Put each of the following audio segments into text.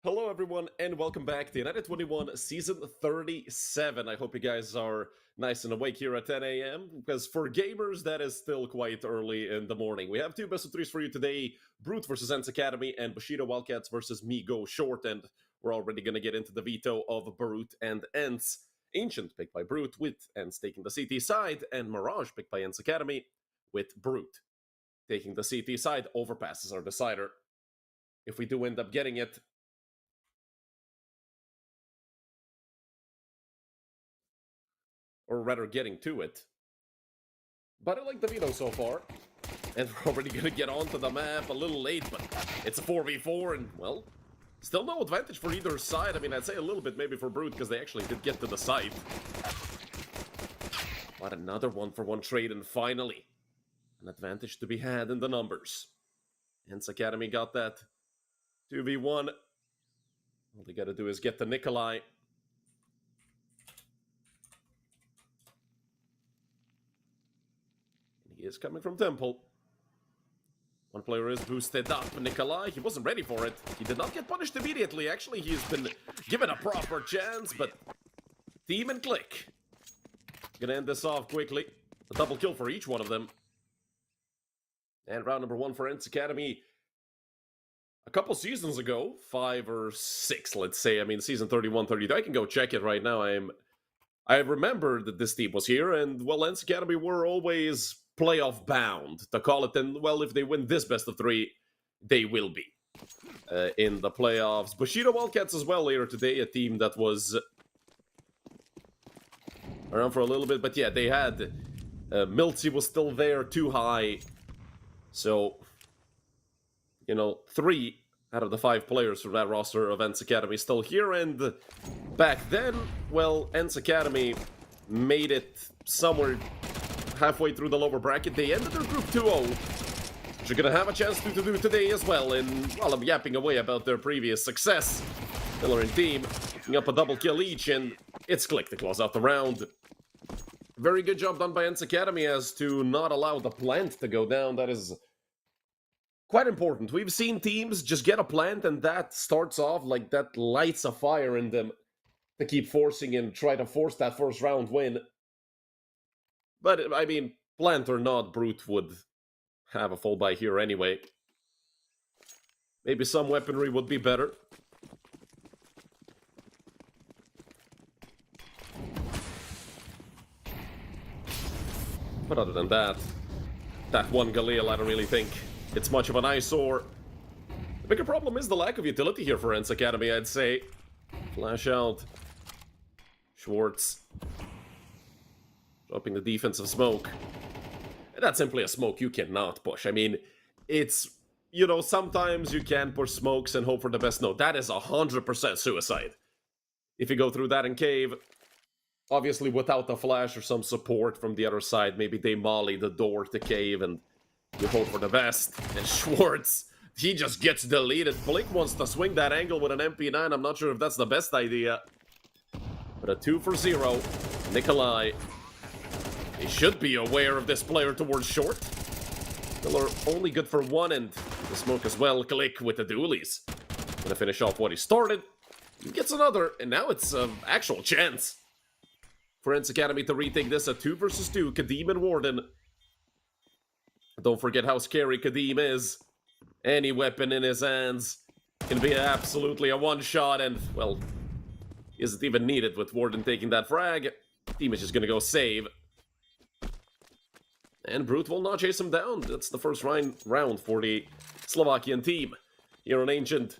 Hello, everyone, and welcome back to United21 Season 37. I hope you guys are nice and awake here at 10 a.m. because for gamers, that is still quite early in the morning. We have two best of threes for you today, Brute versus ENCE Academy and Bushido Wildcats versus Migo Short, and we're already going to get into the veto of Brute and ENCE. Ancient picked by Brute with ENCE taking the CT side, and Mirage picked by ENCE Academy with Brute taking the CT side. Overpass is our decider. If we do end up getting it, or rather getting to it. But I like the veto so far. And we're already going to get onto the map a little late, but it's a 4v4, and, well, still no advantage for either side. I mean, I'd say a little bit maybe for Brute, because they actually did get to the site. But another one-for-one trade, and finally, an advantage to be had in the numbers. ENCE Academy got that 2v1. All they got to do is get the Nikolai. He is coming from Temple. One player is boosted up. Nikolai, he wasn't ready for it. He did not get punished immediately. Actually, he's been given a proper chance, but team and click. Gonna end this off quickly. A double kill for each one of them. And round number one for ENCE Academy. A couple seasons ago, 5 or 6, let's say. I mean, season 31, 32. I can go check it right now. I remember that this team was here, and, well, ENCE Academy were always playoff bound, to call it. And, well, if they win this best of 3, they will be in the playoffs. Bushido Wildcats as well later today, a team that was around for a little bit. But yeah, they had Miltsy was still there, too high. So, you know, 3 out of the 5 players from that roster of ENCE Academy still here. And back then, well, ENCE Academy made it somewhere halfway through the lower bracket. They ended their group 2-0, which you're going to have a chance to do today as well. And while I'm yapping away about their previous success, Miller and team picking up a double kill each, and it's click to close out the round. Very good job done by ENCE Academy as to not allow the plant to go down. That is quite important. We've seen teams just get a plant and that starts off like that, lights a fire in them to keep forcing and try to force that first round win. But, I mean, plant or not, Brute would have a full buy here anyway. Maybe some weaponry would be better. But other than that, that one Galil, I don't really think it's much of an eyesore. The bigger problem is the lack of utility here for ENCE Academy, I'd say. Flash out. Schwartz. Dropping the defensive smoke. And that's simply a smoke you cannot push. I mean, it's, you know, sometimes you can push smokes and hope for the best. No, that is 100% suicide. If you go through that in cave, obviously without the flash or some support from the other side, maybe they molly the door to cave and you hope for the best. And Schwartz, he just gets deleted. Blink wants to swing that angle with an MP9. I'm not sure if that's the best idea. But a 2 for 0. Nikolai. He should be aware of this player towards short. Miller only good for 1, and the smoke as well. Click with the dualies. Gonna finish off what he started. He gets another, and now it's an actual chance for ENCE Academy to retake this. A 2 versus 2. Kadeem and Warden. Don't forget how scary Kadeem is. Any weapon in his hands can be absolutely a one-shot, and, well, isn't even needed with Warden taking that frag. Team is just gonna go save. And Brute will not chase him down. That's the first round for the Slovakian team here on Ancient.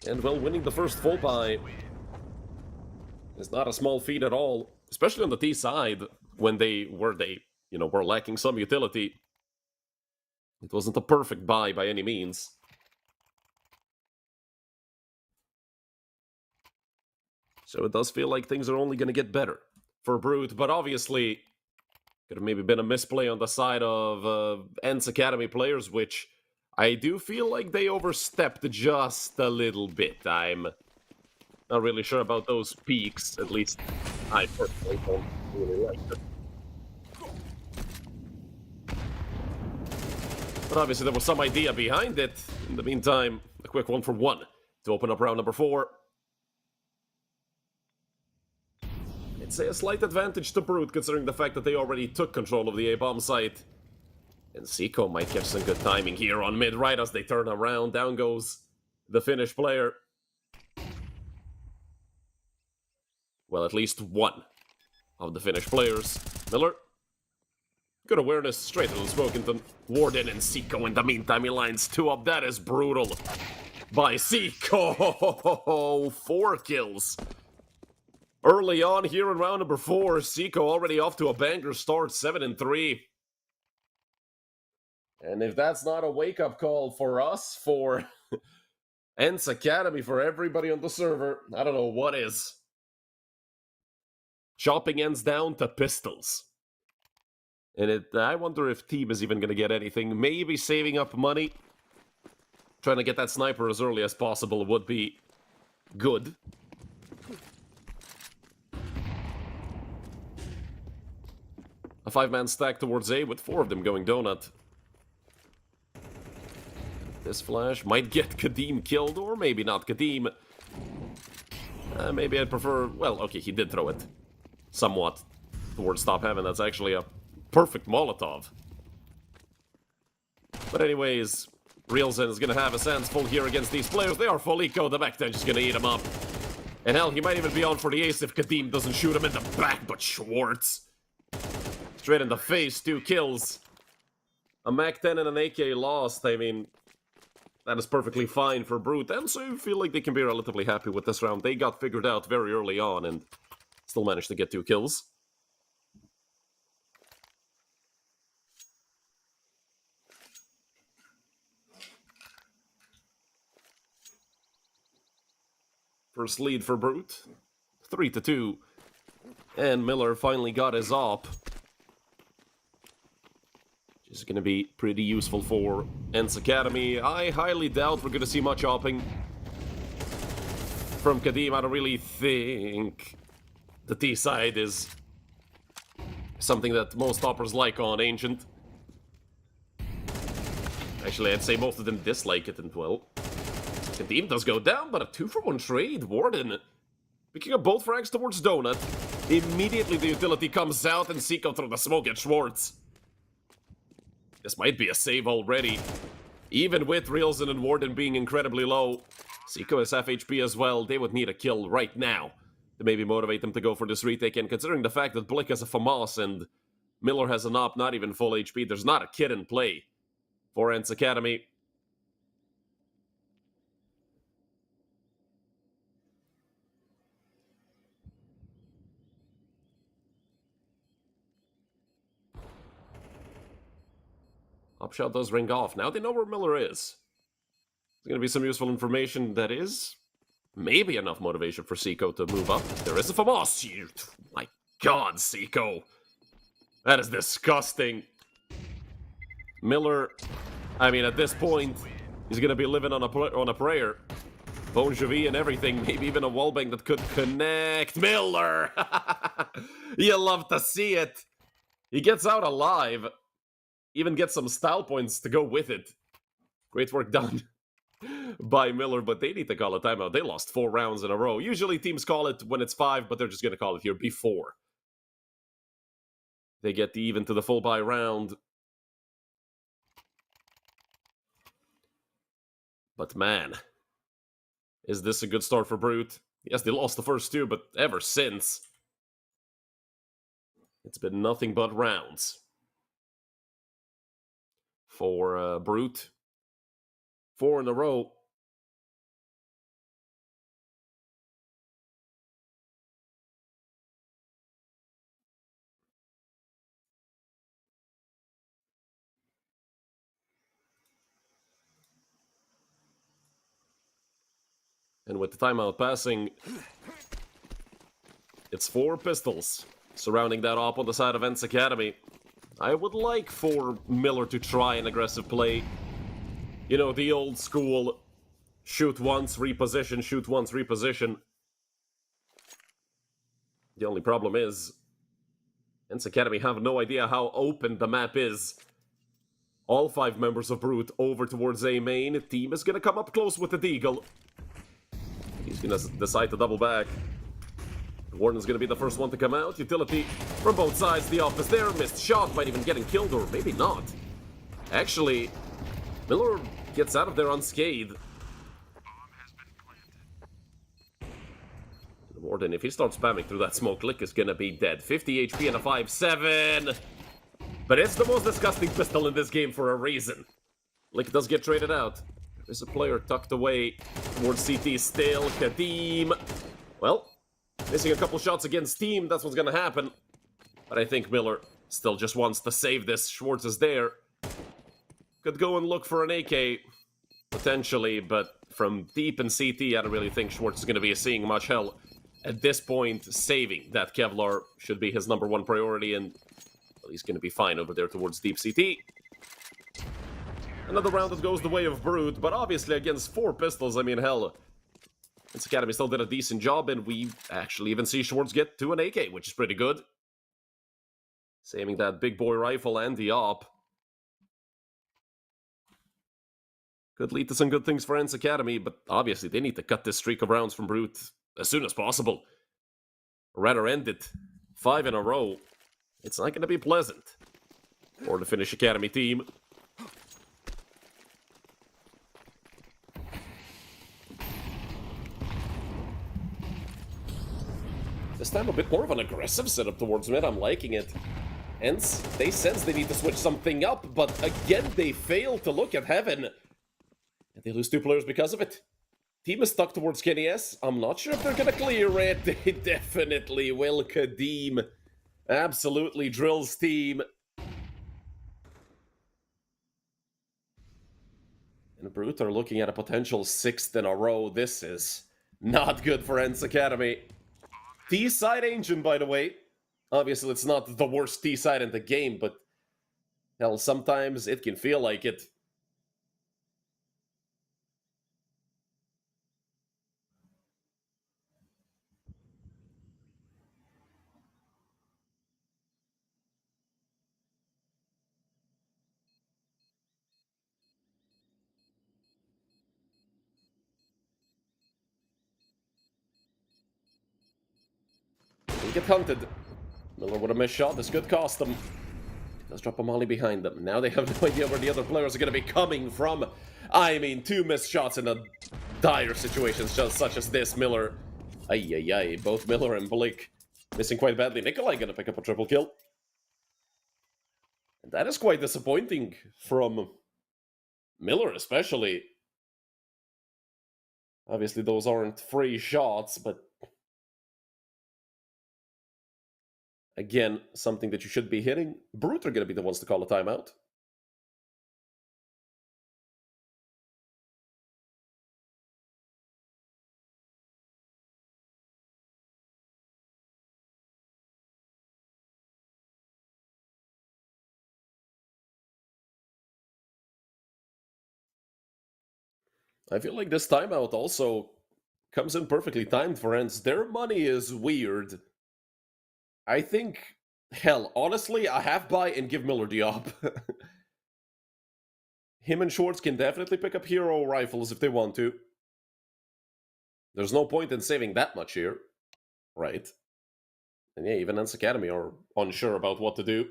And, well, winning the first full buy is not a small feat at all, especially on the T side when they were lacking some utility. It wasn't a perfect buy by any means. So it does feel like things are only going to get better for Brute, but obviously could have maybe been a misplay on the side of ENCE Academy players, which I do feel like they overstepped just a little bit. I'm not really sure about those peaks, at least I personally don't really like them. But obviously there was some idea behind it. In the meantime, a quick 1-for-1 to open up round number 4. It's a slight advantage to Brute, considering the fact that they already took control of the A-bomb site. And Zico might catch some good timing here on mid, right as they turn around. Down goes the Finnish player. Well, at least one of the Finnish players. Miller. Good awareness, straight to the smoke into Warden, and Zico in the meantime he lines 2 up. That is brutal by Zico. 4 kills. Early on here in round number 4, Zico already off to a banger start, 7-3. And if that's not a wake-up call for us, for ENCE Academy, for everybody on the server, I don't know what is. Chopping ends down to pistols. And I wonder if Team is even going to get anything. Maybe saving up money. Trying to get that sniper as early as possible would be good. A 5-man stack towards A with 4 of them going donut. This flash might get Kadim killed, or maybe not Kadim. Maybe I'd prefer... Well, okay, he did throw it. Somewhat. Towards top heaven. That's actually a perfect Molotov. But anyways, Reelzen is going to have his hands full here against these players. They are full eco. The backbench is going to eat him up. And hell, he might even be on for the ace if Kadim doesn't shoot him in the back, but Schwartz... Straight in the face, 2 kills. A MAC-10 and an AK lost. I mean, that is perfectly fine for Brute. And so I feel like they can be relatively happy with this round. They got figured out very early on and still managed to get 2 kills. First lead for Brute. 3-2. And Miller finally got his op. Which is going to be pretty useful for ENCE Academy. I highly doubt we're going to see much opping from Kadim. I don't really think the T side is something that most toppers like on Ancient. Actually, I'd say most of them dislike it, and well, Kadim does go down, but a 2-for-1 trade. Warden picking up both frags towards Donut. Immediately the utility comes out, and Zico through the smoke at Schwartz. This might be a save already. Even with Reelzen and Warden being incredibly low, Zico is half HP as well. They would need a kill right now to maybe motivate them to go for this retake. And considering the fact that Blick has a FAMAS and Miller has an op, not even full HP, there's not a kid in play for ENCE Academy. Upshot does ring off. Now they know where Miller is. There's going to be some useful information that is maybe enough motivation for Zico to move up. There is a FAMAS. My god, Zico. That is disgusting. Miller, I mean, at this point, he's going to be living on a prayer. Bon Jovi and everything. Maybe even a wallbang that could connect. Miller! You love to see it. He gets out alive. Even gets some style points to go with it. Great work done by Miller, but they need to call a timeout. They lost 4 rounds in a row. Usually teams call it when it's 5, but they're just going to call it here before they get the even to the full buy round. But man, is this a good start for Brute? Yes, they lost the first 2, but ever since, it's been nothing but rounds for Brute. 4 in a row. And with the timeout passing, it's 4 pistols surrounding that op on the side of ENCE Academy. I would like for Miller to try an aggressive play. You know, the old school shoot once, reposition, shoot once, reposition. The only problem is ENCE Academy have no idea how open the map is. all 5 members of Brute over towards A main. Team is gonna come up close with the Deagle. He's gonna decide to double back. Warden's gonna be the first one to come out. Utility from both sides. The off is there. Missed shot. Might even getting killed, or maybe not. Actually, Miller gets out of there unscathed. The Warden, if he starts spamming through that smoke, Lick is gonna be dead. 50 HP and a 5-7. But it's the most disgusting pistol in this game for a reason. Lick does get traded out. There's a player tucked away towards CT still. Kadim. Well, missing a couple shots against Team. That's what's gonna happen. But I think Miller still just wants to save this. Schwartz is there. Could go and look for an AK, potentially, but from deep in CT, I don't really think Schwartz is going to be seeing much. Hell, at this point, saving that Kevlar should be his number 1 priority, and well, he's going to be fine over there towards deep CT. Another round that goes the way of Brute, but obviously against 4 pistols, I mean, hell, ENCE Academy still did a decent job, and we actually even see Schwartz get to an AK, which is pretty good. Saving that big boy rifle and the op. Could lead to some good things for ENCE Academy, but obviously they need to cut this streak of rounds from Brute as soon as possible. Or rather end it. 5 in a row. It's not going to be pleasant for the Finnish Academy team. This time a bit more of an aggressive setup towards mid. I'm liking it. ENCE, they sense they need to switch something up, but again they fail to look at heaven. And they lose 2 players because of it. Team is stuck towards Kenny S. I'm not sure if they're gonna clear it. They definitely will. Kadim absolutely drills Team. And Brute are looking at a potential 6th in a row. This is not good for ENCE Academy. T-side ancient, by the way. Obviously, it's not the worst T-side in the game, but hell, sometimes it can feel like it. Get hunted. Miller with a missed shot. This could cost them. Does drop a molly behind them. Now they have no idea where the other players are going to be coming from. I mean, 2 missed shots in a dire situations just such as this. Miller. Ay. Both Miller and Blick missing quite badly. Nikolai going to pick up a triple kill. And that is quite disappointing from Miller, especially. Obviously, those aren't free shots, but again, something that you should be hitting. Brute are going to be the ones to call a timeout. I feel like this timeout also comes in perfectly timed for ENCE. Their money is weird. I think, hell, honestly, a half buy and give Miller the op. Him and Schwartz can definitely pick up hero rifles if they want to. There's no point in saving that much here. Right. And yeah, even ENCE Academy are unsure about what to do.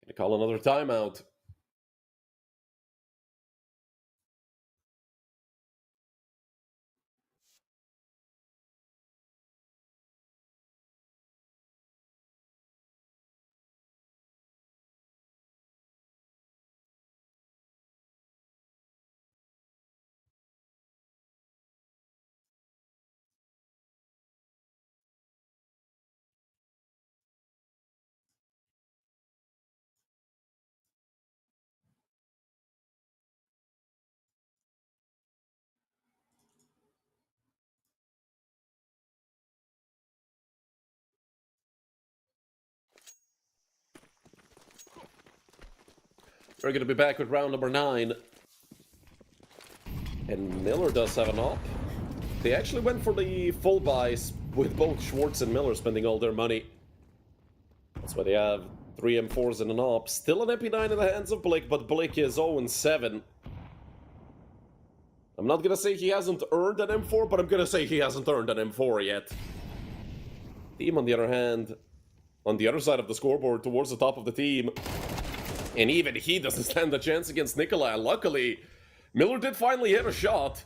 Gonna call another timeout. We're going to be back with round number 9. And Miller does have an op. They actually went for the full buys with both Schwartz and Miller spending all their money. That's why they have 3 M4s and an op. Still an MP9 in the hands of Blick, but Blick is 0-7. I'm not gonna say he hasn't earned an M4, but I'm gonna say he hasn't earned an M4 yet. Team, on the other hand, on the other side of the scoreboard, towards the top of the team. And even he doesn't stand a chance against Nikolai. Luckily, Miller did finally hit a shot.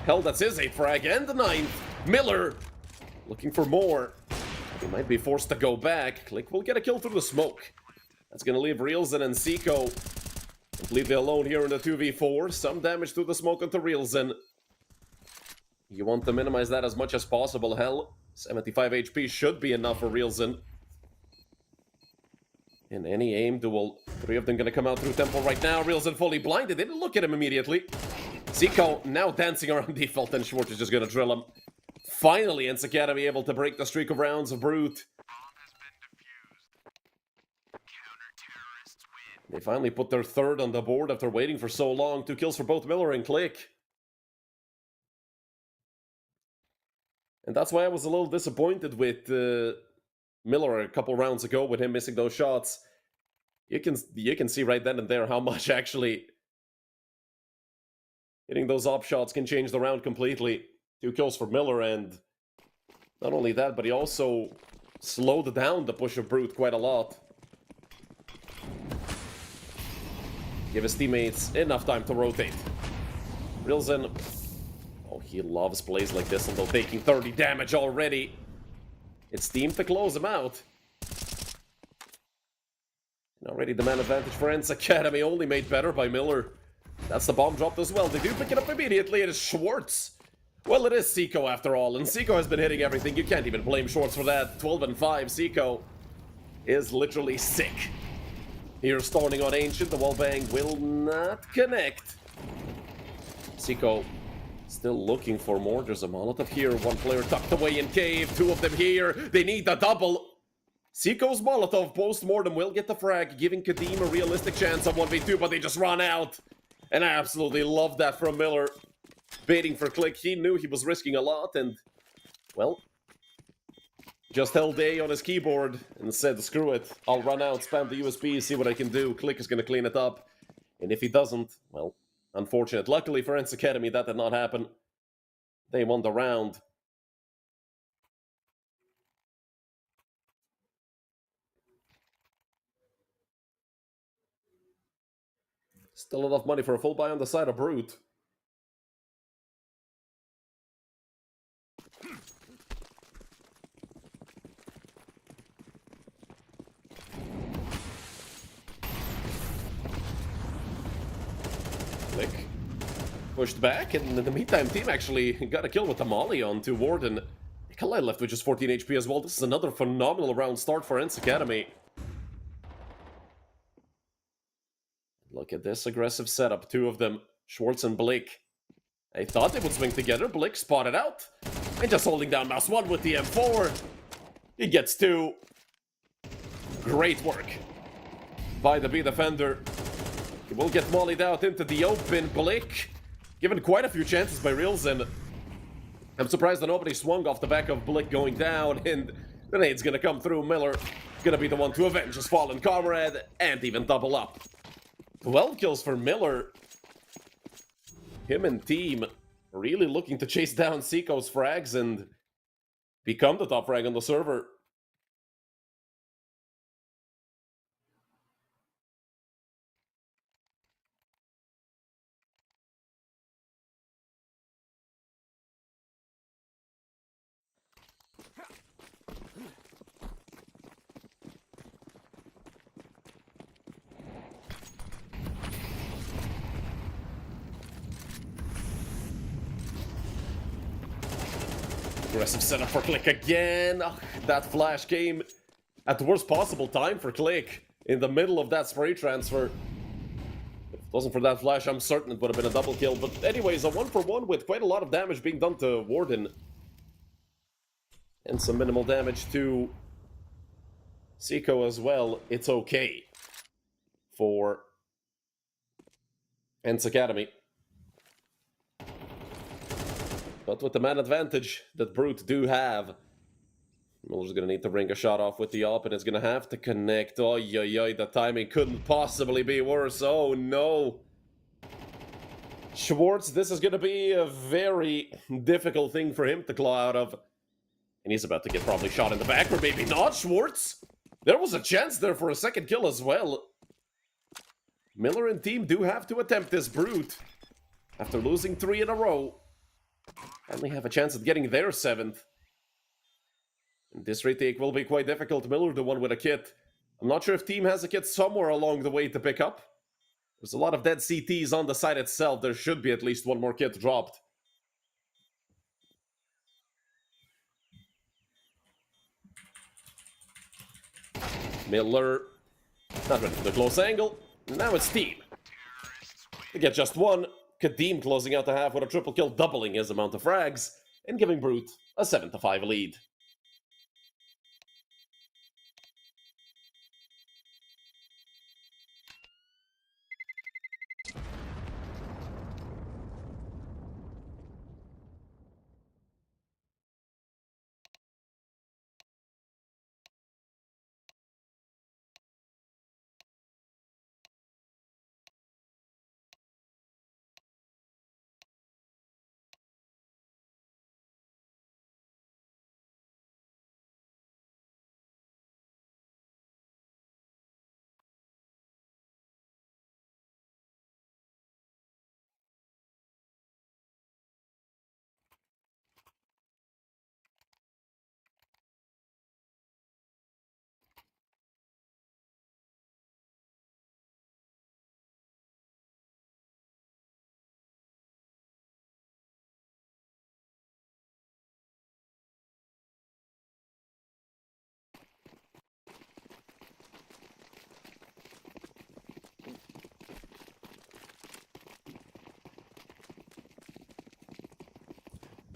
Hell, that's his 8th frag and the 9th. Miller looking for more. He might be forced to go back. Click will get a kill through the smoke. That's gonna leave Reelzen and Seiko completely alone here in the 2v4. Some damage through the smoke onto Reelzen. You want to minimize that as much as possible. Hell, 75 HP should be enough for Reelzen. In any aim duel, 3 of them gonna come out through temple right now. Reelzen fully blinded. They didn't look at him immediately. Seiko now dancing around default, and Schwartz is just gonna drill him. Finally, ENCE Academy able to break the streak of rounds of Brute. They finally put their 3rd on the board after waiting for so long. 2 kills for both Miller and Click. And that's why I was a little disappointed with Miller a couple rounds ago with him missing those shots. You can see right then and there how much actually hitting those op shots can change the round completely. 2 kills for Miller, and not only that, but he also slowed down the push of Brute quite a lot. Give his teammates enough time to rotate. Reelzen, oh, he loves plays like this, although taking 30 damage already. It's team to close him out. And already the man advantage for ENCE Academy, only made better by Miller. That's the bomb dropped as well. They do pick it up immediately. It is Schwartz. Well, it is Seiko after all, and Seiko has been hitting everything. You can't even blame Schwartz for that. 12-5. Seiko is literally sick. Here, starting on Ancient. The wallbang will not connect. Seiko still looking for more. There's a Molotov here. 1 player tucked away in cave. 2 of them here. They need the double. Seiko's Molotov post-mortem will get the frag, giving Kadim a realistic chance of 1v2, but they just run out. And I absolutely love that from Miller. Baiting for Click. He knew he was risking a lot and, well, just held A on his keyboard and said, screw it. I'll run out, spam the USB, see what I can do. Click is going to clean it up. And if he doesn't, well, unfortunate. Luckily for ENCE Academy, that did not happen. They won the round. Still enough money for a full buy on the side of Brute. Click. Pushed back, and in the meantime, team actually got a kill with the molly onto Warden. Nikolai left with just 14 HP as well. This is another phenomenal round start for ENCE Academy. Look at this aggressive setup. 2 of them, Schwartz and Blick. I thought they would swing together. Blick spotted out. And just holding down mouse 1 with the M4. He gets 2. Great work by the B defender. He will get mollied out into the open. Blick given quite a few chances by Reelzen. I'm surprised that nobody swung off the back of Blick going down, and the nade's gonna come through. Miller gonna be the one to avenge his fallen comrade and even double up. 12 kills for Miller. Him and team really looking to chase down Seiko's frags and become the top frag on the server. Aggressive setup for Click again. Ugh, that flash came at the worst possible time for Click. In the middle of that spray transfer. If it wasn't for that flash, I'm certain it would have been a double kill. But anyways, a 1-for-1 with quite a lot of damage being done to Warden. And some minimal damage to Seiko as well. It's okay for ENCE Academy. But with the man advantage that Brute do have, Miller's gonna need to ring a shot off with the up, and it's gonna have to connect. Oh, the timing couldn't possibly be worse. Oh, no. Schwartz, this is gonna be a very difficult thing for him to claw out of. And he's about to get probably shot in the back, or maybe not, Schwartz. There was a chance there for a second kill as well. Miller and team do have to attempt this brute. After losing 3 in a row, finally have a chance at getting their 7th. And this retake will be quite difficult. Miller, the one with a kit. I'm not sure if team has a kit somewhere along the way to pick up. There's a lot of dead CTs on the site itself. There should be at least one more kit dropped. Miller, not ready for the close angle. Now it's team. They get just one. Kadeem closing out the half with a triple kill, doubling his amount of frags, and giving Brute a 7-5 lead.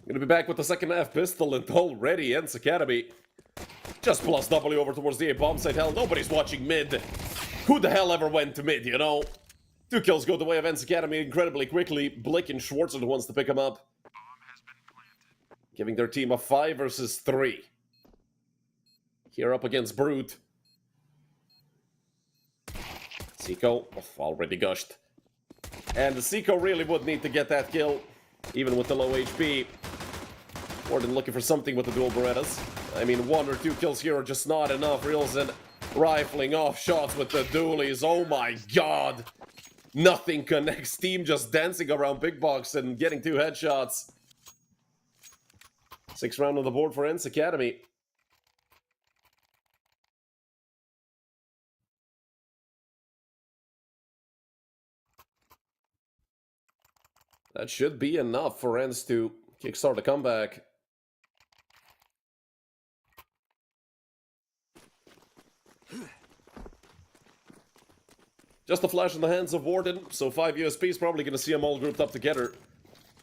Gonna be back with the second half pistol, and already ENCE Academy just plus W over towards the A bomb site. Hell, nobody's watching mid. Who the hell ever went to mid, you know? 2 kills go the way of ENCE Academy incredibly quickly. Blick and Schwartz are the ones to pick them up, giving their team a 5 versus 3. Here up against Brute. Seiko, already gushed. And the Seiko really would need to get that kill, even with the low HP. More than looking for something with the dual Berettas. I mean, 1 or 2 kills here are just not enough. Reelson rifling off shots with the dualies. Oh my god! Nothing connects. Team just dancing around big box and getting 2 headshots. 6th round on the board for ENCE Academy. That should be enough for ENCE to kickstart a comeback. Just a flash in the hands of Warden, so 5 USPs probably going to see them all grouped up together.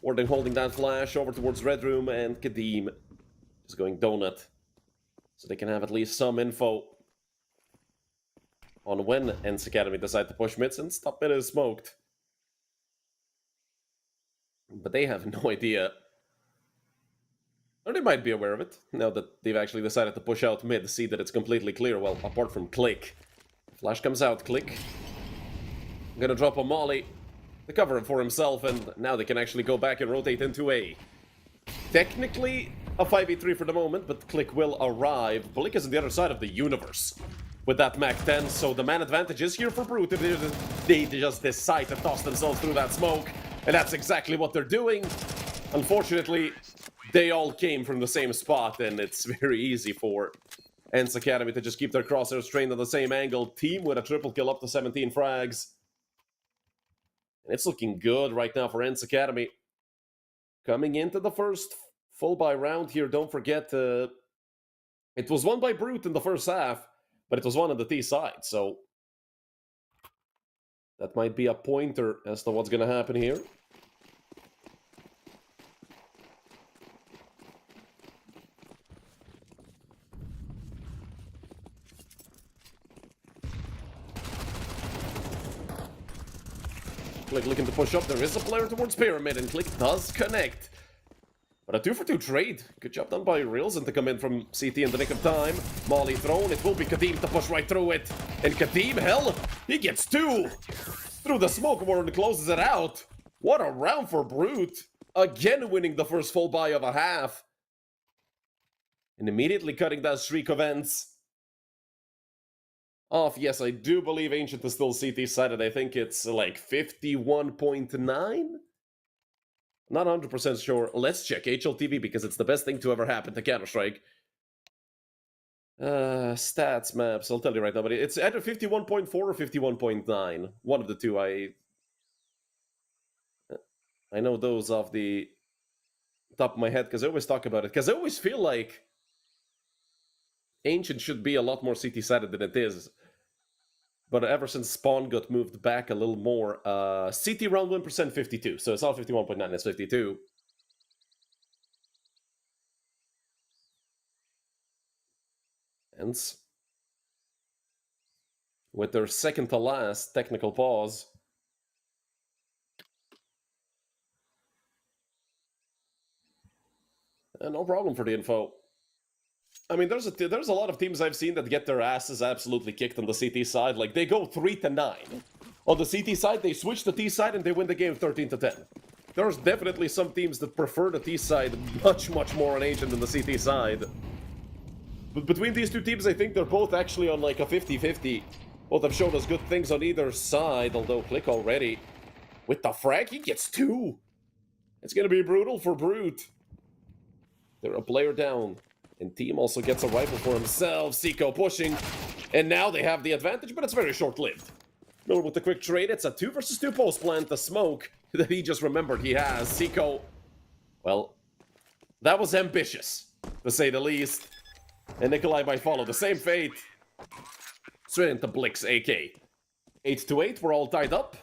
Warden holding that flash over towards Red Room, and Kadeem is going donut. So they can have at least some info on when ENCE Academy decide to push mid, since top mid is smoked. But they have no idea. Or they might be aware of it, now that they've actually decided to push out mid, see that it's completely clear, well, apart from Click. Flash comes out, Click. Gonna drop a molly to cover him for himself, and now they can actually go back and rotate into A. Technically, a 5v3 for the moment, but Click will arrive. Blink is on the other side of the universe with that Mac 10, so the man advantage is here for Brute if they just decide to toss themselves through that smoke. And that's exactly what they're doing. Unfortunately, they all came from the same spot, and it's very easy for ENCE Academy to just keep their crosshairs trained on the same angle. Team with a triple kill up to 17 frags. And it's looking good right now for ENCE Academy. Coming into the first full buy round here, don't forget, it was won by Brute in the first half, but it was won on the T side, so that might be a pointer as to what's going to happen here. Click looking to push up. There is a player towards Pyramid, and Click does connect. But a 2-for-2 trade. Good job done by Rilzen to come in from CT in the nick of time. Molly thrown. It will be Kadeem to push right through it. And Kadeem, hell, he gets 2 through the smoke ward and closes it out. What a round for Brute. Again winning the first full buy of a half. And immediately cutting that streak of ends off. Yes, I do believe Ancient is still CT-sided. I think it's like 51.9? Not 100% sure. Let's check HLTV because it's the best thing to ever happen to Counter-Strike. Stats, maps, I'll tell you right now, but it's either 51.4 or 51.9. One of the two. I know those off the top of my head because I always talk about it. Because I always feel like Ancient should be a lot more CT-sided than it is. But ever since Spawn got moved back a little more, CT round win percent 52, so it's not 51.9, it's 52. ENCE, with their second to last technical pause. And no problem for the info. I mean, there's a lot of teams I've seen that get their asses absolutely kicked on the CT side. Like, they go 3-9. On the CT side, they switch to T side and they win the game 13-10. There's definitely some teams that prefer the T side much more on Ancient than the CT side. But between these two teams, I think they're both actually on like a 50-50. Both have shown us good things on either side, although Click already. With the frag, he gets 2. It's gonna be brutal for Brute. They're a player down. And Team also gets a rifle for himself. Seiko pushing. And now they have the advantage, but it's very short-lived. Miller with the quick trade. It's a 2 versus 2 post plant. The smoke that he just remembered he has. Seiko, well, that was ambitious, to say the least. And Nikolai might follow the same fate. Straight into Blix AK. 8-8, we're all tied up.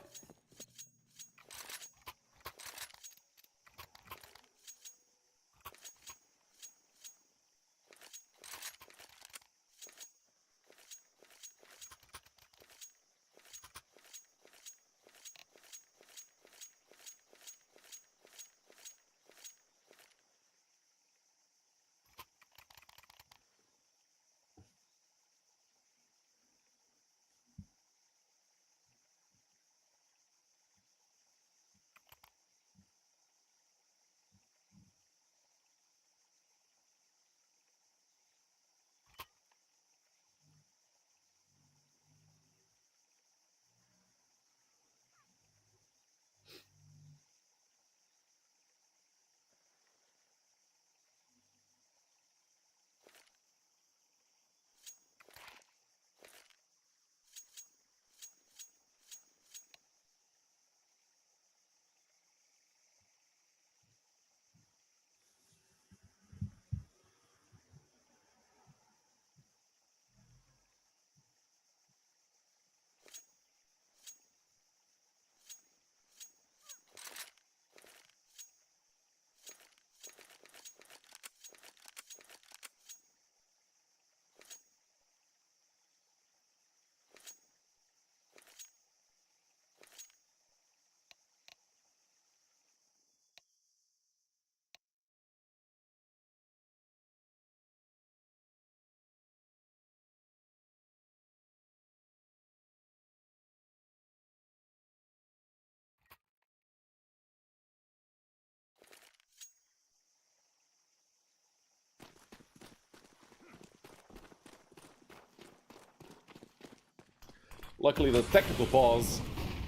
Luckily, the technical pause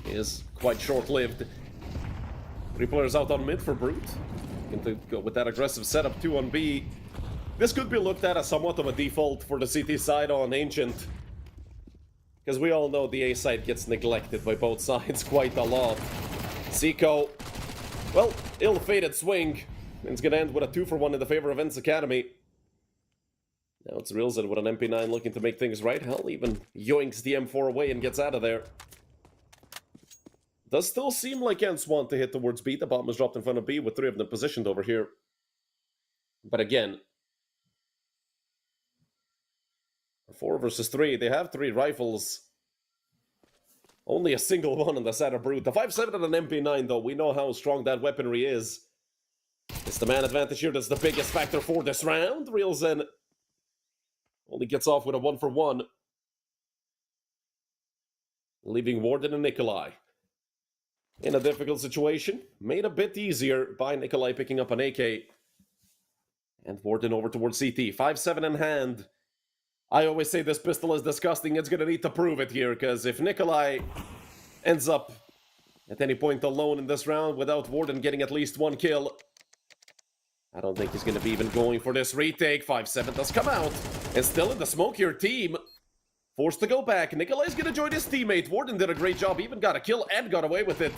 is quite short-lived. 3 players out on mid for Brute. Going to go with that aggressive setup, 2 on B. This could be looked at as somewhat of a default for the CT side on Ancient. Because we all know the A side gets neglected by both sides quite a lot. Seiko, well, ill-fated swing. And it's going to end with a 2-for-1 in the favor of ENCE Academy. Now it's Rilzen with an MP9 looking to make things right. Hell, even yoinks the M4 away and gets out of there. Does still seem like ENCE want to hit towards B. The bomb is dropped in front of B with 3 of them positioned over here. But again, 4 versus 3. They have 3 rifles. Only a single one on the side of Brute. The 5.7 and an MP9, though. We know how strong that weaponry is. It's the man advantage here that's the biggest factor for this round. Realzen only gets off with a 1-for-1. Leaving Warden and Nikolai in a difficult situation. Made a bit easier by Nikolai picking up an AK. And Warden over towards CT. 5-7 in hand. I always say this pistol is disgusting. It's going to need to prove it here, because if Nikolai ends up at any point alone in this round without Warden getting at least one kill, I don't think he's going to be even going for this retake. 5-7 does come out. And still in the smoke here, team forced to go back. Nikolai's going to join his teammate. Warden did a great job, even got a kill and got away with it.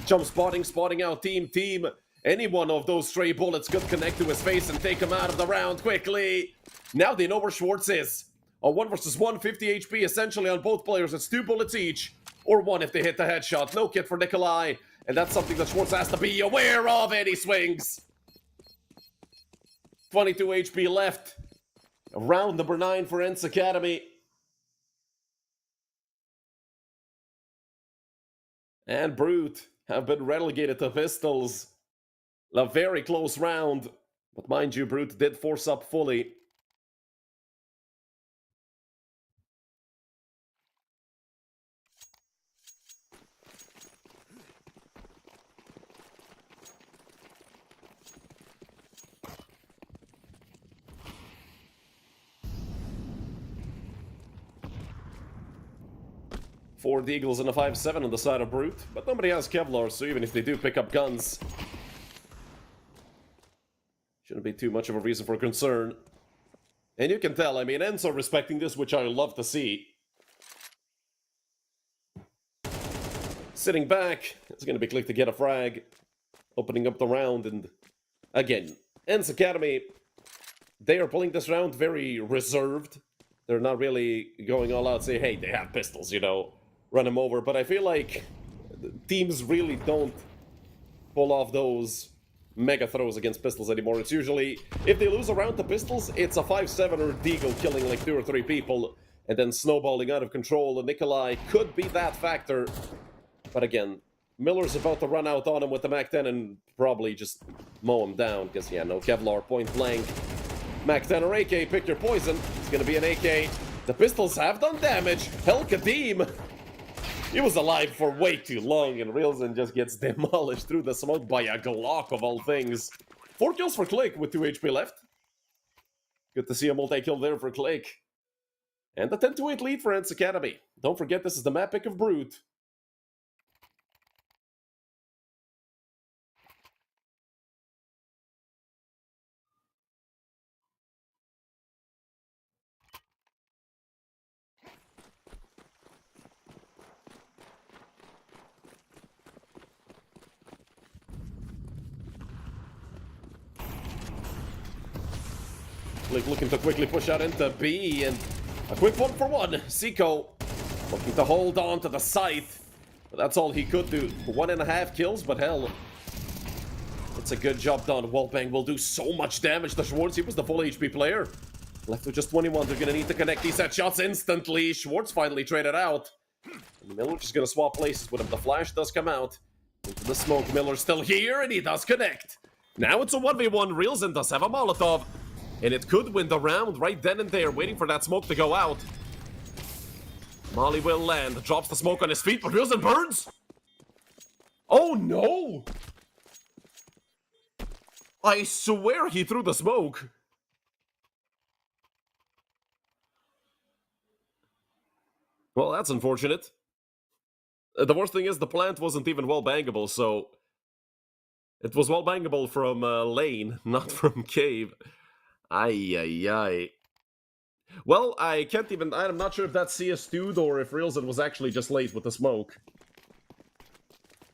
Jump spotting out team. Any one of those stray bullets could connect to his face and take him out of the round quickly. Now they know where Schwartz is. A 1 versus 1, 50 HP essentially on both players. It's 2 bullets each. Or 1 if they hit the headshot. No kit for Nikolai. And that's something that Schwartz has to be aware of. And he swings. 22 HP left. Round number 9 for ENCE Academy. And Brute have been relegated to pistols. A very close round. But mind you, Brute did force up fully. Four Deagles and a 5-7 on the side of Brute, but nobody has Kevlar, so even if they do pick up guns, shouldn't be too much of a reason for concern. And you can tell, I mean, ENCE are respecting this, which I love to see. Sitting back, it's going to be click to get a frag, opening up the round, and again, ENCE Academy, they are pulling this round very reserved. They're not really going all out, say, hey, they have pistols, you know, run them over. But I feel like teams really don't pull off those mega throws against pistols anymore. It's usually, if they lose a round to pistols, it's a 5-7 or Deagle killing like 2 or 3 people and then snowballing out of control. And Nikolai could be that factor. But again, Miller's about to run out on him with the Mac-10 and probably just mow him down because, yeah, no Kevlar, point blank. Mac-10 or AK, pick your poison. It's gonna be an AK. The pistols have done damage. Hell Kadeem! He was alive for way too long, and Realzen just gets demolished through the smoke by a Glock of all things. 4 kills for Click with 2 HP left. Good to see a multi-kill there for Click. And a 10-8 lead for ENCE Academy. Don't forget, this is the map pick of Brute. Click looking to quickly push out into B, and a quick 1-for-1. Seiko looking to hold on to the site. But that's all he could do. 1.5 kills, but hell, it's a good job done. Wallbang will do so much damage to Schwartz. He was the full HP player. Left with just 21. They're going to need to connect these headshots instantly. Schwartz finally traded out. And Miller just going to swap places with him. The flash does come out. Into the smoke. Miller's still here, and he does connect. Now it's a 1v1. Realzen does have a Molotov. And it could win the round right then and there, waiting for that smoke to go out. Molly will land. Drops the smoke on his feet, but Realzen burns! Oh no! I swear he threw the smoke. Well, that's unfortunate. The worst thing is the plant wasn't even well bangable, so... It was well bangable from lane, not from cave. Ay. Well, I can't even... I'm not sure if that's CS2'd or if Realzen was actually just late with the smoke.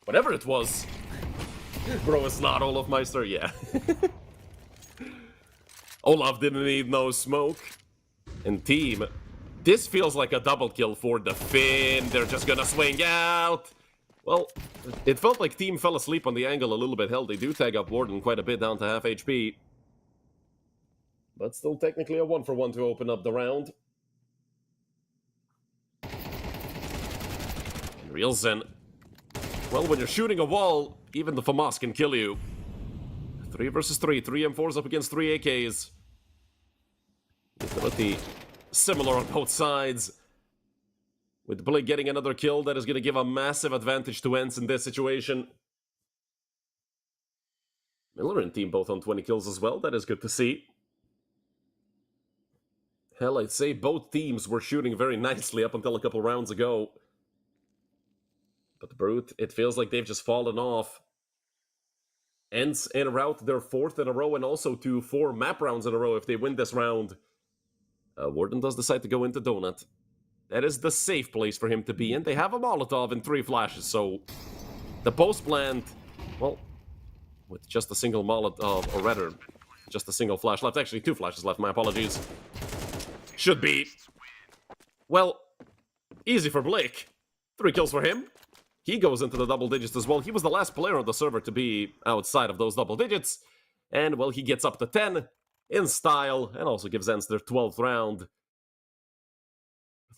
Whatever it was. Bro, it's not Olaf Meister, yeah. Olaf didn't need no smoke. And team, this feels like a double kill for the Finn. They're just gonna swing out. Well, it felt like team fell asleep on the angle a little bit. Hell, they do tag up Warden quite a bit down to half HP. But still technically a 1-for-1 to open up the round. Realzen. Well, when you're shooting a wall, even the FAMAS can kill you. 3 versus 3. 3 M4s up against 3 AKs. Utility similar on both sides. With Blake getting another kill, that is going to give a massive advantage to ENCE in this situation. Miller and team both on 20 kills as well. That is good to see. Hell, I'd say both teams were shooting very nicely up until a couple rounds ago. But Brute, it feels like they've just fallen off. ENCE en route their 4th in a row and also to 4 map rounds in a row if they win this round. Warden does decide to go into Donut. That is the safe place for him to be in. They have a Molotov and 3 flashes, so the post plant, well, with just a single Molotov, or rather, just a single flash left. Actually, 2 flashes left, my apologies. Should be, well, easy for Blake. 3 kills for him. He goes into the double digits as well. He was the last player on the server to be outside of those double digits. And, well, he gets up to 10 in style and also gives ENCE their 12th round.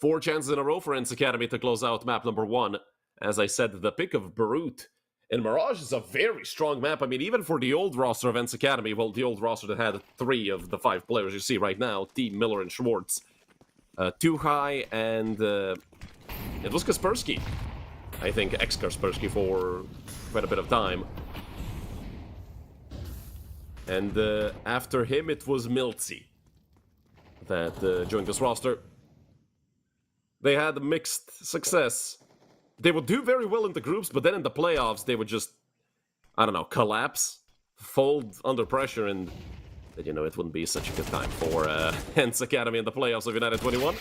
4 chances in a row for ENCE Academy to close out map number 1. As I said, the pick of Brute and Mirage is a very strong map. I mean, even for the old roster of ENCE Academy, well, the old roster that had 3 of the 5 players you see right now, Team Miller and Schwartz. Too High and it was Kaspersky. I think ex-Kaspersky for quite a bit of time. And after him, it was Miltzy that joined this roster. They had mixed success. They would do very well in the groups, but then in the playoffs, they would just, I don't know, collapse, fold under pressure, and you know, it wouldn't be such a good time for ENCE Academy in the playoffs of United21.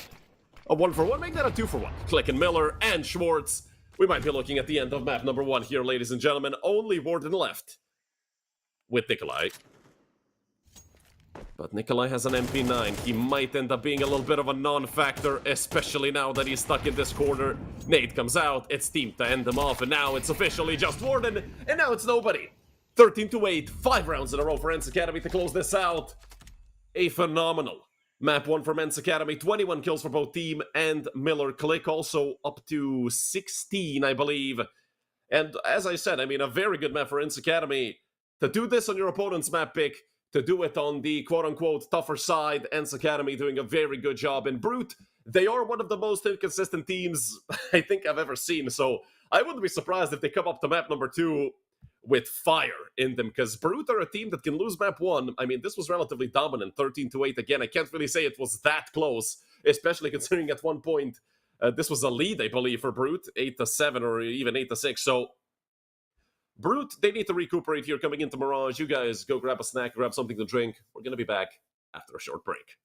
A 1-for-1, make that a 2-for-1. Clicking Miller and Schwartz. We might be looking at the end of map number 1 here, ladies and gentlemen. Only Warden left with Nikolai. But Nikolai has an MP9. He might end up being a little bit of a non-factor, especially now that he's stuck in this corner. Nate comes out, it's team to end him off, and now it's officially just Warden, and now it's nobody. 13-8, 5 rounds in a row for ENCE Academy to close this out. A phenomenal map 1 from ENCE Academy. 21 kills for both team and Miller. Click also up to 16, I believe. And as I said, I mean, a very good map for ENCE Academy. To do this on your opponent's map pick, to do it on the quote-unquote tougher side, ENCE Academy doing a very good job. In Brute, they are one of the most inconsistent teams I think I've ever seen. So I wouldn't be surprised if they come up to map number 2 with fire in them, because Brute are a team that can lose map 1. I mean, this was relatively dominant, 13-8. Again, I can't really say it was that close, especially considering at one point this was a lead, I believe, for Brute, 8-7 or even 8-6. So Brute, they need to recuperate here coming into Mirage. You guys go grab a snack, grab something to drink. We're going to be back after a short break.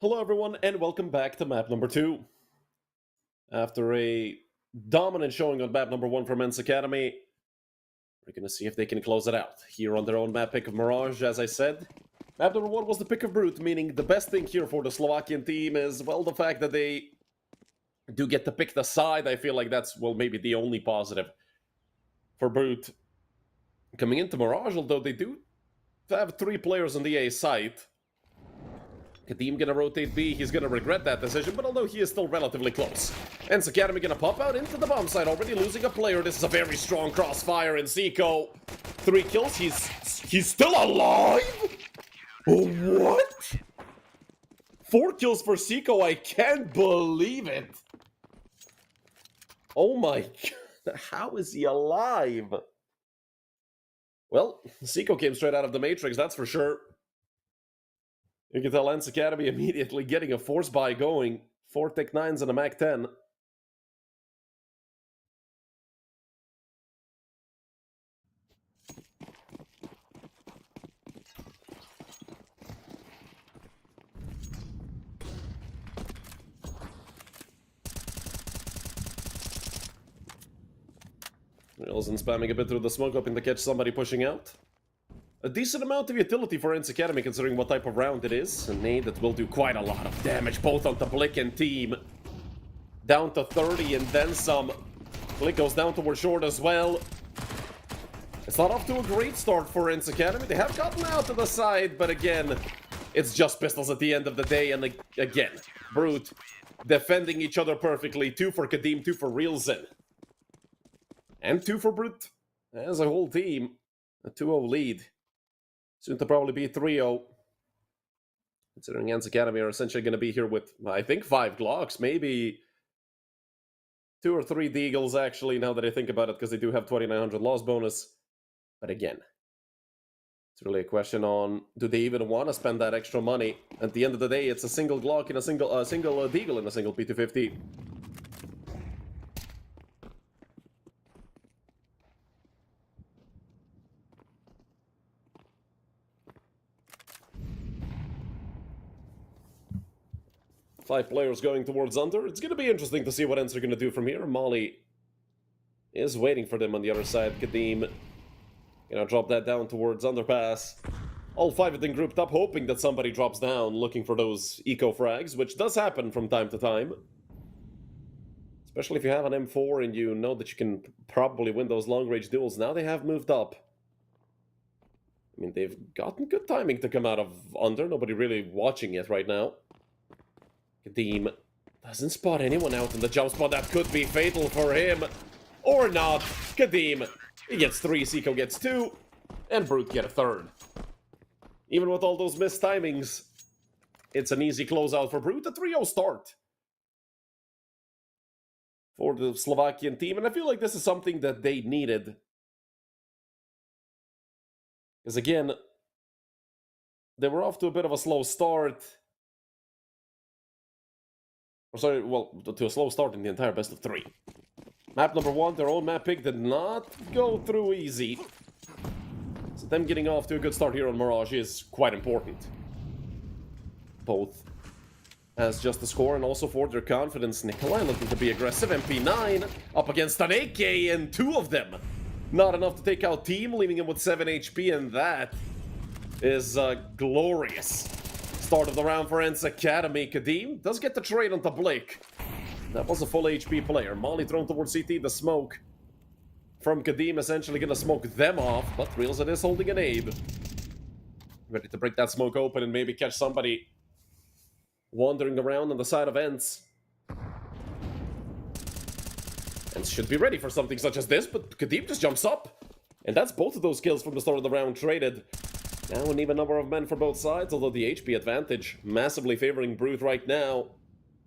Hello everyone, and welcome back to map number 2. After a dominant showing on map number 1 from ENCE Academy, we're gonna see if they can close it out. Here on their own map pick of Mirage, as I said. Map number 1 was the pick of Brute, meaning the best thing here for the Slovakian team is, well, the fact that they do get to pick the side. I feel like that's, well, maybe the only positive for Brute coming into Mirage, although they do have 3 players on the A site. Kadeem gonna rotate B, he's gonna regret that decision, but although he is still relatively close. ENCE Academy gonna pop out into the bomb site, already losing a player. This is a very strong crossfire in Zico. 3 kills, he's still alive? What? 4 kills for Zico, I can't believe it. Oh my god, how is he alive? Well, Zico came straight out of the Matrix, that's for sure. You can tell ENCE Academy immediately getting a force buy going. 4 Tech 9s and a Mac 10. Wilson spamming a bit through the smoke, hoping to catch somebody pushing out. A decent amount of utility for ENCE Academy, considering what type of round it is. A nade that will do quite a lot of damage, both on the Blick and team. Down to 30 and then some. Blick goes down towards short as well. It's not off to a great start for ENCE Academy. They have gotten out to the side, but again, it's just pistols at the end of the day. And again, Brute defending each other perfectly. 2 for Kadeem, 2 for Realzen. And 2 for Brute as a whole team. A 2-0 lead. Soon to probably be 3-0. Considering ENCE Academy are essentially going to be here with, I think, 5 Glocks. Maybe 2 or 3 Deagles, actually, now that I think about it, because they do have 2,900 loss bonus. But again, it's really a question on, do they even want to spend that extra money? At the end of the day, it's a single Glock and a single Deagle in a single P250. Five players going towards under. It's going to be interesting to see what ENCE are going to do from here. Molly is waiting for them on the other side. Kadeem gonna drop that down towards Underpass. All 5 of them grouped up, hoping that somebody drops down, looking for those eco frags, which does happen from time to time. Especially if you have an M4 and you know that you can probably win those long-range duels. Now they have moved up. I mean, they've gotten good timing to come out of under. Nobody really watching it right now. Kadeem doesn't spot anyone out in the jump spot. That could be fatal for him. Or not. Kadeem, he gets 3, Zico gets 2, and Brute get a 3rd. Even with all those missed timings, it's an easy closeout for Brute. A 3-0 start for the Slovakian team, and I feel like this is something that they needed. Because again, they were off to a bit of a slow start. Sorry, well, to a slow start in the entire best of 3. Map number 1, their own map pick, did not go through easy. So them getting off to a good start here on Mirage is quite important. Both as just the score and also for their confidence. Nikolai looking to be aggressive. MP9 up against an AK and 2 of them. Not enough to take out team, leaving him with 7 HP, and that is glorious. Start of the round for ENCE Academy. Kadeem does get the trade onto Blake. That was a full HP player. Molly thrown towards CT. The smoke from Kadeem essentially going to smoke them off. But Realzen is holding an Abe. Ready to break that smoke open and maybe catch somebody wandering around on the side of ENCE. ENCE should be ready for something such as this, but Kadeem just jumps up. And that's both of those kills from the start of the round traded. Now an even number of men for both sides, although the HP advantage massively favoring Brute right now.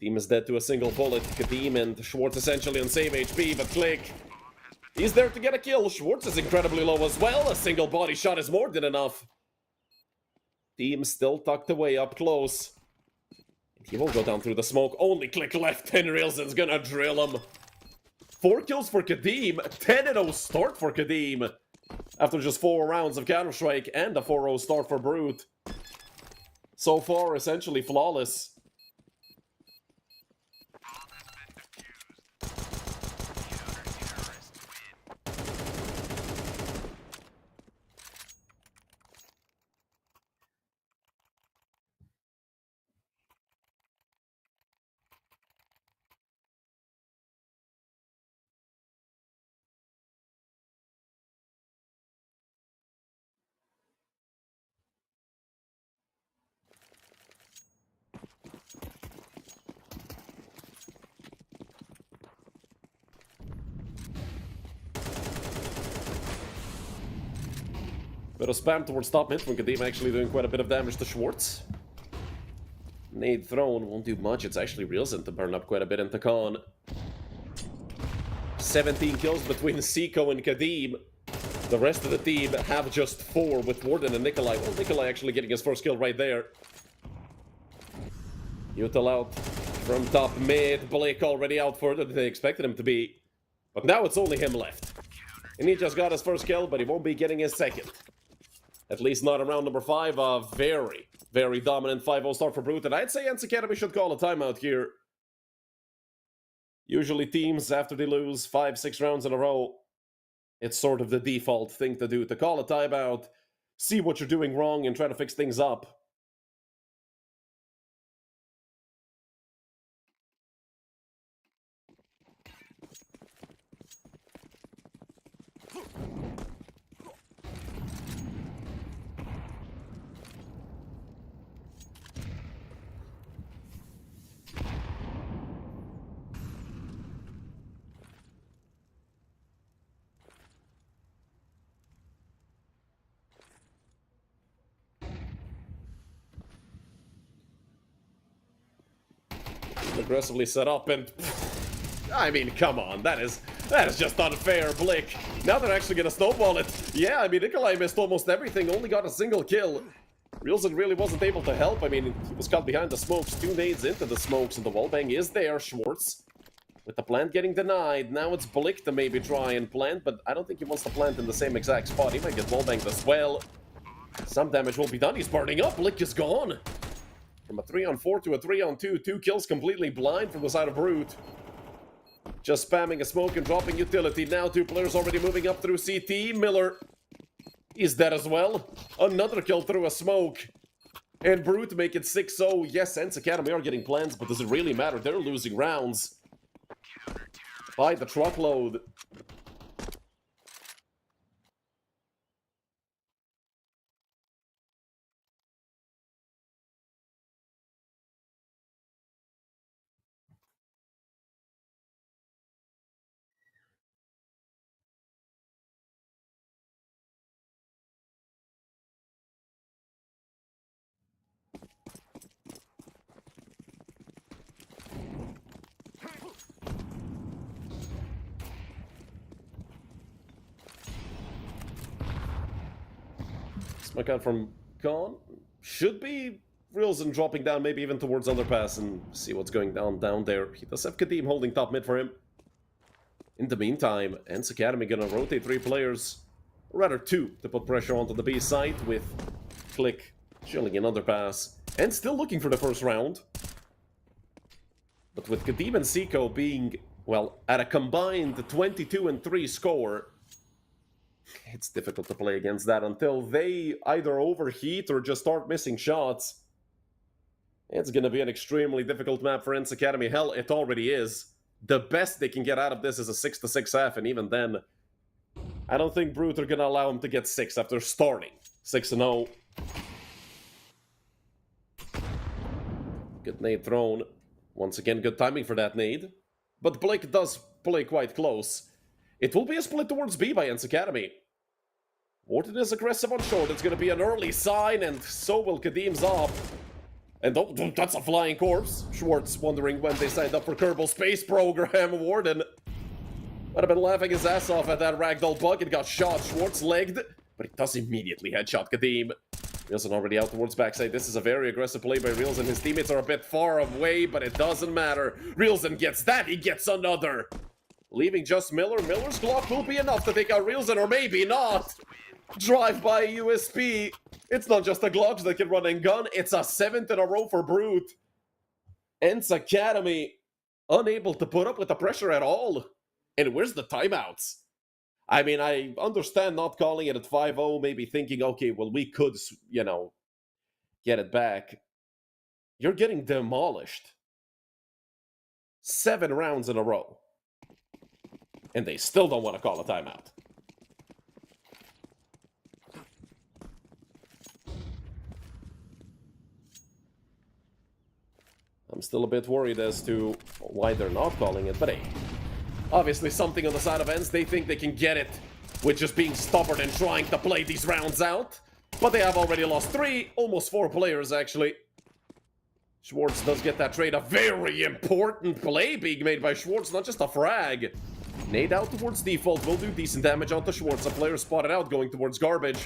Team is dead to a single bullet. Kadeem and Schwartz essentially on same HP, but Click, he's there to get a kill. Schwartz is incredibly low as well. A single body shot is more than enough. Team still tucked away up close. He will go down through the smoke. Only Click left, and Realzen's gonna drill him. 4 kills for Kadeem. 10-0 start for Kadeem. After just 4 rounds of Counter-Strike and a 4-0 start for Brute. So far, essentially flawless. Bit of spam towards top mid from Kadim, actually doing quite a bit of damage to Schwartz. Nade thrown won't do much. It's actually Reelson to burn up quite a bit into Khan. 17 kills between Seiko and Kadim. The rest of the team have just 4 with Warden and Nikolai. Well, Nikolai actually getting his first kill right there. Util out from top mid. Blake already out further than they expected him to be. But now it's only him left. And he just got his first kill, but he won't be getting his second. At least not around number 5. A very, very dominant 5-0 start for Brute. And I'd say ENCE Academy should call a timeout here. Usually teams, after they lose 5-6 rounds in a row, it's sort of the default thing to do, to call a timeout, see what you're doing wrong, and try to fix things up. Aggressively set up, and I mean, come on, that is just unfair, Blick. Now they're actually gonna snowball it. Yeah, I mean, Nikolai missed almost everything, only got a single kill. Reelson really wasn't able to help. I mean, he was caught behind the smokes, 2 nades into the smokes, and the wallbang is there. Schwartz with the plant getting denied. Now it's Blick to maybe try and plant, but I don't think he wants to plant in the same exact spot. He might get wallbanged as well. Some damage will be done. He's burning up. Blick is gone. From a 3-on-4 to a 3-on-2. 2 kills completely blind from the side of Brute. Just spamming a smoke and dropping utility. Now 2 players already moving up through CT. Miller is dead as well. Another kill through a smoke. And Brute make it 6-0. Yes, ENCE Academy are getting plans, but does it really matter? They're losing rounds by the truckload. Smoke out from Khan. Should be Reelson dropping down, maybe even towards Underpass, and see what's going down there. He does have Kadim holding top mid for him. In the meantime, ENCE Academy gonna rotate 3 players, or rather 2, to put pressure onto the B site, with Click chilling in Underpass, and still looking for the first round. But with Kadim and Seiko being, well, at a combined 22-3 score, it's difficult to play against that until they either overheat or just start missing shots. It's gonna be an extremely difficult map for ENCE Academy. Hell, it already is. The best they can get out of this is a 6-6 half, and even then, I don't think Brute are gonna allow him to get 6 after starting 6-0. Good nade thrown. Once again, good timing for that nade. But Blake does play quite close. It will be a split towards B by ENCE Academy. Warden is aggressive on short. It's going to be an early sign, and so will Kadim's op. And oh, that's a flying corpse. Schwartz wondering when they signed up for Kerbal Space Program. Warden would have been laughing his ass off at that ragdoll bug and got shot. Schwartz legged, but he does immediately headshot Kadim. Reelson already out towards backside. This is a very aggressive play by Reelson. His teammates are a bit far away, but it doesn't matter. Reelson gets that. He gets another. Leaving just Miller. Miller's Glock will be enough to take out Reelson, or maybe not. Drive-by USP. It's not just a Glock that can run and gun. It's a 7th in a row for Brute. ENCE Academy unable to put up with the pressure at all. And where's the timeouts? I mean, I understand not calling it at 5-0, maybe thinking, okay, well, we could, you know, get it back. You're getting demolished. 7 rounds in a row. And they still don't want to call a timeout. I'm still a bit worried as to why they're not calling it, but hey. Obviously something on the side of ENCE. They think they can get it with just being stubborn and trying to play these rounds out. But they have already lost 3, almost 4 players actually. Schwartz does get that trade. A very important play being made by Schwartz, not just a frag. Nade out towards default will do decent damage onto Schwartz. A player spotted out going towards garbage.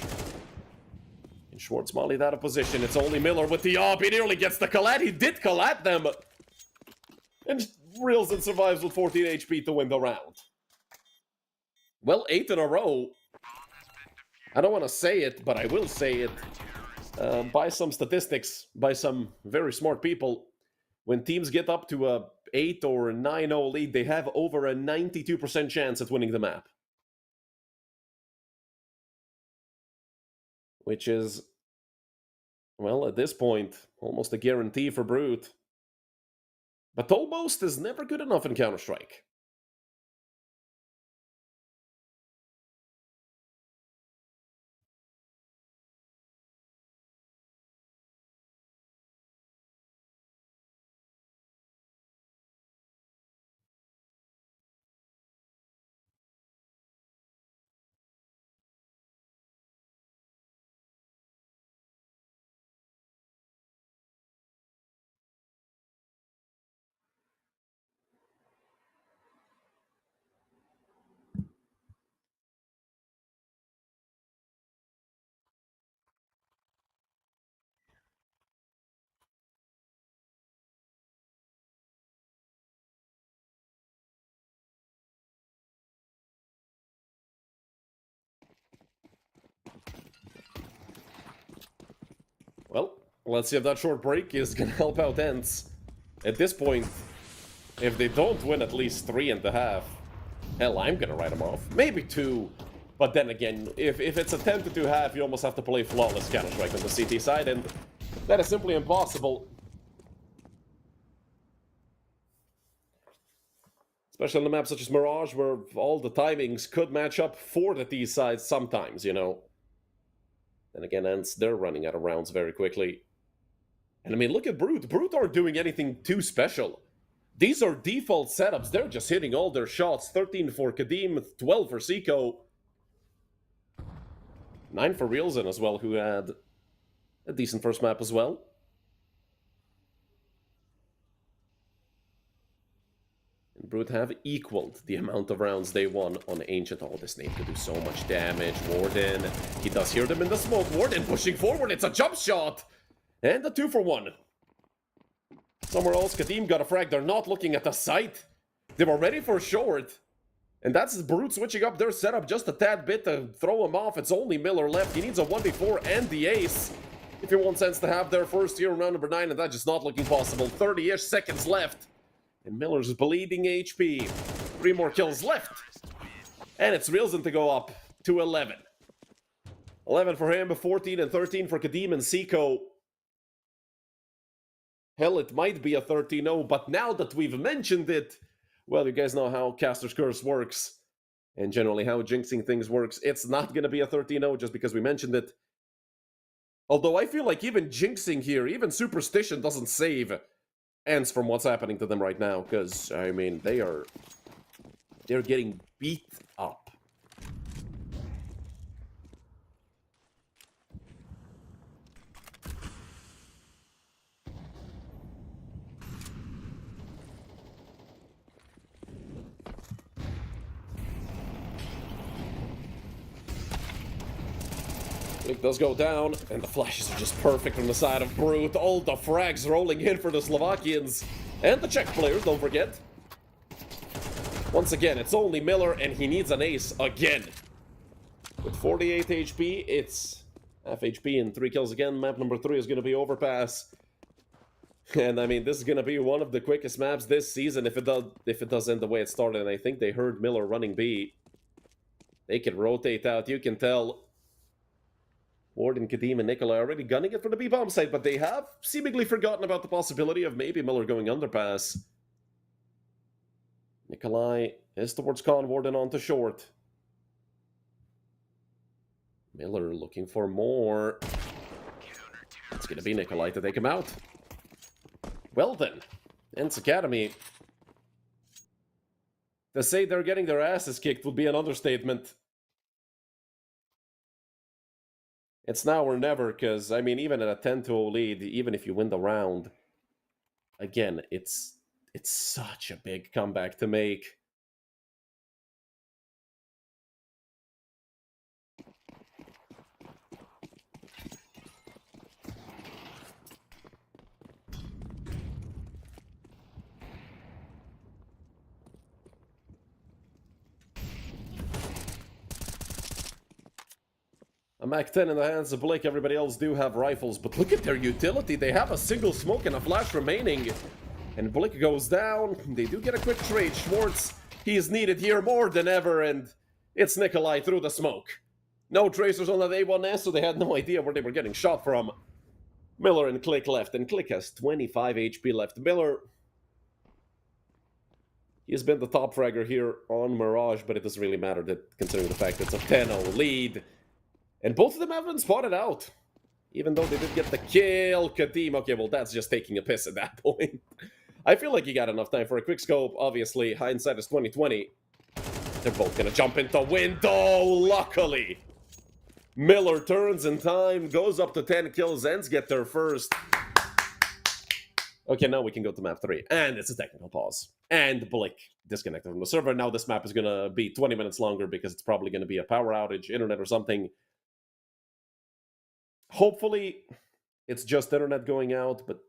And Schwartz mollied out of position. It's only Miller with the op. He nearly gets the collat. He did collat them. And reels and survives with 14 HP to win the round. Well, 8 in a row. I don't want to say it, but I will say it. By some statistics, by some very smart people, when teams get up to a 8 or 9-0 lead, they have over a 92% chance at winning the map. Which is, well, at this point, almost a guarantee for Brute. But almost is never good enough in Counter-Strike. Well, let's see if that short break is gonna help out ENCE. At this point, if they don't win at least 3.5, hell, I'm gonna write them off. Maybe 2. But then again, if it's a 10-2 half, you almost have to play flawless Counter-Strike on the CT side, and that is simply impossible. Especially on the map such as Mirage, where all the timings could match up for the T sides sometimes, you know. Then again, ENCE, they're running out of rounds very quickly. And I mean, look at Brute. Brute aren't doing anything too special. These are default setups. They're just hitting all their shots. 13 for Kadim, 12 for Seiko. 9 for Realzen as well, who had a decent first map as well. And Brute have equaled the amount of rounds they won on Ancient. Oh, this name could do so much damage. Warden, he does hear them in the smoke. Warden pushing forward. It's a jump shot. And a 2-for-1. Somewhere else, Kadim got a frag. They're not looking at the site. They were ready for a short. And that's Brute switching up their setup just a tad bit to throw him off. It's only Miller left. He needs a 1v4 and the ace if he wants ENCE to have their first here in round number 9, and that's just not looking possible. 30-ish seconds left. And Miller's bleeding HP. 3 more kills left. And it's Realzen to go up to 11. 11 for him, 14 and 13 for Kadim and Seiko. Hell, it might be a 13-0, but now that we've mentioned it, well, you guys know how Caster's Curse works, and generally how jinxing things works. It's not going to be a 13-0 just because we mentioned it. Although I feel like even jinxing here, even Superstition doesn't save ENCE from what's happening to them right now, because, I mean, they're getting beat up. It does go down, and the flashes are just perfect from the side of Brute. All the frags rolling in for the Slovakians. And the Czech players, don't forget. Once again, it's only Miller, and he needs an ace again. With 48 HP, it's half HP and 3 kills again. Map number 3 is going to be Overpass. And I mean, this is going to be one of the quickest maps this season if it does end the way it started. And I think they heard Miller running B. They can rotate out, you can tell. Warden, Kadim, and Nikolai are already gunning it for the B-bomb site, but they have seemingly forgotten about the possibility of maybe Miller going underpass. Nikolai is towards Con, Warden onto short. Miller looking for more. It's going to be Nikolai to take him out. Well then, ENCE Academy. To say they're getting their asses kicked would be an understatement. It's now or never, because, I mean, even at a 10-0 lead, even if you win the round, again, it's such a big comeback to make. A Mac-10 in the hands of Blake. Everybody else do have rifles, but look at their utility. They have a single smoke and a flash remaining. And Blake goes down. They do get a quick trade. Schwartz, he is needed here more than ever, and it's Nikolai through the smoke. No tracers on that A1S, so they had no idea where they were getting shot from. Miller and Click left, and Click has 25 HP left. Miller, he has been the top fragger here on Mirage, but it doesn't really matter, that considering the fact it's a 10-0 lead. And both of them have been spotted out. Even though they did get the kill. Kadim, okay, well, that's just taking a piss at that point. I feel like he got enough time for a quick scope. Obviously, hindsight is 20/20. They're both gonna jump into window, luckily. Miller turns in time, goes up to 10 kills, ENCE get their first. Okay, now we can go to map 3. And it's a technical pause. And Blake disconnected from the server. Now this map is gonna be 20 minutes longer because it's probably gonna be a power outage, internet or something. Hopefully, it's just internet going out, but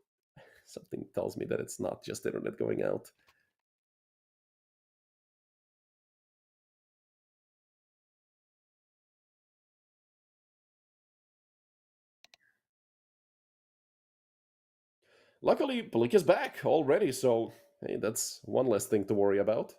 something tells me that it's not just internet going out. Luckily, Blake is back already, so hey, that's one less thing to worry about.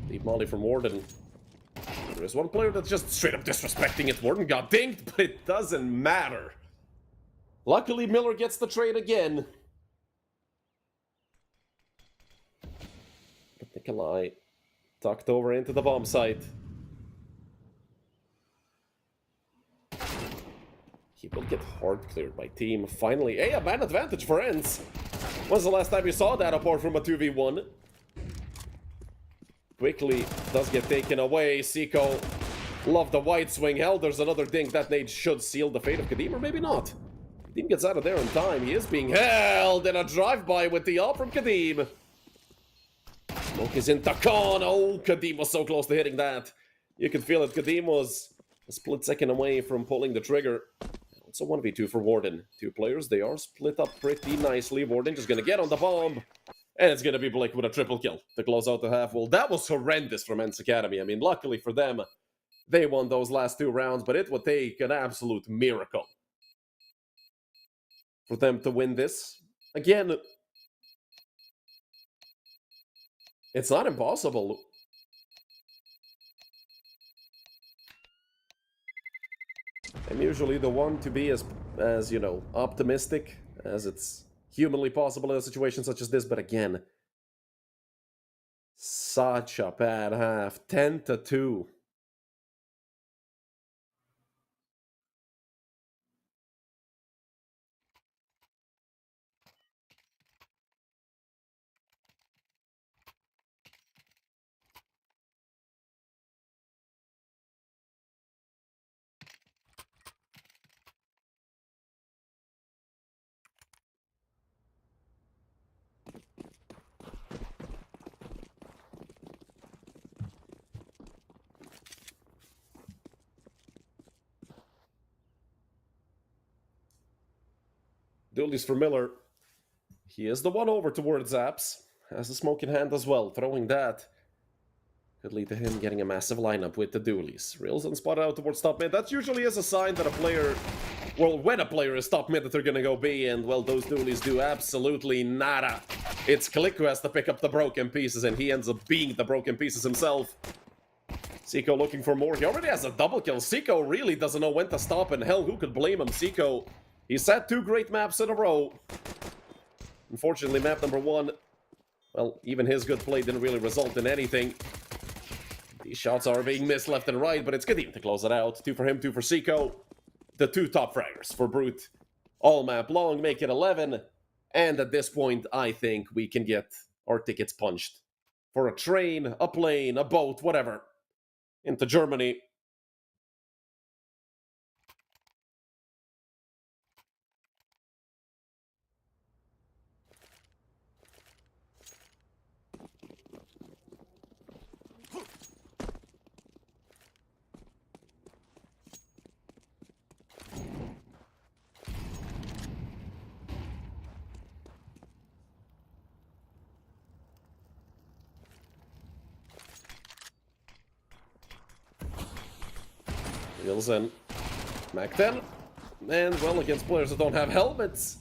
Deep Molly from Warden. There's one player that's just straight up disrespecting it. Warden got dinged, but it doesn't matter. Luckily, Miller gets the trade again. But Nikolai tucked over into the bomb site. He will get hard cleared by team. Finally, a man advantage for ENCE. When's the last time you saw that apart from a 2v1? Quickly does get taken away. Seiko, love the wide swing. Hell, there's another dink. That nade should seal the fate of Kadim, or maybe not. Kadim gets out of there in time. He is being held in a drive-by with the ult from Kadim. Smoke is in Takon. Oh, Kadim was so close to hitting that. You could feel it. Kadim was a split second away from pulling the trigger. It's a 1v2 for Warden. Two players, they are split up pretty nicely. Warden just gonna get on the bomb. And it's gonna be Blake with a triple kill to close out the half. Well, that was horrendous from ENCE Academy. I mean, luckily for them, they won those last 2 rounds, but it would take an absolute miracle for them to win this. Again, it's not impossible. I'm usually the one to be as you know, optimistic as it's humanly possible in a situation such as this, but again, such a bad half. 10-2. Dualies for Miller. He is the one over towards Zaps. Has the smoke in hand as well, throwing that. could lead to him getting a massive lineup with the dualies. Reelson spotted out towards top mid. That usually is a sign that a player, well, when a player is top mid, that they're gonna go B, and, well, those dualies do absolutely nada. It's Click who has to pick up the broken pieces, and he ends up being the broken pieces himself. Seiko looking for more. He already has a double kill. Seiko really doesn't know when to stop, and hell, who could blame him? Seiko, he's had 2 great maps in a row. Unfortunately, map number 1, well, even his good play didn't really result in anything. These shots are being missed left and right, but it's Kadim to close it out. 2 for him, 2 for Seiko. The 2 top fraggers for Brute. All map long, make it 11. And at this point, I think we can get our tickets punched. For a train, a plane, a boat, whatever. Into Germany. Wheels in. Mac 10. And, well, against players that don't have helmets,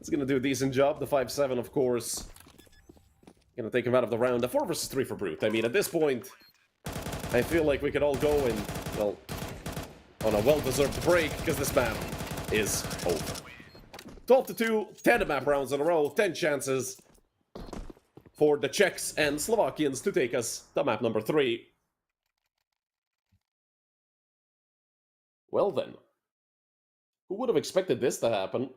it's gonna do a decent job. The 5-7, of course, gonna take him out of the round. The 4 versus 3 for Brute. I mean, at this point, I feel like we could all go and, well, on a well-deserved break, because this map is over. 12-2, 10 map rounds in a row, 10 chances for the Czechs and Slovakians to take us to map number 3. Well then, who would have expected this to happen?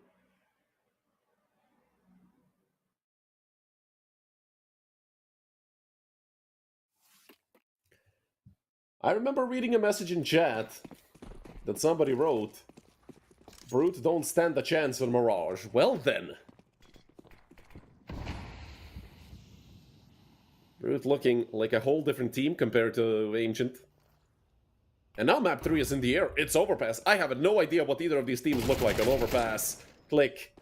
I remember reading a message in chat that somebody wrote, Brute don't stand a chance on Mirage. Well then. Brute looking like a whole different team compared to Ancient. And now map 3 is in the air. It's Overpass. I have no idea what either of these teams look like on Overpass. Click.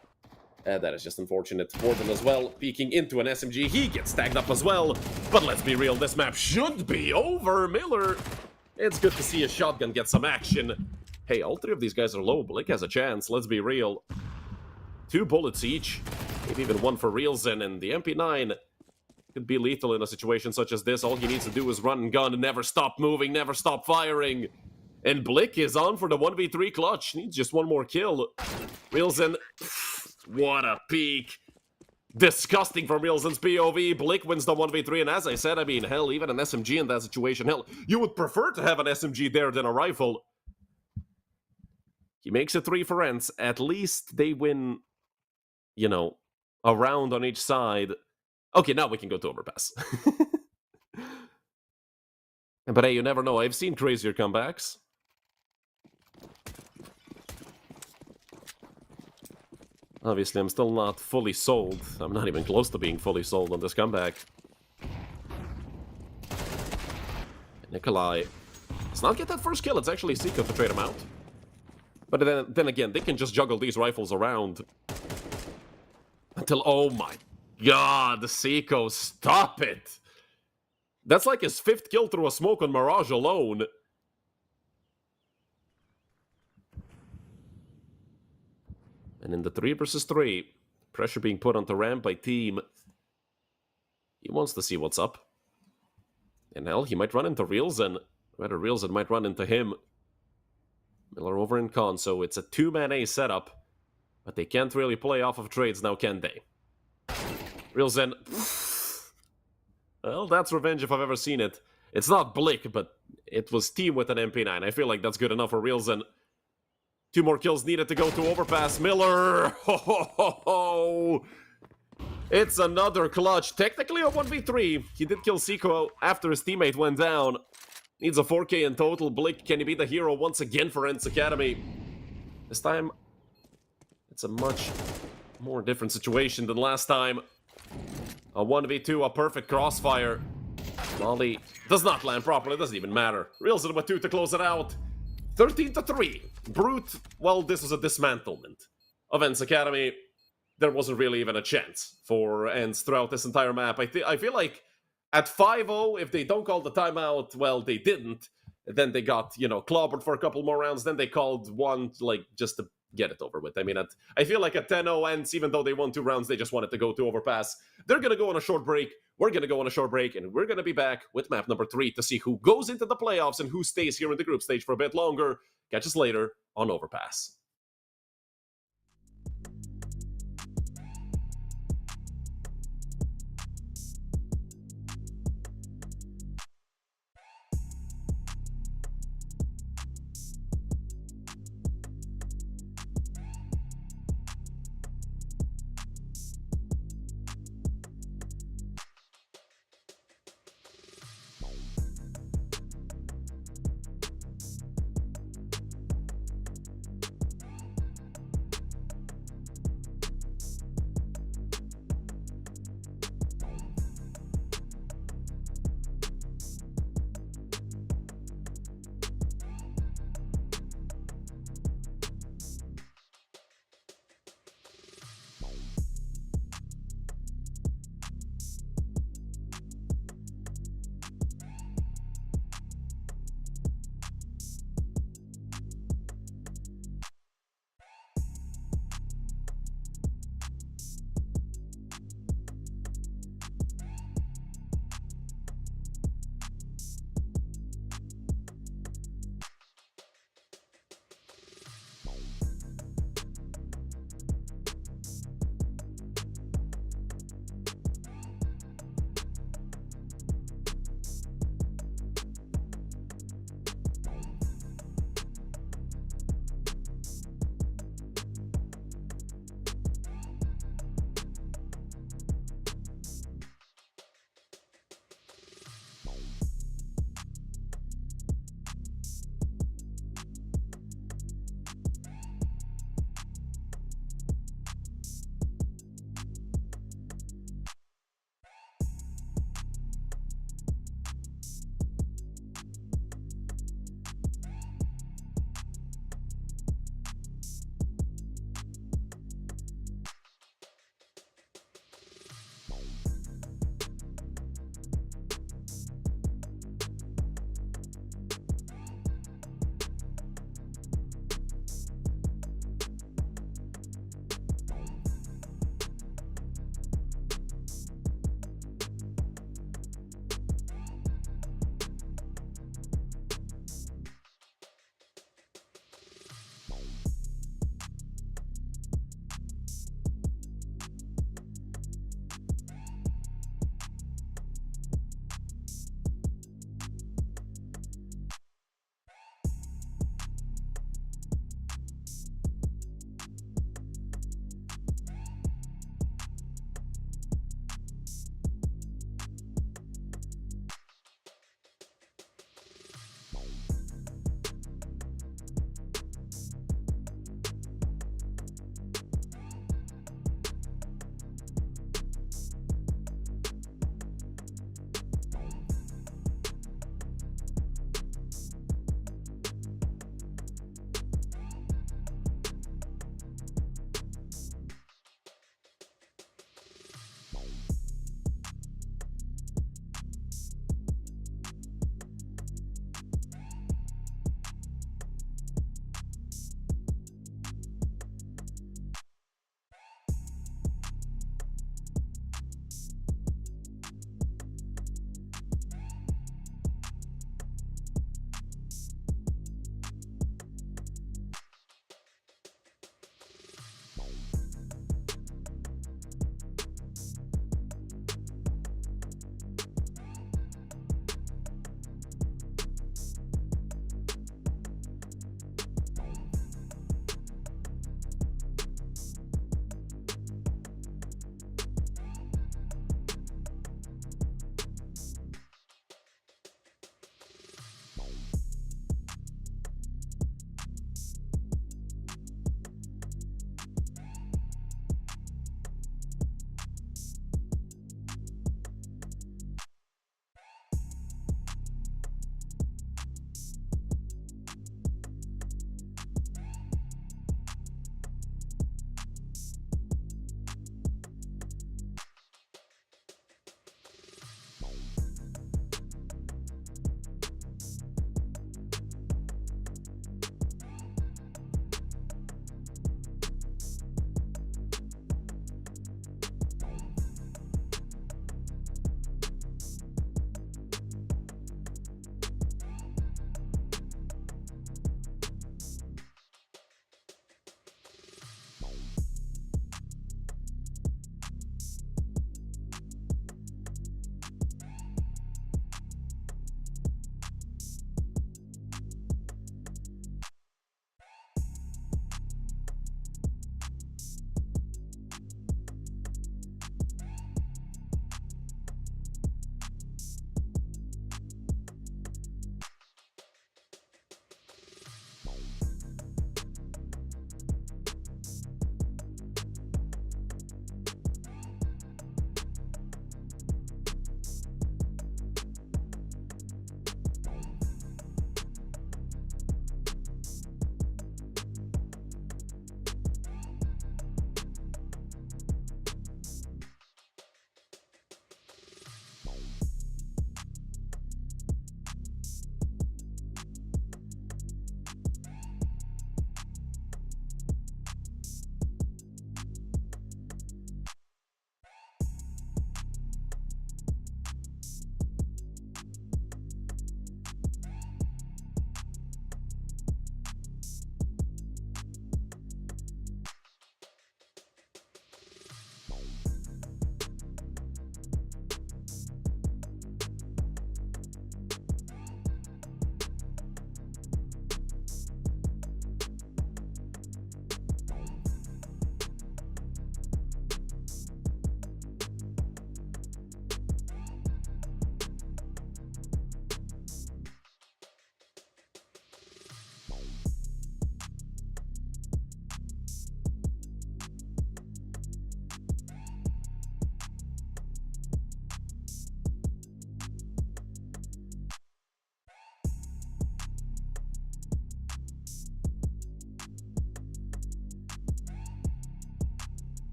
That is just unfortunate. Warden as well, peeking into an SMG. He gets tagged up as well. But let's be real, this map should be over. Miller, it's good to see a shotgun get some action. Hey, all 3 of these guys are low. Blick has a chance, let's be real. 2 bullets each. Maybe even 1 for Reelson, and the MP9 could be lethal in a situation such as this. All he needs to do is run and gun and never stop moving, never stop firing. And Blick is on for the 1v3 clutch. Needs just 1 more kill. Reelson, what a peek. Disgusting from Reelson's POV. Blick wins the 1v3, and as I said, I mean, hell, even an SMG in that situation, hell, you would prefer to have an SMG there than a rifle. He makes it 3 for ENCE. At least they win, you know, a round on each side. Okay, now we can go to Overpass. But hey, you never know. I've seen crazier comebacks. Obviously, I'm still not fully sold. I'm not even close to being fully sold on this comeback. Nikolai does not get that first kill. It's actually Seiko to trade him out. But then again, they can just juggle these rifles around. Until, oh my god, Seiko, stop it! That's like his 5th kill through a smoke on Mirage alone. And in the 3 versus 3, pressure being put onto Ramp by team. He wants to see what's up. And hell, he might run into Reelson. Rather, Reelson might run into him. Miller over in con, so it's a 2-man A setup. But they can't really play off of trades now, can they? Reelson. Well, that's revenge if I've ever seen it. It's not Blick, but it was team with an MP9. I feel like that's good enough for Reelson. 2 more kills needed to go to Overpass. Miller! Ho, ho, ho, ho. It's another clutch. Technically a 1v3. He did kill Seiko after his teammate went down. Needs a 4K in total. Blick, can he be the hero once again for ENCE Academy? This time, it's a much more different situation than last time. A 1v2, a perfect crossfire. Molly does not land properly, it doesn't even matter. Reelson with 2 to close it out. 13-3. Brute, well, this was a dismantlement of ENCE Academy. There wasn't really even a chance for ENCE throughout this entire map. I feel like At 5-0, if they don't call the timeout, well, they didn't. Then they got, clobbered for a couple more rounds. Then they called one, like, just to get it over with. I mean, I feel like at 10-0 ENCE, even though they won 2 rounds, they just wanted to go to Overpass. They're going to go on a short break. We're going to go on a short break, and we're going to be back with map number 3 to see who goes into the playoffs and who stays here in the group stage for a bit longer. Catch us later on Overpass.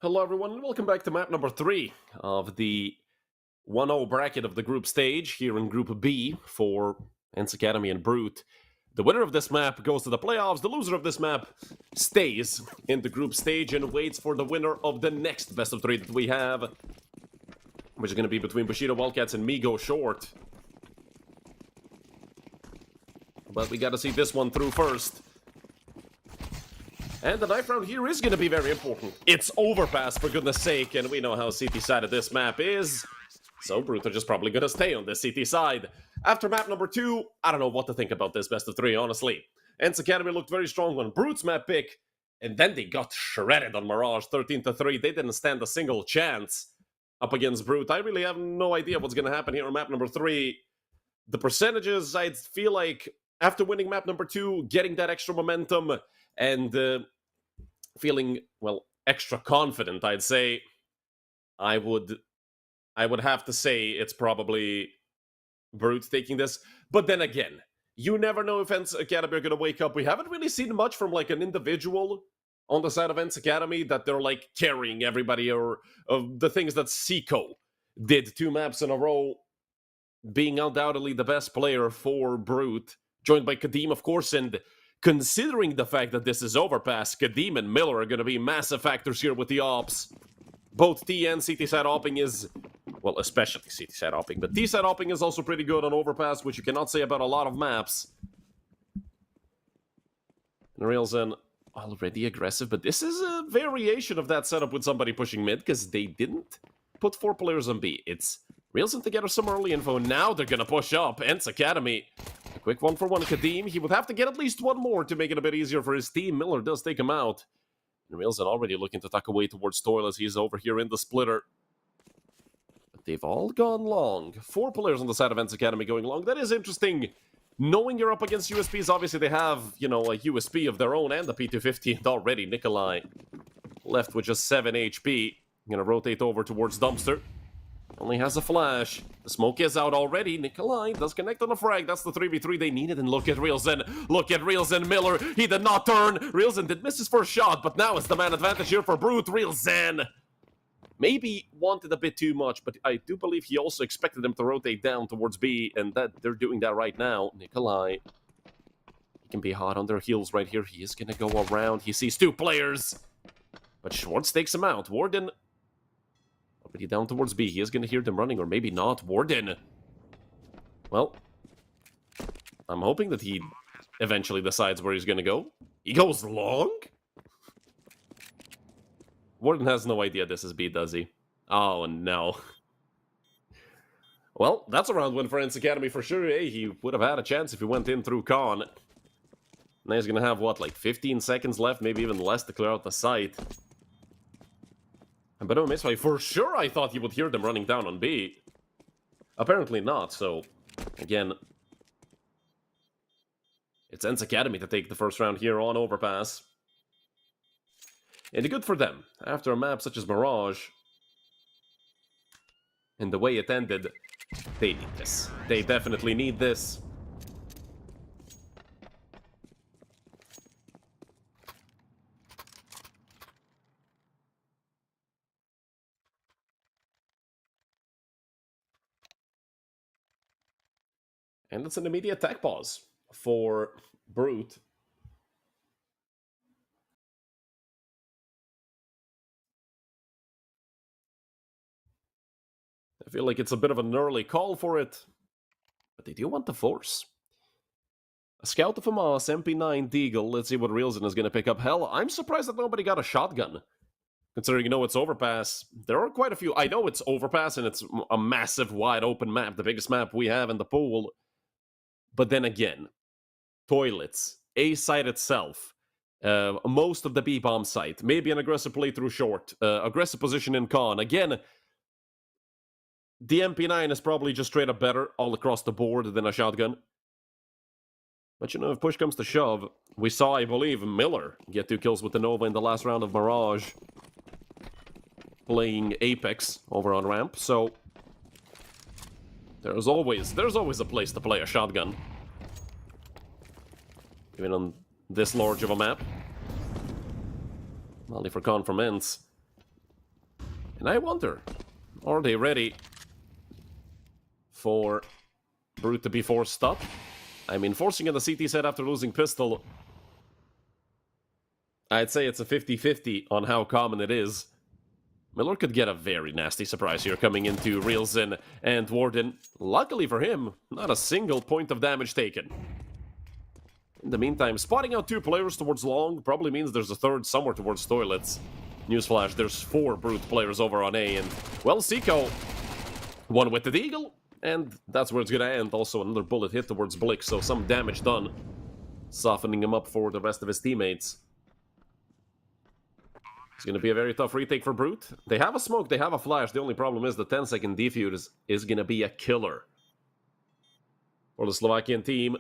Hello everyone and welcome back to map number 3 of the 1-0 bracket of the group stage here in Group B for ENCE Academy and Brute. The winner of this map goes to the playoffs, the loser of this map stays in the group stage and waits for the winner of the next best of 3 that we have, which is going to be between Bushido, Wildcats and Migo short. But we got to see this one through first. And the knife round here is going to be very important. It's Overpass, for goodness sake, and we know how CT side of this map is. So Brute are just probably going to stay on this CT side. After map number 2, I don't know what to think about this best of 3, honestly. ENCE Academy looked very strong on Brute's map pick, and then they got shredded on Mirage 13-3. They didn't stand a single chance up against Brute. I really have no idea what's going to happen here on map number 3. The percentages, I feel like, after winning map number 2, getting that extra momentum, and feeling, well, extra confident, I'd say, I would have to say it's probably Brute taking this. But then again, you never know if ENCE Academy are going to wake up. We haven't really seen much from, like, an individual on the side of ENCE Academy that they're, like, carrying everybody, or the things that Seiko did 2 maps in a row, being undoubtedly the best player for Brute, joined by Kadim, of course, and considering the fact that this is Overpass, Kadim and Miller are going to be massive factors here with the ops. Both T and CT side opping is, well, especially CT side opping, but T side opping is also pretty good on Overpass, which you cannot say about a lot of maps. And Railzen already aggressive, but this is a variation of that setup with somebody pushing mid, because they didn't put 4 players on B. It's Railzen to gather some early info. Now they're going to push up. ENCE Academy. A quick 1-for-1 Kadim. He would have to get at least 1 more to make it a bit easier for his team. Miller does take him out. And Railzen already looking to tuck away towards Toil as he's over here in the splitter. But they've all gone long. 4 players on the side of ENCE Academy going long. That is interesting. Knowing you're up against USPs, obviously they have, you know, a USP of their own and the P250. And already Nikolai left with just 7 HP. Gonna rotate over towards Dumpster. Only has a flash. The smoke is out already. Nikolai does connect on a frag. That's the 3v3 they needed. And look at Railzen. Look at Railzen Miller. He did not turn. Railzen did miss his first shot, but now it's the man advantage here for Brute. Railzen maybe wanted a bit too much, but I do believe he also expected them to rotate down towards B, and that they're doing that right now. Nikolai, he can be hot on their heels right here. He is going to go around. He sees 2 players, but Schwartz takes him out. Warden already down towards B. He is going to hear them running, or maybe not. Warden. Well, I'm hoping that he eventually decides where he's going to go. He goes long? Warden has no idea this is B, does he? Oh, no. Well, that's a round win for ENCE Academy for sure. Hey, he would have had a chance if he went in through Con. Now he's going to have, what, like 15 seconds left, maybe even less to clear out the site. But no, Misway, for sure I thought you would hear them running down on B. Apparently not, so, again, it's ENCE Academy to take the first round here on Overpass. And good for them. After a map such as Mirage, and the way it ended, they need this. They definitely need this. And it's an immediate tech pause for Brute. I feel like it's a bit of an early call for it, but they do want the force. A Scout of Hamas, MP9, Deagle. Let's see what Railzen is going to pick up. Hell, I'm surprised that nobody got a shotgun. Considering, you know, it's Overpass. There are quite a few. I know it's Overpass, and it's a massive, wide-open map, the biggest map we have in the pool. But then again, toilets, A site itself, most of the B-bomb site, maybe an aggressive playthrough short, aggressive position in Con. Again, the MP9 is probably just straight up better all across the board than a shotgun. But you know, if push comes to shove, we saw, I believe, Miller get 2 kills with the Nova in the last round of Mirage, playing Apex over on ramp, so there's always a place to play a shotgun. Even on this large of a map. Molly for Con from ENCE. And I wonder, are they ready for Brute to be forced up? I mean, forcing in the CT set after losing pistol, I'd say it's a 50-50 on how common it is. Miller could get a very nasty surprise here coming into Reelson and Warden. Luckily for him, not a single point of damage taken. In the meantime, spotting out 2 players towards long probably means there's a third somewhere towards toilets. Newsflash, there's 4 Brute players over on A, and, well, Seiko, one with the Deagle, and that's where it's gonna end. Also, another bullet hit towards Blick, so some damage done, softening him up for the rest of his teammates. It's going to be a very tough retake for Brute. They have a smoke, they have a flash. The only problem is the 10-second defuse is going to be a killer for the Slovakian team.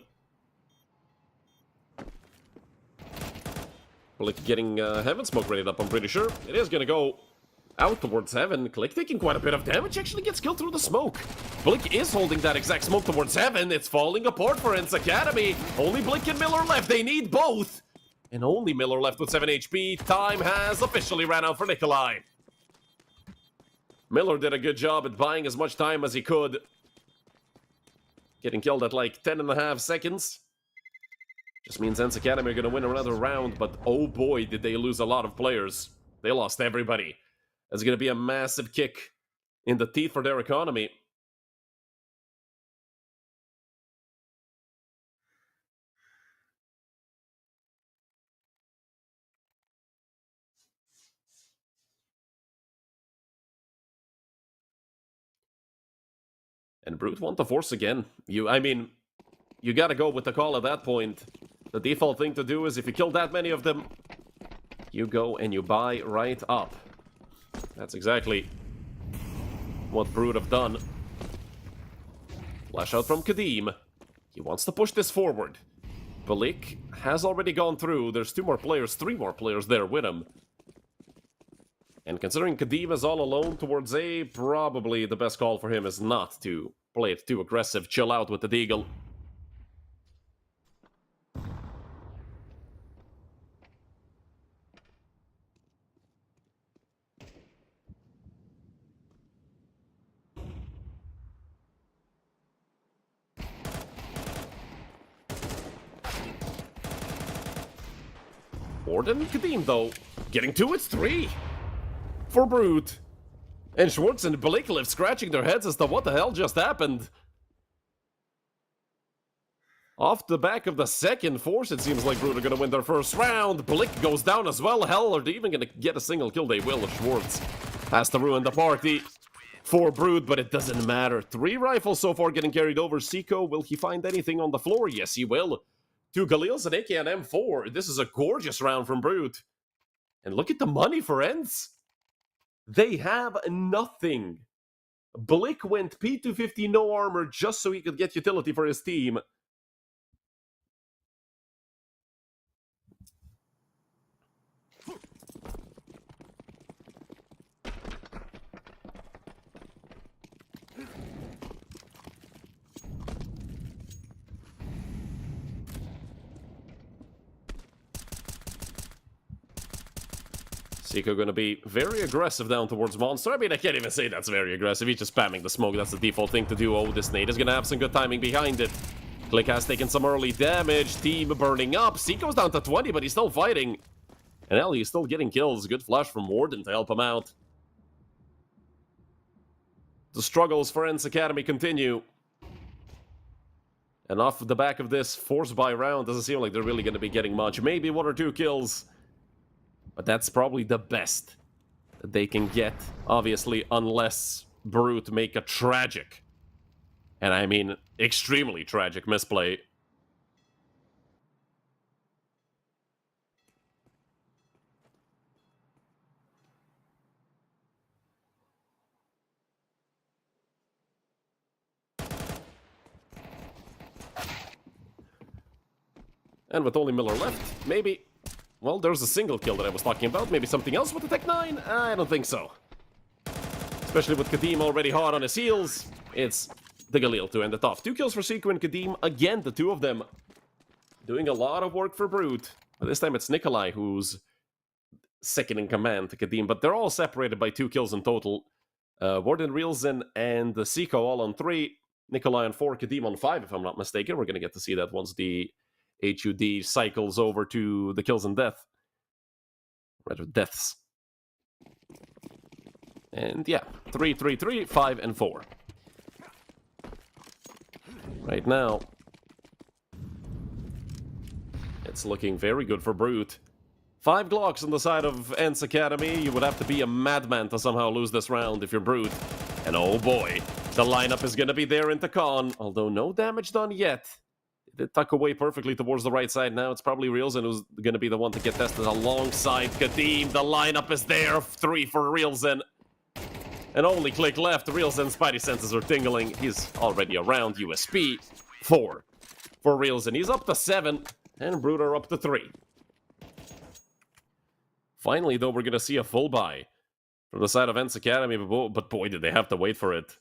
Blick getting Heaven smoke ready up, I'm pretty sure. It is going to go out towards Heaven. Click taking quite a bit of damage, actually gets killed through the smoke. Blick is holding that exact smoke towards Heaven. It's falling apart for ENCE Academy. Only Blick and Miller left. They need both. And only Miller left with 7 HP. Time has officially ran out for Nikolai. Miller did a good job at buying as much time as he could. Getting killed at like 10.5 seconds. Just means ENCE Academy are going to win another round, but oh boy, did they lose a lot of players. They lost everybody. It's going to be a massive kick in the teeth for their economy. And Brute want to force again. I mean, you gotta go with the call at that point. The default thing to do is if you kill that many of them, you go and you buy right up. That's exactly what Brute have done. Flash out from Kadim. He wants to push this forward. Balik has already gone through. There's 2 more players, 3 more players there with him. And considering Kadim is all alone towards A, probably the best call for him is not to play it too aggressive. Chill out with the Deagle. Warden Kadim, though, getting 2, it's 3 for Brute. And Schwartz and Blake live scratching their heads as to what the hell just happened. Off the back of the second force, it seems like Brute are going to win their first round. Blick goes down as well. Hell, are they even going to get a single kill? They will. Schwartz has to ruin the party for Brute, but it doesn't matter. 3 rifles so far getting carried over. Seiko, will he find anything on the floor? Yes, he will. 2 Galils, an AK, and M4. This is a gorgeous round from Brute. And look at the money for ENCE. They have nothing. Blick went P250 no armor just so he could get utility for his team. Seiko gonna be very aggressive down towards Monster. I mean, I can't even say that's very aggressive. He's just spamming the smoke. That's the default thing to do. Oh, this nade is gonna have some good timing behind it. Click has taken some early damage. Team burning up. Seiko's down to 20, but he's still fighting. And Ellie is still getting kills. Good flash from Warden to help him out. The struggles for ENCE Academy continue. And off the back of this force buy round, doesn't seem like they're really going to be getting much. Maybe 1 or 2 kills. But that's probably the best that they can get, obviously, unless Brute make a tragic, and I mean extremely tragic misplay. And with only Miller left, maybe... Well, there's a single kill that I was talking about. Maybe something else with the Tech 9? I don't think so. Especially with Kadim already hard on his heels. It's the Galil to end it off. 2 kills for Seiko and Kadim. Again, the 2 of them doing a lot of work for Brute. But this time it's Nikolai who's second in command to Kadim, but they're all separated by 2 kills in total. Warden Reelson and the Seiko all on 3, Nikolai on 4, Kadim on 5, if I'm not mistaken. We're going to get to see that once the HUD cycles over to the kills and death. Rather, deaths. And yeah, 3, 3, 3, 5, and 4. Right now, it's looking very good for Brute. 5 Glocks on the side of ENCE Academy. You would have to be a madman to somehow lose this round if you're Brute. And oh boy, the lineup is going to be there into Con, although no damage done yet. It did tuck away perfectly towards the right side. Now it's probably Reelson who's going to be the one to get tested alongside Kadim. The lineup is there. 3 for Reelson. And only click left. Reelson's spidey senses are tingling. He's already around. USP 4 for Reelson. He's up to 7. And Brute are up to 3. Finally, though, we're going to see a full buy from the side of ENCE Academy, but boy, did they have to wait for it.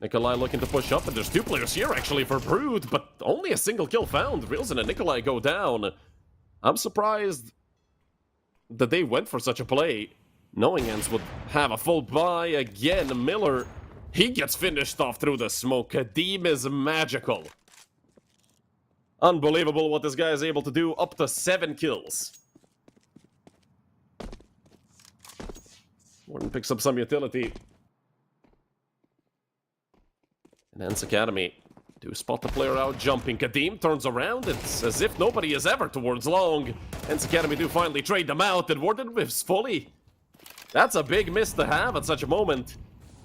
Nikolai looking to push up, and there's 2 players here actually for Brood, but only a single kill found. Reelson and Nikolai go down. I'm surprised that they went for such a play, knowing ENCE would have a full buy again. Miller, he gets finished off through the smoke. Kadim is magical. Unbelievable what this guy is able to do. Up to 7 kills. Warden picks up some utility. And ENCE Academy do spot the player out jumping. Kadim turns around. It's as if nobody is ever towards long. ENCE Academy do finally trade them out, and Warden whiffs fully. That's a big miss to have at such a moment.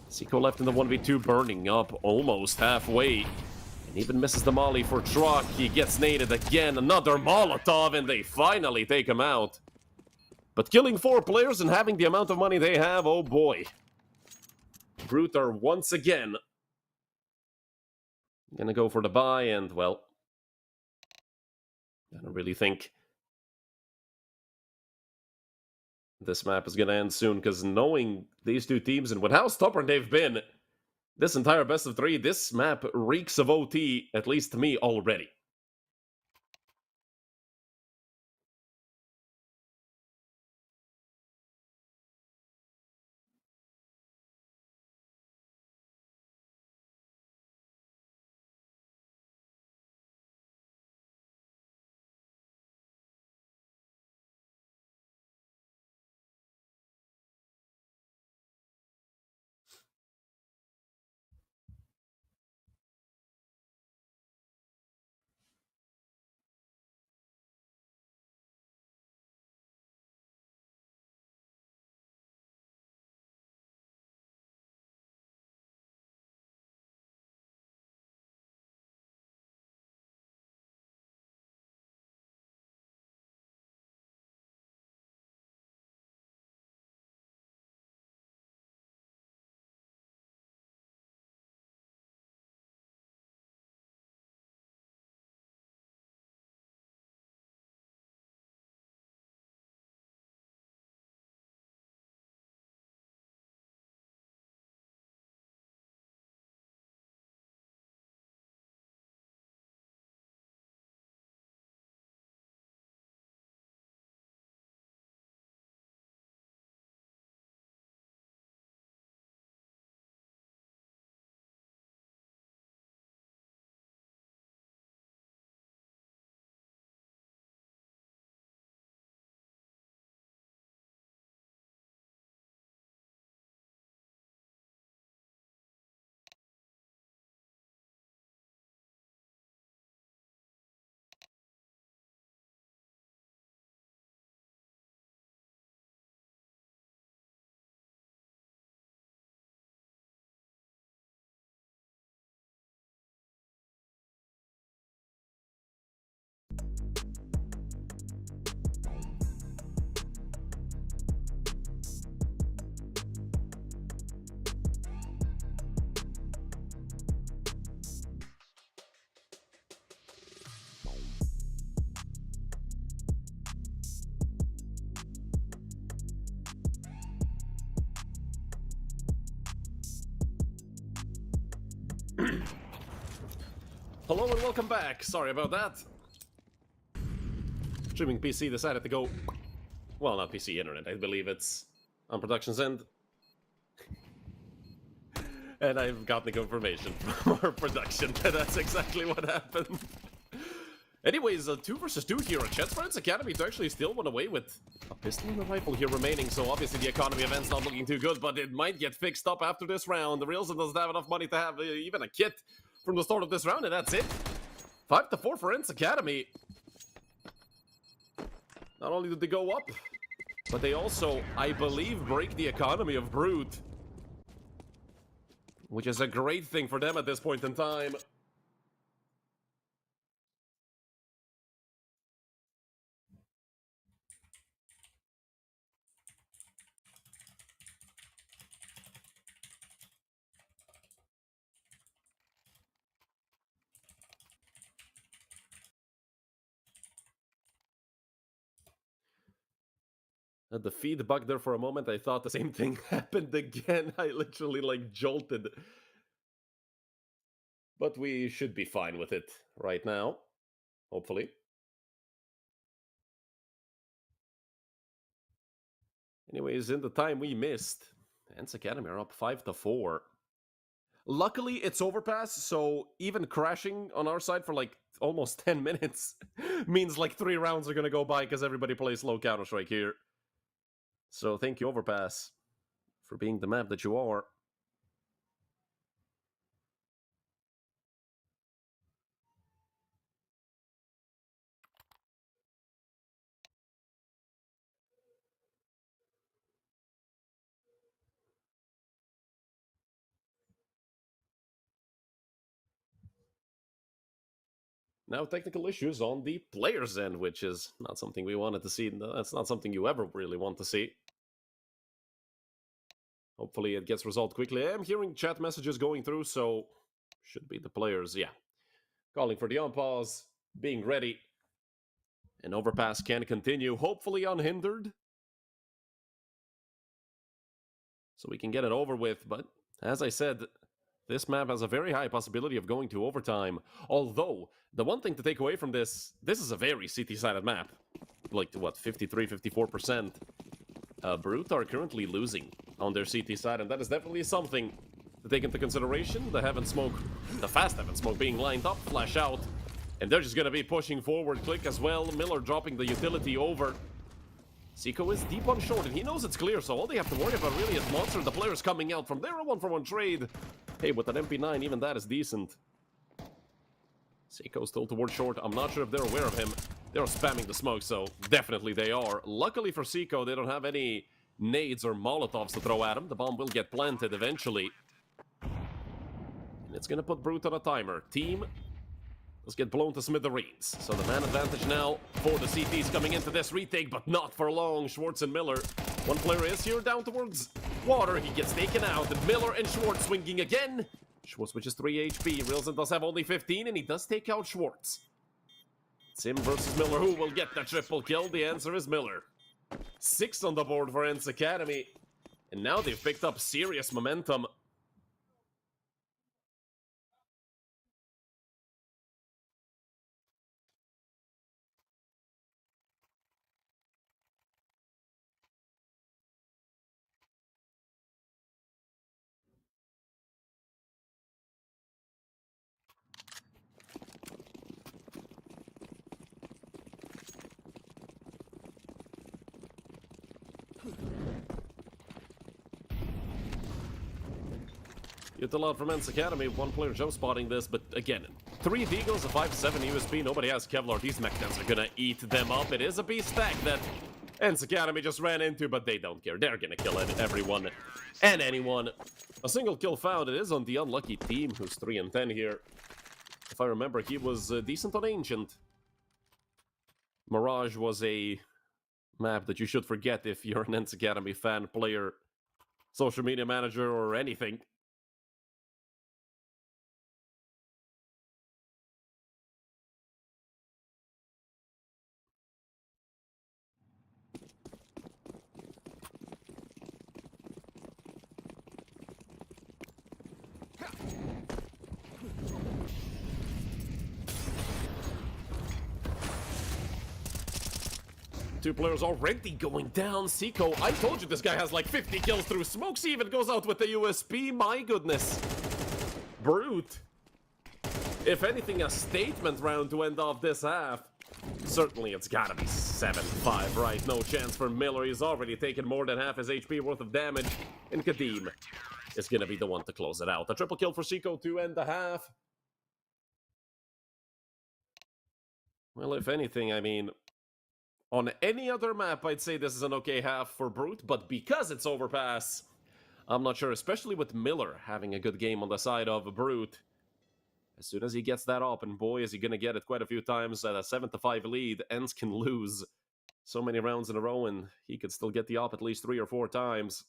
Seiko left in the 1v2, burning up almost halfway. And even misses the molly for Truck. He gets naded again. Another Molotov, and they finally take him out. But killing 4 players and having the amount of money they have, oh boy. Brute are once again gonna go for the buy, and well, I don't really think this map is gonna end soon, because knowing these 2 teams and with how stubborn they've been this entire best of 3, this map reeks of OT, at least to me, already. Hello and welcome back. Sorry about that. Streaming PC decided to go... Well, not PC, internet. I believe it's on production's end. And I've got the confirmation from our production that that's exactly what happened. Anyways, 2 versus 2 here. A chance for ENCE Academy to actually steal one away with a pistol and a rifle here remaining. So obviously the economy event's not looking too good, but it might get fixed up after this round. The Realson doesn't have enough money to have even a kit from the start of this round, and that's it. 5-4 for ENCE Academy. Not only did they go up, but they also, I believe, break the economy of Brute. Which is a great thing for them at this point in time. The feed bugged there for a moment. I thought the same thing happened again. I literally, like, jolted. But we should be fine with it right now. Hopefully. Anyways, in the time we missed, ENCE Academy are up 5-4. Luckily, it's Overpass, so even crashing on our side for, like, almost 10 minutes means, like, 3 rounds are gonna go by because everybody plays low Counter-Strike here. So thank you, Overpass, for being the map that you are. Now, technical issues on the player's end, which is not something we wanted to see. That's not something you ever really want to see. Hopefully it gets resolved quickly. I am hearing chat messages going through, so should be the players, yeah. Calling for the on-pause, being ready. And Overpass can continue, hopefully unhindered. So we can get it over with, but as I said, this map has a very high possibility of going to overtime. Although, the one thing to take away from this is a very CT-sided map. Like, what, 53, 54%. Brute are currently losing on their CT side, and that is definitely something to take into consideration. The fast Heaven Smoke being lined up, flash out, and they're just gonna be pushing forward. Click as well, Miller dropping the utility over. Seiko is deep on short, and he knows it's clear, so all they have to worry about really is Monster and the players coming out from there. A 1-for-1 trade. Hey, with an MP9, even that is decent. Seiko's still towards short. I'm not sure if they're aware of him. They're spamming the smoke, so definitely they are. Luckily for Seiko, they don't have any nades or Molotovs to throw at him. The bomb will get planted eventually. And it's gonna put Brute on a timer. Team, let's get blown to smithereens. So the man advantage now for the CTs coming into this retake, but not for long. Schwartz and Miller. One player is here down towards water. He gets taken out. And Miller and Schwartz swinging again. Schwartz, which is 3 HP. Rilson does have only 15, and he does take out Schwartz. It's him versus Miller. Who will get that triple kill? The answer is Miller. 6 on the board for ENCE Academy. And now they've picked up serious momentum. It's a lot from ENCE Academy. One player jump spotting this, but again, 3 Deagles, a 5-7 USP. Nobody has Kevlar. These mechans are gonna eat them up. It is a B stack that ENCE Academy just ran into, but they don't care. They're gonna kill everyone and anyone. A single kill found. It is on the unlucky team, who's 3-10 here. If I remember, he was decent on Ancient. Mirage was a map that you should forget if you're an ENCE Academy fan, player, social media manager, or anything. 2 players already going down. Seiko, I told you this guy has like 50 kills through smokes. He even goes out with the USP. My goodness. Brute. If anything, a statement round to end off this half. Certainly, it's gotta be 7-5, right? No chance for Miller. He's already taken more than half his HP worth of damage. And Kadim is gonna be the one to close it out. A triple kill for Seiko to end the half. Well, if anything, I mean, on any other map, I'd say this is an okay half for Brute, but because it's Overpass, I'm not sure, especially with Miller having a good game on the side of Brute. As soon as he gets that up, and boy, is he going to get it quite a few times at a 7-5 lead, ENCE can lose so many rounds in a row, and he could still get the op at least 3 or 4 times.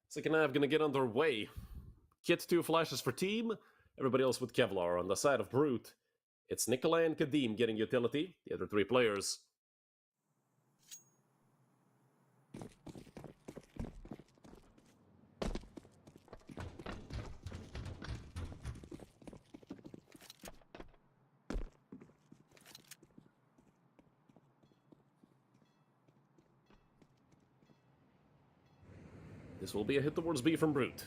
Second half gonna get underway. Kit 2 flashes for team, everybody else with Kevlar. On the side of Brute, it's Nikolai and Kadim getting utility, the other 3 players. This will be a hit towards B from Brute.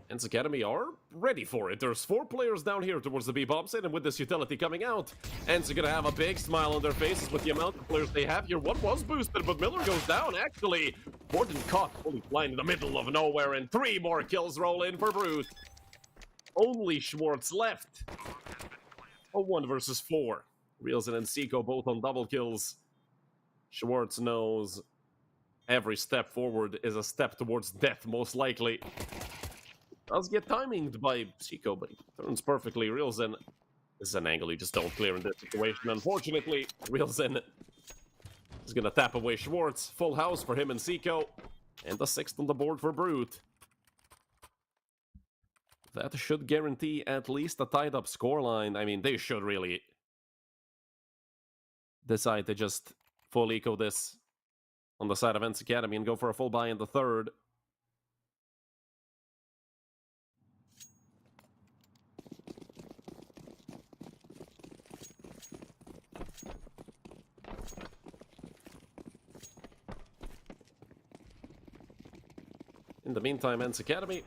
ENCE Academy are ready for it. There's 4 players down here towards the B bomb site, and with this utility coming out, ENCE gonna have a big smile on their faces with the amount of players they have here. One was boosted, but Miller goes down, actually. Gordon caught fully blind in the middle of nowhere, and 3 more kills roll in for Brute. Only Schwartz left. A 1 versus 4. Reelson and Seiko both on double kills. Schwartz knows every step forward is a step towards death, most likely. Does get timinged by Seiko, but he turns perfectly. Reelson, this is an angle you just don't clear in this situation. Unfortunately, Reelson is going to tap away Schwartz. Full house for him and Seiko. And the 6th on the board for Brute. That should guarantee at least a tied-up scoreline. I mean, they should really decide to just full eco this on the side of ENCE Academy and go for a full buy in the 3rd. In the meantime, ENCE Academy,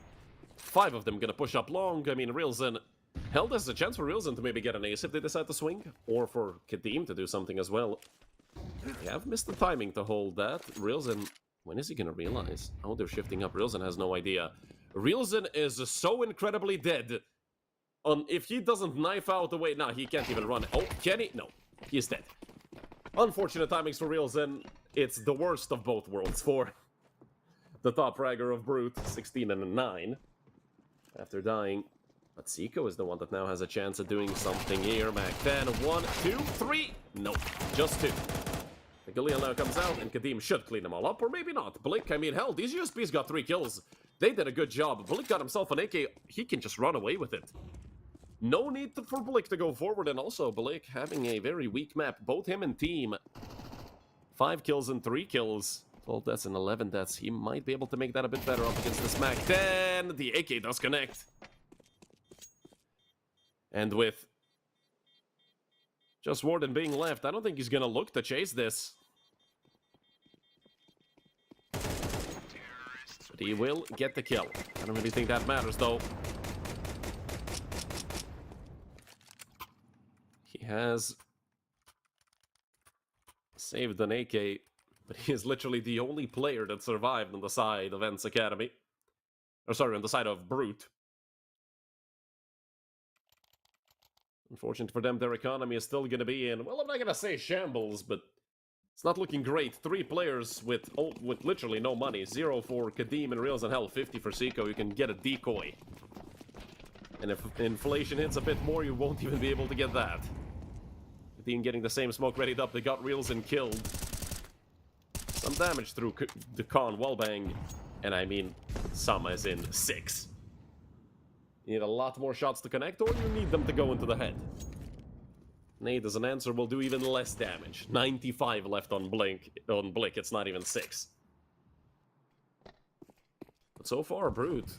5 of them gonna push up long. I mean, Reelson, hell, there's a chance for Reelson to maybe get an ace if they decide to swing, or for Kadim to do something as well. They have missed the timing to hold that. Reelson, when is he gonna realize? Oh, they're shifting up. Reelson has no idea. Reelson is so incredibly dead. If he doesn't knife out the way... Nah, he can't even run. Oh, can he? No, he's dead. Unfortunate timings for Reelson. It's the worst of both worlds for the top fragger of Brute, 16 and a 9. After dying. But Seiko is the one that now has a chance of doing something here. Mac 10, 1, 2, 3. Nope, just 2. The Galil now comes out, and Kadim should clean them all up, or maybe not. Blick, I mean, hell, these USPs got 3 kills. They did a good job. Blick got himself an AK. He can just run away with it. No need for Blick to go forward, and also Blick having a very weak map. Both him and team. 5 kills and 3 kills. 12 deaths and 11 deaths. He might be able to make that a bit better up against this Mac 10. The AK does connect. And with just Warden being left, I don't think he's gonna look to chase this. But he will get the kill. I don't really think that matters, though. He has saved an AK, but he is literally the only player that survived on the side of ENCE Academy. Or sorry, on the side of Brute. Unfortunately for them, their economy is still going to be in, well, I'm not going to say shambles, but it's not looking great. 3 players with literally no money. 0 for Kadim and Reels, and hell, 50 for Seiko. You can get a decoy. And if inflation hits a bit more, you won't even be able to get that. Kadim getting the same smoke readied up. They got reels and killed. Some damage through the con wallbang. And I mean, some as in 6. You need a lot more shots to connect, or you need them to go into the head. Nade as an answer will do even less damage. 95 left on Blick, it's not even 6. But so far, Brute.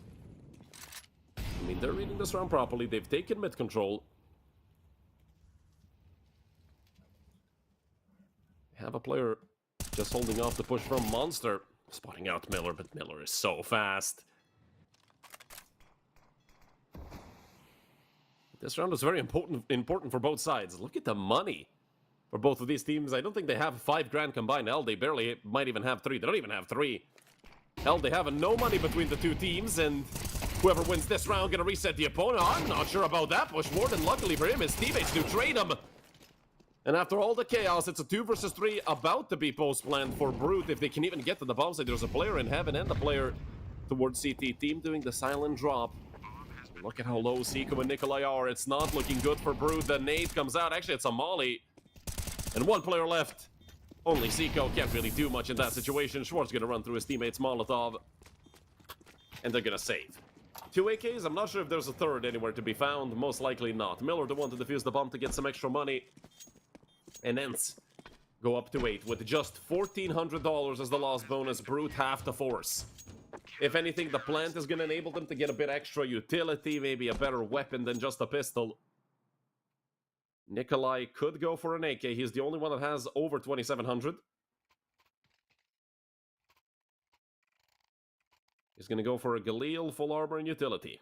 I mean, they're reading this round properly. They've taken mid control. Have a player just holding off the push from Monster. Spotting out Miller, but Miller is so fast. This round is very important for both sides. Look at the money for both of these teams. I don't think they have 5 grand combined. Hell, they barely might even have 3. They don't even have 3. Hell, they have no money between the two teams, and whoever wins this round gonna reset the opponent. I'm not sure about that. Bushwarden, luckily for him, his teammates do trade him. And after all the chaos, it's a 2 versus 3 about to be post-planned for Brute. If they can even get to the bomb site, there's a player in heaven and a player towards CT. Team doing the silent drop. Look at how low Seiko and Nikolai are. It's not looking good for Brute. The nade comes out. Actually, it's a molly. And 1 player left. Only Seiko can't really do much in that situation. Schwartz gonna run through his teammates' Molotov. And they're gonna save. 2 AKs, I'm not sure if there's a third anywhere to be found. Most likely not. Miller, the one to defuse the bomb to get some extra money. And ENCE go up to 8 with just $1,400 as the loss bonus. Brute half the force. If anything, the plant is going to enable them to get a bit extra utility, maybe a better weapon than just a pistol. Nikolai could go for an AK. He's the only one that has over 2,700. He's going to go for a Galil, full armor, and utility.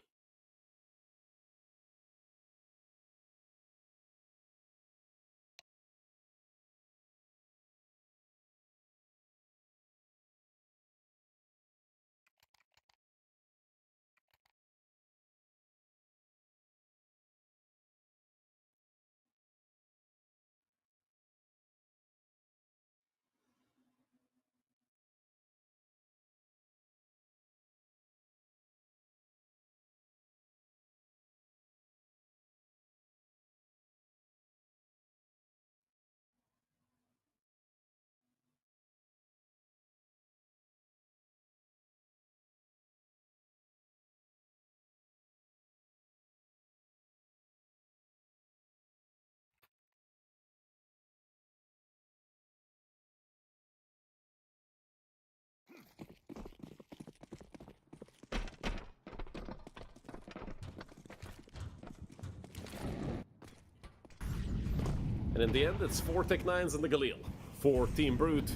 And in the end, it's 4 Tech 9s and the Galil for Team Brute.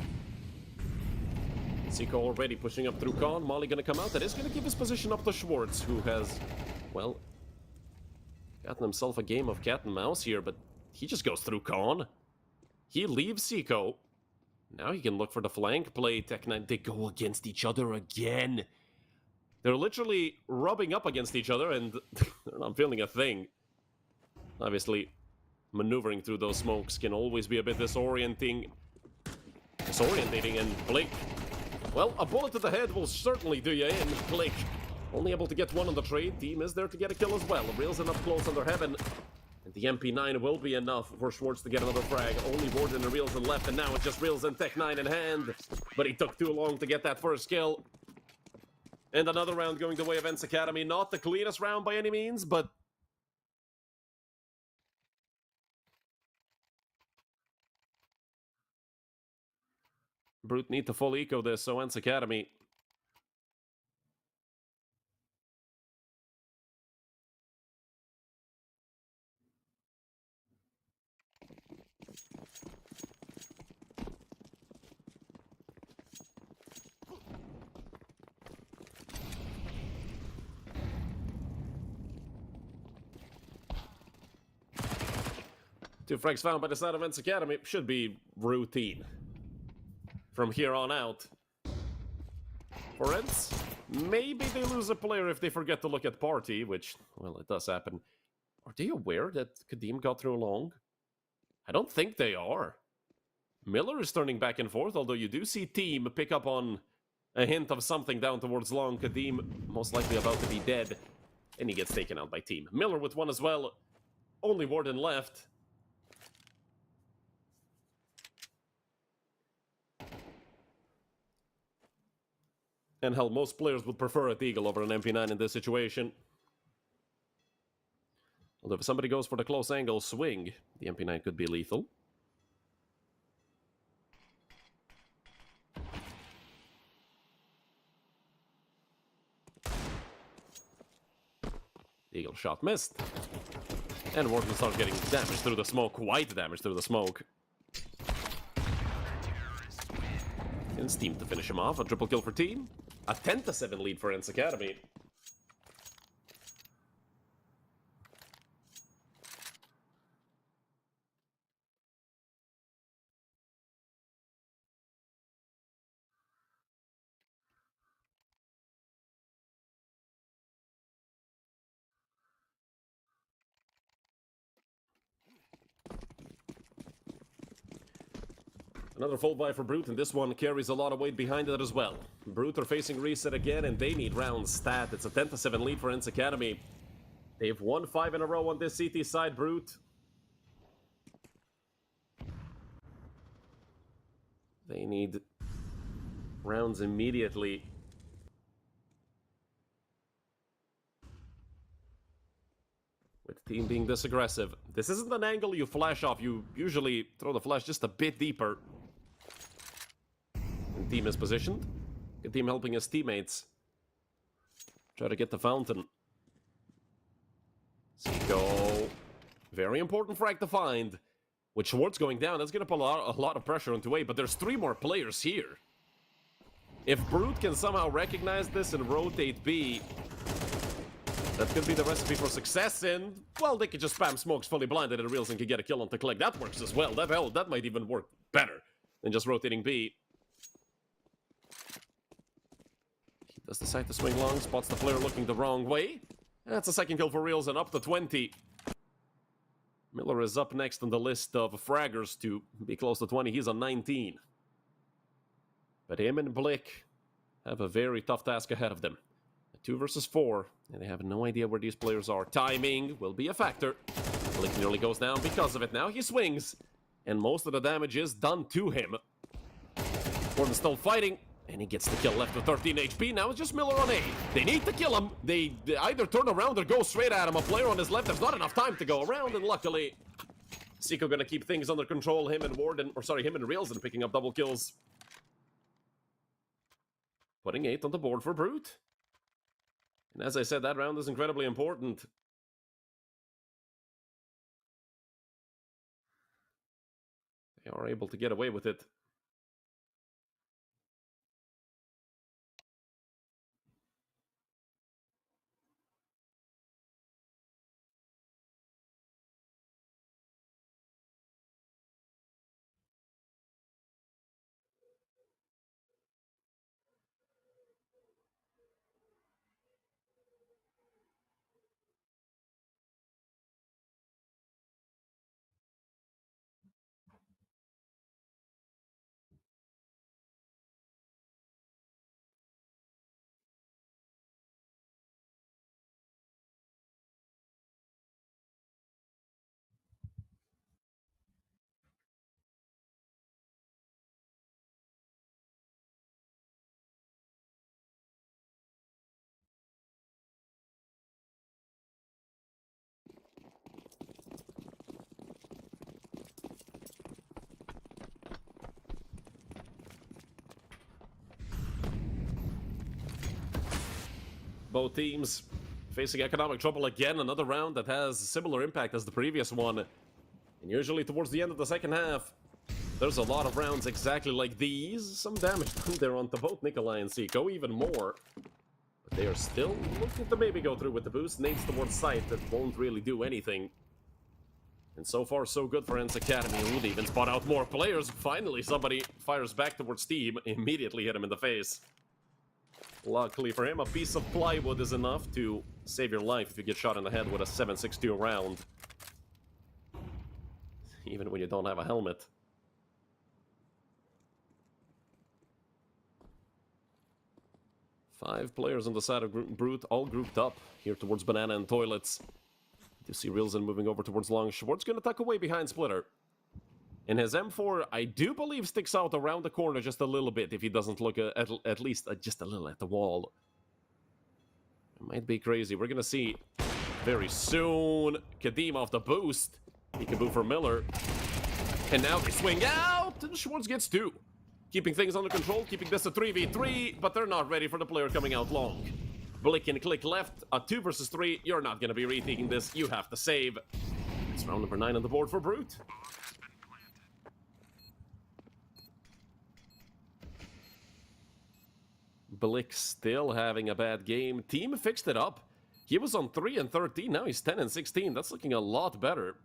Seiko already pushing up through Con. Molly gonna come out. That is gonna give his position up to Schwartz, who has, well, gotten himself a game of cat and mouse here, but he just goes through Con. He leaves Seiko. Now he can look for the flank play. Tech 9, they go against each other again. They're literally rubbing up against each other, and they're not feeling a thing. Obviously, maneuvering through those smokes can always be a bit disorientating, and Blake, well, a bullet to the head will certainly do you in. Blake, only able to get 1 on the trade. Team is there to get a kill as well. Reels enough close under heaven. And the MP9 will be enough for Schwartz to get another frag. Only Warden and Reels in left, and now it's just Reels and Tech 9 in hand. But he took too long to get that first kill. And another round going the way of ENCE Academy. Not the cleanest round by any means, but Brute need to full eco this, so ENCE Academy. Two frags found by the side of ENCE Academy should be routine from here on out. For ENCE, maybe they lose a player if they forget to look at party, which, well, it does happen. Are they aware that Kadim got through long? I don't think they are. Miller is turning back and forth, although you do see Team pick up on a hint of something down towards long. Kadim most likely about to be dead. And he gets taken out by team. Miller with one as well. Only Warden left. And hell, most players would prefer a Deagle over an MP9 in this situation. Although if somebody goes for the close angle swing, the MP9 could be lethal. Eagle shot missed. And Warden starts getting damage through the smoke. White damage through the smoke. And Steam to finish him off. A triple kill for team. A 10-7 lead for ENCE Academy. Another full buy for Brute, and this one carries a lot of weight behind it as well. Brute are facing reset again, and they need round stat. It's a 10-7 lead for ENCE Academy. They've won 5 in a row on this CT side, Brute. They need rounds immediately. With the team being this aggressive. This isn't an angle you flash off. You usually throw the flash just a bit deeper. And team is positioned. Good team helping his teammates. Try to get the fountain. Migo. Very important frag to find. With Schwartz going down, that's going to put a lot of pressure onto A, but there's 3 more players here. If Brute can somehow recognize this and rotate B, that could be the recipe for success, and, well, they could just spam smokes fully blinded and Reels and could get a kill onto Click. That works as well. That might even work better than just rotating B. He does decide to swing long, spots the player looking the wrong way. That's a second kill for Reels and up to 20. Miller is up next on the list of fraggers to be close to 20. He's on 19. But him and Blick have a very tough task ahead of them. 2 versus 4, and they have no idea where these players are. Timing will be a factor. Blick nearly goes down because of it. Now he swings, and most of the damage is done to him. Gordon's still fighting, and he gets the kill left with 13 HP. Now it's just Miller on A. They need to kill him. They either turn around or go straight at him. A player on his left, there's not enough time to go around, and luckily, Seiko gonna keep things under control. Him and Reelsden picking up double kills. Putting 8 on the board for Brute. And as I said, that round is incredibly important. They are able to get away with it. Both teams facing economic trouble again. Another round that has similar impact as the previous one. And usually towards the end of the second half, there's a lot of rounds exactly like these. Some damage done there onto both Nikolai and Seiko, even more. But they are still looking to maybe go through with the boost. Nades towards sight that won't really do anything. And so far, so good for ENCE Academy. Would even spot out more players. Finally, somebody fires back towards team. Immediately hit him in the face. Luckily for him, a piece of plywood is enough to save your life if you get shot in the head with a 7.62 round. Even when you don't have a helmet. 5 players on the side of Brute, all grouped up here towards Banana and Toilets. You see Reelson moving over towards Long. Schwartz gonna tuck away behind Splitter. And his M4, I do believe, sticks out around the corner just a little bit if he doesn't look at least just a little at the wall. It might be crazy. We're gonna see very soon. Kadim off the boost. Peekaboo for Miller. And now they swing out, and Schwartz gets 2. Keeping things under control, keeping this a 3v3, but they're not ready for the player coming out long. Blick and Click left, a 2 versus 3. You're not gonna be rethinking this, you have to save. It's round number 9 on the board for Brute. Blick still having a bad game. Team fixed it up. He was on 3 and 13, now he's 10 and 16. That's looking a lot better.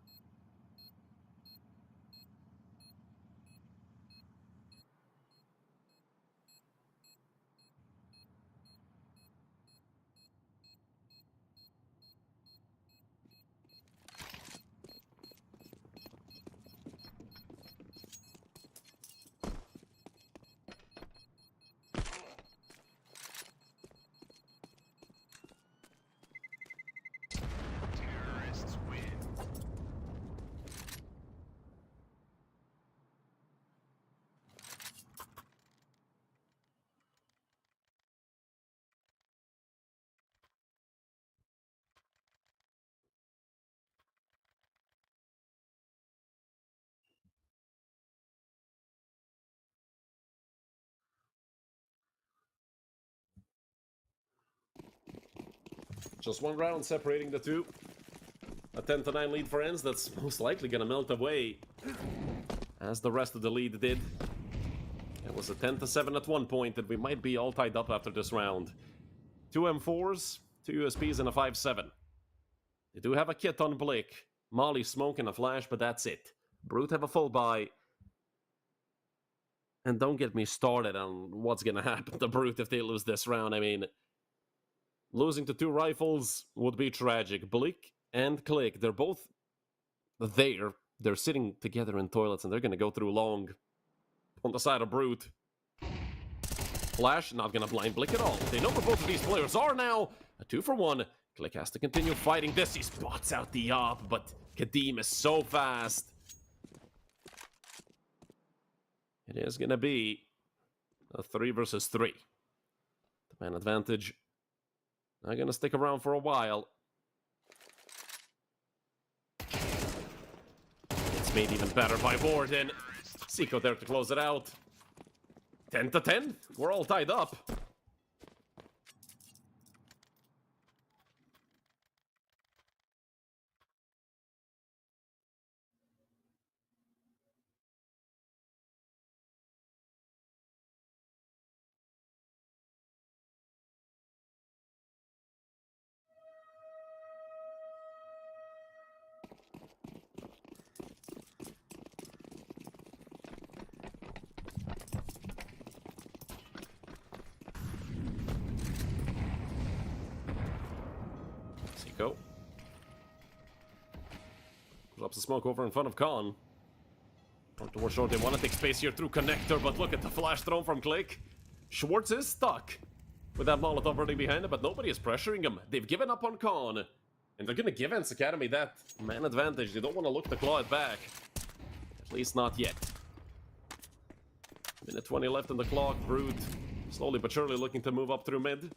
Just one round separating the two. A 10-9 lead for ENCE that's most likely gonna melt away, as the rest of the lead did. It was a 10-7 at one point, and we might be all tied up after this round. 2 M4s, 2 USPs, and a 5-7. They do have a kit on Blick. Molly, Smoke, and a Flash, but that's it. Brute have a full buy. And don't get me started on what's gonna happen to Brute if they lose this round. I mean, losing to 2 rifles would be tragic. Blick and Click, they're both there. They're sitting together in toilets, and they're gonna go through long on the side of Brute. Flash, not gonna blind Blick at all. They know where both of these players are now. A 2-for-1. Click has to continue fighting this. He spots out the op, but Kadim is so fast. It is gonna be a 3 versus 3. The man advantage not gonna stick around for a while. It's made even better by Warden. Seiko there to close it out. 10-10. We're all tied up. Seiko drops the smoke over in front of Khan. Towards short, they want to take space here through connector, but look at the flash thrown from Click. Schwartz is stuck with that Molotov running behind him, but nobody is pressuring him. They've given up on Khan, and they're going to give ENCE Academy that man advantage. They don't want to look to claw it back. At least not yet. Minute 20 left in the clock. Brute slowly but surely looking to move up through mid.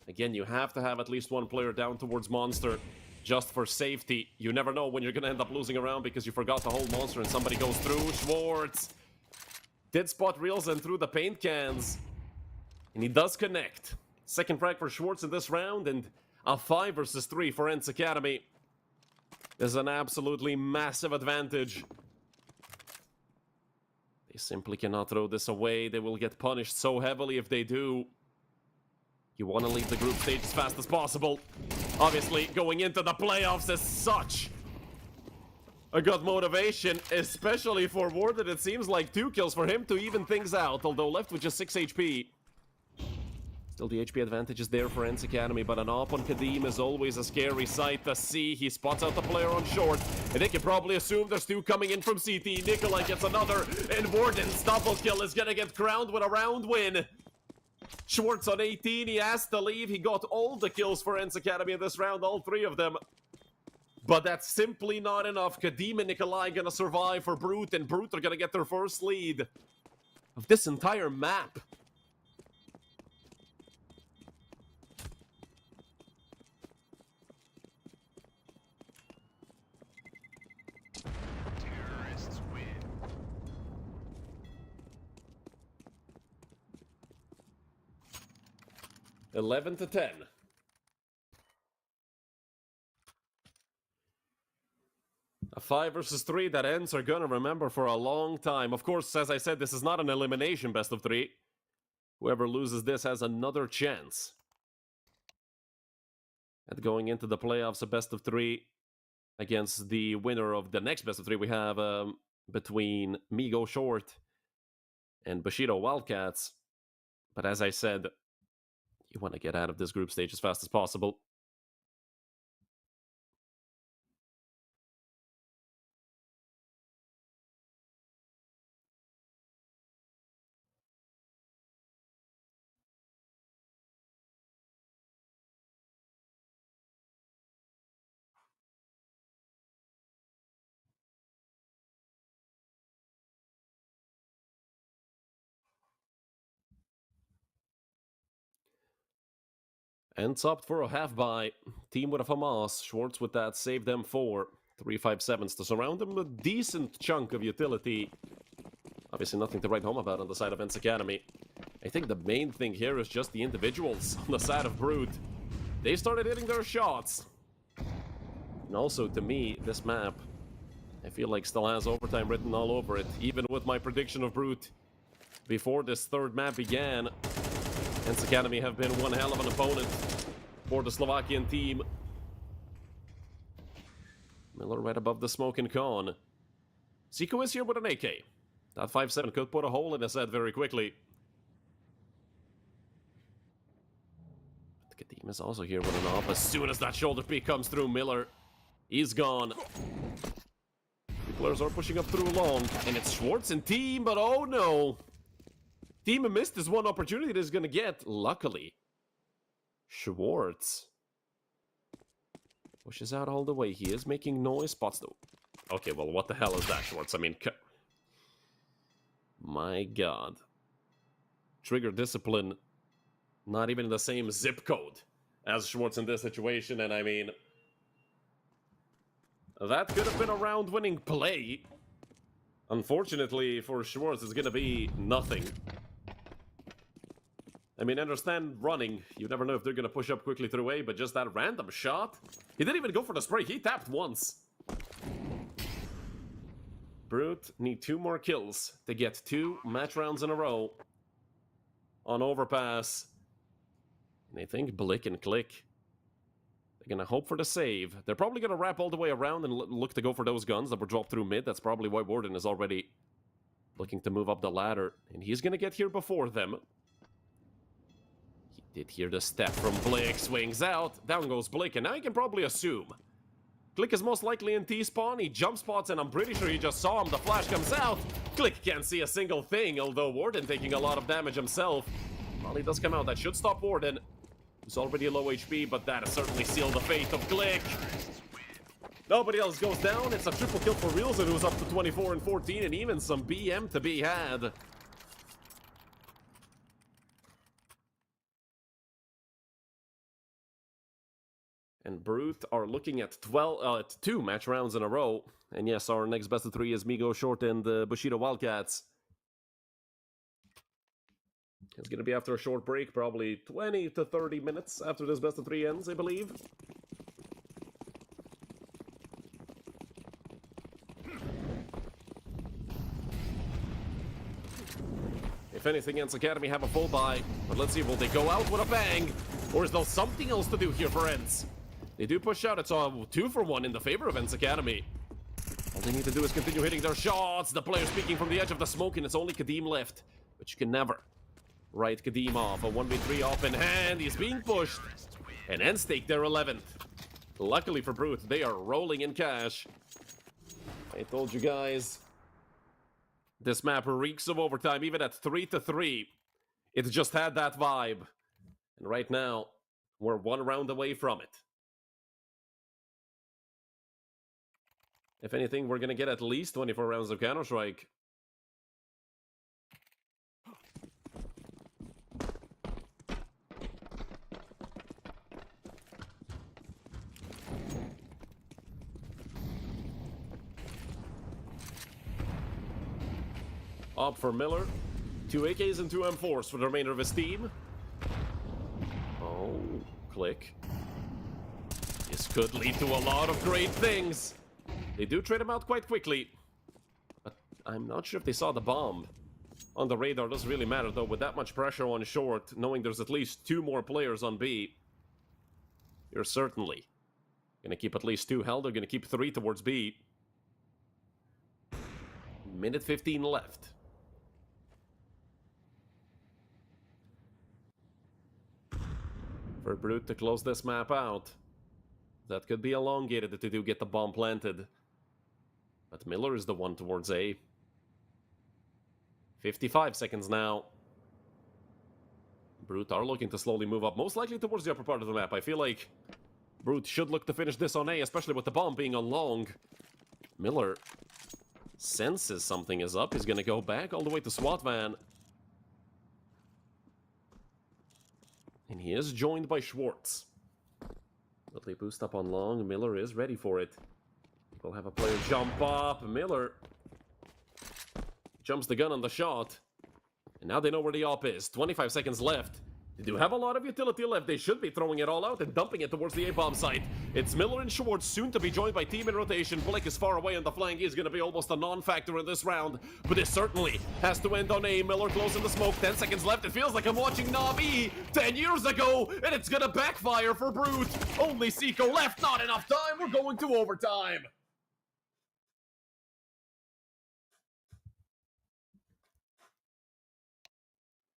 Again, you have to have at least one player down towards Monster, just for safety. You never know when you're going to end up losing a round because you forgot to hold Monster and somebody goes through. Schwartz did spot Reelson through the paint cans, and he does connect. Second frag for Schwartz in this round, and a 5 versus 3 for ENCE Academy. There's an absolutely massive advantage. They simply cannot throw this away. They will get punished so heavily if they do. You want to leave the group stage as fast as possible. Obviously, going into the playoffs is such a good motivation, especially for Warden. It seems like 2 kills for him to even things out, although left with just 6 HP. Still, the HP advantage is there for ENCE Academy, but an op on Kadim is always a scary sight to see. He spots out the player on short, and they can probably assume there's 2 coming in from CT. Nikolai gets another, and Warden's double kill is gonna get crowned with a round win. Schwartz on 18, he has to leave. He got all the kills for ENCE Academy in this round, all 3 of them. But that's simply not enough. Kadim and Nikolai gonna survive for Brute, and Brute are gonna get their first lead of this entire map. Terrorists win. 11-10. A 5 versus 3 that ENCE are gonna remember for a long time. Of course, as I said, this is not an elimination best of 3. Whoever loses this has another chance at going into the playoffs, a best of 3 against the winner of the next best of 3 we have between Migo Short and Bushido Wildcats. But as I said, you want to get out of this group stage as fast as possible. ENCE up for a half buy. Team with a FAMAS. Schwartz with that saved them 4. 357s to surround them a decent chunk of utility. Obviously nothing to write home about on the side of ENCE Academy. I think the main thing here is just the individuals on the side of Brute. They started hitting their shots. And also, to me, this map, I feel like still has overtime written all over it. Even with my prediction of Brute before this third map began, ENCE Academy have been one hell of an opponent for the Slovakian team. Miller right above the smoke and con. Zico is here with an AK. That 5-7 could put a hole in his head very quickly. But Kadim is also here with an off. As soon as that shoulder peek comes through, Miller, he's gone. The players are pushing up through long, and it's Schwartz and Team, but oh no! Team missed this one opportunity that he's gonna get, luckily. Schwartz pushes out all the way. He is making noise. Spots though. Okay, well, what the hell is that, Schwartz? I mean, my god. Trigger discipline, not even in the same zip code as Schwartz in this situation, and I mean, that could have been a round-winning play. Unfortunately for Schwartz, it's gonna be nothing. I mean, I understand running. You never know if they're gonna push up quickly through A, but just that random shot? He didn't even go for the spray. He tapped once. Brute need 2 more kills to get 2 match rounds in a row on Overpass. And I think Blick and Click, they're gonna hope for the save. They're probably gonna wrap all the way around and look to go for those guns that were dropped through mid. That's probably why Warden is already looking to move up the ladder. And he's gonna get here before them. He did hear the step from Blick. Swings out. Down goes Blick. And now you can probably assume Click is most likely in T-spawn. He jump spots, and I'm pretty sure he just saw him. The flash comes out. Click can't see a single thing, although Warden taking a lot of damage himself. Well, he does come out. That should stop Warden, who's already low HP, but that has certainly sealed the fate of Click. Nobody else goes down. It's a triple kill for Reelson, who's up to 24 and 14, and even some BM to be had. And Brute are looking at 2 match rounds in a row. And yes, our next best of 3 is Migo Short and the Bushido Wildcats. It's going to be after a short break, probably 20 to 30 minutes after this best of 3 ends, I believe. If anything, ENCE Academy have a full buy. But let's see, will they go out with a bang? Or is there something else to do here for ENCE? They do push out. It's a 2-for-1 in the favor of ENCE Academy. All they need to do is continue hitting their shots. The player's peeking from the edge of the smoke, and it's only Kadim left. But you can never write Kadim off. A 1v3 off in hand. He's being pushed. And ENCE take their 11th. Luckily for Brute, they are rolling in cash. I told you guys, this map reeks of overtime, even at 3-3. It just had that vibe. And right now, we're one round away from it. If anything, we're gonna get at least 24 rounds of Counter-Strike. Up for Miller. 2 AKs and 2 M4s for the remainder of his team. Oh, click. This could lead to a lot of great things. They do trade him out quite quickly. But I'm not sure if they saw the bomb. On the radar doesn't really matter though, with that much pressure on short, knowing there's at least 2 more players on B. You're certainly gonna keep at least 2 held, they're gonna keep 3 towards B. Minute 15 left. For Brute to close this map out. That could be elongated if they do get the bomb planted. But Miller is the one towards A. 55 seconds now. Brute are looking to slowly move up, most likely towards the upper part of the map. I feel like Brute should look to finish this on A, especially with the bomb being on long. Miller senses something is up. He's gonna go back all the way to SWAT van. And he is joined by Schwartz. Will they boost up on long? Miller is ready for it. We'll have a player jump up. Miller jumps the gun on the shot. And now they know where the op is. 25 seconds left. They do have a lot of utility left. They should be throwing it all out and dumping it towards the A-bomb site. It's Miller and Schwartz, soon to be joined by team in rotation. Blake is far away on the flank. He's going to be almost a non-factor in this round. But this certainly has to end on A. Miller closing the smoke. 10 seconds left. It feels like I'm watching Navi 10 years ago. And it's going to backfire for Brute. Only Seiko left. Not enough time. We're going to overtime.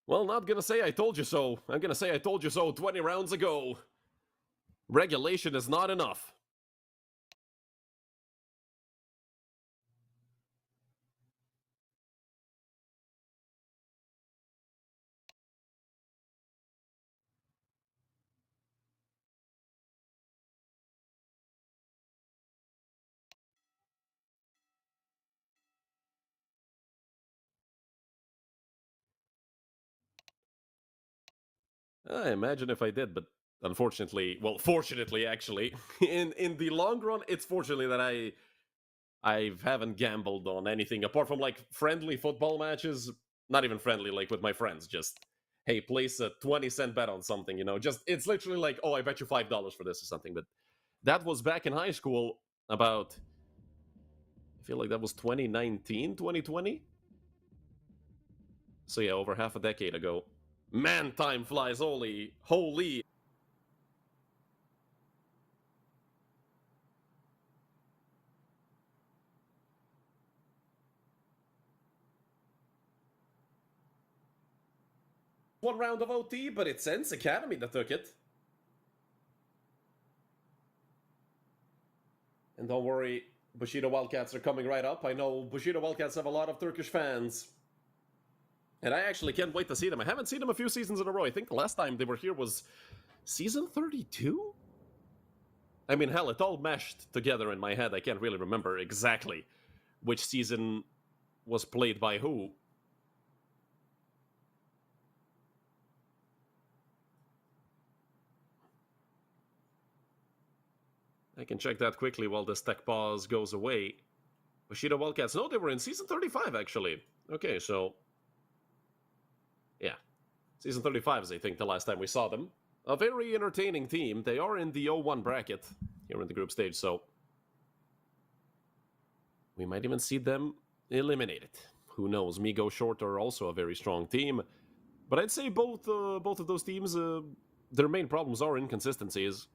Well, not gonna say I told you so. I'm gonna say I told you so 20 rounds ago. Regulation is not enough. I imagine if I did, but unfortunately, well, fortunately, actually, in the long run, it's fortunately that I haven't gambled on anything apart from like friendly football matches. Not even friendly, like with my friends. Just hey, place a 20-cent bet on something. You know, just it's literally like, oh, I bet you $5 for this or something. But that was back in high school. About I feel like that was 2019, 2020. So yeah, over half a decade ago. Man, time flies, holy. One round of OT, but it's ENCE Academy that took it. And don't worry, Bushido Wildcats are coming right up. I know Bushido Wildcats have a lot of Turkish fans. And I actually can't wait to see them. I haven't seen them a few seasons in a row. I think the last time they were here was season 32? I mean, hell, it all meshed together in my head. I can't really remember exactly which season was played by who. I can check that quickly while this tech pause goes away. Bushido Wildcats, no, they were in season 35, actually. Okay, so yeah. Season 35 is, I think, the last time we saw them. A very entertaining team. They are in the 0-1 bracket here in the group stage, so we might even see them eliminated. Who knows? Migo Short are also a very strong team. But I'd say both of those teams, their main problems are inconsistencies.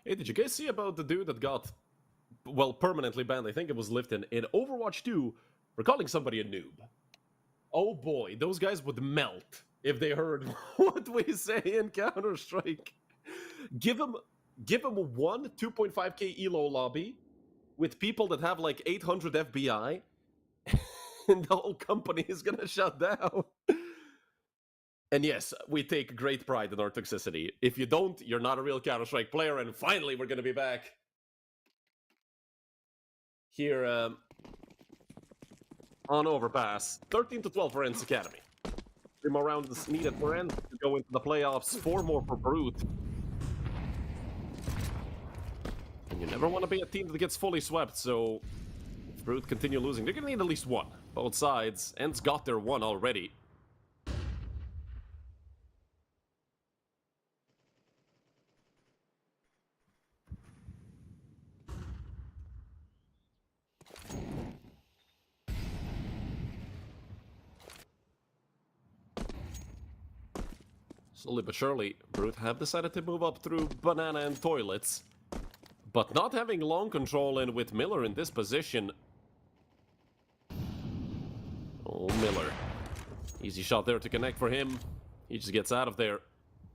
Hey, did you guys see about the dude that got, well, permanently banned? I think it was lifted in Overwatch 2 for calling somebody a noob. Oh boy, those guys would melt if they heard what we say in Counter-Strike. Give them one 2.5k elo lobby with people that have like 800 FBI, and the whole company is gonna shut down. And yes, we take great pride in our toxicity. If you don't, you're not a real Counter-Strike player, and finally we're gonna be back here on Overpass. 13-12 for ENCE Academy. 3 more rounds needed for ENCE to go into the playoffs. 4 more for Brute. And you never want to be a team that gets fully swept, so if Brute continue losing, they're gonna need at least one. Both sides. ENCE got their one already. Slowly but surely, Brute have decided to move up through Banana and Toilets. But not having long control in with Miller in this position. Oh, Miller. Easy shot there to connect for him. He just gets out of there.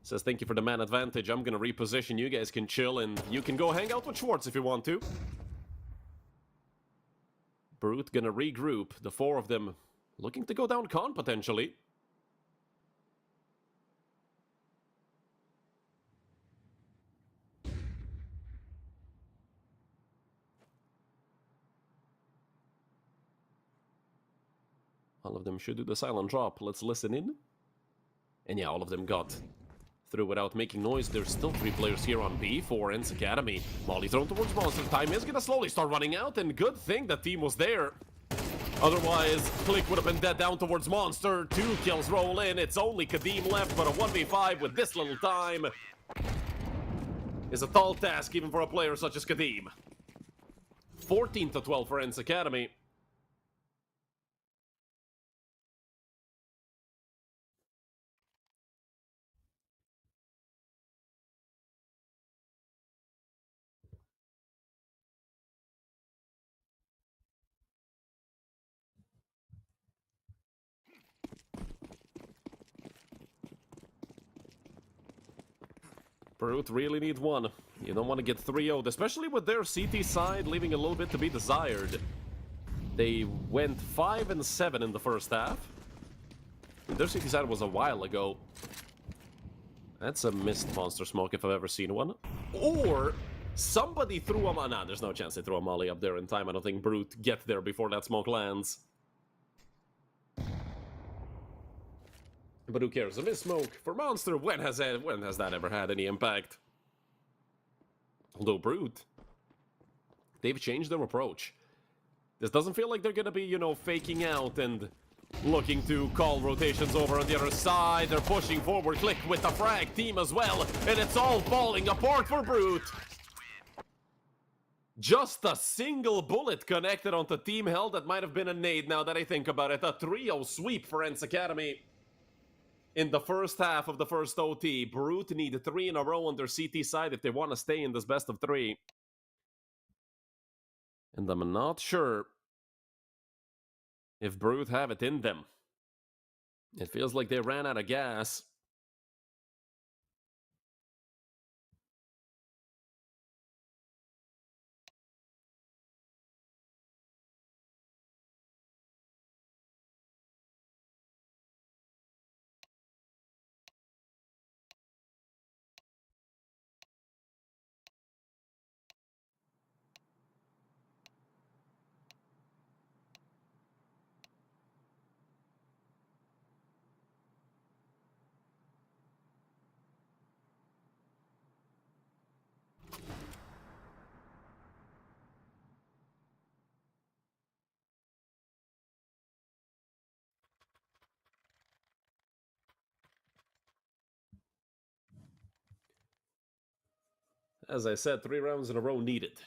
Says, thank you for the man advantage. I'm gonna reposition. You guys can chill, and you can go hang out with Schwartz if you want to. Brute gonna regroup. The 4 of them looking to go down con, potentially. All of them should do the silent drop. Let's listen in. And yeah, all of them got through without making noise. There's still 3 players here on B for ENCE Academy. Molly thrown towards Monster. Time is gonna slowly start running out, and good thing that team was there. Otherwise, Click would have been dead down towards Monster. 2 kills roll in. It's only Kadeem left, but a 1v5 with this little time is a tall task even for a player such as Kadeem. 14-12 for ENCE Academy. Brute really need one. You don't want to get 3-0'd, especially with their CT side leaving a little bit to be desired. They went 5-7 in the first half. Their CT side was a while ago. That's a missed monster smoke if I've ever seen one. Or somebody threw a... Nah, there's no chance they threw a molly up there in time. I don't think Brute get there before that smoke lands. But who cares? A missed smoke for Monster. When has that ever had any impact? Although Brute, they've changed their approach. This doesn't feel like they're gonna be, you know, faking out and looking to call rotations over on the other side. They're pushing forward. Click with the frag team as well, and it's all falling apart for Brute. Just a single bullet connected onto Team Hell. That might have been a nade now that I think about it. A 3-0 sweep for ENCE Academy. In the first half of the first OT, Brute need 3 in a row on their CT side if they want to stay in this best of 3. And I'm not sure if Brute have it in them. It feels like they ran out of gas. As I said, 3 rounds in a row needed.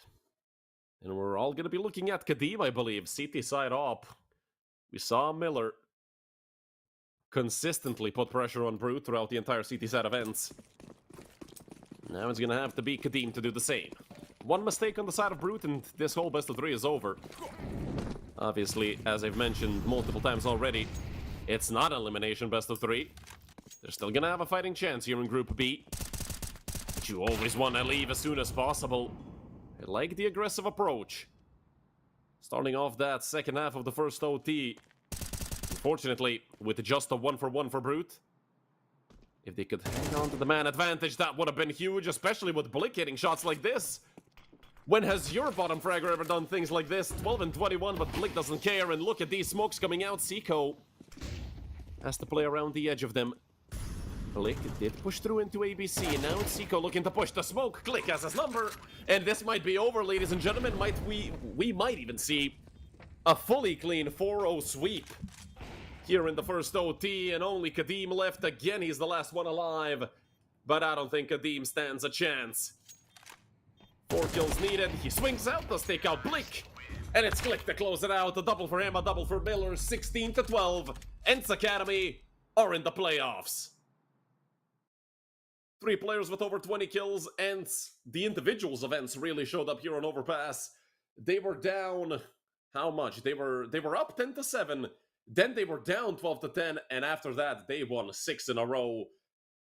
And we're all going to be looking at Kadeem, I believe. CT side up. We saw Miller consistently put pressure on Brute throughout the entire CT side events. Now it's gonna have to be Kadim to do the same. One mistake on the side of Brute and this whole best of 3 is over. Obviously, as I've mentioned multiple times already, it's not an elimination best of 3. They're still gonna have a fighting chance here in Group B. But you always want to leave as soon as possible. I like the aggressive approach. Starting off that second half of the first OT. Unfortunately, with just a 1-for-1 for Brute. If they could hang on to the man advantage, that would have been huge, especially with Blick hitting shots like this. When has your bottom fragger ever done things like this? 12 and 21, but Blick doesn't care, and look at these smokes coming out. Seiko has to play around the edge of them. Blick did push through into ABC, and now it's Seiko looking to push the smoke. Click has his number, and this might be over, ladies and gentlemen. We might even see a fully clean 4-0 sweep here in the first OT, and only Kadim left. Again, he's the last one alive, but I don't think Kadim stands a chance. 4 kills needed. He swings out, does take out Blick, and it's Click to close it out. A double for him, a double for Miller. 16-12. ENCE Academy are in the playoffs. 3 players with over 20 kills. ENCE, the individuals of ENCE really showed up here on Overpass. They were down, how much? They were up 10-7. Then they were down 12-10, and after that, they won 6 in a row.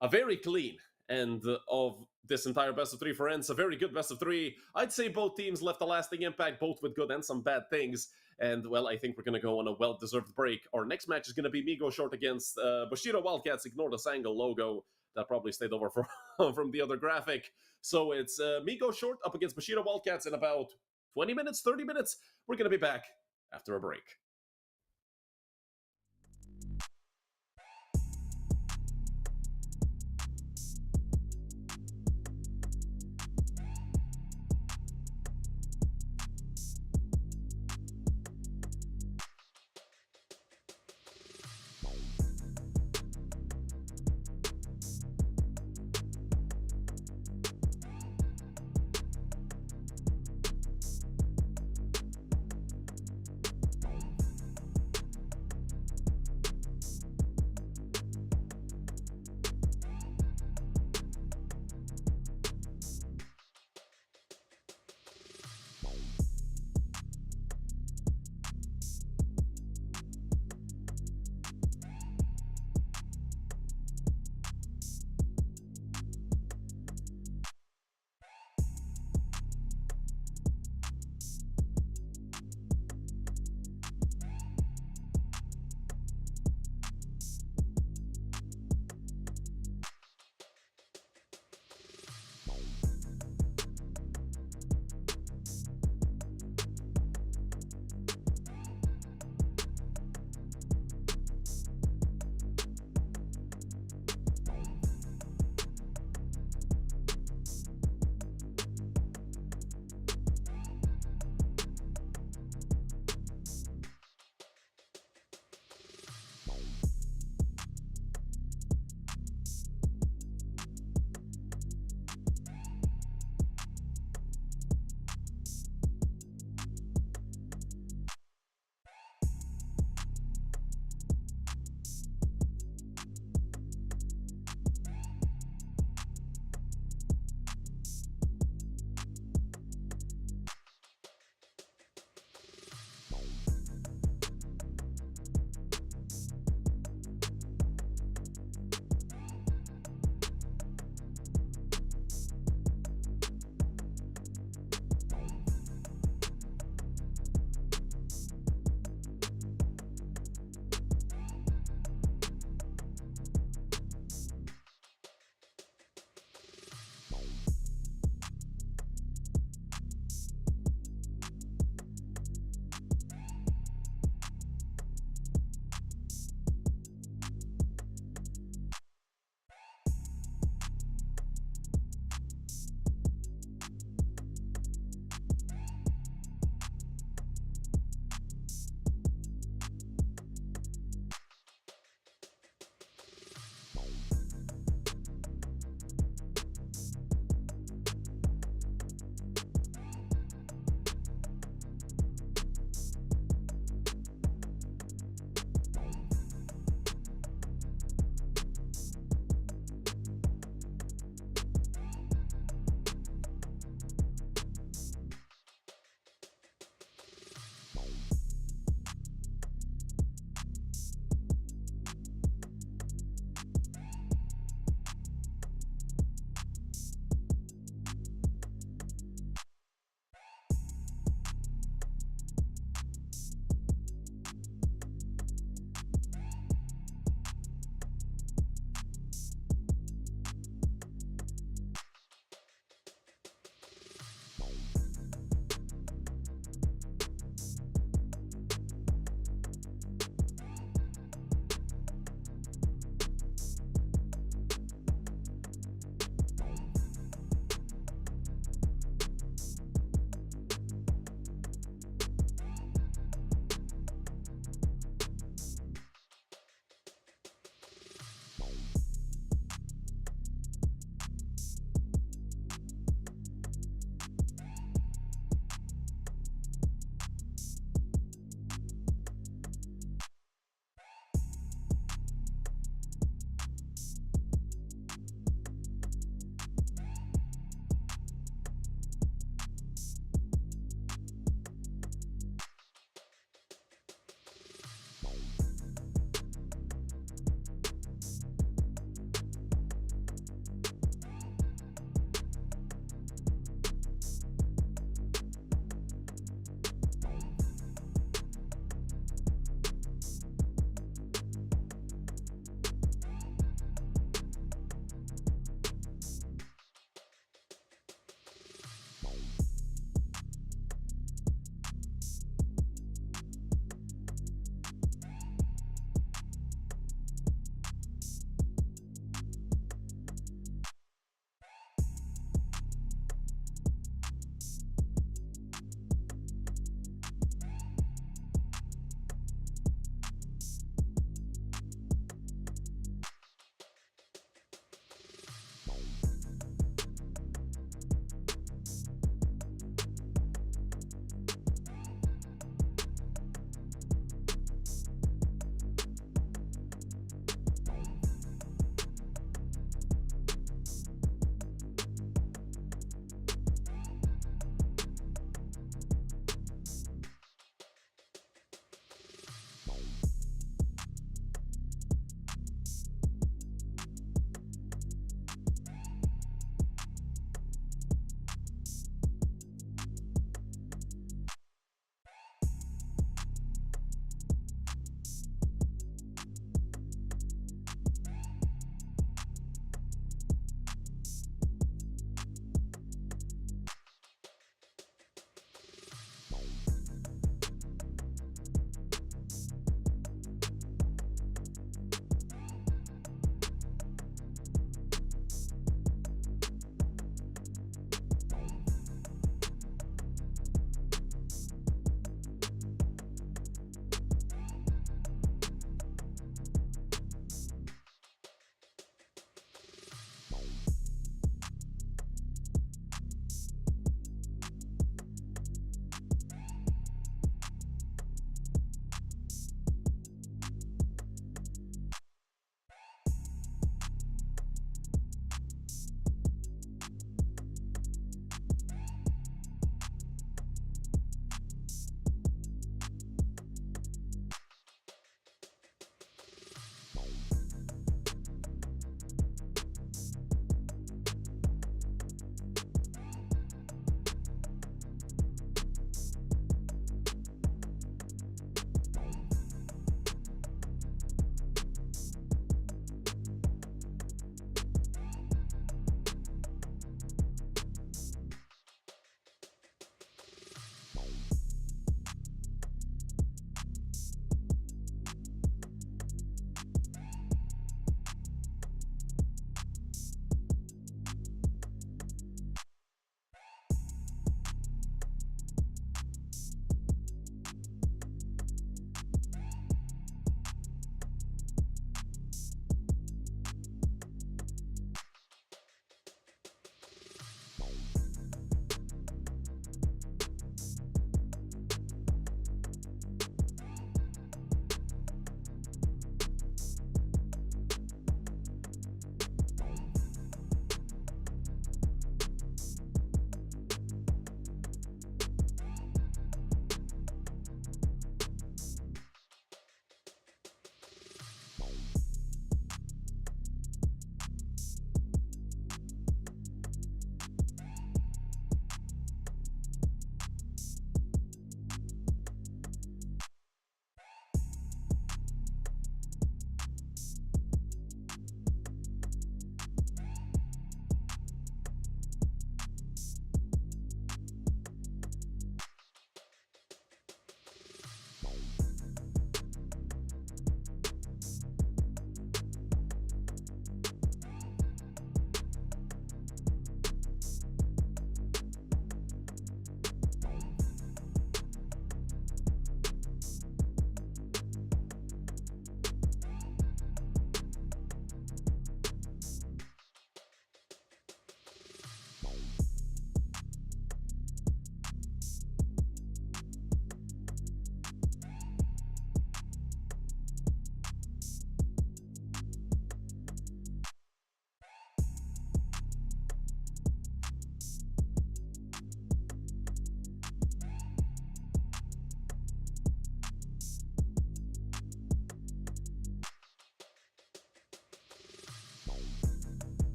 A very clean end of this entire best of 3 for ENCE. A very good best of 3. I'd say both teams left a lasting impact, both with good and some bad things. And, well, I think we're going to go on a well-deserved break. Our next match is going to be Migo short against Bushido Wildcats. Ignore the Sangle logo. That probably stayed over from the other graphic. So it's Migo short up against Bushido Wildcats in about 20 minutes, 30 minutes. We're going to be back after a break.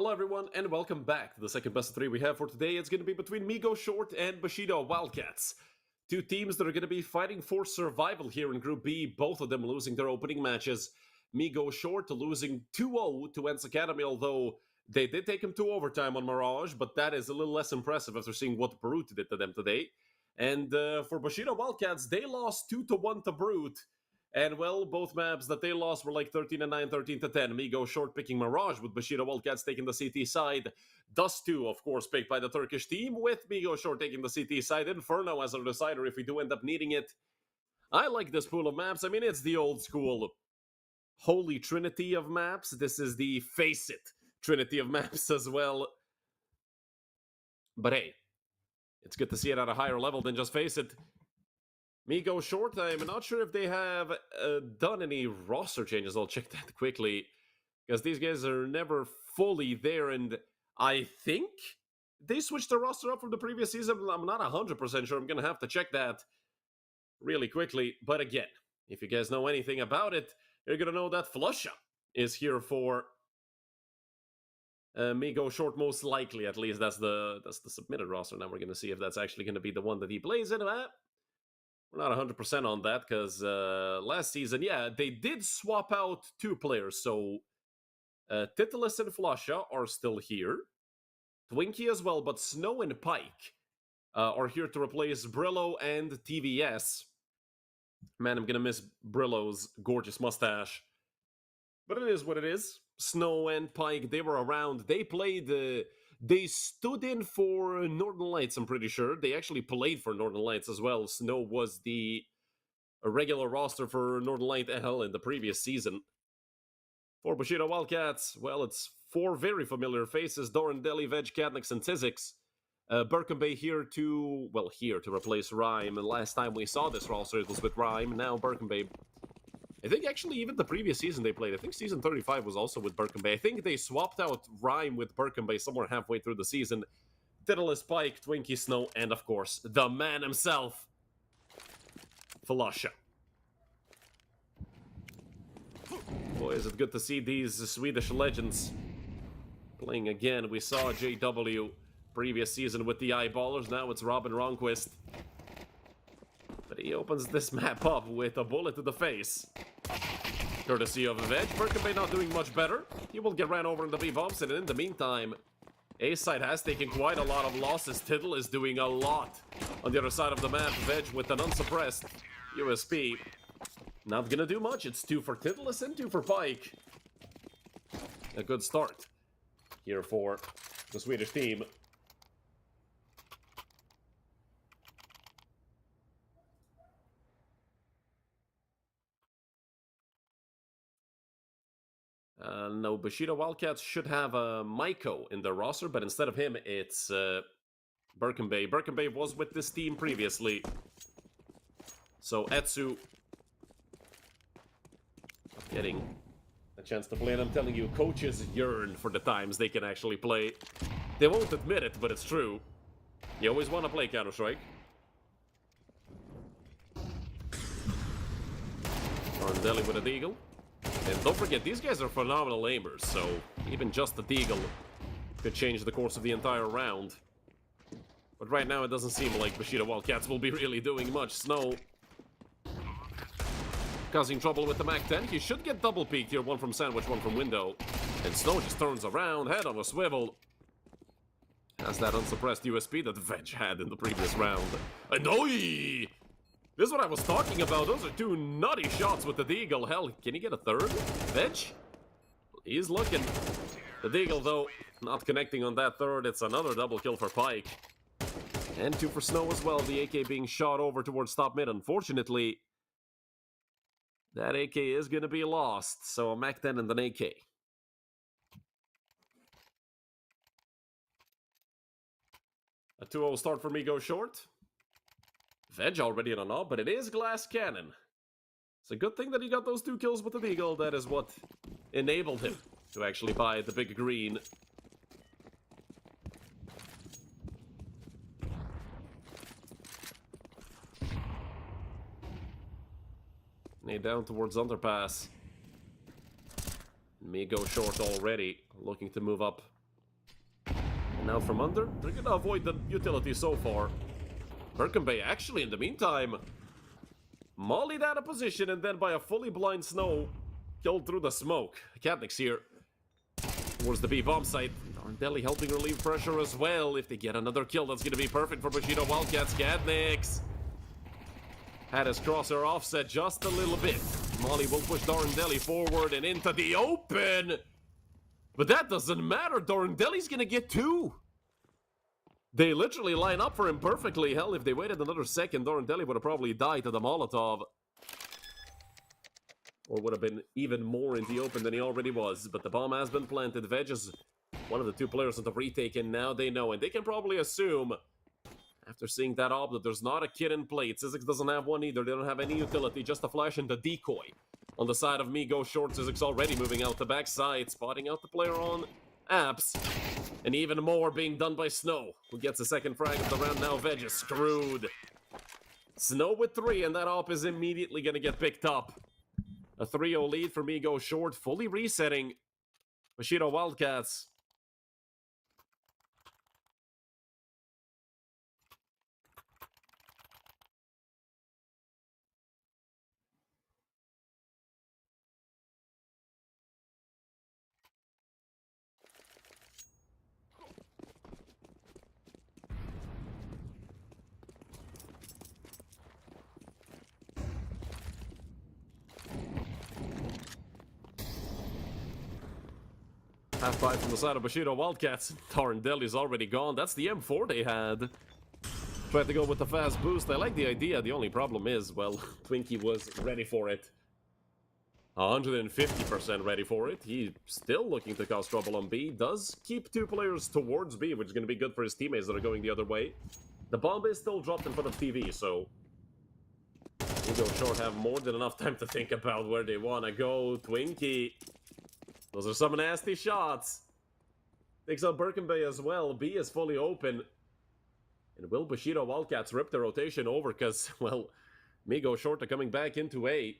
Hello everyone, and welcome back to the second best of three we have for today. It's going to be between Migo Short and Bushido Wildcats. Two teams that are going to be fighting for survival here in Group B, both of them losing their opening matches. Migo Short losing 2-0 to ENCE Academy, although they did take him to overtime on Mirage, but that is a little less impressive after seeing what Brute did to them today. And for Bushido Wildcats, they lost 2-1 to Brute. And well, both maps that they lost were like 13-9, 13-10. Migo Short picking Mirage, with Bushido Wildcats taking the CT side. Dust 2, of course, picked by the Turkish team, with Migo Short taking the CT side. Inferno as a decider if we do end up needing it. I like this pool of maps. I mean, it's the old school holy trinity of maps. This is the face it trinity of maps as well. But hey, it's good to see it at a higher level than just face it. Migo Short, I'm not sure if they have done any roster changes. I'll check that quickly, because these guys are never fully there, and I think they switched the roster up from the previous season. I'm not 100% sure. I'm going to have to check that really quickly. But again, if you guys know anything about it, you're going to know that Flusha is here for Migo Short, most likely. At least that's the submitted roster. Now we're going to see if that's actually going to be the one that he plays in. We're not 100% on that, because last season, yeah, they did swap out two players. So Titulus and Flusha are still here. Twinkie as well, but Snow and Pike are here to replace Brillo and TVS. Man, I'm going to miss Brillo's gorgeous mustache. But it is what it is. Snow and Pike, they were around. They played... They stood in for Northern Lights, I'm pretty sure. They actually played for Northern Lights as well. Snow was the regular roster for Northern Light LL in the previous season. For Bushido Wildcats, well, it's four very familiar faces. Doran, Deli, Veg, Katnix, and Tizix. Birkenbay here to replace Rhyme. And last time we saw this roster, it was with Rhyme. Now Birkenbay... I think actually even the previous season they played, I think season 35 was also with Birkenbay. I think they swapped out Rhyme with Birkenbay somewhere halfway through the season. Titulus, Pike, Twinkie, Snow, and of course, the man himself, Flusha. Boy, is it good to see these Swedish legends playing again. We saw JW previous season with the Eyeballers, now it's Robin Ronquist. But he opens this map up with a bullet to the face. Courtesy of Veg. Birkenbay not doing much better. He will get ran over in the B-bumps, and in the meantime, A-side has taken quite a lot of losses. Tittle is doing a lot on the other side of the map. Veg with an unsuppressed USP. Not gonna do much. It's 2 for Titulus and 2 for Pike. A good start here for the Swedish team. No, Bushido Wildcats should have a Migo in their roster, but instead of him, it's Birkenbay. Birkenbay was with this team previously. So Etsu getting a chance to play, and I'm telling you, coaches yearn for the times they can actually play. They won't admit it, but it's true. You always want to play Counter-Strike. Arndeli with a deagle. And don't forget, these guys are phenomenal aimers, so even just a deagle could change the course of the entire round. But right now, it doesn't seem like Bushido Wildcats will be really doing much. Snow causing trouble with the MAC-10. He should get double peeked here, one from Sandwich, one from Window. And Snow just turns around, head on a swivel. Has that unsuppressed USP that Veg had in the previous round. And oi! This is what I was talking about. Those are two nutty shots with the deagle. Hell, can he get a third? Veg? He's looking. The deagle, though, not connecting on that third. It's another double kill for Pike. And 2 for Snow as well. The AK being shot over towards top mid. Unfortunately, that AK is going to be lost. So a MAC-10 and an AK. A 2-0 start for Migo Short. Veg already in a knob, but it is Glass Cannon. It's a good thing that he got those 2 kills with the deagle. That is what enabled him to actually buy the big green. Nade down towards Underpass. Migo Short already looking to move up out from under. They're gonna avoid the utility so far. Birkenbay actually, in the meantime, mollied out of position and then by a fully blind Snow, killed through the smoke. Katnick's here towards the B bomb site. Darndelli helping relieve pressure as well. If they get another kill, that's gonna be perfect for Bushido Wildcats. Katnick's had his crosshair offset just a little bit. Molly will push Darndelli forward and into the open. But that doesn't matter. Darndelli's gonna get two. They literally line up for him perfectly. Hell, if they waited another second, Darndelli would have probably died to the Molotov. Or would have been even more in the open than he already was. But the bomb has been planted. Veg is one of the two players on the retake, and now they know. And they can probably assume, after seeing that op, that there's not a kid in play. Sissix doesn't have one either. They don't have any utility. Just a flash and the decoy. On the side of Migo, short, Sissix already moving out the backside. Spotting out the player on Apps. And even more being done by Snow, who gets a second frag of the round. Now Veg is screwed. Snow with 3, and that op is immediately going to get picked up. A 3-0 lead for Migo short, fully resetting. Bushido Wildcats. Half five from the side of Bushido Wildcats. Darndelli's already gone. That's the M4 they had. Tried to go with the fast boost. I like the idea. The only problem is, well, Twinkie was ready for it. 150% ready for it. He's still looking to cause trouble on B. Does keep 2 players towards B, which is going to be good for his teammates that are going the other way. The bomb is still dropped in front of TV, so Migo short have more than enough time to think about where they want to go. Twinkie. Those are some nasty shots. Takes out Birkenbay as well. B is fully open. And will Bushido Wildcats rip the rotation over? Because, well, Migo short are coming back into A.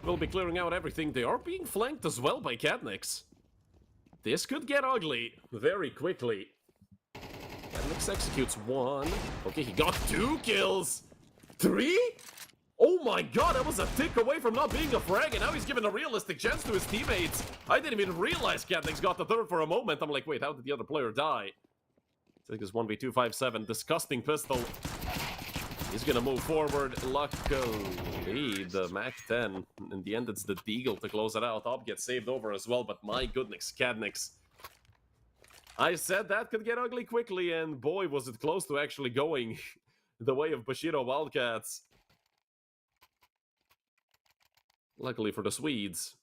Will be clearing out everything. They are being flanked as well by Katnick's. This could get ugly very quickly. Katnick's executes 1. Okay, he got 2 kills. 3? Oh my god, that was a tick away from not being a frag, and now he's given a realistic chance to his teammates. I didn't even realize Katnick's got the 3rd for a moment. I'm like, wait, how did the other player die? I think it's 1v257. Disgusting pistol. He's gonna move forward. Luckily, the Mac-10. In the end, it's the Deagle to close it out. Op gets saved over as well, but my goodness, Katnick's. I said that could get ugly quickly, and boy, was it close to actually going the way of Bushido Wildcats. Luckily for the Swedes.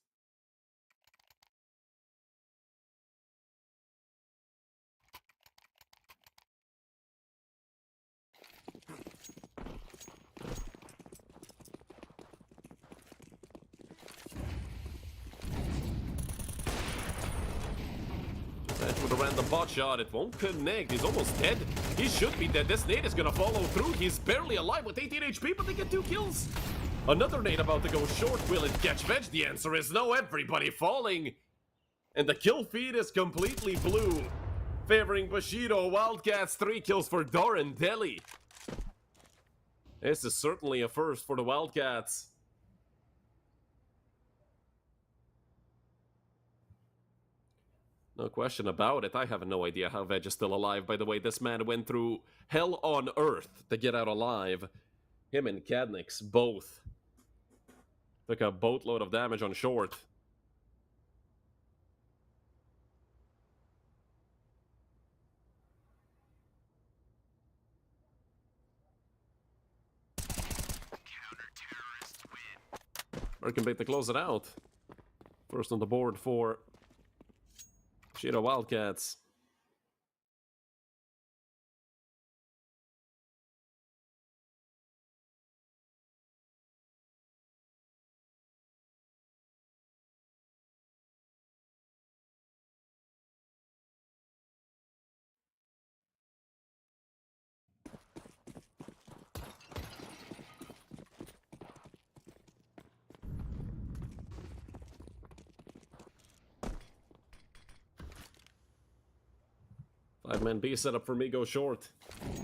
With a random bot shot, it won't connect. He's almost dead. He should be dead. This nade is gonna follow through. He's barely alive with 18 HP, but they get 2 kills. Another nade about to go short. Will it catch Veg? The answer is no. Everybody falling. And the kill feed is completely blue, favoring Bushido Wildcats. 3 kills for Darndelli. This is certainly a first for the Wildcats. No question about it. I have no idea how Veg is still alive. By the way, this man went through hell on earth to get out alive. Him and Katnick's both took a boatload of damage on short. Birkenbait to close it out. First on the board for Bushido Wildcats. 5-man B set up for Migo short.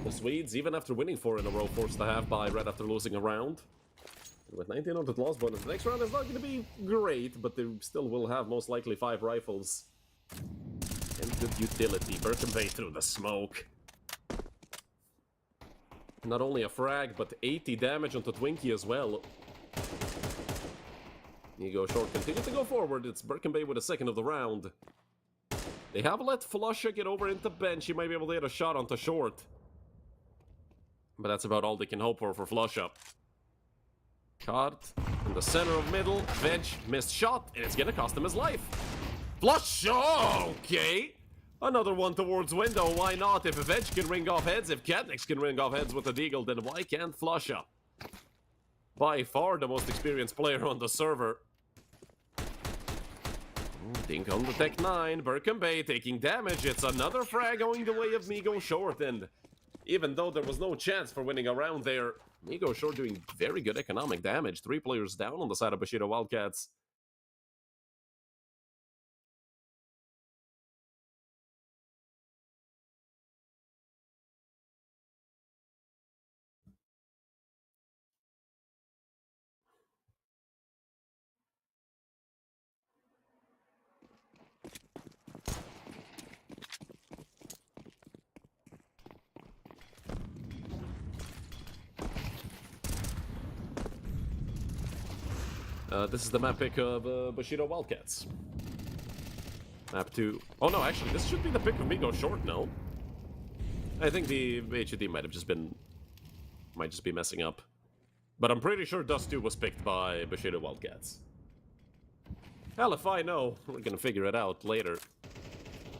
The Swedes, even after winning 4 in a row, forced to half by right after losing a round. And with 1900 loss bonus, the next round is not going to be great, but they still will have most likely 5 rifles. And good utility. Birkenbay through the smoke. Not only a frag, but 80 damage onto Twinkie as well. Migo short continue to go forward. It's Birkenbay with a second of the round. They have let Flusha get over into bench. He might be able to get a shot onto short. But that's about all they can hope for Flusha. Caught in the center of middle. Veg, missed shot, and it's gonna cost him his life. Flusha! Okay. Another one towards window. Why not? If Veg can ring off heads, if Katniss can ring off heads with a deagle, then why can't Flusha? By far the most experienced player on the server. Dink on the Tech 9, Birkenbay taking damage. It's another frag going the way of Migo short, and even though there was no chance for winning a round there, Migo short doing very good economic damage. 3 players down on the side of Bushido Wildcats. This is the map pick of Bushido Wildcats. Map 2. Oh no, actually, this should be the pick of Migo short, no? I think the HUD might just be messing up. But I'm pretty sure Dust 2 was picked by Bushido Wildcats. Hell, if I know, we're gonna figure it out later.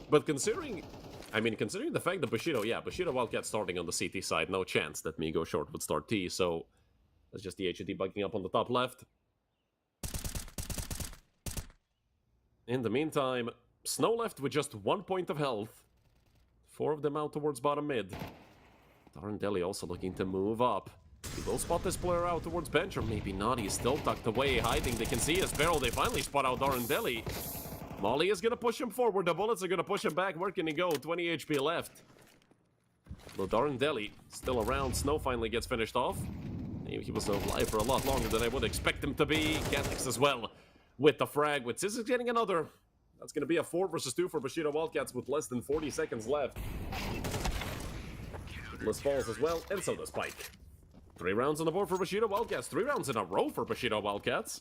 But considering the fact that Bushido Wildcats starting on the CT side, no chance that Migo short would start T, so that's just the HUD bugging up on the top left. In the meantime, Snow left with just 1 point of health. 4 of them out towards bottom mid. Darndelli also looking to move up. He will spot this player out towards bench, or maybe not. He's still tucked away, hiding. They can see his barrel. They finally spot out Darndelli. Molly is going to push him forward. The bullets are going to push him back. Where can he go? 20 HP left. Well, Darndelli still around. Snow finally gets finished off. He was alive for a lot longer than I would expect him to be. Katniss as well with the frag. With Scissors getting another. That's going to be a 4 versus 2 for Bushido Wildcats with less than 40 seconds left. List falls as well, and so does Pike. 3 rounds on the board for Bushido Wildcats. 3 rounds in a row for Bushido Wildcats.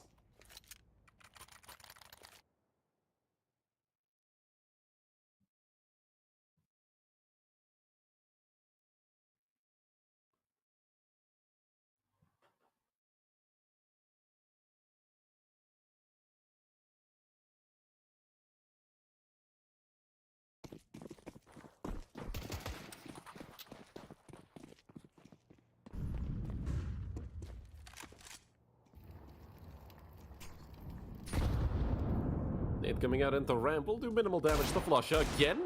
Nade coming out into ramp will do minimal damage to Flusha again.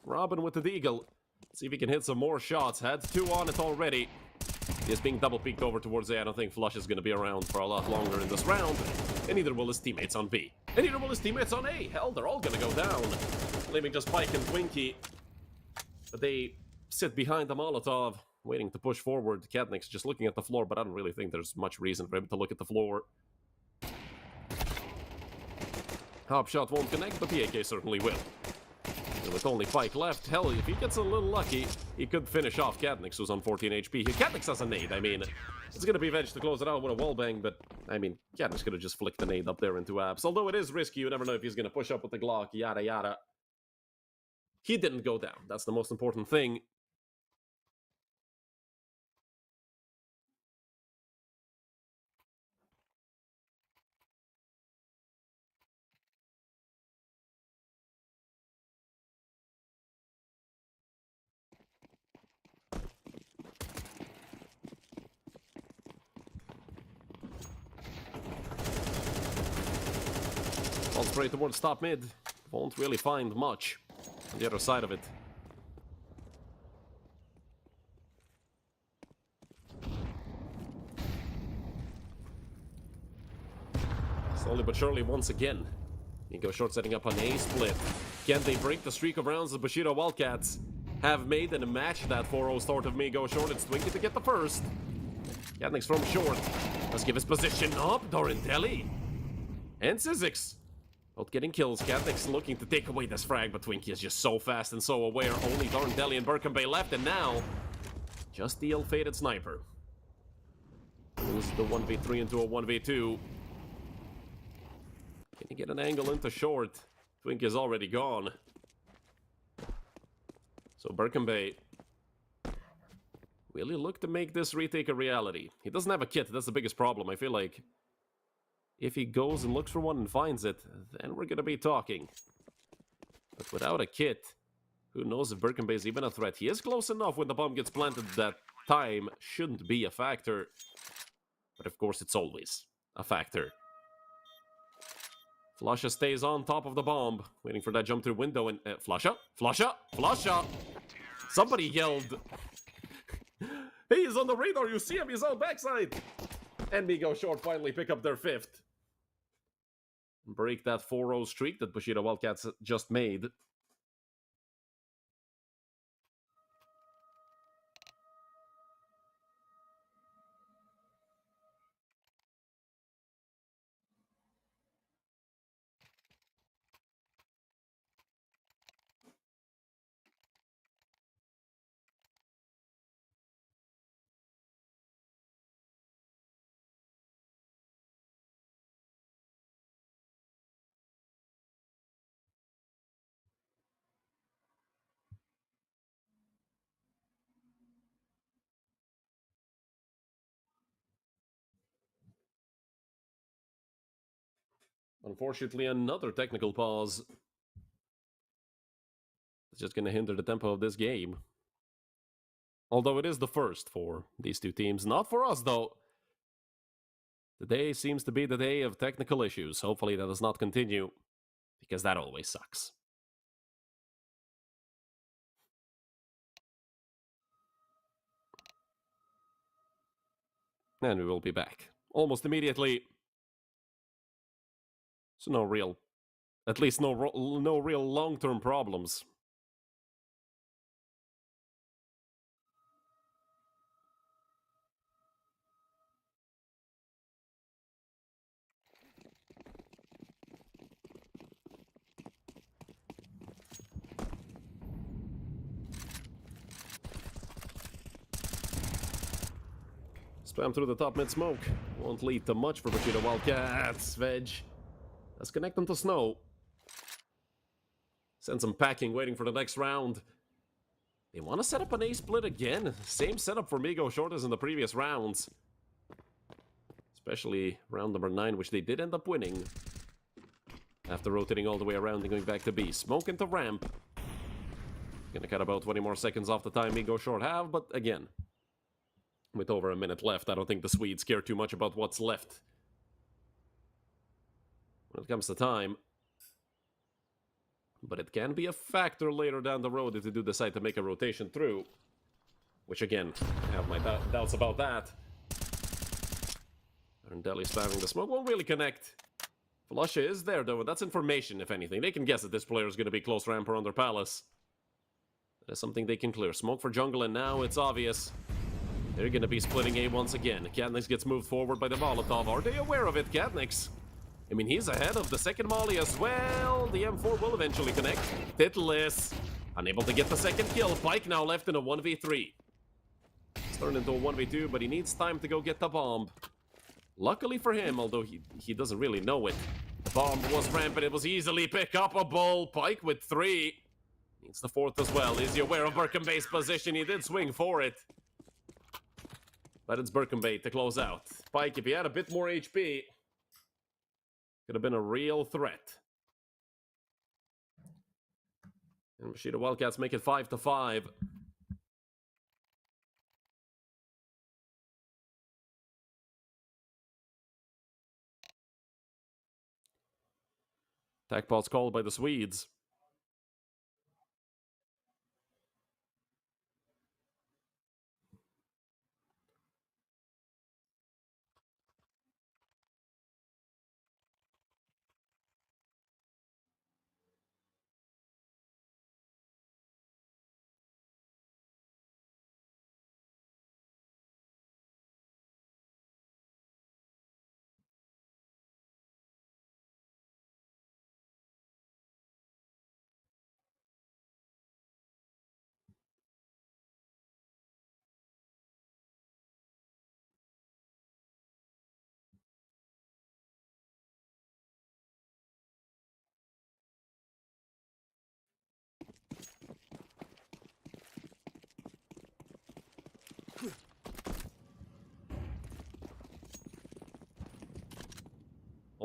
Robin with the deagle. See if he can hit some more shots. Had 2 on it already. He is being double peeked over towards A. I don't think Flush is going to be around for a lot longer in this round. And neither will his teammates on B. And neither will his teammates on A. Hell, they're all going to go down. Leaving just Pike and Twinkie. But they sit behind the Molotov, waiting to push forward. Katniss just looking at the floor, but I don't really think there's much reason for him to look at the floor. Hop shot won't connect, but the AK certainly will. And with only Pike left, hell, if he gets a little lucky, he could finish off Katniss, who's on 14 HP. Katniss has a nade, I mean, it's gonna be Veg to close it out with a wallbang, but, I mean, Katniss could have just flicked the nade up there into Abs. Although it is risky, you never know if he's gonna push up with the Glock, yada yada. He didn't go down, that's the most important thing. All straight towards top mid. Won't really find much on the other side of it. Slowly but surely once again. Migo short setting up an A split. Can they break the streak of rounds of Bushido Wildcats? have made and matched that 4-0 start of Migo short. It's Twinkie to get the first. Katnick's from short. Let's give his position up. Dorindelli and Sizzix both getting kills. Katnick's looking to take away this frag, but Twinkie is just so fast and so aware. Only Dorindelli and Birkenbay left, and now just the ill-fated sniper. Loses the 1v3 into a 1v2. Can he get an angle into short? Twinkie is already gone. So Birkenbay really look to make this retake a reality. He doesn't have a kit, that's the biggest problem. I feel like if he goes and looks for one and finds it, then we're gonna be talking. But without a kit, who knows if Birkenbay is even a threat. He is close enough when the bomb gets planted that time shouldn't be a factor. But of course, it's always a factor. Flusha stays on top of the bomb, waiting for that jump through window, and Flusha! Flusha! Flusha! Somebody yelled, "Hey, he's on the radar, you see him, he's on backside!" And Migo short finally pick up their 5th. Break that 4-0 streak that Bushido Wildcats just made. Unfortunately, another technical pause. It's just going to hinder the tempo of this game. Although it is the first for these two teams. Not for us, though. Today seems to be the day of technical issues. Hopefully that does not continue, because that always sucks. And we will be back almost immediately. So no real, at least no real long-term problems. Spam through the top mid smoke. Won't lead to much for Bushido Wildcats. Veg. Let's connect them to Snow. Send some packing, waiting for the next round. They want to set up an A split again. Same setup for Migo short as in the previous rounds. Especially round number 9, which they did end up winning. After rotating all the way around and going back to B. Smoke into ramp. Gonna cut about 20 more seconds off the time Migo short have, but again, with over a minute left, I don't think the Swedes care too much about what's left when it comes to time. But it can be a factor later down the road if they do decide to make a rotation through. Which again, I have my doubts about that. And Deli spamming the smoke won't really connect. Flusha is there though, and that's information if anything. They can guess that this player is going to be close ramp or under palace. That is something they can clear. Smoke for jungle, and now it's obvious. They're going to be splitting A once again. Katniss gets moved forward by the Molotov. Are they aware of it, Katniss? I mean, he's ahead of the second Molly as well. The M4 will eventually connect. Titless. Unable to get the second kill. Pike now left in a 1v3. It's turned into a 1v2, but he needs time to go get the bomb. Luckily for him, although he doesn't really know it. The bomb was rampant. It was easily pick-upable. Pike with 3. Needs the 4th as well. Is he aware of Birkenbay's position? He did swing for it. But it's Birkenbay to close out. Pike, if he had a bit more HP, could have been a real threat. And Bushido Wildcats make it 5-5. Attack pods called by the Swedes.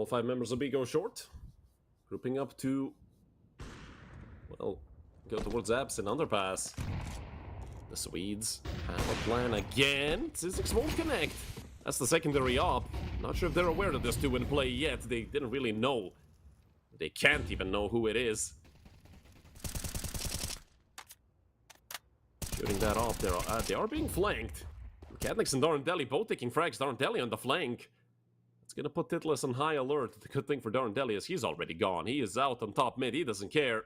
All 5 members of Migo short. Grouping up to, well, go towards Apps and Underpass. The Swedes have a plan again. Tsizik won't connect. That's the secondary op. Not sure if they're aware that there's 2 in play yet. They didn't really know. They can't even know who it is. Shooting that off. They are being flanked. Mechanics and Darandelli both taking frags. Darandelli on the flank. It's gonna put Titlis on high alert. The good thing for Darandelli is he's already gone. He is out on top mid. He doesn't care.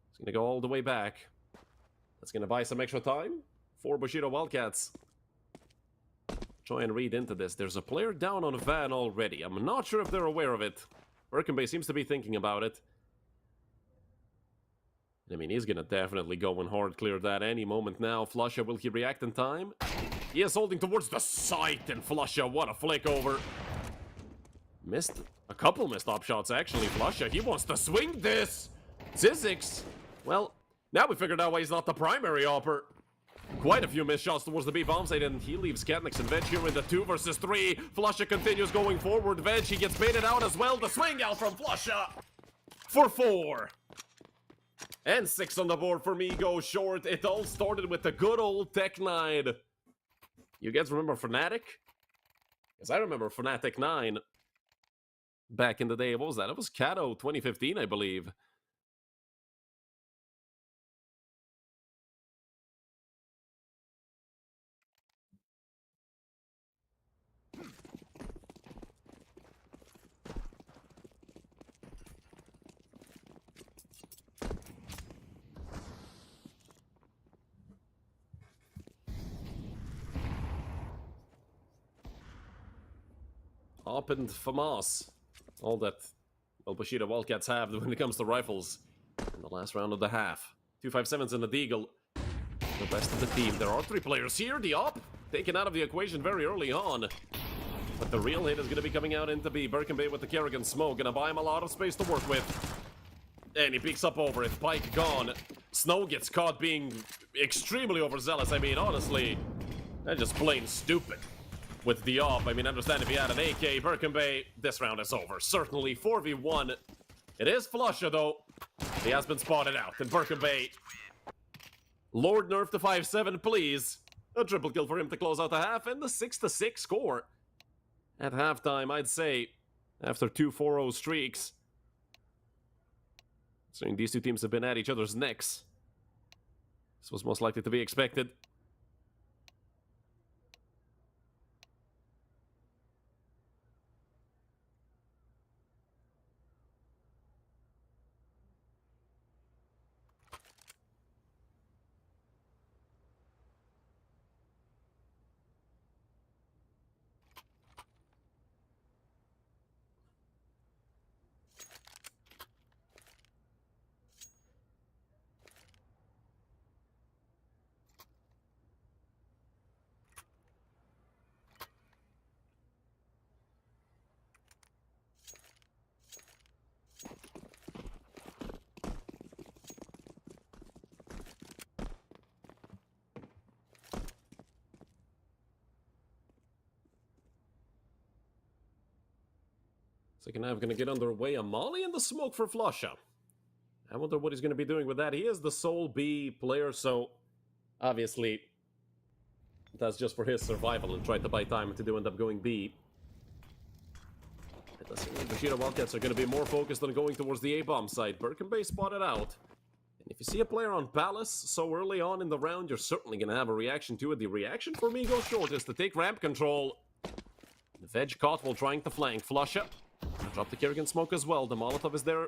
He's gonna go all the way back. That's gonna buy some extra time for Bushido Wildcats. Try and read into this. There's a player down on a van already. I'm not sure if they're aware of it. Birkenbay seems to be thinking about it. I mean, he's gonna definitely go and hard clear that any moment now. Flusha, will he react in time? He is holding towards the site, and Flusha, what a flick over. Missed a couple missed op shots, actually. Flusha, he wants to swing this. Tsizik, well, now we figured out why he's not the primary opper. Quite a few missed shots towards the B bomb site, and he leaves Katniss and Veg here in the 2 versus 3. Flusha continues going forward. Veg, he gets baited out as well. The swing out from Flusha for 4. And 6 on the board for Migo short. It all started with the good old Tech 9. You guys remember Fnatic? Because I remember Fnatic 9. Back in the day, what was that? It was Kato 2015, I believe. Op and FAMAS. All that, well, Bushido Wildcats have when it comes to rifles. In the last round of the half. 257's in the Deagle. The rest of the team. There are 3 players here. The op taken out of the equation very early on. But the real hit is going to be coming out into B. Birkenbay with the Kerrigan smoke. Going to buy him a lot of space to work with. And he peeks up over it. Pike gone. Snow gets caught being extremely overzealous. I mean, honestly, that's just plain stupid. With the op, I mean, understand if he had an AK, Birkenbay, this round is over. Certainly 4v1. It is Flusha, though. He has been spotted out. And Birkenbay, Lord nerf to 5-7, please. A triple kill for him to close out the half, and the 6-6 score. At halftime, I'd say, after 2 4-0 streaks. Considering these 2 teams have been at each other's necks. This was most likely to be expected. Second half gonna get underway. A molly in the smoke for Flusha. I wonder what he's gonna be doing with that. He is the sole B player, so obviously that's just for his survival and try to buy time to do end up going B. It doesn't mean Bushido Wildcats are gonna be more focused on going towards the A-bomb side. Birkenbay spotted out. And if you see a player on Palace so early on in the round, you're certainly gonna have a reaction to it. The reaction for Migo short is to take ramp control. The Veg caught while trying to flank. Flusha. Drop the Kerrigan smoke as well. The Molotov is there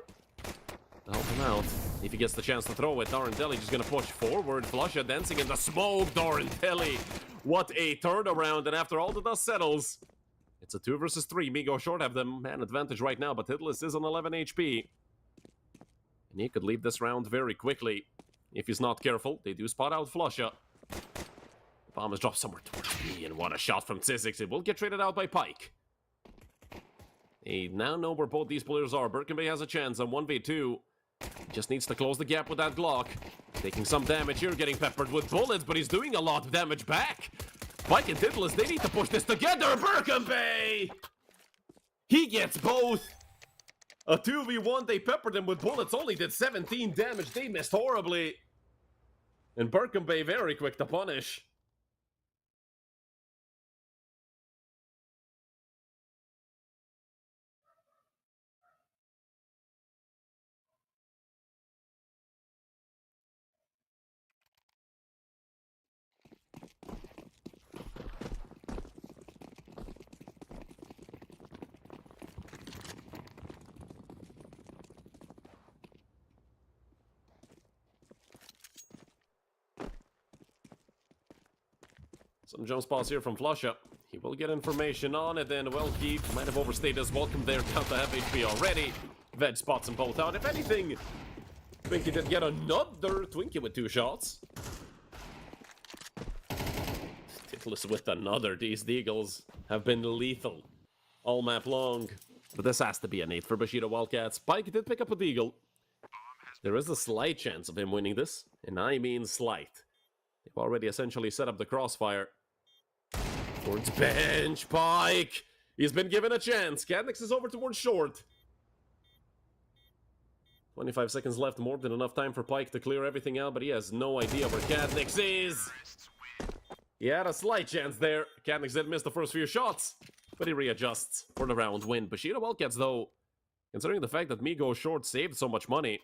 to help him out. If he gets the chance to throw it, Darandelli just gonna push forward. Flusha dancing in the smoke. Darandelli. What a turnaround. And after all the dust settles, it's a 2 versus 3. Migo short have the man advantage right now, but Titlis is on 11 HP. And he could leave this round very quickly. If he's not careful, they do spot out Flusha. The bomb is dropped somewhere towards me, and what a shot from Tsizik. It will get traded out by Pike. They now know where both these players are. Birkenbay has a chance on 1v2. Just needs to close the gap with that Glock. Taking some damage here, getting peppered with bullets, but he's doing a lot of damage back. Pike and Titlis, they need to push this together. Birkenbay! He gets both! A 2v1, they peppered him with bullets, only did 17 damage, they missed horribly. And Bay very quick to punish. Some jump spots here from Flusha. He will get information on it, and well, he might have overstayed his welcome there, down to half HP already. Veg spots them both out. If anything, Twinkie did get another Twinkie with 2 shots. Titless with another. These Deagles have been lethal all map long. But this has to be an 8 for Bushido Wildcats. Spike did pick up a Deagle. There is a slight chance of him winning this, and I mean slight. They've already essentially set up the crossfire. Towards bench, Pike! He's been given a chance. Cadnix is over towards short. 25 seconds left, more than enough time for Pike to clear everything out, but he has no idea where Cadnix is. He had a slight chance there. Cadnix did miss the first few shots, but he readjusts for the round win. Bushido Wildcats, though, considering the fact that Migo short saved so much money,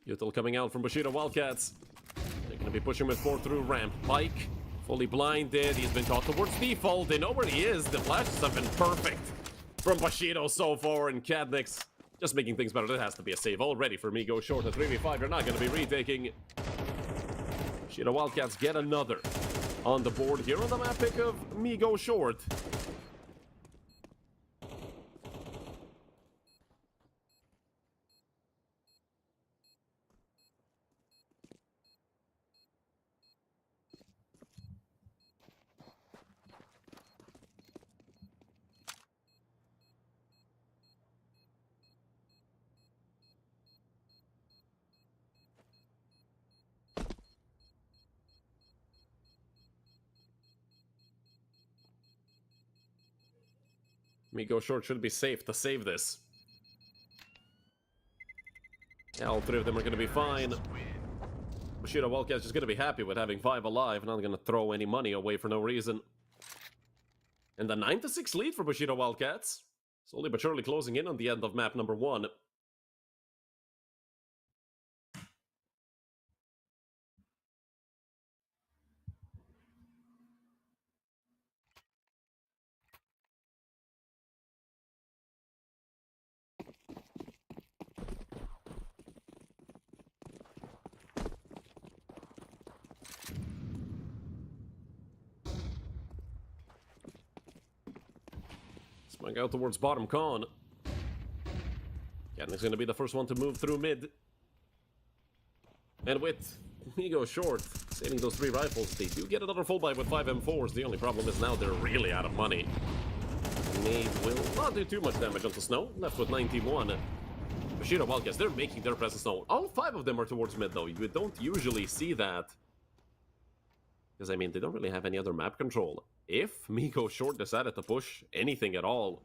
Util coming out from Bushido Wildcats. They're going to be pushing with 4 through ramp. Pike, fully blinded. He's been caught towards default. They know where he is. The flashes have been perfect from Bushido so far. And Cadnix just making things better. That has to be a save already for Migo short at 3v5. You're not going to be retaking. Bushido Wildcats get another on the board here on the map pick of Migo short. Migo short should be safe to save this. Yeah, all 3 of them are going to be fine. Bushido Wildcats just going to be happy with having 5 alive, not going to throw any money away for no reason. And the 9-6 lead for Bushido Wildcats. Slowly but surely closing in on the end of map number 1. Swing out towards bottom con. Cadnix going to be the first one to move through mid. And with Migo short, saving those 3 rifles, they do get another full buy with 5 M4s. The only problem is now they're really out of money. Nade will not do too much damage onto Snow, left with 91. Bushido Wildcats, they're making their presence known. All 5 of them are towards mid, though. You don't usually see that. Because, I mean, they don't really have any other map control. If Migo short decided to push anything at all,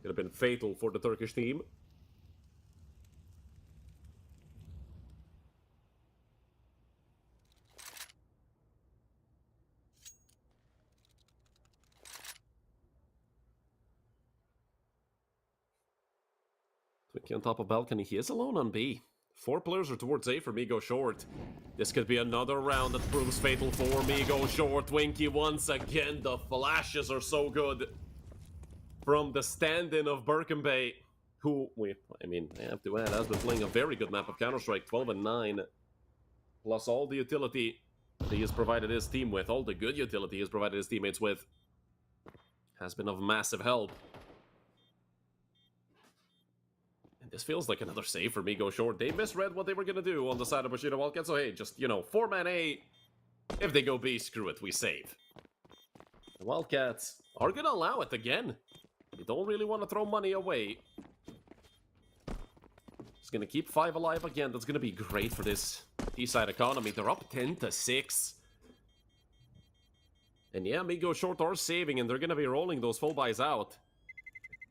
could have been fatal for the Turkish team. Twinkie on top of balcony. He is alone on B. 4 players are towards A for Migo short. This could be another round that proves fatal for Migo short. Twinkie once again. The flashes are so good from the stand-in of Bay, who I mean, I have to add, has been playing a very good map of Counter-Strike, 12 and 9, plus all the utility he has provided his team with, all the good utility he has provided his teammates with, has been of massive help. And this feels like another save for Migo Short. They misread what they were going to do on the side of Bushido Wildcats, so hey, just, you know, 4-man A. If they go B, screw it, we save. The Wildcats are going to allow it again. They don't really want to throw money away. It's going to keep 5 alive again. That's going to be great for this Eastside economy. They're up 10-6. And yeah, Migo Short are saving, and they're going to be rolling those full buys out.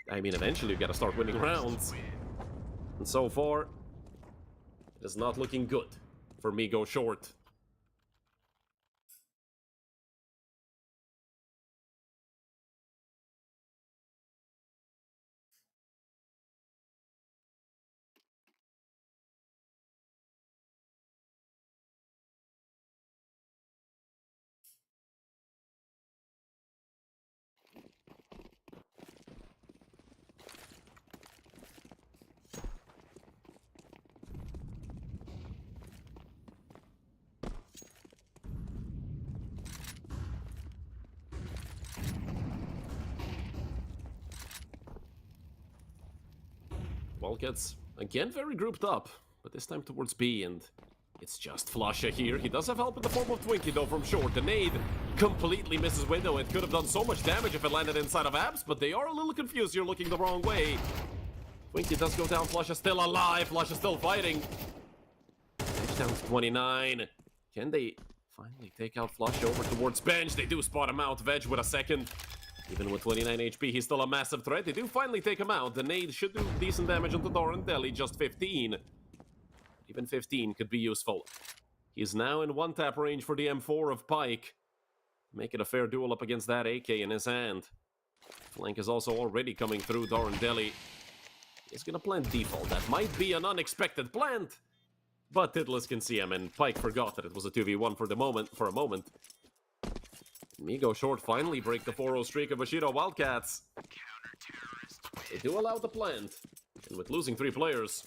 I mean, eventually you got to start winning rounds. And so far, it is not looking good for Migo Short. Wildcats, again, very grouped up, but this time towards B, and it's just Flusha here. He does have help in the form of Twinkie, though, from short. The nade completely misses window. It could have done so much damage if it landed inside of Abs, but they are a little confused here, looking the wrong way. Twinkie does go down. Flusha still alive. Flusha still fighting. Bench down to 29. Can they finally take out Flusha over towards Bench? They do spot him out. Veg with a second. Even with 29 HP, he's still a massive threat. They do finally take him out. The nade should do decent damage on the door and Delhi, just 15. Even 15 could be useful. He's now in one-tap range for the M4 of Pike. Make it a fair duel up against that AK in his hand. Flank is also already coming through Doran Delhi. He's gonna plant default. That might be an unexpected plant. But Tidless can see him, and Pike forgot that it was a 2v1 for a moment. Migo Short finally break the 4-0 streak of Bushido Wildcats. They do allow the plant. And with losing 3 players,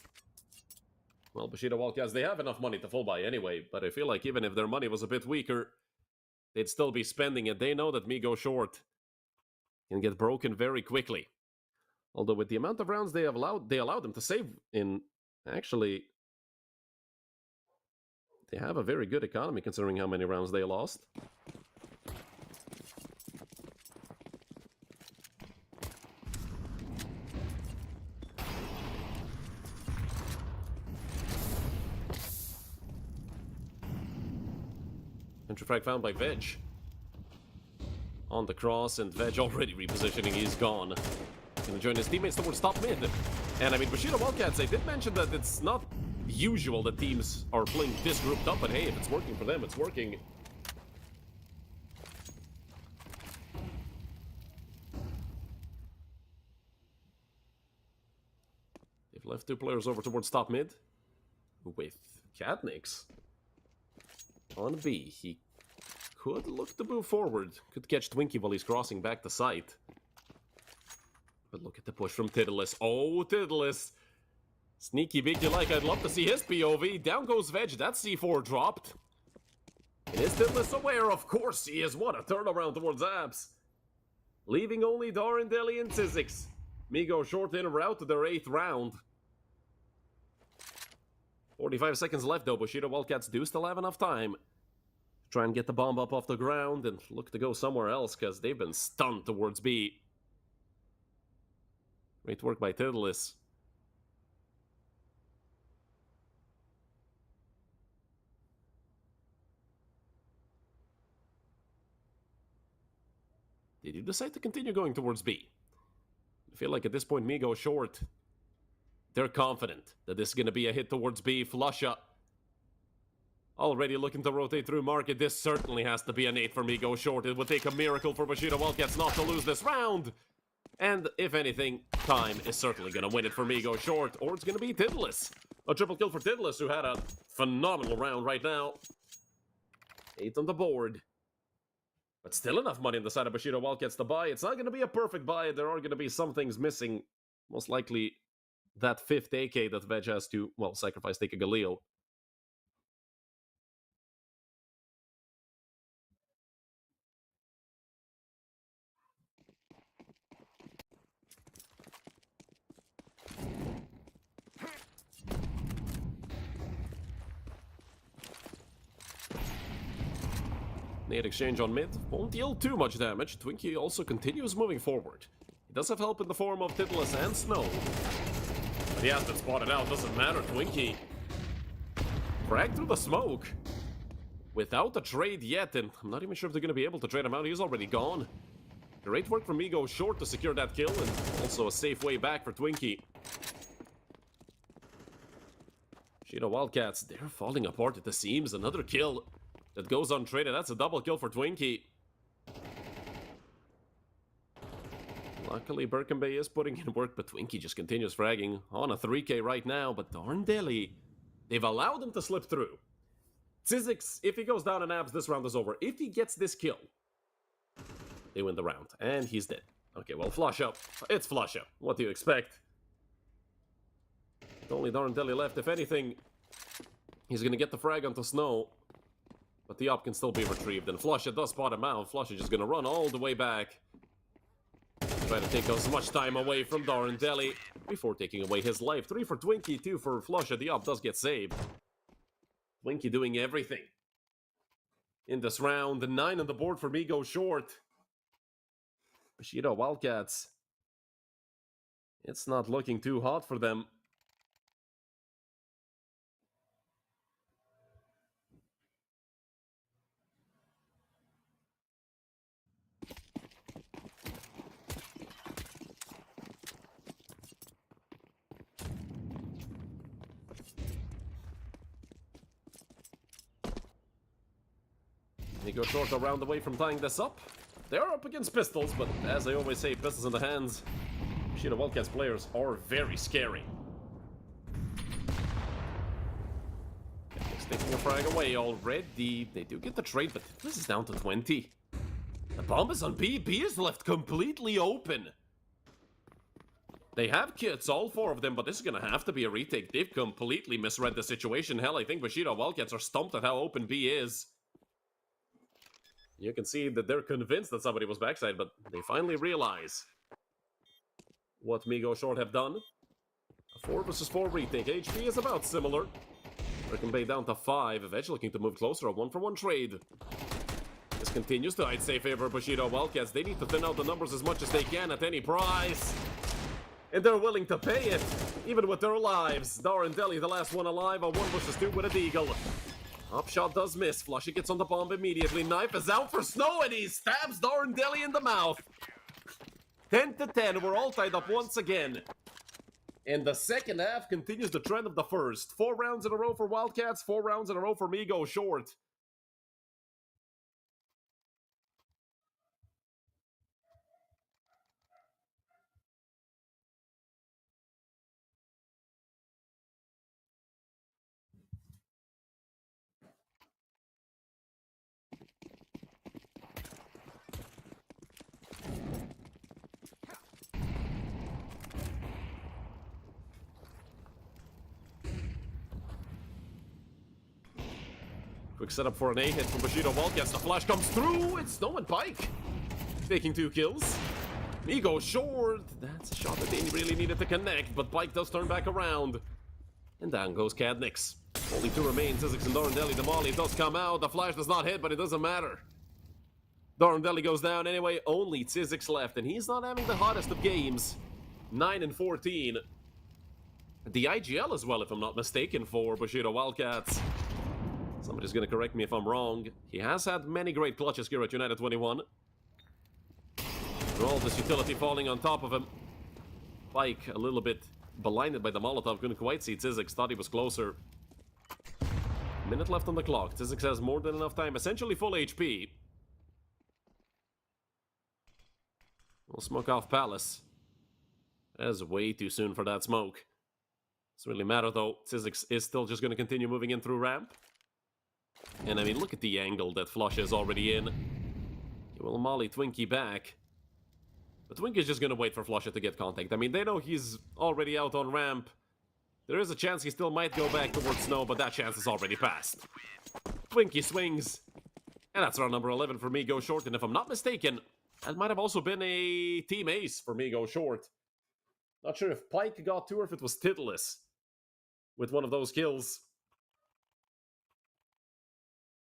well, Bushido Wildcats, they have enough money to full buy anyway, but I feel like even if their money was a bit weaker, they'd still be spending it. They know that Migo Short can get broken very quickly. Although with the amount of rounds they allowed them to save in, actually, they have a very good economy considering how many rounds they lost. Frag found by Veg. On the cross, and Veg already repositioning, he's gone. Gonna join his teammates towards top mid. And I mean, Bushido Wildcats, they did mention that it's not usual that teams are playing this grouped up, but hey, if it's working for them, it's working. They've left 2 players over towards top mid. With Katnix on B. He could look to move forward. Could catch Twinkie while he's crossing back to site. But look at the push from Tidless. Oh, Tidless! Sneaky beaky like. I'd love to see his POV. Down goes Veg. That C4 dropped. And is Tidless aware? Of course he is. What a turnaround towards Abs. Leaving only Doran Delhi and Sizzix. Migo Short in route to their 8th round. 45 seconds left though. Bushido Wildcats do still have enough time. Try and get the bomb up off the ground and look to go somewhere else because they've been stunned towards B. Great work by Tidless. Did you decide to continue going towards B? I feel like at this point Migo Short, they're confident that this is going to be a hit towards B. Flusha already looking to rotate through market. This certainly has to be an 8 for Migo Short. It would take a miracle for Bushido Wildcats not to lose this round. And if anything, time is certainly going to win it for Migo Short, or it's going to be Tidless. A triple kill for Tidless, who had a phenomenal round right now. 8 on the board. But still enough money on the side of Bushido Wildcats to buy. It's not going to be a perfect buy. There are going to be some things missing. Most likely that 5th AK that Veg has to, well, sacrifice, take a Galil. Nade exchange on mid, won't deal too much damage. Twinkie also continues moving forward. He does have help in the form of Titulus and Snow. But he has been spotted out, doesn't matter. Twinkie fragged through the smoke without a trade yet, and I'm not even sure if they're going to be able to trade him out. He's already gone. Great work from Migo short to secure that kill, and also a safe way back for Twinkie. Bushido Wildcats, they're falling apart at the seams. Another kill that goes untraded. That's a double kill for Twinkie. Luckily, Birkenbay is putting in work, but Twinkie just continues fragging on a 3k right now. But darn Delhi, they've allowed him to slip through. Zyzzyx, if he goes down in abs, this round is over. If he gets this kill, they win the round. And he's dead. Okay, well, flush up. It's flush up. What do you expect? Only darn Delhi left. If anything, he's going to get the frag onto Snow. But the op can still be retrieved, and Flusha does spot him out. Flusha just gonna run all the way back. Try to take as much time away from Darren Delhi before taking away his life. 3 for Twinkie, 2 for Flusha. The op does get saved. Twinkie doing everything in this round. 9 on the board for Migo short. Bushido Wildcats. It's not looking too hot for them. They go short around the way from tying this up. They are up against pistols, but as I always say, pistols in the hands. Bushido Wildcats players are very scary. Taking a frag away already. They do get the trade, but this is down to 20. The bomb is on B. B is left completely open. They have kits, all 4 of them, but this is going to have to be a retake. They've completely misread the situation. Hell, I think Bushido Wildcats are stumped at how open B is. You can see that they're convinced that somebody was backside, but they finally realize what Migo short have done. A 4 versus 4 retake. HP is about similar. Birkenbay down to 5. Edge looking to move closer. A 1-for-1 trade. This continues to, I'd say, favor Bushido Wildcats. They need to thin out the numbers as much as they can at any price. And they're willing to pay it, even with their lives. Darren Delhi, the last one alive. A 1 versus 2 with a deagle. Upshot does miss. Flusha gets on the bomb immediately. Knife is out for Snow, and he stabs Darren Delhi in the mouth. 10 to 10. We're all tied up once again. And the second half continues the trend of the first. 4 rounds in a row for Wildcats, 4 rounds in a row for Migo short. Quick setup for an A-hit from Bushido Wildcats. The flash comes through. It's Snow and Pike taking 2 kills. Migo short. That's a shot that they really needed to connect, but Pike does turn back around. And down goes Cadnix. Only 2 remain. Zyzzyx and Darren Delhi. The molly does come out. The flash does not hit, but it doesn't matter. Darren Delhi goes down anyway. Only Zyzzyx left, and he's not having the hottest of games. 9 and 14. The IGL as well, if I'm not mistaken, for Bushido Wildcats. Somebody's going to correct me if I'm wrong. He has had many great clutches here at United21. All this utility falling on top of him. Pike a little bit blinded by the Molotov. Couldn't quite see Zyzzyx. Thought he was closer. Minute left on the clock. Zyzzyx has more than enough time. Essentially full HP. We'll smoke off Palace. That is way too soon for that smoke. Doesn't really matter though. Zyzzyx is still just going to continue moving in through ramp. And I mean, look at the angle that Flusha is already in. He will molly Twinkie back. But Twink is just gonna wait for Flusha to get contact. I mean, they know he's already out on ramp. There is a chance he still might go back towards Snow, but that chance is already passed. Twinkie swings. And that's round number 11 for Migo Short. And if I'm not mistaken, that might have also been a team ace for Migo Short. Not sure if Pike got 2 or if it was Titulus with one of those kills.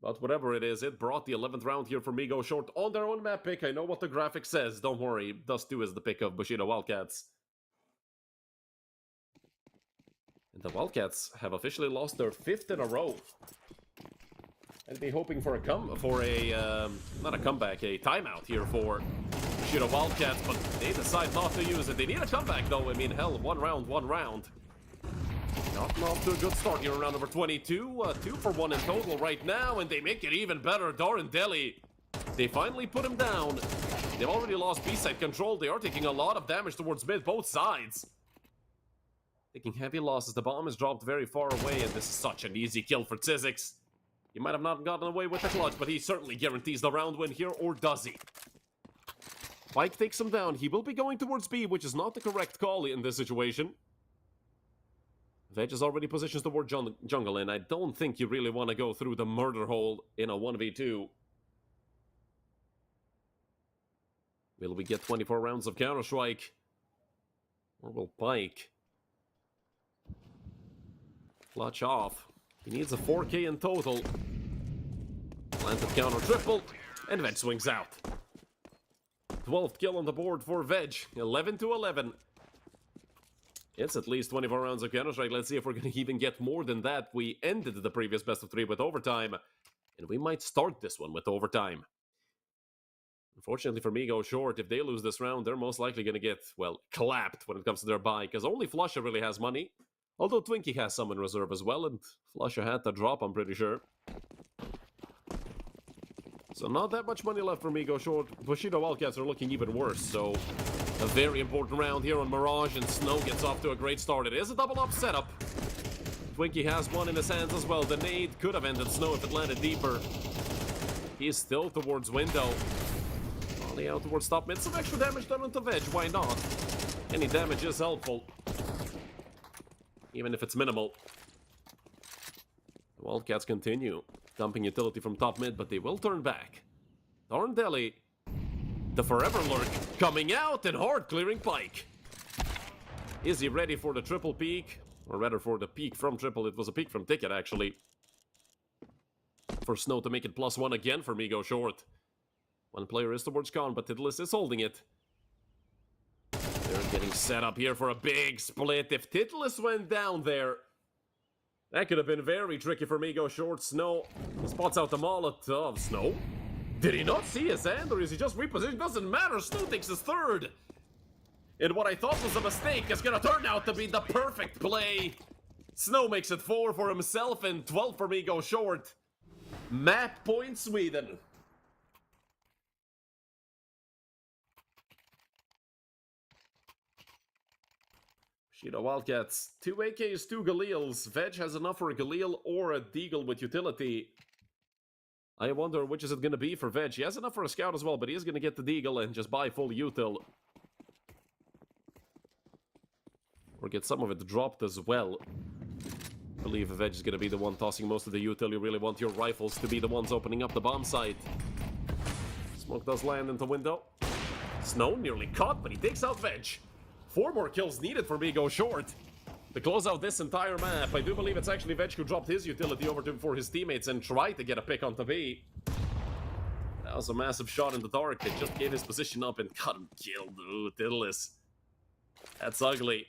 But whatever it is, it brought the 11th round here for Migo Short on their own map pick. I know what the graphic says, don't worry. Dust 2 is the pick of Bushido Wildcats. And the Wildcats have officially lost their 5th in a row. I'd be hoping for a not a comeback, a timeout here for Bushido Wildcats, but they decide not to use it. They need a comeback though. I mean, hell, one round. Not off to a good start here in round number 22. 2 for 1 in total right now, and they make it even better. Doran Deli, they finally put him down. They've already lost B-side control. They are taking a lot of damage towards mid, both sides. Taking heavy losses. The bomb is dropped very far away, and this is such an easy kill for Tzizix. He might have not gotten away with the clutch, but he certainly guarantees the round win here, or does he? Pike takes him down. He will be going towards B, which is not the correct call in this situation. Veg is already positioned toward jungle, and I don't think you really want to go through the murder hole in a 1v2. Will we get 24 rounds of Counter-Strike? Or will Pike clutch off? He needs a 4K in total. Planted counter triple, and Veg swings out. 12th kill on the board for Veg, 11-11. It's at least 24 rounds of Counter-Strike. Let's see if we're going to even get more than that. We ended the previous best of 3 with overtime, and we might start this one with overtime. Unfortunately for Migo Short, if they lose this round, they're most likely going to get, well, clapped when it comes to their buy, because only Flusha really has money. Although Twinkie has some in reserve as well, and Flusha had to drop, I'm pretty sure. So not that much money left for Migo Short. Bushido Wildcats are looking even worse, so a very important round here on Mirage, and Snow gets off to a great start. It is a double-up setup. Twinkie has one in his hands as well. The nade could have ended Snow if it landed deeper. He's still towards window. Only out towards top mid. Some extra damage done onto Veg, why not? Any damage is helpful, even if it's minimal. The Wildcats continue dumping utility from top mid, but they will turn back. Doran Deli, the Forever Lurk, coming out and hard clearing Pike. Is he ready for the triple peak? Or rather for the peak from triple. It was a peak from Ticket, actually. For Snow to make it +1 again for Migo Short. One player is towards con, but Titulus is holding it. They're getting set up here for a big split. If Titulus went down there, that could have been very tricky for Migo Short. Snow spots out the Molotov. Snow? Did he not see his hand, or is he just repositioned? Doesn't matter. Snow takes his 3rd. And what I thought was a mistake is gonna turn out to be the perfect play. Snow makes it 4 for himself and 12 for Migo Short. Map point Sweden. Bushido Wildcats, 2 AKs, 2 Galils. Veg has enough for a Galil or a Deagle with utility. I wonder which is it going to be for Veg. He has enough for a Scout as well, but he is going to get the Deagle and just buy full util. Or get some of it dropped as well. I believe Veg is going to be the one tossing most of the util. You really want your rifles to be the ones opening up the bomb site. Smoke does land into window. Snow nearly caught, but he takes out Veg. 4 more kills needed for Migo Short to close out this entire map. I do believe it's actually Veg who dropped his utility over to him for his teammates and tried to get a pick onto B. That was a massive shot in the dark. It just gave his position up and got him killed. Ooh, Titulus. That's ugly.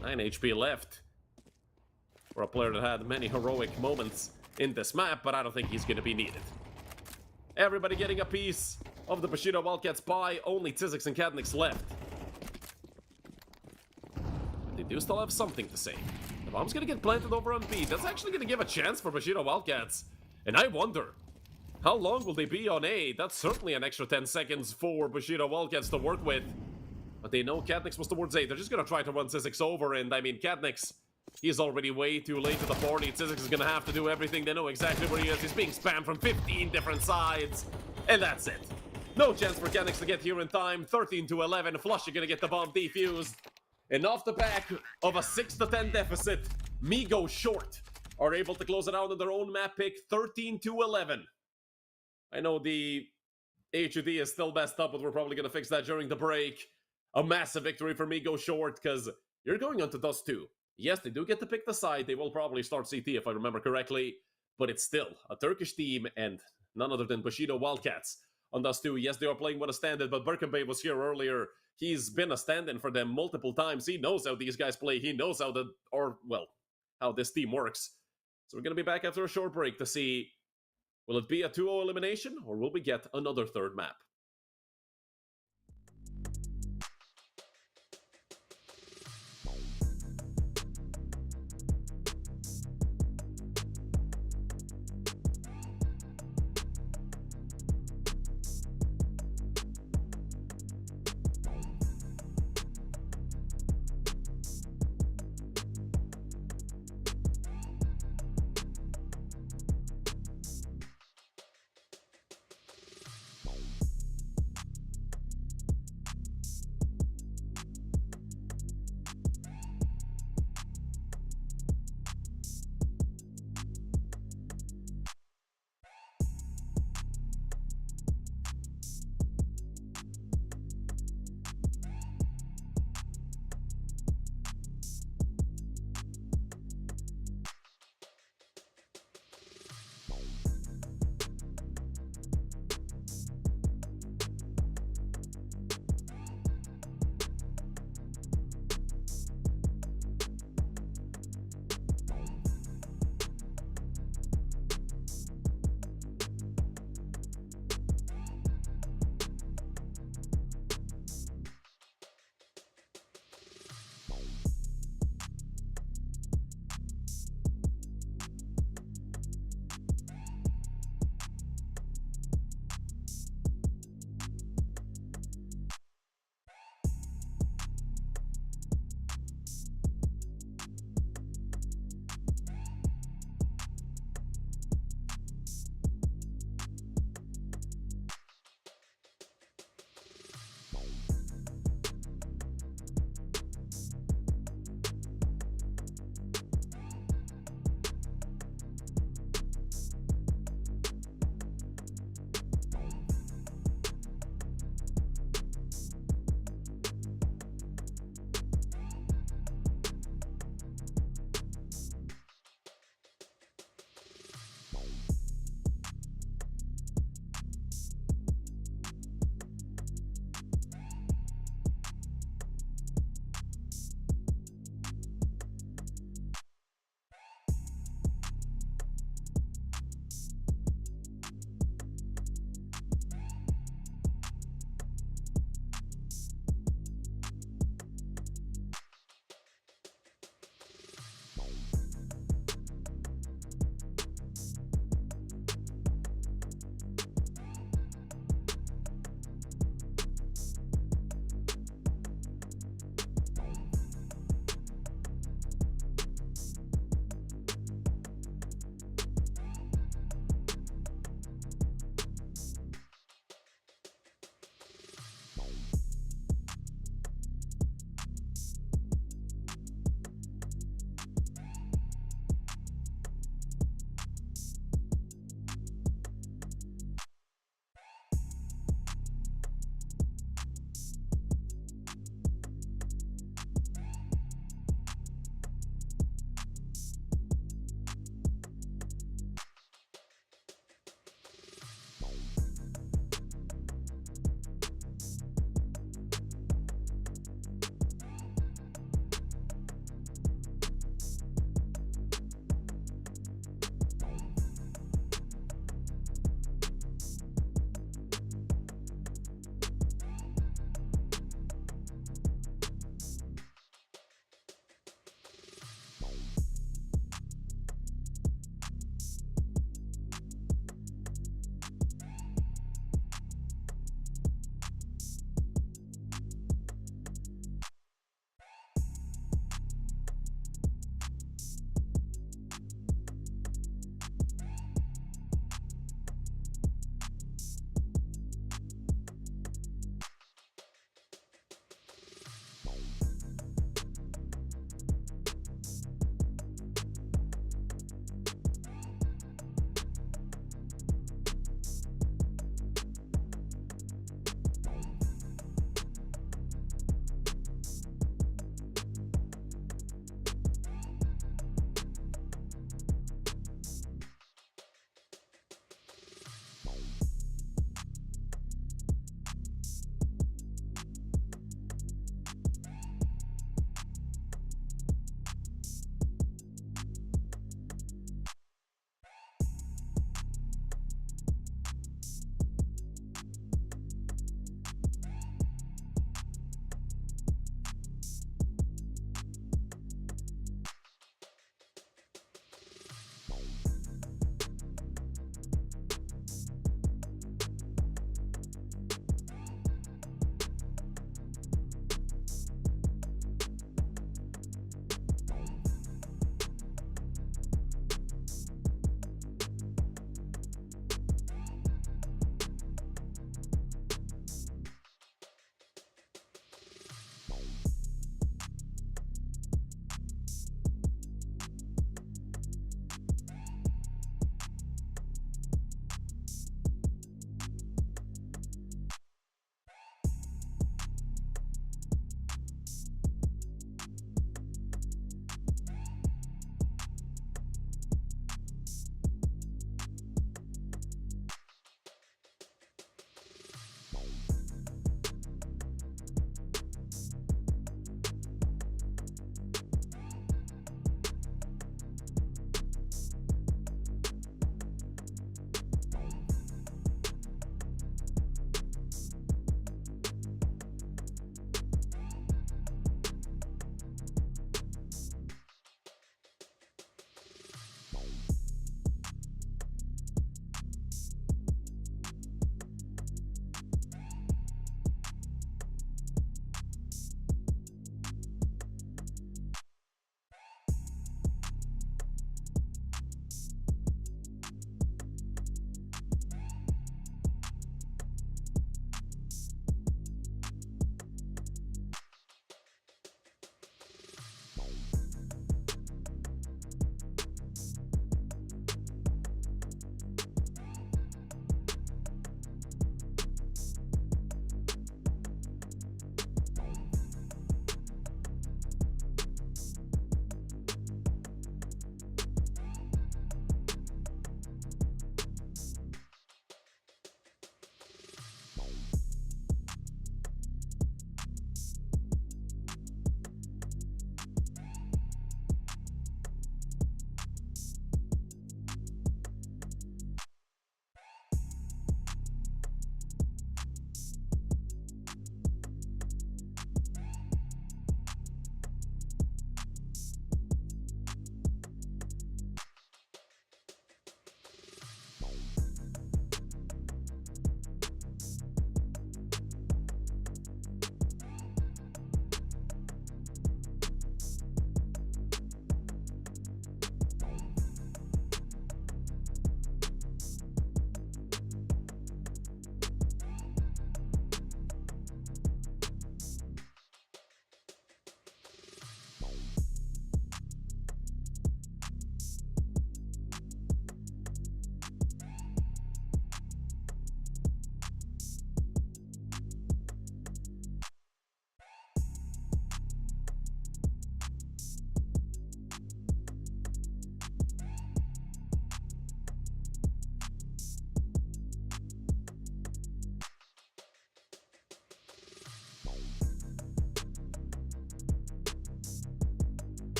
9 HP left for a player that had many heroic moments in this map, but I don't think he's going to be needed. Everybody getting a piece of the Bushido Wildcats pie. Only Tzizix and Cadnix left. They do still have something to say. The bomb's gonna get planted over on B. That's actually gonna give a chance for Bushido Wildcats. And I wonder, how long will they be on A? That's certainly an extra 10 seconds for Bushido Wildcats to work with. But they know Cadnix was towards A. They're just gonna try to run Tzizix over, and I mean, Cadnix, he's already way too late to the party. Tzizix is gonna have to do everything. They know exactly where he is. He's being spammed from 15 different sides. And that's it. No chance for Kenix to get here in time. 13-11. Flush, you're gonna get the bomb defused. And off the back of a 6-10 deficit, Migo short are able to close it out on their own map pick, 13-11. I know the HUD is still messed up, but we're probably gonna fix that during the break. A massive victory for Migo short, because you're going on to Dust 2. Yes, they do get to pick the side. They will probably start CT if I remember correctly, but it's still a Turkish team and none other than Bushido Wildcats on Dust 2. Yes, they are playing with a stand-in, but Birkenbay was here earlier. He's been a stand-in for them multiple times. He knows how these guys play. He knows how how this team works. So we're going to be back after a short break to see, will it be a 2-0 elimination, or will we get another third map?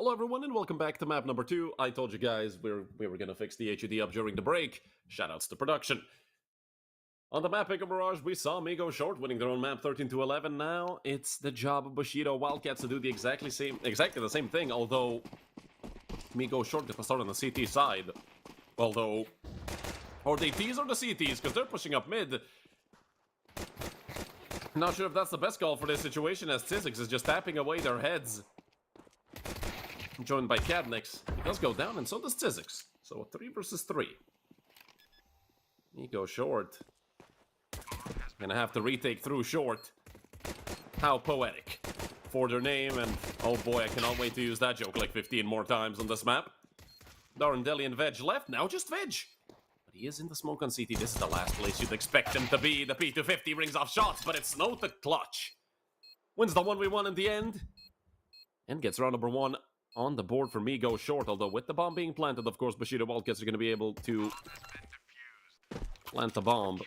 Hello everyone and welcome back to map number 2. I told you guys we were gonna fix the HUD up during the break. Shoutouts to production. On the map pick of Mirage, we saw Migo short winning their own map 13-11. Now it's the job of Bushido Wildcats to do the exactly the same thing, although Migo short gets to start on the CT side. Although, or the Ts or the CTs, because they're pushing up mid. Not sure if that's the best call for this situation, as Tizix is just tapping away their heads. Joined by Cadnix. He does go down, and so does Tizix. So a 3 versus 3. Migo short. Gonna have to retake through short. How poetic. For their name, and oh boy, I cannot wait to use that joke like 15 more times on this map. Darndelli and Veg left, now just Veg. But he is in the smoke on CT. This is the last place you'd expect him to be. The P250 rings off shots, but it's no the clutch. Wins the 1v1 in the end. And gets round number 1 on the board for Migo short, although with the bomb being planted, of course, Bushido Wildcats are going to be able to plant the bomb.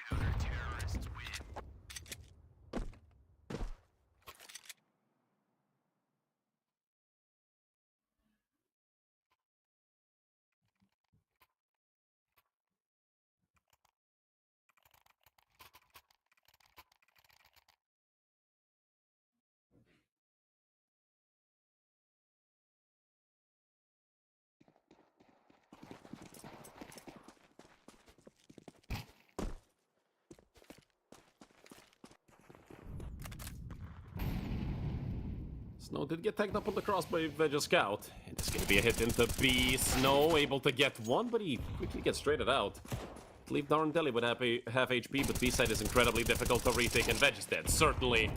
Snow did get tagged up on the cross by Veg Scout. And it's going to be a hit into B. Snow able to get one, but he quickly gets traded out. Leave Darndelli with half HP, but B side is incredibly difficult to retake, and Veg is dead. Certainly.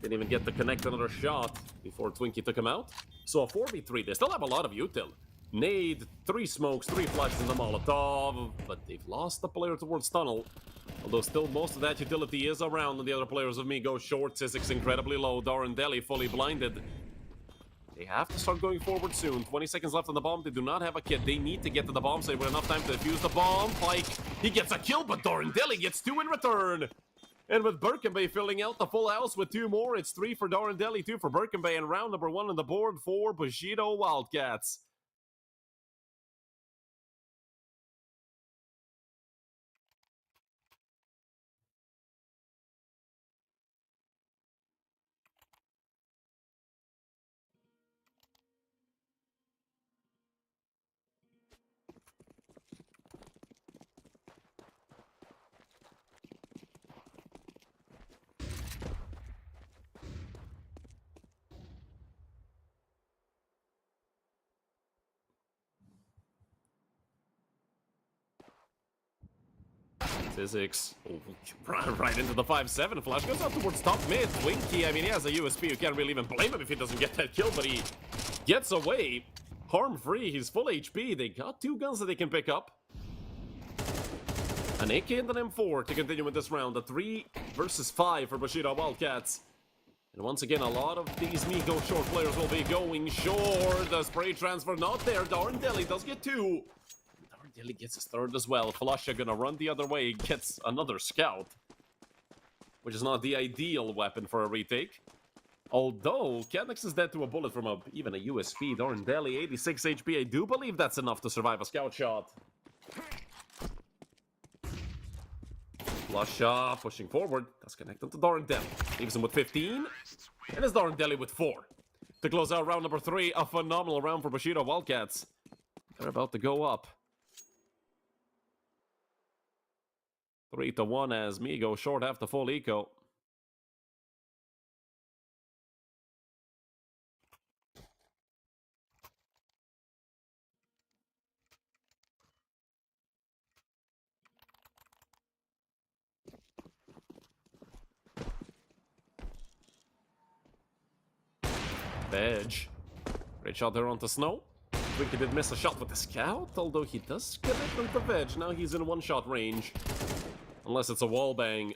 Didn't even get to connect another shot before Twinkie took him out. So a 4v3. They still have a lot of util. Nade, 3 smokes, 3 flashes in the Molotov, but they've lost the player towards tunnel. Although still most of that utility is around, and the other players of Migo short, Tizix incredibly low, Darndelli fully blinded. They have to start going forward soon. 20 seconds left on the bomb. They do not have a kit. They need to get to the bomb site with enough time to defuse the bomb. Pike, he gets a kill, but Darndelli gets 2 in return. And with Birkenbay filling out the full house with 2 more, it's 3 for Darndelli, 2 for Birkenbay, and round number 1 on the board for Bushido Wildcats. Tizix, right into the 5-7. Flash goes out towards top mid. Twinkie, I mean, he has a USP. You can't really even blame him if he doesn't get that kill, but he gets away. Harm-free, he's full HP. They got 2 guns that they can pick up. An AK and an M4 to continue with this round. A 3 versus 5 for Bushido Wildcats. And once again, a lot of these Migo short players will be going short. The spray transfer not there. Darndelli does get 2. Darndelli gets his 3rd as well. Flusha gonna run the other way, gets another scout. Which is not the ideal weapon for a retake. Although, Cadnix is dead to a bullet from even a USP. Darndelli, 86 HP. I do believe that's enough to survive a scout shot. Flusha pushing forward. That's connected to Darndelli. Leaves him with 15. And it's Darndelli with 4. To close out round number 3, a phenomenal round for Bushido Wildcats. They're about to go up. 3-1 as Migo short half the full eco. Veg. Great shot there onto Snow. Twinkie did miss a shot with the scout, although he does connect on the Veg. Now he's in 1-shot range. Unless it's a wall bang.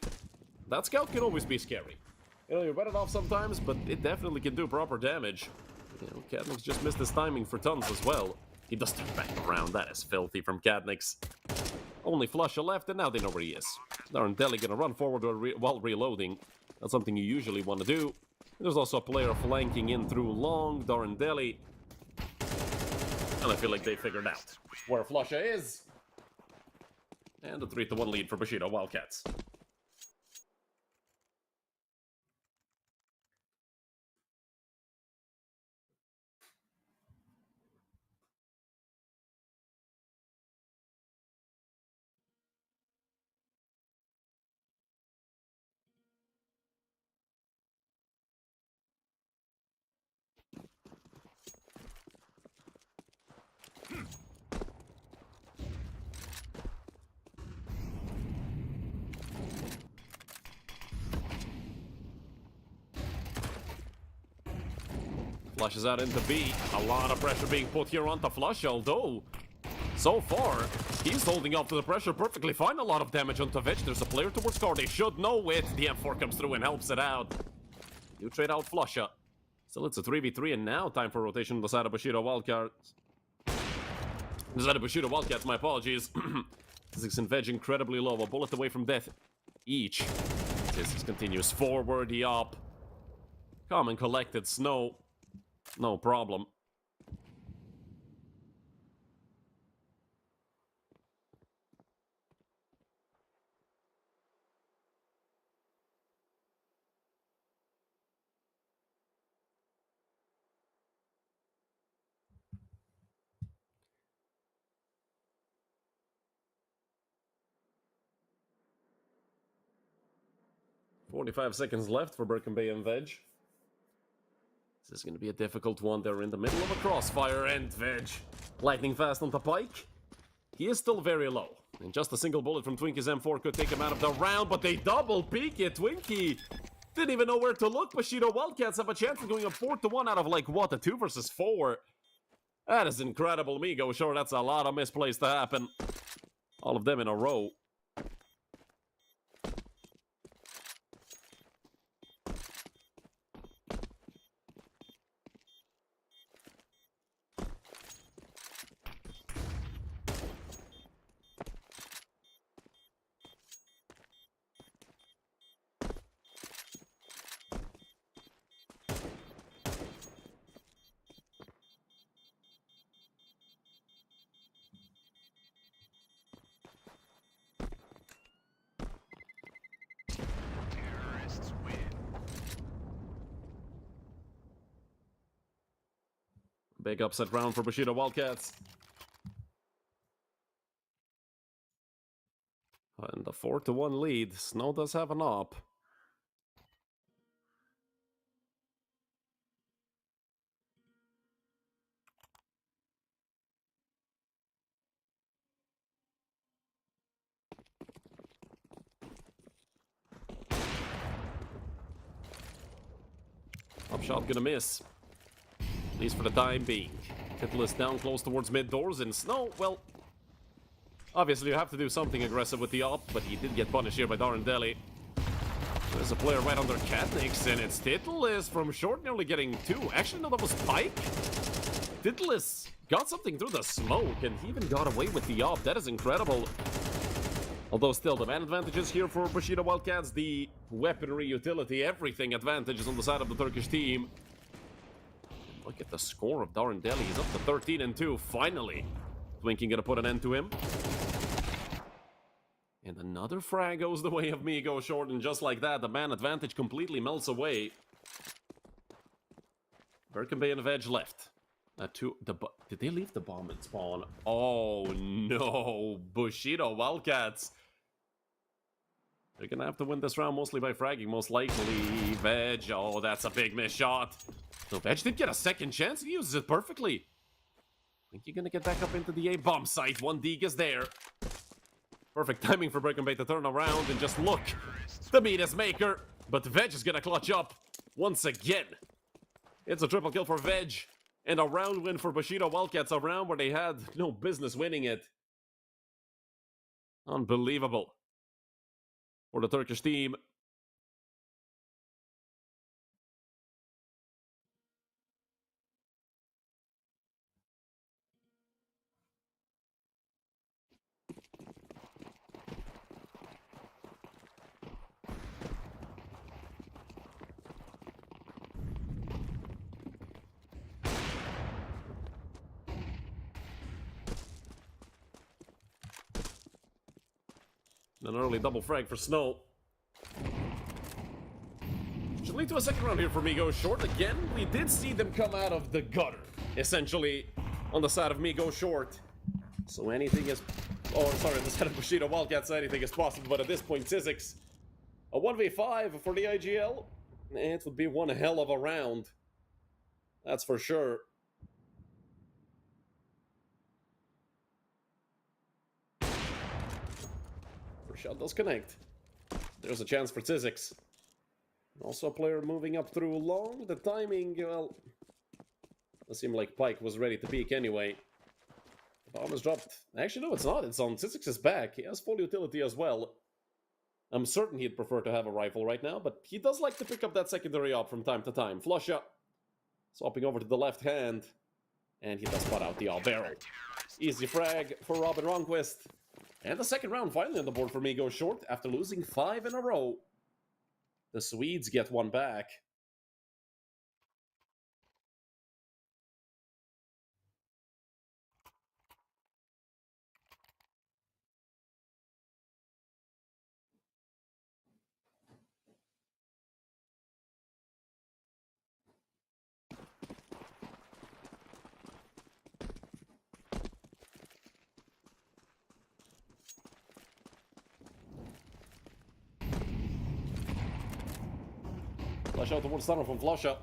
That scout can always be scary. You know, you're better off sometimes, but it definitely can do proper damage. You know, Cadnix just missed his timing for tons as well. He does turn back around. That is filthy from Cadnix. Only Flusha left, and now they know where he is. Darndelli gonna run forward while reloading. That's something you usually want to do. There's also a player flanking in through long, Darendeli. And I feel like they figured out where Flusha is. And a 3-1 lead for Bushido Wildcats. Flushes out into B. A lot of pressure being put here onto Flush, although so far he's holding up to the pressure perfectly fine. A lot of damage onto Veg. There's a player towards car. They should know it. The M4 comes through and helps it out. You trade out Flusha. Still, it's a 3v3, and now time for rotation on the side of Bushido Wildcats. The side of Bushido Wildcats, my apologies. Six and Veg incredibly low. A bullet away from death each. This continues forward, the up. Calm and collected, Snow. No problem. "45 seconds left for Birkin Bay and Veg. This is going to be a difficult one. They're in the middle of a crossfire, and Veg lightning fast onto Pike. He is still very low, and just a single bullet from Twinkie's M4 could take him out of the round, but they double peek it. Twinkie didn't even know where to look. Bushido Wildcats have a chance of going up 4-1 out of, like, what, a 2 versus 4? That is incredible, Migo. Sure, that's a lot of misplays to happen. All of them in a row. Big upset round for Bushido Wildcats. And a 4-1 lead. Snow does have an op. Up shot gonna miss. At least for the time being. Titleist down close towards mid doors, and Snow, well, obviously you have to do something aggressive with the op, but he did get punished here by Darendeli. There's a player right under Catnix, and it's Titleist from short, nearly getting 2. Actually, no, that was Pike. Titleist got something through the smoke, and he even got away with the op. That is incredible. Although still, the man advantages here for Bushido Wildcats. The weaponry, utility, everything advantages on the side of the Turkish team. And look at the score of Darendeli. He's up to 13-2, finally. Twinkie gonna put an end to him. And another frag goes the way of Migo short, and just like that, the man advantage completely melts away. Birkin Bay and Veg left. Did they leave the bomb at spawn? Oh no, Bushido Wildcats. They're gonna have to win this round mostly by fragging, most likely. Veg, oh, that's a big miss shot. So Veg did get a second chance, he uses it perfectly. Think you're gonna get back up into the A-bomb site. 1D is there. Perfect timing for Birkin Bay to turn around and just look. The meat maker. But Veg is gonna clutch up once again. It's a triple kill for Veg. And a round win for Bushido Wildcats, a round where they had no business winning it. Unbelievable. For the Turkish team. An early double frag for Snow. Should lead to a second round here for Migo Short. Again, we did see them come out of the gutter, essentially, on the side of Migo Short. So anything is... Oh, sorry, on the side of Bushido Wildcats, anything is possible. But at this point, Sizzix, a 1v5 for the IGL. It would be one hell of a round. That's for sure. First shot does connect. There's a chance for Sizzix. Also a player moving up through long. The timing, well... It seemed like Pike was ready to peek anyway. The bomb is dropped. Actually, no, it's not. It's on Sizzix's back. He has full utility as well. I'm certain he'd prefer to have a rifle right now, but he does like to pick up that secondary op from time to time. Flush up. Swapping over to the left hand. And he does spot out the all barrel. Easy frag for Robin Ronquist. And the second round finally on the board for Migo Short after losing 5 in a row. The Swedes get one back. Flush out towards Stunner from Flusha.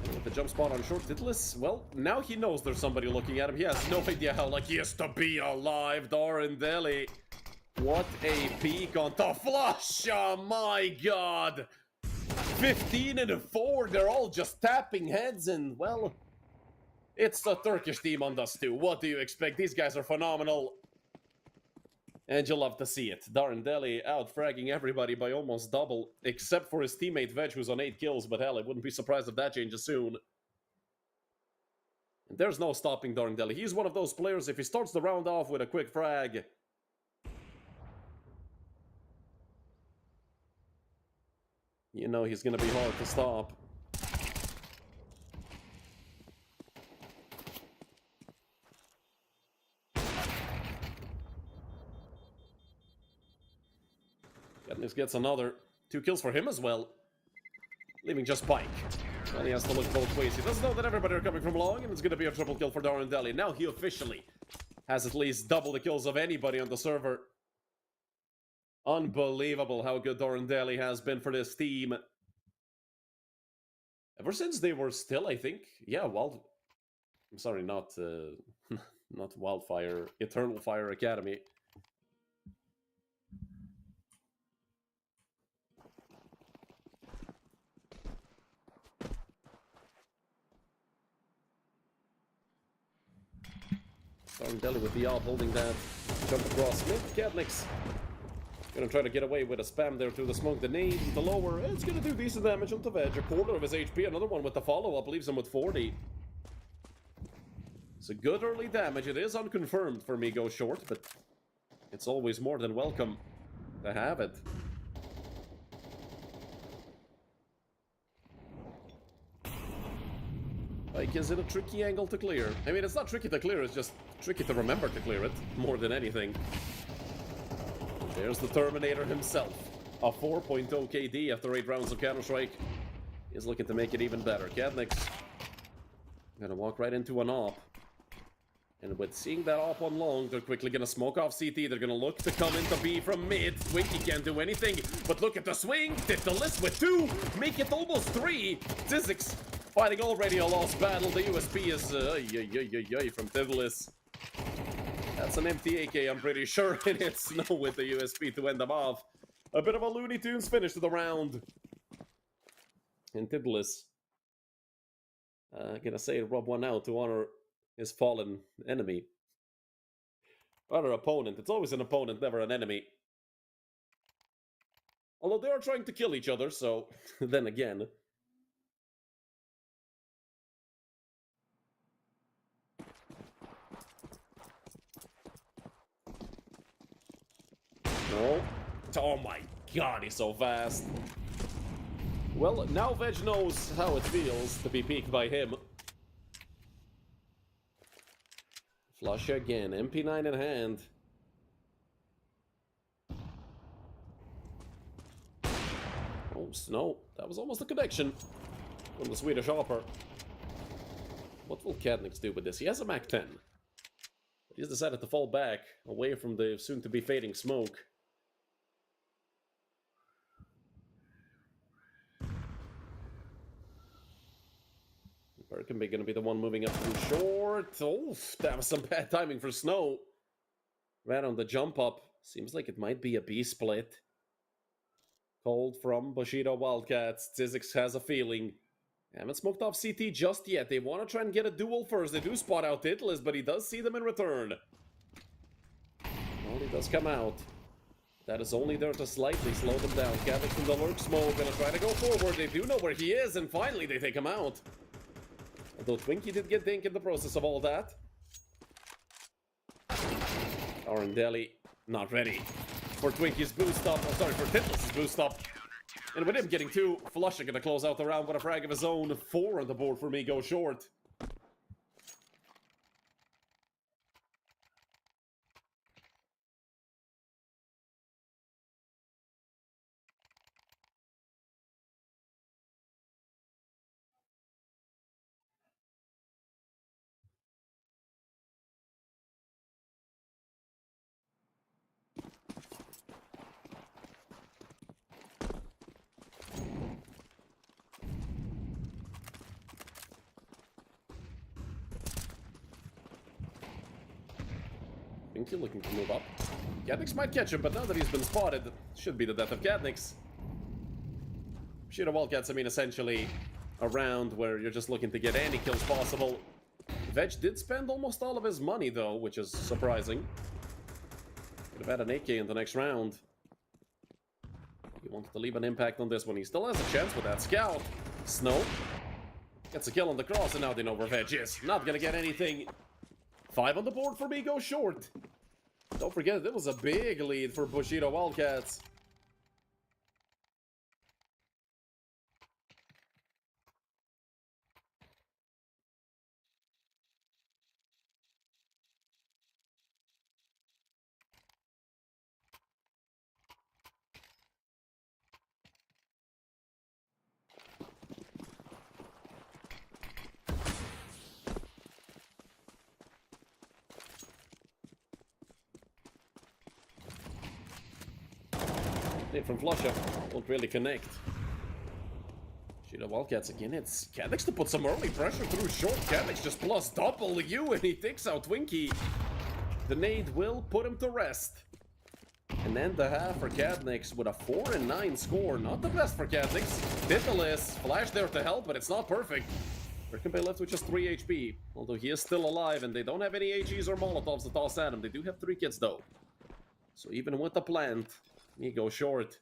And with the jump spot on short, Diddless, well, now he knows there's somebody looking at him. He has no idea how lucky he is to be alive. Darendeli. What a peek on the Flusha, my god! 15 and 4, they're all just tapping heads and, well... It's the Turkish team on Dust 2. What do you expect? These guys are phenomenal. And you'll love to see it. Darendeli out-fragging everybody by almost double, except for his teammate Veg, who's on 8 kills, but hell, I wouldn't be surprised if that changes soon. And there's no stopping Darendeli. He's one of those players, if he starts the round off with a quick frag... You know he's gonna be hard to stop. Katniss gets another. 2 kills for him as well. Leaving just Pike. And he has to look both ways. He doesn't know that everybody are coming from long, and it's gonna be a triple kill for Darendeli. Now he officially has at least double the kills of anybody on the server. Unbelievable how good Darendeli has been for this team. Ever since they were still, I think... Yeah, I'm sorry, not... not Wildfire. Eternal Fire Academy. Darendeli with the AWP holding that. Jump across mid. Katniss gonna try to get away with a spam there through the smoke. The nade, the lower, it's gonna do decent damage onto Veg. A quarter of his HP. Another one with the follow-up leaves him with 40. It's a good early damage. It is unconfirmed for Migo Short, but it's always more than welcome to have it. Like, is it a tricky angle to clear? I mean, it's not tricky to clear, it's just tricky to remember to clear it, more than anything. There's the Terminator himself. A 4.0 KD after 8 rounds of Counter-Strike. He's looking to make it even better. Katniss gonna walk right into an AWP. And with seeing that AWP on long, they're quickly gonna smoke off CT. They're gonna look to come into B from mid. Twinkie can't do anything, but look at the swing. Did the list with 2, make it almost 3. Sizzix fighting already a lost battle. The USP is from Tiddless. That's an empty AK, I'm pretty sure, and it's no with the USP to end them off. A bit of a Looney Tunes finish to the round. And Tiddless gonna say rub one out to honor his fallen enemy. Rather opponent. It's always an opponent, never an enemy. Although they are trying to kill each other, so then again. No. Oh my god, he's so fast. Well, now Veg knows how it feels to be peeked by him. Flush again, MP9 in hand. Oops, no, that was almost a connection from the Swedish Hopper. What will Kadnix do with this? He has a Mac-10. But he's decided to fall back, away from the soon-to-be fading smoke. Birkenby gonna be the one moving up through short. Oh, that was some bad timing for Snow. Right on the jump up. Seems like it might be a B split. Cold from Bushido Wildcats. Tzizix has a feeling. Haven't smoked off CT just yet. They want to try and get a duel first. They do spot out Titlis, but he does see them in return. Well, he does come out. That is only there to slightly slow them down. Kadnix from the lurk smoke gonna try to go forward. They do know where he is, and finally they take him out. Although Twinkie did get dink in the process of all that. Deli not ready for Twinkie's boost up. Oh, sorry, for Titlis' boost up. And with him getting two, Flusha gonna close out the round with a frag of his own. 4 on the board for Migo short. Twinkie looking to move up. Kadnix might catch him, but now that he's been spotted, it should be the death of Kadnix. Bushido Wildcats, I mean, essentially a round where you're just looking to get any kills possible. Veg did spend almost all of his money, though, which is surprising. Could have had an AK in the next round. He wanted to leave an impact on this one. He still has a chance with that scout. Snow gets a kill on the cross, and now they know where Veg is. Not gonna get anything. 5 on the board for Migo short. Don't forget, it was a big lead for Bushido Wildcats. Nade from Flusha won't really connect. Bushido Wildcats again. It's Kadnix to put some early pressure through short. Kadnix just plus double you, and he takes out Twinkie. The nade will put him to rest. And then the half for Kadnix with a 4-9 score. Not the best for Kadnix. Titlis, flash there to help, but it's not perfect. Birkenby left with just 3 HP. Although he is still alive, and they don't have any AGs or Molotovs to toss at him. They do have 3 kits, though. So even with the plant, Migo short.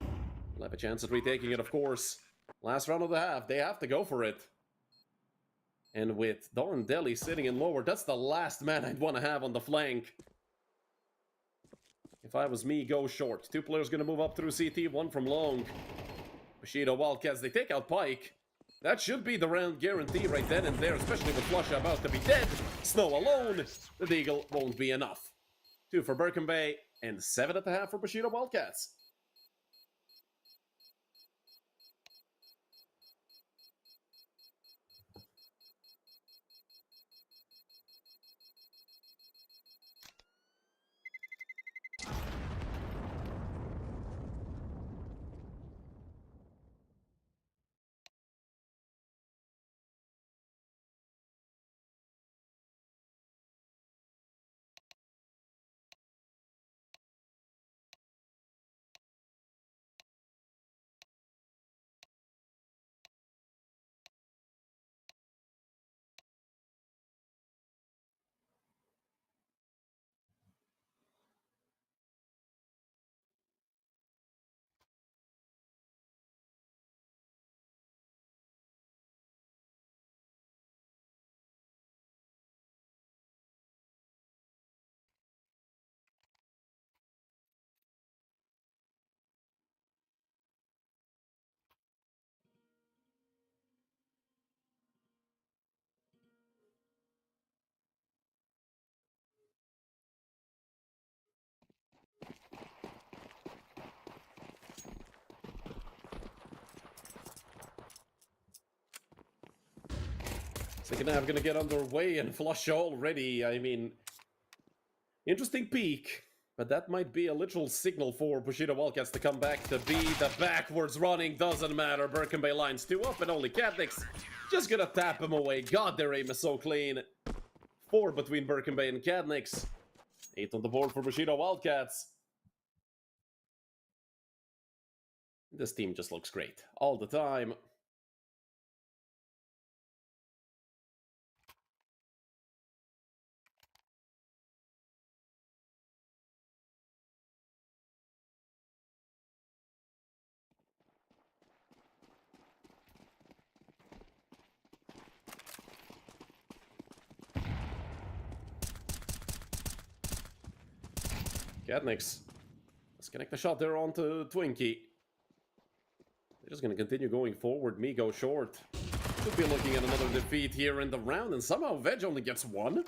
We'll have a chance at retaking it, of course. Last round of the half, they have to go for it. And with Deli sitting in lower, that's the last man I'd want to have on the flank. If I was me, go short. 2 players going to move up through CT, 1 from long. Bushido Wildcats, they take out Pike. That should be the round guarantee right then and there, especially with Flusha about to be dead. Snow alone, the Deagle won't be enough. 2 for Birkenby, and 7.5 for Bushido Wildcats. Second half gonna get underway and flush already. I mean, interesting peak. But that might be a literal signal for Bushido Wildcats to come back to B. The backwards running doesn't matter. Birkin Bay lines 2 up and only Catniks just gonna tap him away. God, their aim is so clean. 4 between Birkin Bay and Catniks. 8 on the board for Bushido Wildcats. This team just looks great all the time. Catniks. Let's connect the shot there onto Twinkie. They're just going to continue going forward. Migo short. Could be looking at another defeat here in the round, and somehow Veg only gets 1.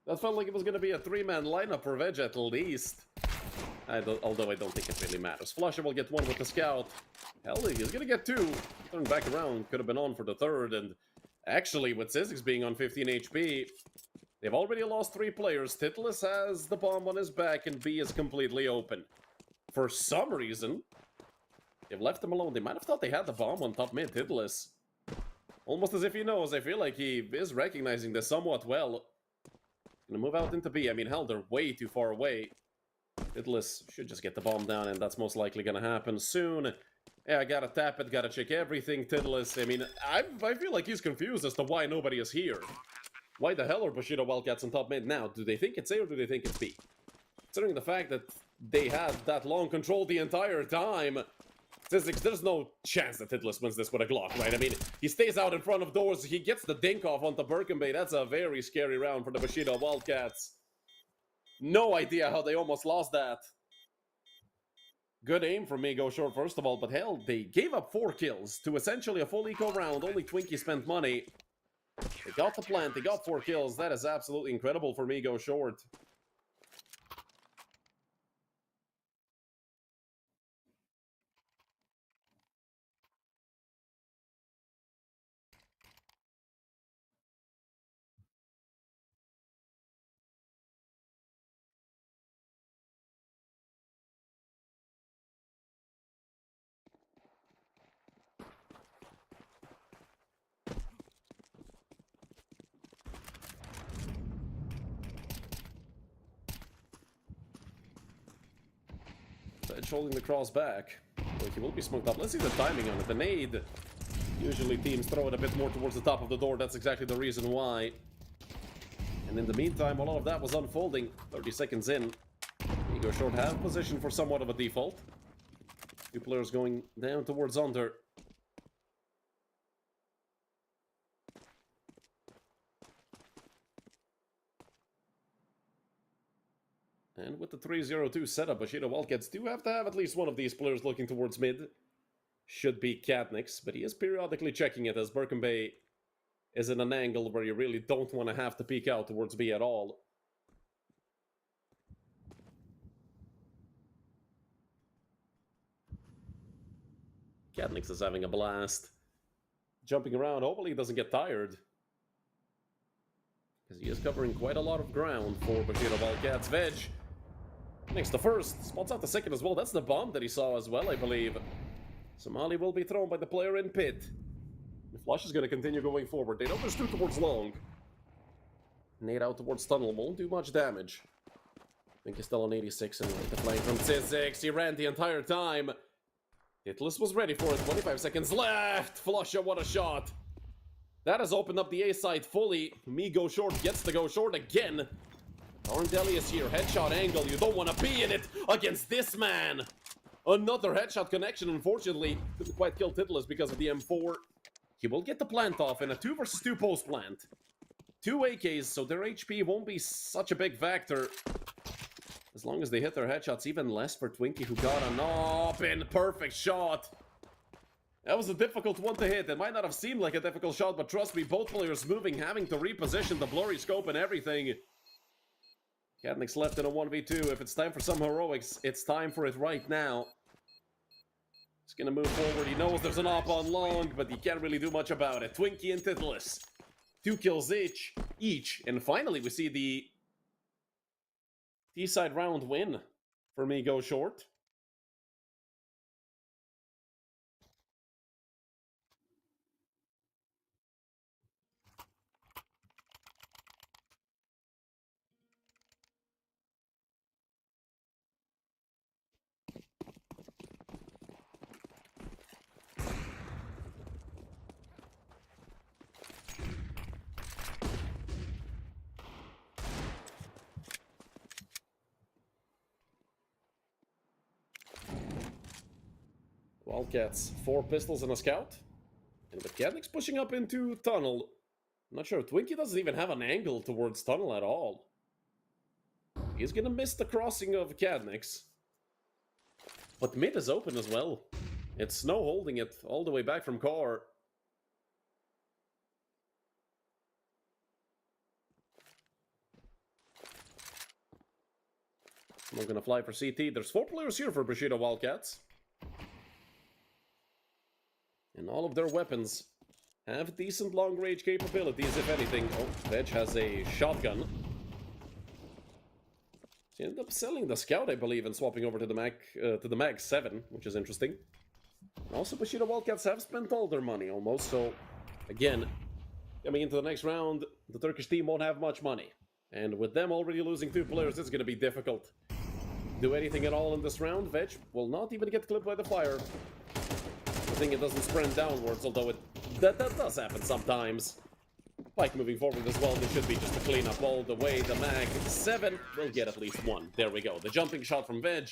That felt like it was going to be a 3-man lineup for Veg at least. Although I don't think it really matters. Flusher will get 1 with the scout. Hell, he's going to get 2. Turn back around. Could have been on for the 3rd, and actually, with Sizzix being on 15 HP, they've already lost 3 players. Titulus has the bomb on his back, and B is completely open. For some reason, they've left him alone. They might have thought they had the bomb on top mid, Titulus. Almost as if he knows. I feel like he is recognizing this somewhat well. Gonna move out into B. I mean, hell, they're way too far away. Titulus should just get the bomb down, and that's most likely gonna happen soon. Yeah, I gotta tap it, gotta check everything, Titulus. I mean, I feel like he's confused as to why nobody is here. Why the hell are Bushido Wildcats on top mid now? Do they think it's A or do they think it's B? Considering the fact that they had that long control the entire time, there's no chance that Titulus wins this with a Glock, right? I mean, he stays out in front of doors, he gets the dink off onto Birkin Bay. That's a very scary round for the Bushido Wildcats. No idea how they almost lost that. Good aim from Migo short, first of all, but hell, they gave up 4 kills to essentially a full eco round. Only Twinkie spent money. They got the plant, they got 4 kills. That is absolutely incredible for Migo short. Edge holding the cross back. Like he will be smoked up. Let's see the timing on it. The nade. Usually teams throw it a bit more towards the top of the door. That's exactly the reason why. And in the meantime, while all of that was unfolding, 30 seconds in, Migo short have position for somewhat of a default. 2 players going down towards under. And with the 3-0-2 setup, Bushido Wildcats do have to have at least one of these players looking towards mid. Should be Catniks, but he is periodically checking it as Birkin Bay is in an angle where you really don't want to have to peek out towards B at all. Catniks is having a blast. Jumping around, hopefully he doesn't get tired. Because he is covering quite a lot of ground for Bushido Wildcats. Veg makes the first, spots out the second as well. That's the bomb that he saw as well, I believe. Somali will be thrown by the player in pit. The flush is going to continue going forward. They know there's 2 towards long. Nade out towards tunnel won't do much damage. I think he's still on 86 and the flank from Sizzix. He ran the entire time. Titulus was ready for it. 25 seconds left. Flusha, what a shot. That has opened up the A side fully. Migo short gets to go short again. Orandelli is here. Headshot angle. You don't want to be in it against this man. Another headshot connection, unfortunately. Couldn't quite kill Titulus because of the M4. He will get the plant off in a 2 versus 2 post plant. 2 AKs, so their HP won't be such a big factor. As long as they hit their headshots, even less for Twinkie, who got an open perfect shot. That was a difficult one to hit. It might not have seemed like a difficult shot, but trust me, both players moving, having to reposition the blurry scope and everything. Catniks left in a 1v2. If it's time for some heroics, it's time for it right now. He's gonna move forward. He knows there's an op on long, but he can't really do much about it. Twinkie and Titulus. 2 kills each. And finally, we see the T-side round win for Migo Short. Wildcats, 4 pistols and a scout. And with Cadnix pushing up into tunnel, I'm not sure, Twinkie doesn't even have an angle towards tunnel at all. He's gonna miss the crossing of Cadnix. But mid is open as well. It's Snow holding it all the way back from car. Snow gonna fly for CT. There's 4 players here for Bushido Wildcats. And all of their weapons have decent long-range capabilities, if anything. Oh, Veg has a shotgun. She ended up selling the scout, I believe, and swapping over to the Mag 7, which is interesting. Also, Bushido Wildcats have spent all their money, almost, so... Again, coming into the next round, the Turkish team won't have much money. And with them already losing 2 players, it's going to be difficult. Do anything at all in this round, Veg will not even get clipped by the fire. I think it doesn't sprint downwards, although that does happen sometimes. Pike moving forward as well. This should be just a cleanup all the way. The Mag 7 will get at least 1. There we go. The jumping shot from Veg.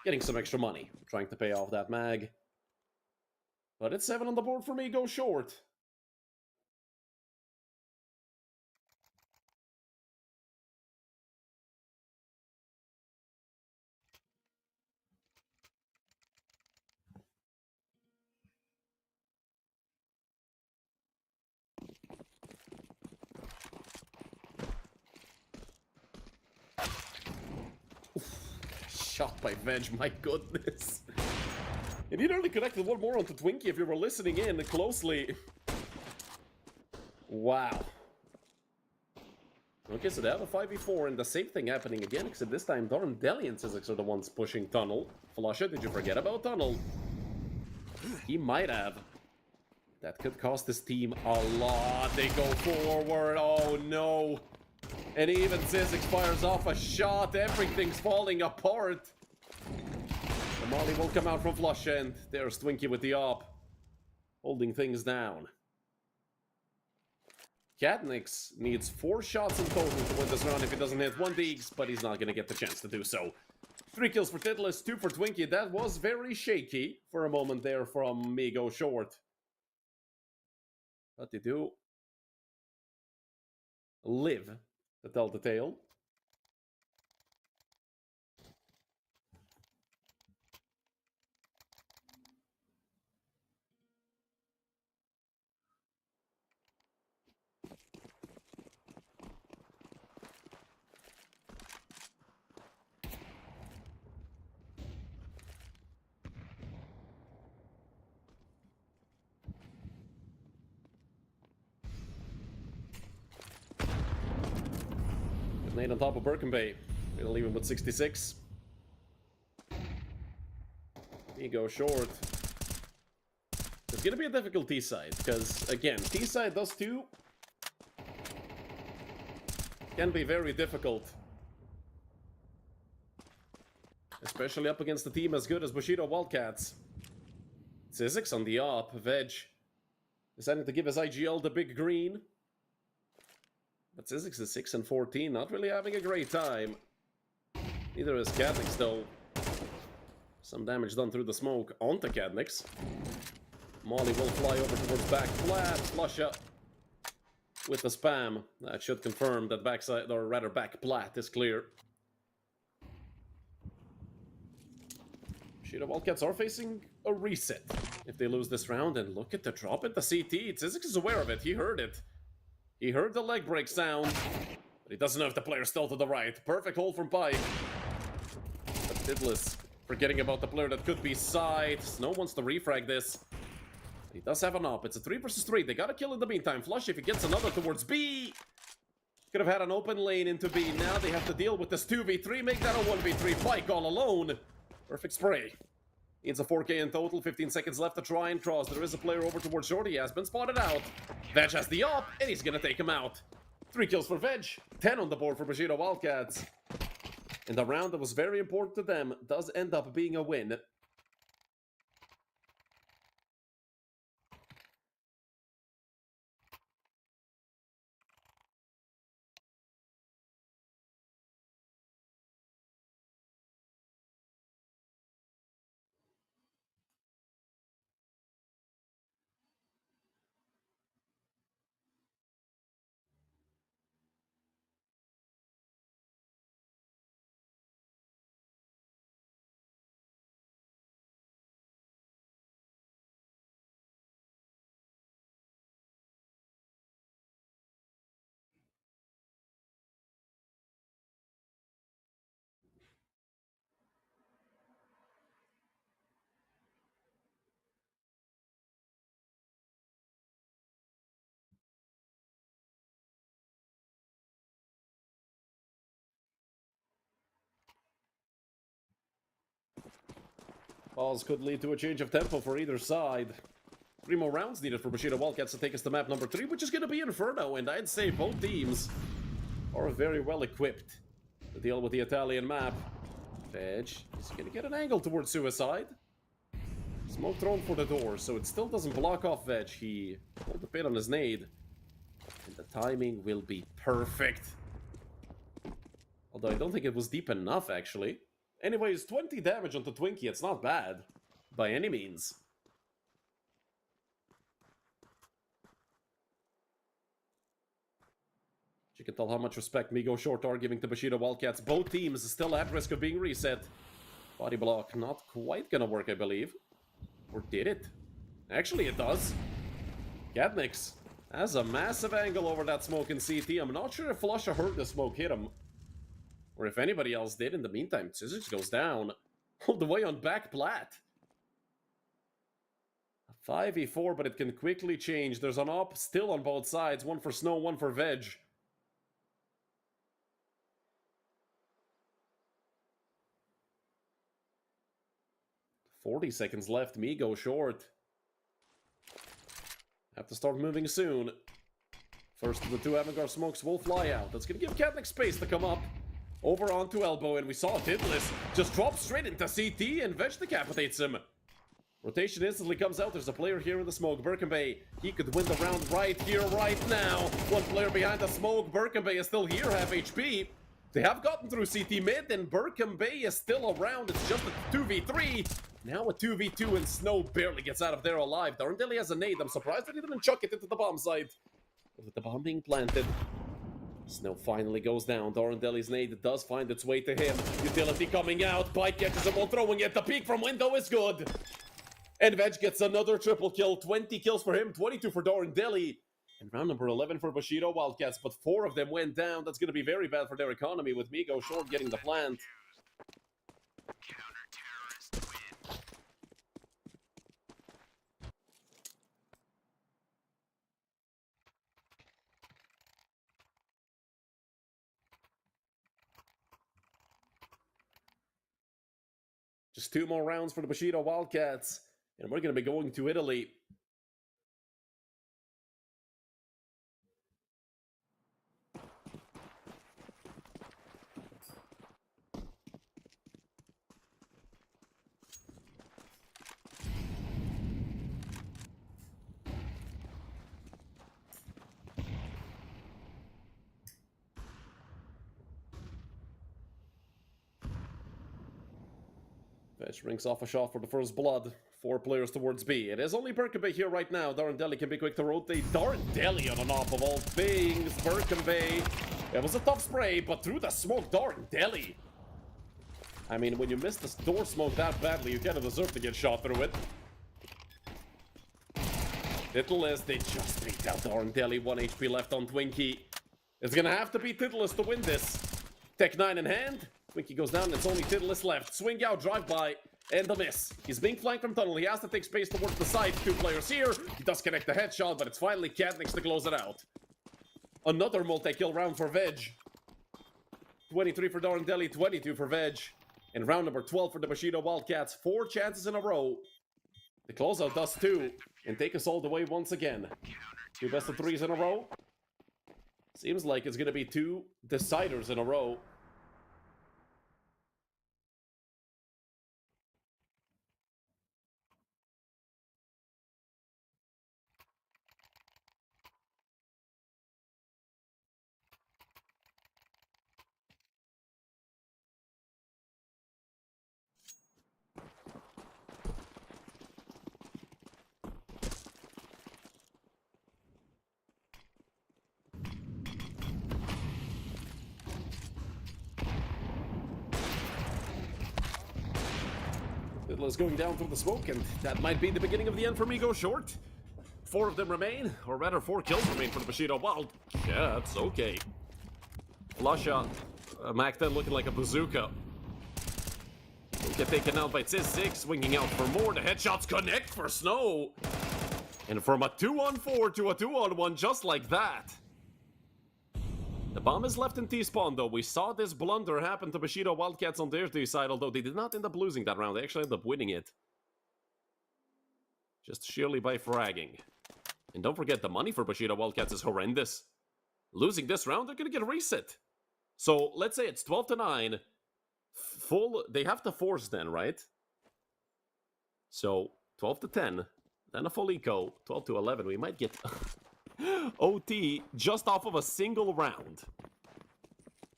Getting some extra money. Trying to pay off that Mag. But it's 7 on the board for me. Go short. Shot by Veg, my goodness. And he nearly connected one more onto Twinkie if you were listening in closely. Wow. Okay, so they have a 5v4 and the same thing happening again, except this time Darren Deli and Sizzix are the ones pushing tunnel. Flusha, did you forget about tunnel? He might have. That could cost his team a lot. They go forward. Oh no. And even Sizzix fires off a shot. Everything's falling apart. The molly will come out from Flush, and there's Twinkie with the op. Holding things down. Cadnix needs 4 shots in total to win this round if he doesn't hit 1 Deegs, but he's not going to get the chance to do so. 3 kills for Titlis, 2 for Twinkie. That was very shaky for a moment there from Migo Short. But they do live to tell the tale. Nade on top of Birkin Bay. We'll leave him with 66. Migo Short. It's gonna be a difficult T-side, because, again, T-side does too. Can be very difficult. Especially up against a team as good as Bushido Wildcats. Sizzix on the op. Veg deciding to give his IGL the big green. But Sizzix is 6 and 14, not really having a great time. Neither is Cadnix, though. Some damage done through the smoke onto Cadnix. Molly will fly over towards back flat. Flusha with the spam. That should confirm that backside, or rather back plat, is clear. Bushido Wildcats are facing a reset if they lose this round. And look at the drop at the CT. Sizzix is aware of it. He heard it. He heard the leg break sound, but he doesn't know if the player's still to the right. Perfect hold from Pike. But Titlis forgetting about the player that could be side. Snow wants to refrag this. He does have an op. It's a 3 versus 3. They gotta kill in the meantime. Flush if he gets another towards B. Could have had an open lane into B. Now they have to deal with this 2v3. Make that a 1v3 fight all alone. Perfect spray. Needs a 4k in total. 15 seconds left to try and cross. There is a player over towards Short. He has been spotted out. Veg has the op, and he's gonna take him out. 3 kills for Veg. 10 on the board for Bushido Wildcats. And the round that was very important to them does end up being a win. Pause could lead to a change of tempo for either side. 3 more rounds needed for Bushido Wildcats to take us to map number 3, which is going to be Inferno, and I'd say both teams are very well equipped to deal with the Italian map. Veg is going to get an angle towards Suicide. Smoke thrown for the door, so it still doesn't block off Veg. He pulled the pin on his nade, and the timing will be perfect. Although I don't think it was deep enough, actually. Anyways, 20 damage onto Twinkie, it's not bad. By any means. You can tell how much respect Migo Short are giving to Bushido Wildcats. Both teams are still at risk of being reset. Body block not quite gonna work, I believe. Or did it? Actually, it does. Katnix has a massive angle over that smoke in CT. I'm not sure if Flusha heard the smoke hit him. Or if anybody else did in the meantime. Scissors goes down. All the way on back plat. A 5v4, but it can quickly change. There's an op still on both sides. One for Snow, one for Veg. $40 left. Migo Short. Have to start moving soon. First of the 2 Avantgarde smokes will fly out. That's going to give Katnick space to come up. Over onto Elbow, and we saw Tidless just drop straight into CT, and Veg decapitates him. Rotation instantly comes out. There's a player here in the smoke. Birkenbay, he could win the round right here, right now. One player behind the smoke. Birkenbay is still here, half HP. They have gotten through CT mid, and Birkenbay is still around. It's just a 2v3. Now a 2v2, and Snow barely gets out of there alive. Darndilly has a nade. I'm surprised that he didn't chuck it into the bomb site. With the bomb being planted. Snow finally goes down. Darndilly's nade does find its way to him. Utility coming out. Bite catches him while throwing it. The peek from window is good. And Veg gets another triple kill. 20 kills for him. 22 for Darndilly. And round number 11 for Bushido Wildcats. But 4 of them went down. That's going to be very bad for their economy with Migo Short getting the plant. Just 2 more rounds for the Bushido Wildcats. And we're going to be going to Italy. Veg rings off a shot for the first blood. 4 players towards B. It is only Birkenbay here right now. Darndilly can be quick to rotate. Darndilly on an op of all things. Birkenbay. It was a tough spray, but through the smoke, Darndilly. I mean, when you miss the door smoke that badly, you kind of deserve to get shot through it. Tittleless, they just beat out Darndilly. 1 HP left on Twinkie. It's gonna have to be Tittleless to win this. Tech 9 in hand. Twinkie goes down, it's only Tittleless left. Swing out, drive by. And the miss. He's being flanked from tunnel. He has to take space towards the side. Two players here. He does connect the headshot, but it's finally Katniss to close it out. Another multi-kill round for Veg. 23 for Darndelli, 22 for Veg. And round number 12 for the Bushido Wildcats. 4 chances in a row. The closeout does 2. And take us all the way once again. 2 best of 3s in a row. Seems like it's going to be 2 deciders in a row. Is going down through the smoke, and that might be the beginning of the end for Migo short. 4 of them remain, or rather 4 kills remain for the Bushido Wildcats. Okay. Flusha, Mac 10 looking like a bazooka. Get taken out by Tiz6, swinging out for more. The headshots connect for Snow. And from a 2-on-4 to a 2-on-1 just like that. The bomb is left in T-spawn though. We saw this blunder happen to Bushido Wildcats on their T side, although they did not end up losing that round. They actually ended up winning it. Just sheerly by fragging. And don't forget, the money for Bushido Wildcats is horrendous. Losing this round, they're gonna get a reset. So, let's say it's 12-9. They have to force then, right? So, 12-10. Then a full eco. 12-11. We might get... OT just off of a single round.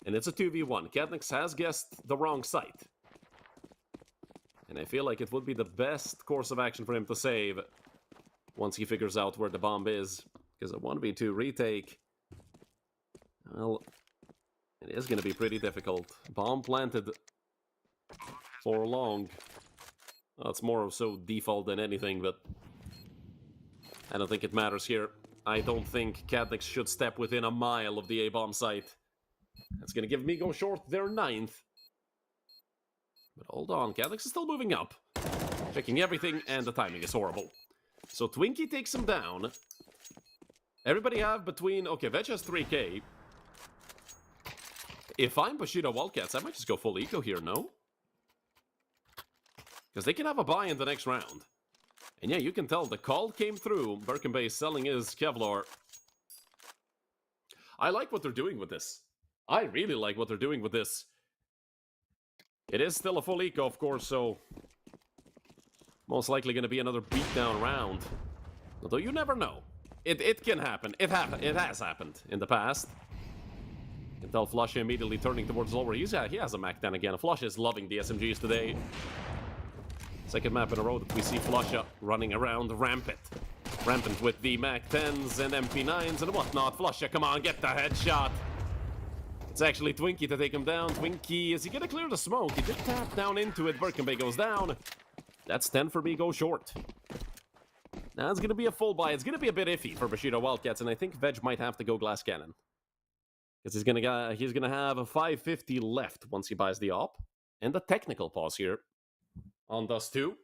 And it's a 2v1. Katniss has guessed the wrong site. And I feel like it would be the best course of action for him to save once he figures out where the bomb is. Because a 1v2 retake, well, it is going to be pretty difficult. Bomb planted for long. Well, it's more so default than anything, but I don't think it matters here. I don't think Katniss should step within a mile of the A-bomb site. That's going to give Migo short their 9th. But hold on, Katniss is still moving up. Checking everything, and the timing is horrible. So Twinkie takes him down. Everybody have between... Okay, Veg has 3k. If I'm Bushido Wildcats, I might just go full eco here, no? Because they can have a buy in the next round. And yeah, you can tell the call came through. Birkin Bay selling his Kevlar. I like what they're doing with this. I really like what they're doing with this. It is still a full eco, of course, so... most likely going to be another beatdown round. Although you never know. It can happen. It has happened in the past. You can tell Flush immediately turning towards lower. He has a Mac 10 again. Flush is loving the SMGs today. Second map in a row that we see Flusha running around rampant. Rampant with the Mac 10s and MP9s and whatnot. Flusha, come on, get the headshot. It's actually Twinkie to take him down. Twinkie, is he gonna clear the smoke? He did tap down into it. Birkenbay goes down. That's 10 for me, go short. Now it's gonna be a full buy. It's gonna be a bit iffy for Bushido Wildcats, and I think Veg might have to go glass cannon. Because he's gonna have a 550 left once he buys the op. And the technical pause here. On Dust 2.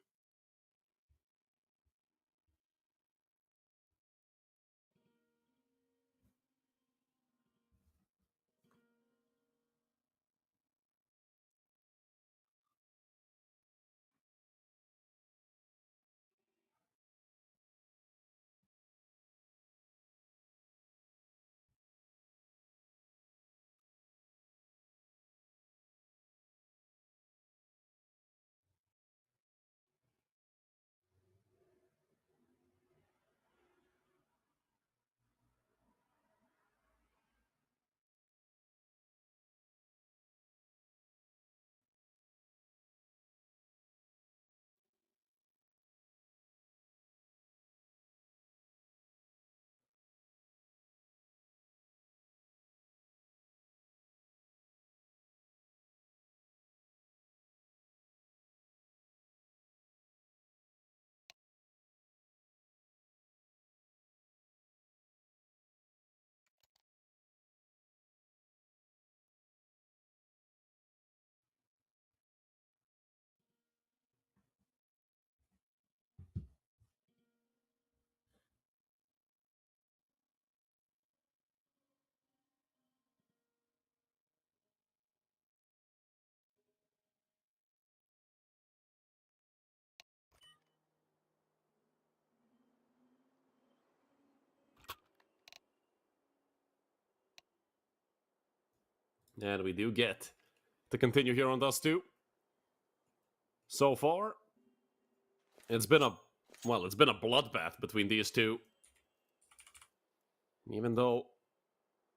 And we do get to continue here on Dust 2. So far, it's been a bloodbath between these two. Even though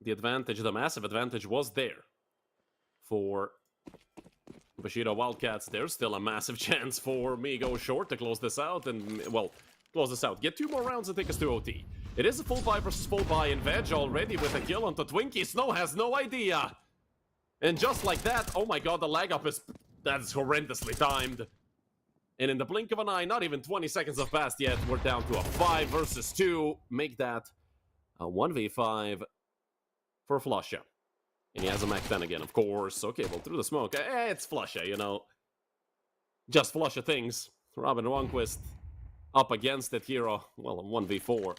the massive advantage was there for Bushido Wildcats, there's still a massive chance for Migo Short to close this out and, well, close this out. Get 2 more rounds and take us to OT. It is a full buy versus full buy in Veg already with a kill onto Twinkie. Snow has no idea. And just like that, oh my god, the lag up that's horrendously timed. And in the blink of an eye, not even 20 seconds have passed yet, we're down to a 5 versus 2. Make that a 1v5 for Flusha. And he has a Mac 10 again, of course. Okay, well, through the smoke. It's Flusha, you know. Just Flusha things. Robin Ronquist up against it here. Well, a 1v4.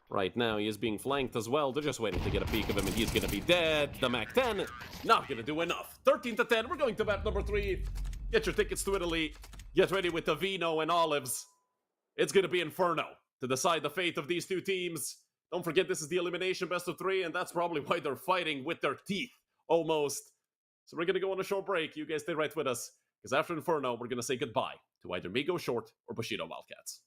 Right now, he is being flanked as well. They're just waiting to get a peek of him, and he's going to be dead. The Mac 10, not going to do enough. 13-10, we're going to map number 3. Get your tickets to Italy. Get ready with the vino and olives. It's going to be Inferno to decide the fate of these two teams. Don't forget, this is the elimination best of 3, and that's probably why they're fighting with their teeth, almost. So we're going to go on a short break. You guys stay right with us, because after Inferno, we're going to say goodbye to either Migo Short or Bushido Wildcats.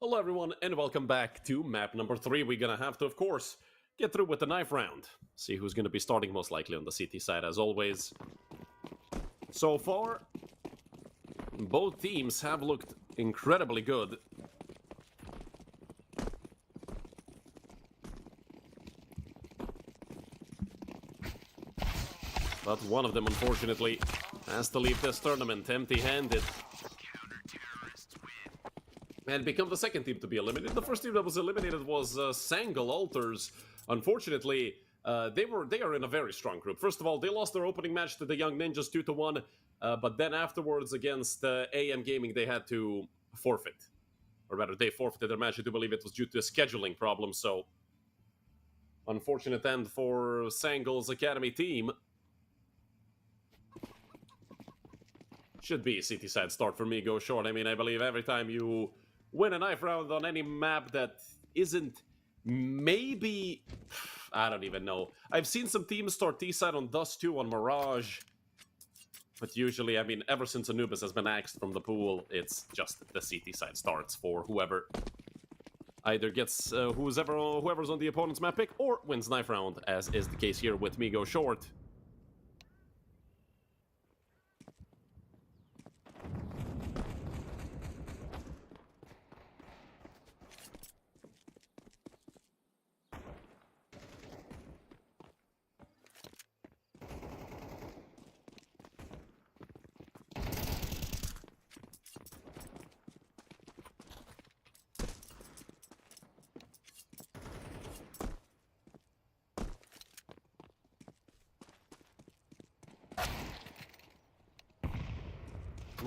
Hello everyone and welcome back to map number 3. We're gonna have to, of course, get through with the knife round. See who's gonna be starting most likely on the CT side as always. So far, both teams have looked incredibly good. But one of them, unfortunately, has to leave this tournament empty-handed. And become the second team to be eliminated. The first team that was eliminated was Sangal Alters. Unfortunately, they are in a very strong group. First of all, they lost their opening match to the Young Ninjas 2-1, but then afterwards against AM Gaming they had to forfeit. Or rather, they forfeited their match. I do believe it was due to a scheduling problem, so unfortunate end for Sangal's Academy team. Should be a CT side start for Migo short. I mean, I believe every time you win a knife round on any map that isn't maybe... I don't even know. I've seen some teams start T-side on Dust 2 on Mirage. But usually, I mean, ever since Anubis has been axed from the pool, it's just the CT side starts for whoever either gets whoever's on the opponent's map pick or wins knife round, as is the case here with Migo short.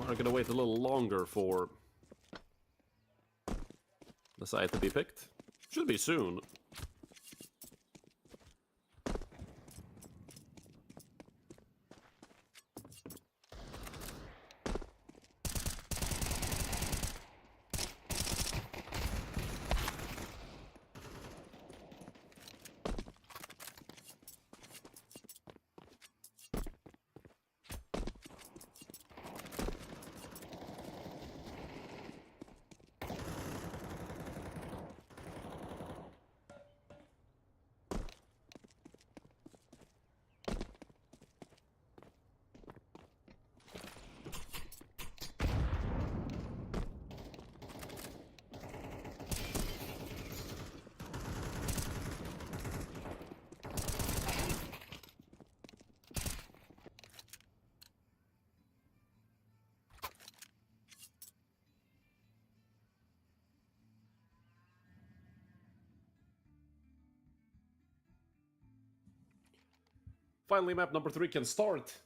We're gonna wait a little longer for the side to be picked. Should be soon. Finally, map number 3 can start.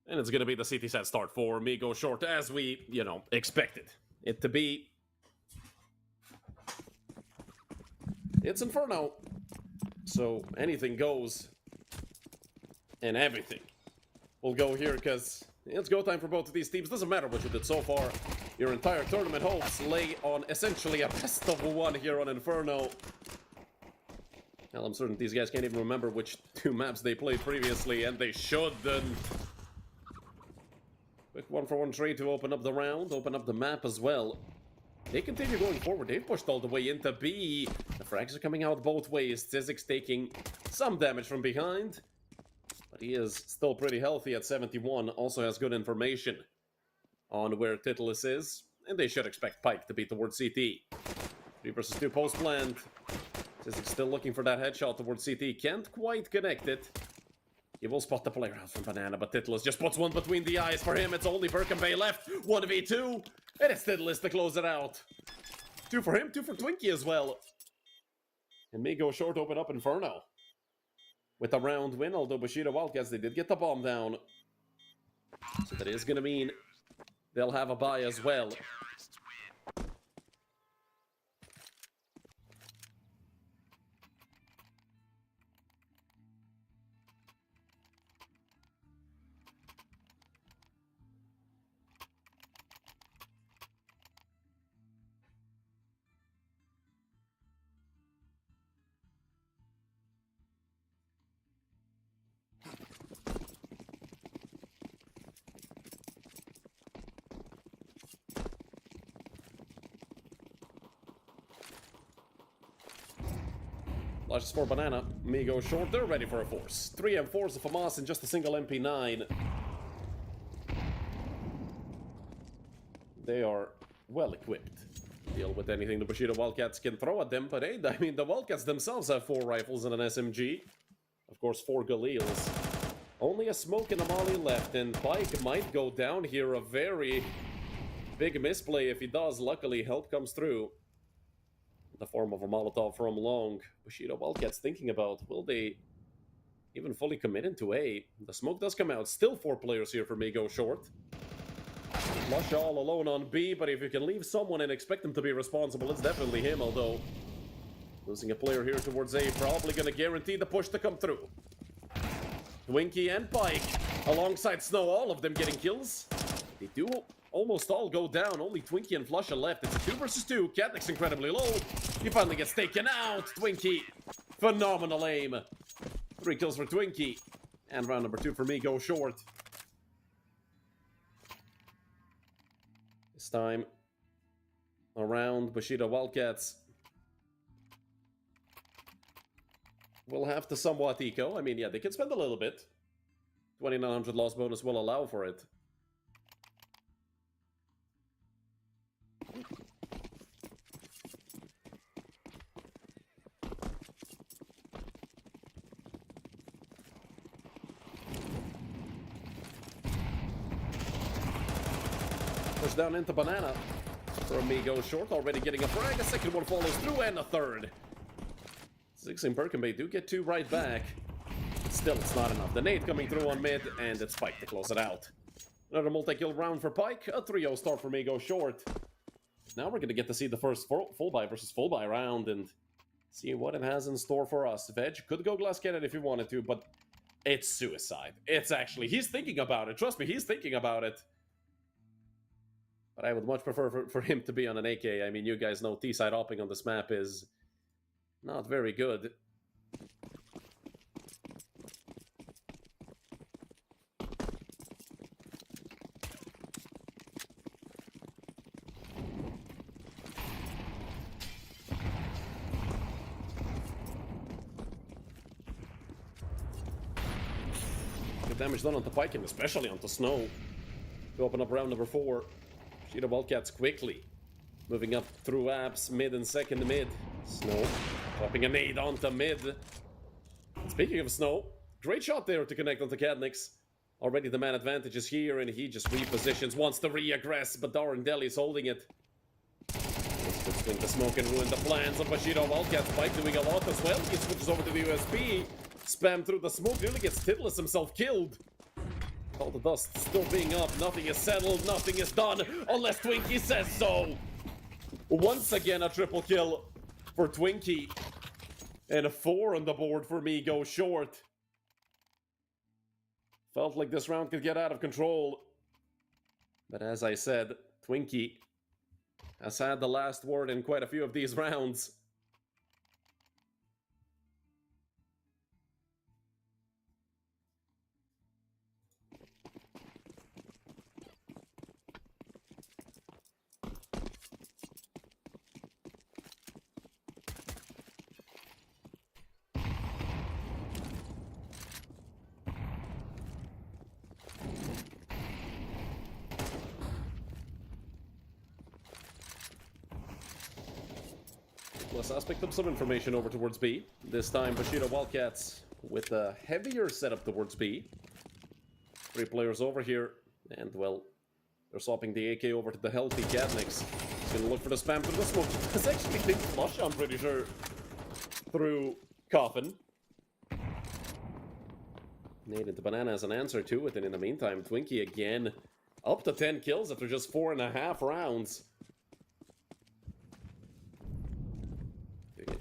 And it's gonna be the CT side start for Migo short, as we, expected it to be. It's Inferno. So anything goes. And everything will go here, because it's go time for both of these teams. Doesn't matter what you did so far. Your entire tournament hopes lay on essentially a best of one here on Inferno. Hell, I'm certain these guys can't even remember which 2 maps they played previously, and they shouldn't. Quick 1-for-1 trade to open up the round, open up the map as well. They continue going forward. They've pushed all the way into B. The frags are coming out both ways. Zizik's taking some damage from behind, but he is still pretty healthy at 71. Also has good information on where Titulus is, and they should expect Pike to be towards CT. 3 versus 2 post plant. Zizik's still looking for that headshot towards CT. Can't quite connect it. He will spot the player out from Banana, but Titulus just puts one between the eyes for him. It's only Birkenbay left. 1v2. And it's Titulus to close it out. 2 for him, 2 for Twinkie as well. And Migo short open up Inferno with a round win, although Bushido Wildcats, they did get the bomb down. So that is going to mean they'll have a bye as well. Flashes for Banana. Migo short, they're ready for a force. 3 M4s of Hamas and just a single MP9. They are well equipped. Deal with anything the Bushido Wildcats can throw at them, but hey, I mean, the Wildcats themselves have 4 rifles and an SMG. Of course, 4 Galils. Only a smoke and a molly left, and Pike might go down here. A very big misplay if he does. Luckily, help comes through. In the form of a Molotov from long. Bushido Wildcats thinking about, will they even fully commit into A? The smoke does come out. Still 4 players here for Migo short. Flush all alone on B, but if you can leave someone and expect them to be responsible, it's definitely him, although losing a player here towards A probably going to guarantee the push to come through. Twinkie and Pike, alongside Snow, all of them getting kills. They do almost all go down, only Twinkie and Flusha left. It's a 2 versus 2, Katnick's incredibly low. He finally gets taken out, Twinkie. Phenomenal aim. 3 kills for Twinkie. And round number 2 for Migo short. This time around, Bushido Wildcats will have to somewhat eco. I mean, yeah, they can spend a little bit. 2900 loss bonus will allow for it. Push down into Banana for Migo short, already getting a frag. A second one follows through, and a third. 6 in Birkenbay do get 2 right back. Still, it's not enough. The nade coming through on mid, and it's Pike to close it out. Another multi-kill round for Pike. A 3-0 start for Migo short. Now we're going to get to see the first full buy versus full buy round and see what it has in store for us. Veg could go glass cannon if he wanted to, but it's suicide. It's actually, he's thinking about it. Trust me, he's thinking about it. But I would much prefer for him to be on an AK. I mean, you guys know T-side hopping on this map is not very good. Good damage done onto Pike, and especially onto Snow. To open up round number 4. Bushido Wildcats quickly moving up through apps, mid and second mid. Snow popping a nade onto mid. Speaking of Snow, great shot there to connect onto Katnick's. Already the man advantage is here, and he just repositions, wants to re-aggress, but Darren Deli's holding it. Let's swing the smoke and ruin the plans of Bushido Wildcats. Pike doing a lot as well. He switches over to the USB. Spam through the smoke, nearly gets Tidless himself killed. All the dust still being up, nothing is settled, nothing is done, unless Twinkie says so! Once again, a triple kill for Twinkie. And a 4 on the board for Migo short. Felt like this round could get out of control. But as I said, Twinkie has had the last word in quite a few of these rounds. Plus, picked up some information over towards B. This time, Bushido Wildcats with a heavier setup towards B. 3 players over here, and well, they're swapping the AK over to the healthy Katnick's. He's gonna look for the spam through the smoke. It's actually big flush, I'm pretty sure, through Coffin. Nade into Banana as an answer to it, and in the meantime, Twinkie again up to 10 kills after just 4.5 rounds.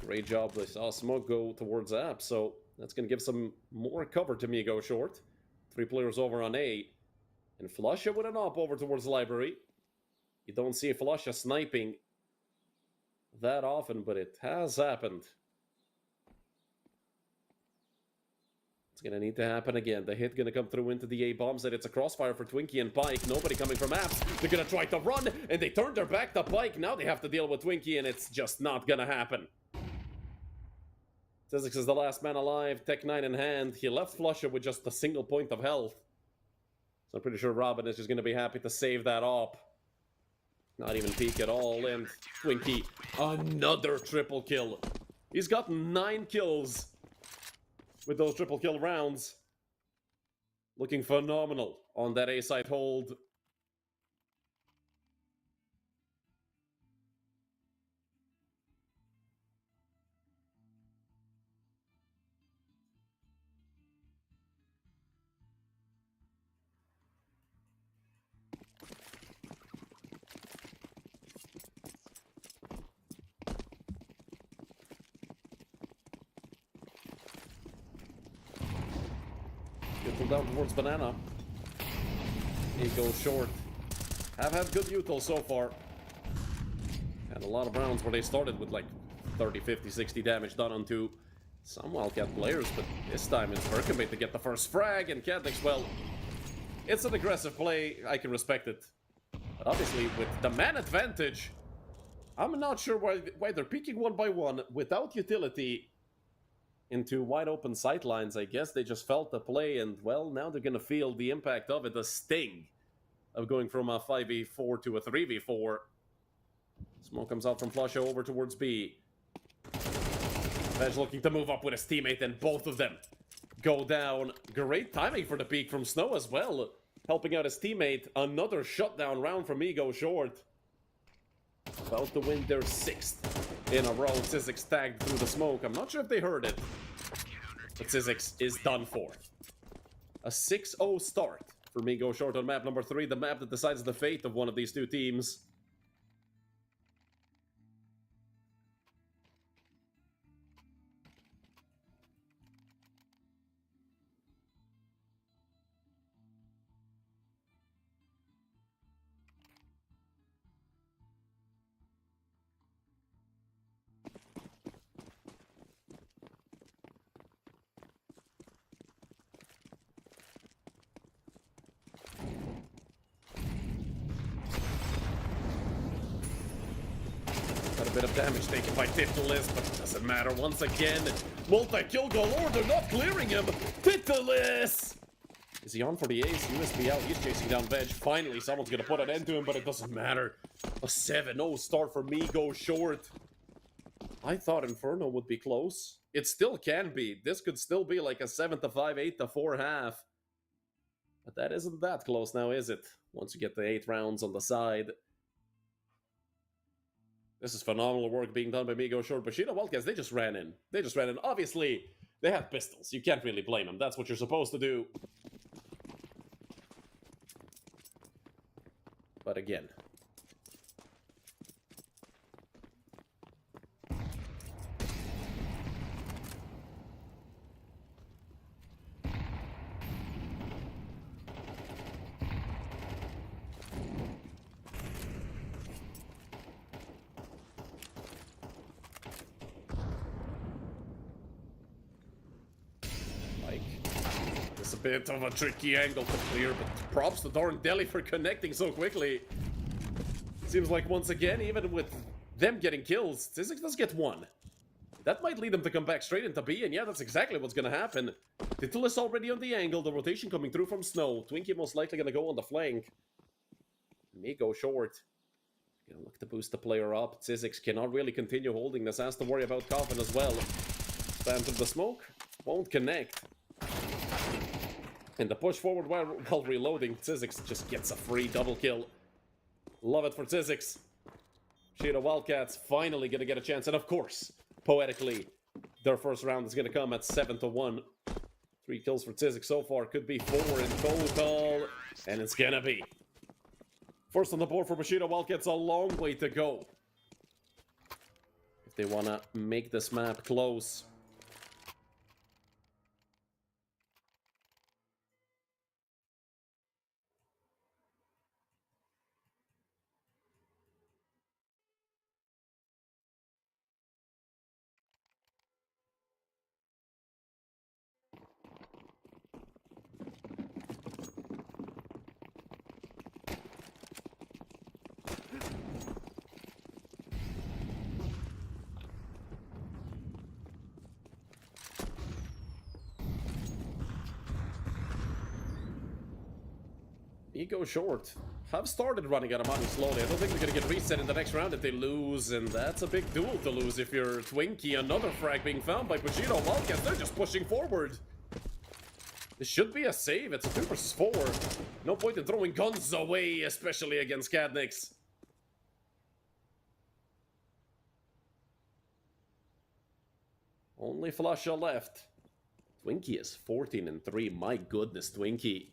Great job. They saw smoke go towards app, so that's going to give some more cover to Migo short. 3 players over on A. And Flusha with an op over towards the library. You don't see Flusha sniping that often, but it has happened. It's going to need to happen again. The hit going to come through into the A bombs, and it's a crossfire for Twinkie and Pike. Nobody coming from apps. They're going to try to run, and they turn their back to Pike. Now they have to deal with Twinkie, and it's just not going to happen. Zizix is the last man alive, Tech 9 in hand. He left Flusher with just a single point of health. So I'm pretty sure Robin is just going to be happy to save that up. Not even peek at all, and Twinkie, another triple kill. He's got 9 kills with those triple kill rounds. Looking phenomenal on that A-side hold. Util down towards Banana. He goes short. Have had good util so far. Had a lot of rounds where they started with like 30, 50, 60 damage done onto some Wildcat players, but this time it's Birkenbait to get the first frag, and Catnix, well, it's an aggressive play, I can respect it. But obviously, with the man advantage, I'm not sure why they're peeking one by one without utility into wide open sightlines. I guess they just felt the play, and well, now they're gonna feel the impact of it, the sting of going from a 5v4 to a 3v4. Smoke comes out from Flusha over towards B. Veg looking to move up with his teammate, and both of them go down. Great timing for the peek from Snow as well, helping out his teammate. Another shutdown round from Migo short. About to win their 6th in a row. Zizix tagged through the smoke. I'm not sure if they heard it, but Zizix is done for. A 6-0 start for Migo short on map number 3, the map that decides the fate of one of these two teams. Got a bit of damage taken by Titulis, but it doesn't matter. Once again, multi-kill galore. They're not clearing him. Titulis! Is he on for the ace? USB out. He's chasing down Veg. Finally, someone's going to put an end to him, but it doesn't matter. A 7-0 start for Migo short. I thought Inferno would be close. It still can be. This could still be like a 7-5, 8-4 half. But that isn't that close now, is it? Once you get the 8 rounds on the side. This is phenomenal work being done by Migo short. Bushido Wildcats, they just ran in. They just ran in. Obviously, they have pistols. You can't really blame them. That's what you're supposed to do. But again, it's a bit of a tricky angle to clear, but props to Darn Deli for connecting so quickly. Seems like once again, even with them getting kills, Zizix does get one. That might lead them to come back straight into B, and yeah, that's exactly what's gonna happen. Titulis already on the angle, the rotation coming through from Snow. Twinkie most likely gonna go on the flank. Migo short. Gonna look to boost the player up. Zizix cannot really continue holding this, has to worry about Coffin as well. Spam through the smoke, won't connect. And the push forward while reloading, Zizix just gets a free double kill. Love it for Zizix. Bushido Wildcats finally gonna get a chance, and of course, poetically, their first round is gonna come at 7-1. 3 kills for Zizix so far, could be 4 in total, and it's gonna be. First on the board for Bushido Wildcats, a long way to go if they wanna make this map close. Migo short. Have started running out of money slowly. I don't think they're gonna get reset in the next round if they lose, and that's a big duel to lose if you're Twinkie. Another frag being found by Bushido. Wildcats, they're just pushing forward. This should be a save. It's a 2 versus 4. No point in throwing guns away, especially against Cadnix. Only Flusha left. Twinkie is 14-3. My goodness, Twinkie.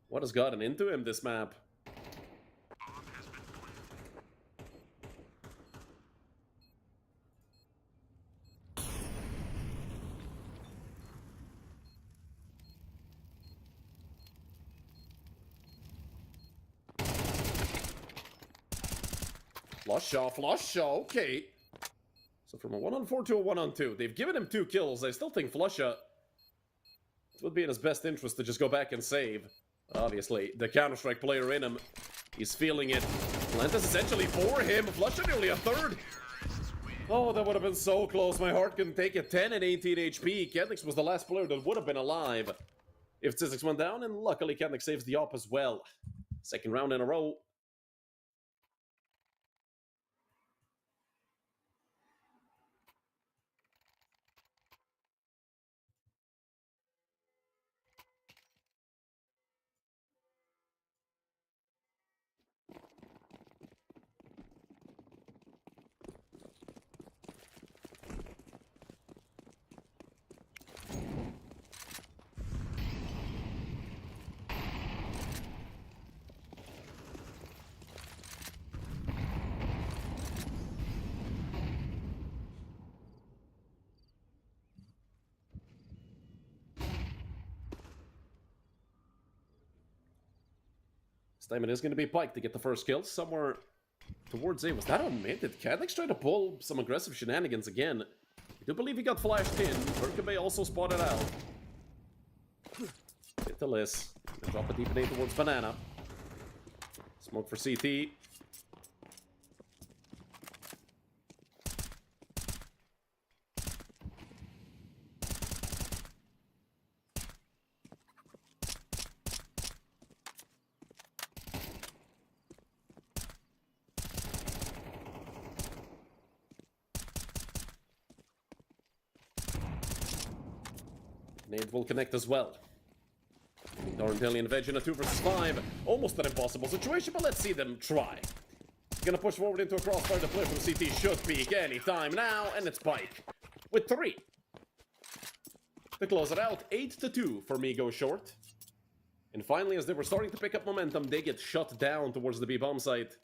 What has gotten into him this map? Flusha, okay. So from a 1-on-4 to a 1-on-2. They've given him 2 kills. I still think Flusha, it would be in his best interest to just go back and save. Obviously, the Counter-Strike player in him, he's feeling it. Lanta's essentially for him. Flusha nearly a third. Oh, that would have been so close. My heart couldn't take it. 10 and 18 HP. Cadnix was the last player that would have been alive if Zizix went down, and luckily Cadnix saves the op as well. Second round in a row. This time it is going to be Pike to get the first kill somewhere towards A. Was that on mid? Did Cadnix try to pull some aggressive shenanigans again? I do believe he got flashed in. Berkebay also spotted out. Hit the Liz. Drop a deep nade towards Banana. Smoke for CT. Nade will connect as well. Darntellian Veg in a 2 versus 5. Almost an impossible situation, but let's see them try. Gonna push forward into a crossfire. The player from CT should peek any time now, and it's Pike with 3. To close it out, 8-2 for Migo short. And finally, as they were starting to pick up momentum, they get shut down towards the B-bomb site.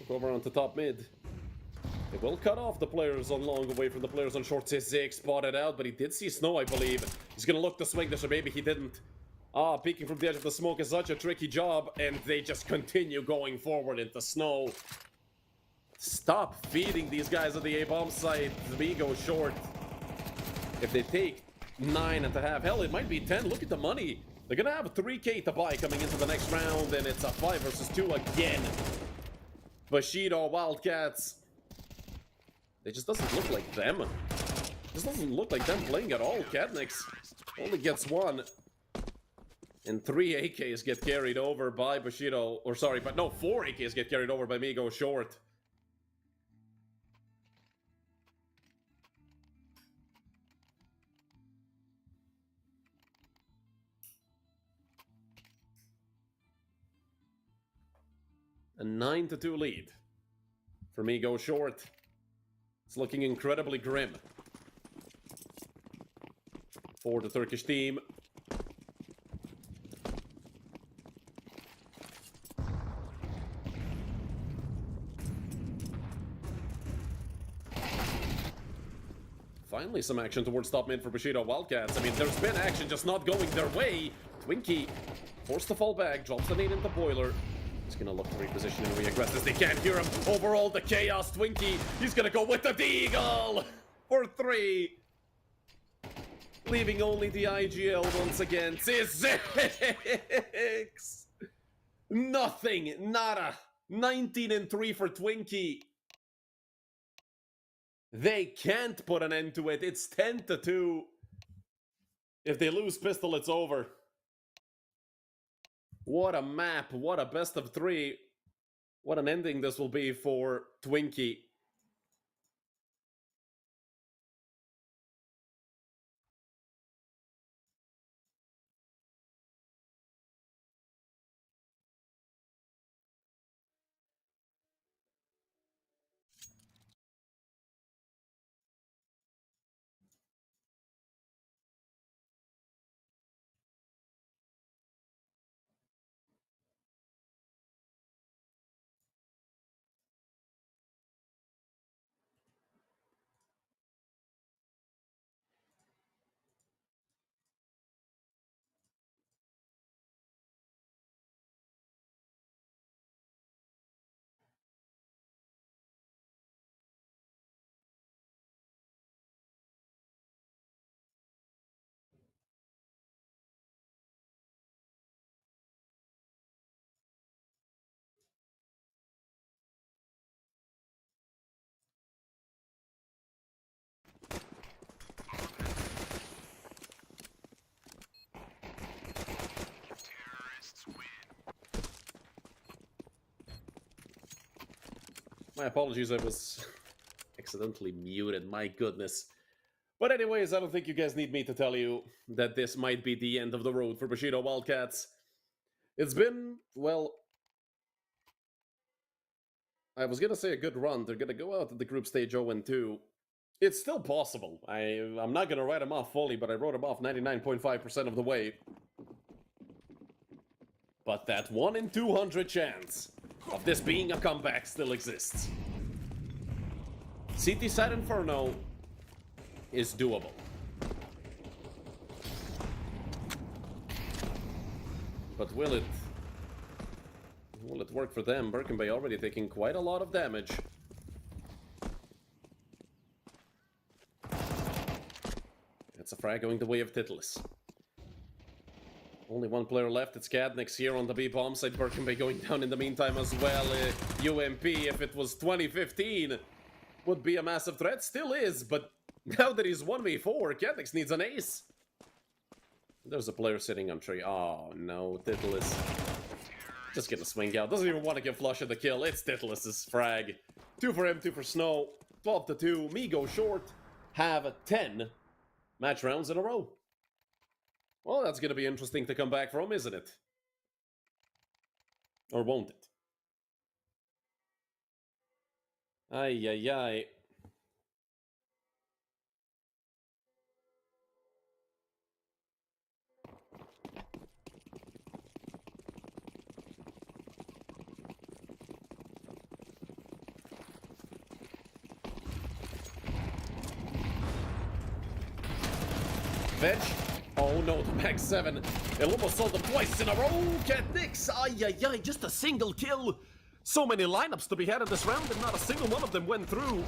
Over onto top mid. It will cut off the players on long away from the players on short. Zizix spotted out, but he did see Snow, I believe. He's gonna look to swing this, or maybe he didn't. Ah, peeking from the edge of the smoke is such a tricky job, and they just continue going forward into Snow. Stop feeding these guys at the A-bomb site. Migo short. If they take 9.5, hell, it might be 10. Look at the money. They're gonna have 3K to buy coming into the next round, and it's a 5 versus 2 again. Bushido, Wildcats. It just doesn't look like them. This doesn't look like them playing at all. Cadnix only gets 1. And 3 AKs get carried over by Bushido. Or sorry, but no, 4 AKs get carried over by Migo short. A 9-2 lead for Migo short. It's looking incredibly grim for the Turkish team. Finally some action towards top mid for Bushido Wildcats. I mean, there's been action just not going their way. Twinkie Forced to fall back, drops the nade into Boiler. He's gonna look to reposition and re-aggress as they can't hear him. Overall, the Chaos Twinkie. He's gonna go with the Deagle for 3. Leaving only the IGL once again. 6. Nothing. Nada. 19-3 for Twinkie. They can't put an end to it. It's 10-2. If they lose Pistol, it's over. What a map. What a best of 3. What an ending this will be for Twinkie. My apologies, I was accidentally muted, my goodness. But anyways, I don't think you guys need me to tell you that this might be the end of the road for Bushido Wildcats. It's been, well, I was gonna say a good run. They're gonna go out at the group stage 0-2. It's still possible. I'm not gonna write them off fully, but I wrote them off 99.5% of the way. But that 1 in 200 chance of this being a comeback still exists. CT side Inferno is doable. But will it work for them? Birken Bay already taking quite a lot of damage. It's a frag going the way of Titless. Only one player left. It's Cadnix here on the B bomb side. Birken Bay going down in the meantime as well. UMP, if it was 2015, would be a massive threat. Still is, but now that he's 1v4, Cadnix needs an ace. There's a player sitting on tree. Oh no, Titless. Just gonna swing out. Doesn't even want to give Flusha the kill. It's Titless's frag. 2 for him, 2 for Snow. 12-2. Migo short. Have 10 match rounds in a row. Well, that's gonna be interesting to come back from, isn't it? Or won't it? Ay, ay, ay. Veg. Oh no, the Max 7. It almost sold them twice in a row. Cadnix. Ay, ay, ay. Just a single kill. So many lineups to be had in this round, and not a single one of them went through.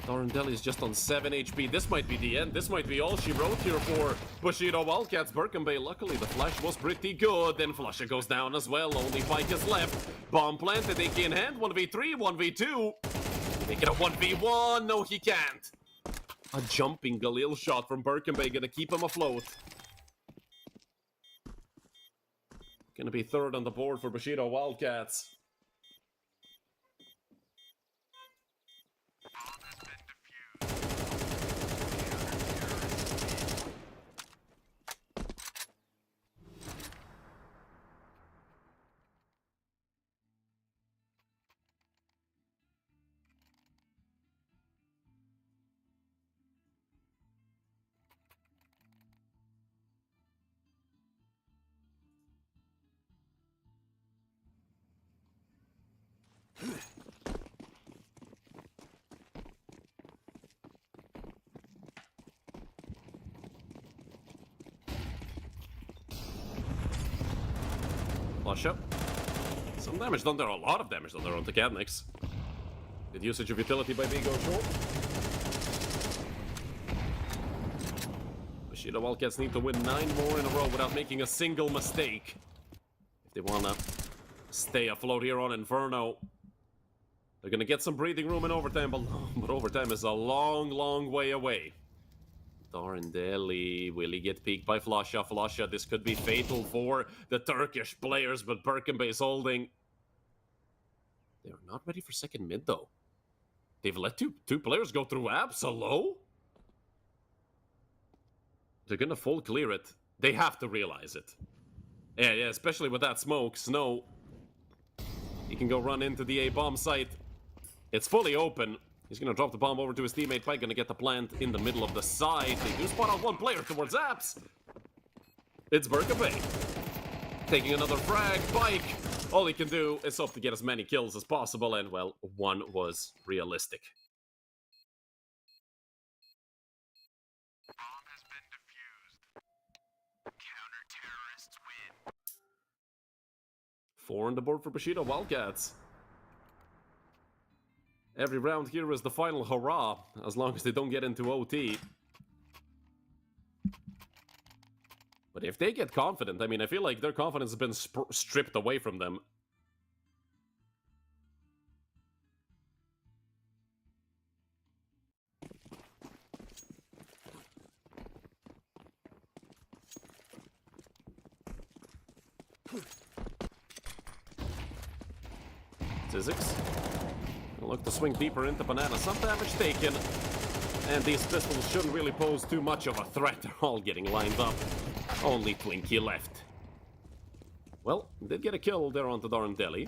Dorandelli is just on 7 HP. This might be the end. This might be all she wrote here for Bushido Wildcats. Birken Bay, luckily the flash was pretty good. Then Flusha goes down as well. Only Pike is left. Bomb planted, AK in hand. 1v3, 1v2. Make it a 1v1. No, he can't. A jumping Galil shot from Birken Bay gonna keep him afloat. Gonna be 3rd on the board for Bushido Wildcats. Flush up. Some damage done there, a lot of damage done there on the Cadnix. Good usage of utility by Migo short. Bushido Wildcats need to win 9 more in a row without making a single mistake if they wanna stay afloat here on Inferno. They're gonna get some breathing room in overtime, but overtime is a long, long way away. Darndeli, will he get peeked by Flusha? Flusha, this could be fatal for the Turkish players, but Birkenbay is holding. They're not ready for second mid, though. They've let two players go through Absol. They're gonna full clear it. They have to realize it. Yeah, especially with that smoke. Snow, he can go run into the A-bomb site. It's fully open. He's gonna drop the bomb over to his teammate. Pike gonna get the plant in the middle of the side. They do spot out one player towards Apps. It's Birkenbay. Taking another frag. Pike, all he can do is hope to get as many kills as possible, and, well, one was realistic. Bomb has been defused. Counter-terrorists win. 4 on the board for Bushido Wildcats. Every round here is the final hurrah, as long as they don't get into OT. But if they get confident, I mean, I feel like their confidence has been stripped away from them. Zizix. Look to swing deeper into Banana. Some damage taken. And these pistols shouldn't really pose too much of a threat. They're all getting lined up. Only Twinkie left. Well, did get a kill there onto Darndeli.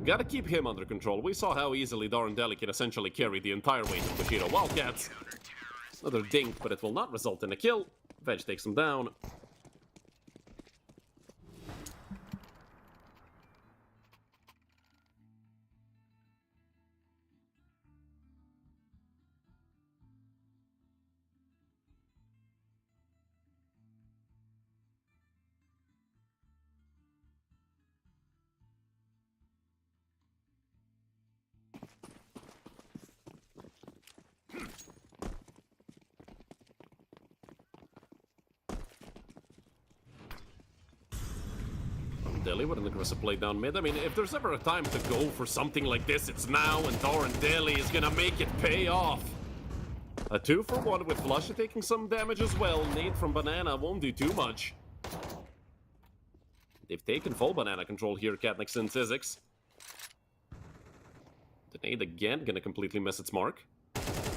Gotta keep him under control. We saw how easily Darndeli can essentially carry the entire weight of Bushido Wildcats. Another dink, but it will not result in a kill. Veg takes him down. Darndeli with an aggressive play down mid. I mean, if there's ever a time to go for something like this, it's now, and Darndeli is gonna make it pay off. A 2-for-1 with Flusha taking some damage as well. Nade from Banana won't do too much. They've taken full Banana control here, Cadnix and Zizix. The nade again, gonna completely miss its mark.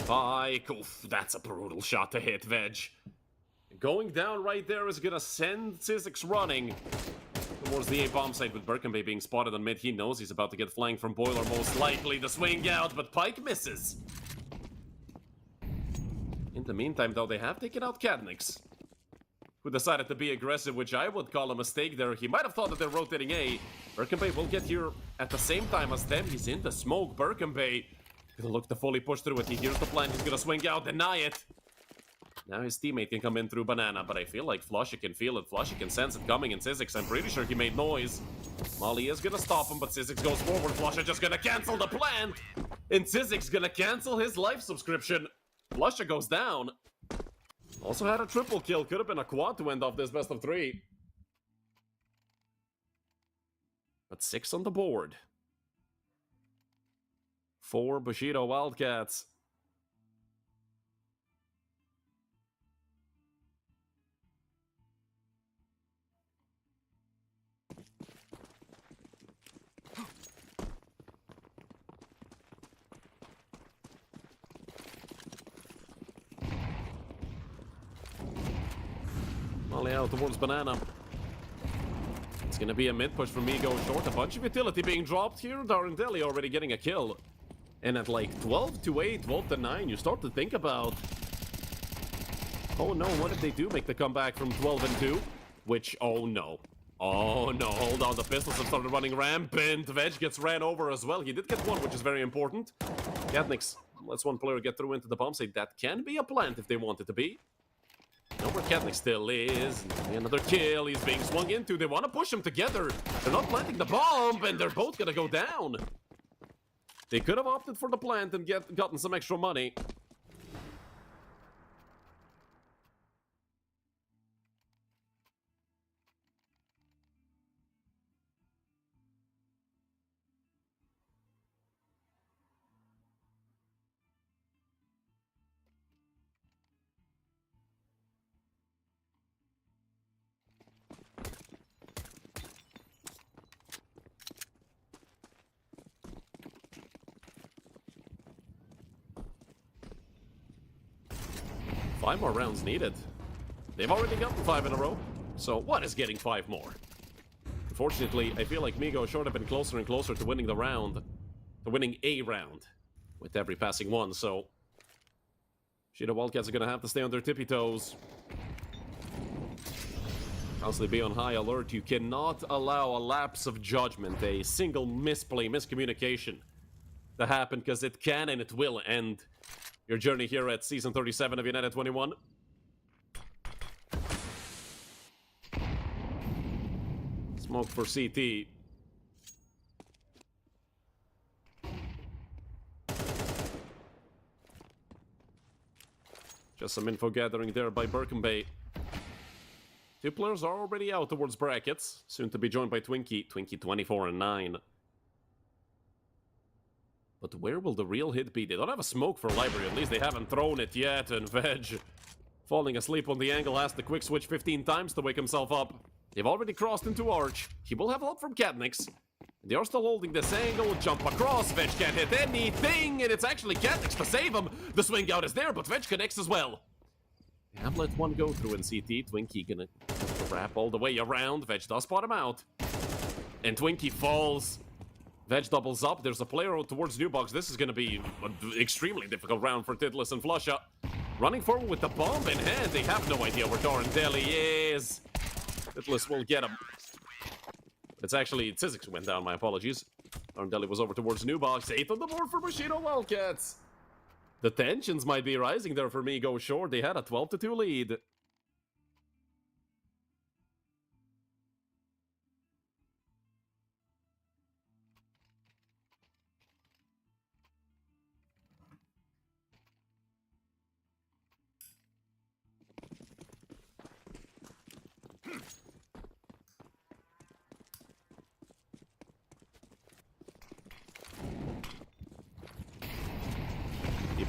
Pike, oof, that's a brutal shot to hit, Veg. Going down right there is gonna send Zizix running towards the A-bomb site, with Birkenbay being spotted on mid. He knows he's about to get flanked from Boiler, most likely to swing out, but Pike misses. In the meantime, though, they have taken out Cadnix, who decided to be aggressive, which I would call a mistake there. He might have thought that they're rotating A. Birkenbay will get here at the same time as them. He's in the smoke. Birkenbay gonna look to fully push through it. He hears the plant. He's gonna swing out, deny it. Now his teammate can come in through Banana, but I feel like Flusha can feel it. Flusha can sense it coming, and Zizix, I'm pretty sure he made noise. Molly is gonna stop him, but Zizix goes forward. Flusha just gonna cancel the plant, and Zizix gonna cancel his life subscription. Flusha goes down. Also had a triple kill. Could have been a quad to end off this best of 3. But 6 on the board. 4 Bushido Wildcats. Molly out towards Banana. It's gonna be a mid push from Migo short. A bunch of utility being dropped here. Darndeli already getting a kill. And at like 12-8, 12-9, you start to think about, oh no, what if they do make the comeback from 12-2? Which, oh no. Oh no, hold on, the pistols have started running rampant. Veg gets ran over as well. He did get one, which is very important. Cadnix lets one player get through into the bomb site. That can be a plant if they want it to be. Know where Katniss still is. Another kill. He's being swung into. They want to push him together. They're not planting the bomb, and they're both gonna go down. They could have opted for the plant and gotten some extra money. Five more rounds needed. They've already gotten 5 in a row. So what is getting 5 more? Unfortunately, I feel like Migo should have been closer and closer to winning the round. To winning a round. With every passing one, so... Bushido Wildcats are gonna have to stay on their tippy toes. Constantly be on high alert. You cannot allow a lapse of judgment, a single misplay, miscommunication to happen, because it can and it will end your journey here at Season 37 of United21. Smoke for CT. Just some info gathering there by Birkenbay. 2 players are already out towards brackets, soon to be joined by Twinkie. Twinkie 24 and 9. But where will the real hit be? They don't have a smoke for library, at least they haven't thrown it yet, and Veg, falling asleep on the angle, has to quick switch 15 times to wake himself up. They've already crossed into Arch. He will have help from Katniss. They are still holding this angle, jump across, Veg can't hit anything, and it's actually Katniss to save him. The swing out is there, but Veg connects as well. They have let one go through in CT. Twinkie gonna wrap all the way around. Veg does spot him out. And Twinkie falls. Veg doubles up. There's a player towards New Box. This is going to be an extremely difficult round for Tidless and Flusha. Running forward with the bomb in hand. They have no idea where Dorandelli is. Tidless will get him. It's actually Tsizzix went down. My apologies. Dorandelli was over towards New Box. 8th on the board for Bushido Wildcats. The tensions might be rising there for Migo Short. They had a 12-2 lead.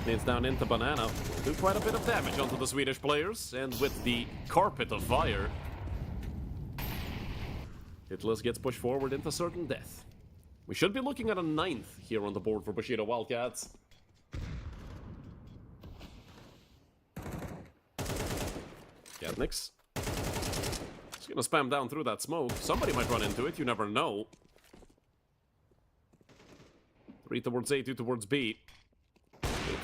Needs down into Banana. Do quite a bit of damage onto the Swedish players, and with the carpet of fire, Hitless gets pushed forward into certain death. We should be looking at a 9th here on the board for Bushido Wildcats. Katniss. Just gonna spam down through that smoke. Somebody might run into it, you never know. 3 towards A, 2 towards B.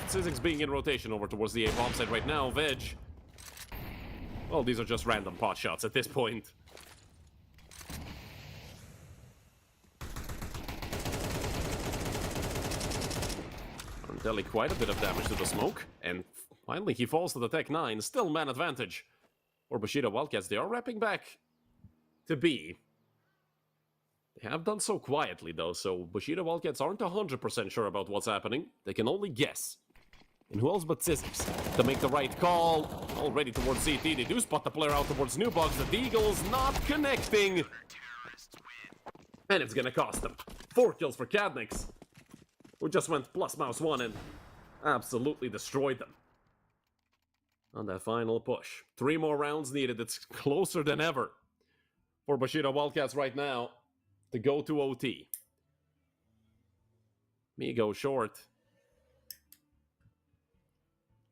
Tsizzix being in rotation over towards the A bomb site right now. Veg. Well, these are just random pot shots at this point. Dorandelli quite a bit of damage to the smoke. And finally he falls to the Tech 9. Still man advantage for Bushido Wildcats. They are wrapping back to B. They have done so quietly though, so Bushido Wildcats aren't 100% sure about what's happening. They can only guess. And who else but Tsizzix to make the right call? Already towards CT. They do spot the player out towards New Box. The Deagle's not connecting. And it's gonna cost them. 4 kills for Katniss, who just went plus mouse 1 and absolutely destroyed them on that final push. 3 more rounds needed. It's closer than ever for Bushido Wildcats right now to go to OT. Migo Short.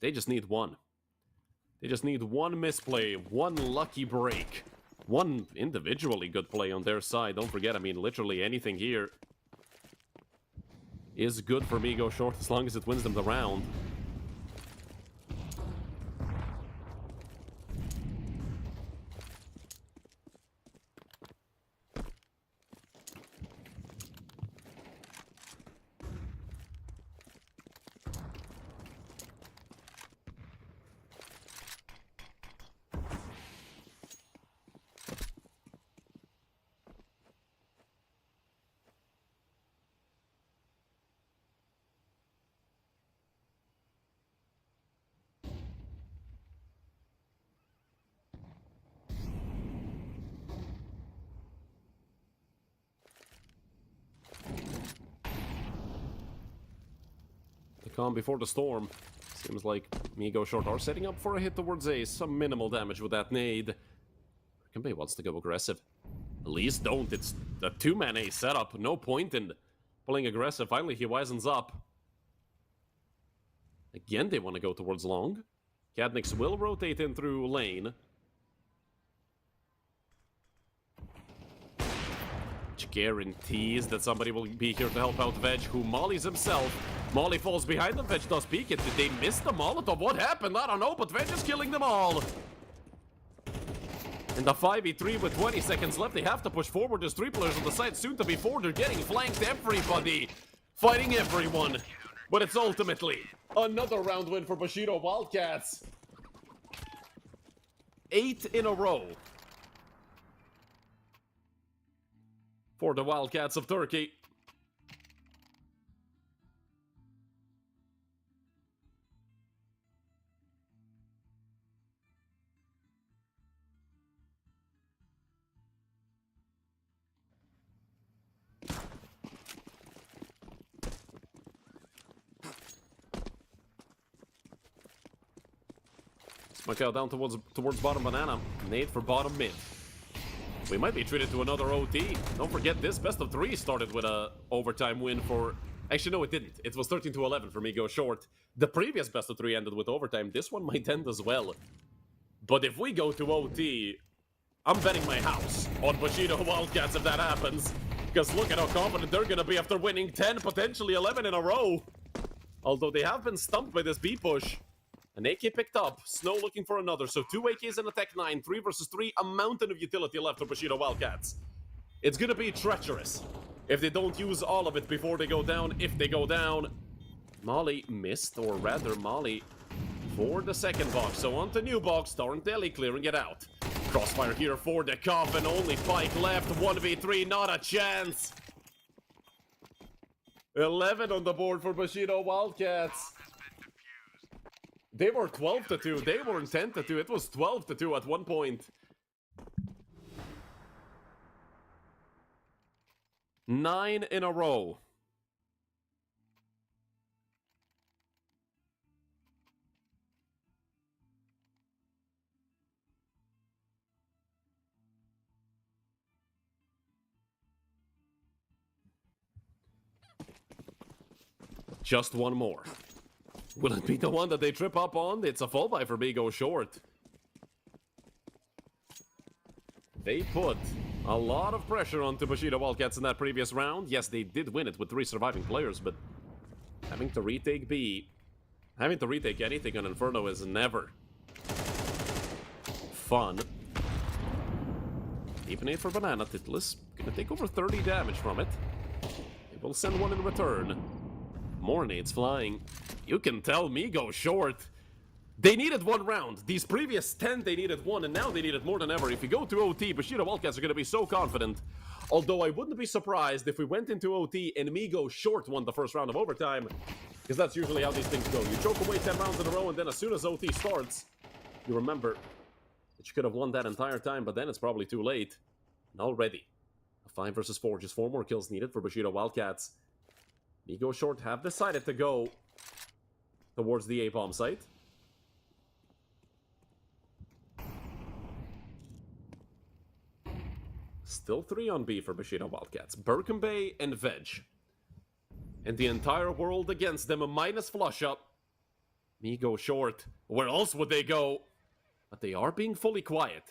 They just need one. They just need one misplay, one lucky break, one individually good play on their side. Don't forget, I mean, literally anything here is good for Migo Short as long as it wins them the round. calm before the storm. Seems like Migo short are setting up for a hit towards Ace. Some minimal damage with that nade. Berkenbay wants to go aggressive. At least don't. It's a two-man Ace setup. No point in playing aggressive. Finally, he wisens up. Again, they want to go towards long. Cadnix will rotate in through lane. Which guarantees that somebody will be here to help out Veg, who mollies himself. Molly falls behind them, Veg does peek it. Did they miss the Molotov? What happened? I don't know, but Veg is killing them all. In the 5v3 with 20 seconds left, they have to push forward. There's 3 players on the side, soon to be 4. They're getting flanked, everybody. Fighting everyone. But it's ultimately another round win for Bushido Wildcats. 8 in a row for the Wildcats of Turkey. Michael down towards bottom banana. Nade for bottom mid. We might be treated to another OT. Don't forget this best of 3 started with a overtime win for... Actually, no, it didn't. It was 13-11 for Migo short. The previous best of 3 ended with overtime. This one might end as well. But if we go to OT, I'm betting my house on Bushido Wildcats if that happens. Because look at how confident they're going to be after winning 10, potentially 11 in a row. Although they have been stumped by this B push. An AK picked up, Snow looking for another, so 2 AKs and a Tech 9, 3 versus 3, a mountain of utility left for Bushido Wildcats. It's gonna be treacherous if they don't use all of it before they go down, if they go down. Molly missed, or rather Molly for the second box, so on to new box, Torrentelli clearing it out. Crossfire here for the coffin, only Pike left, 1v3, not a chance. 11 on the board for Bushido Wildcats. They were 12-2. They weren't 10-2. It was 12-2 at one point. 9 in a row. Just one more. Will it be the one that they trip up on? It's a full buy for Migo short. They put a lot of pressure onto Bushido Wildcats in that previous round. Yes, they did win it with 3 surviving players, but having to retake B, having to retake anything on Inferno is never fun. Deep nade for Banana, Titless. Gonna take over 30 damage from it. They will send one in return. More nades flying. You can tell Migo short. They needed 1 round. These previous 10, they needed 1, and now they need it more than ever. If you go to OT, Bushido Wildcats are going to be so confident. Although I wouldn't be surprised if we went into OT and Migo short won the first round of overtime. Because that's usually how these things go. You choke away 10 rounds in a row, and then as soon as OT starts, you remember that you could have won that entire time, but then it's probably too late. And already, a 5 versus 4, just 4 more kills needed for Bushido Wildcats. Migo short have decided to go towards the A-bomb site. Still 3 on B for Bushido Wildcats. Berkenbay and Veg. And the entire world against them, a minus flush up. Migo short. Where else would they go? But they are being fully quiet.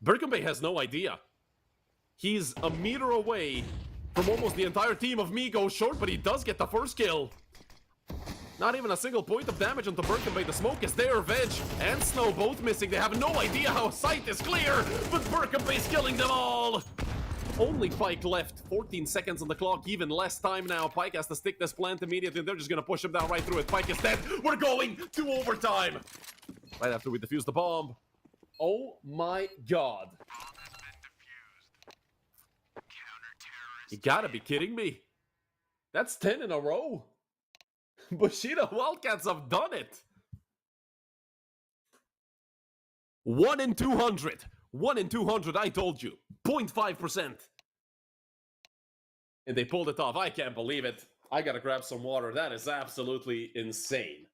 Berkenbay has no idea. He's a meter away from almost the entire team of Migo short, but he does get the first kill. Not even a single point of damage onto Berkenbay. The smoke is there. Veg and Snow both missing. They have no idea how sight is clear, but Berkenbay's killing them all. Only Pike left. 14 seconds on the clock. Even less time now. Pike has to stick this plant immediately. They're just going to push him down right through it. Pike is dead. We're going to overtime. Right after we defuse the bomb. Oh my god. You gotta be kidding me. That's 10 in a row. Bushido Wildcats have done it. 1 in 200. 1 in 200, I told you. 0.5%. And they pulled it off. I can't believe it. I gotta grab some water. That is absolutely insane.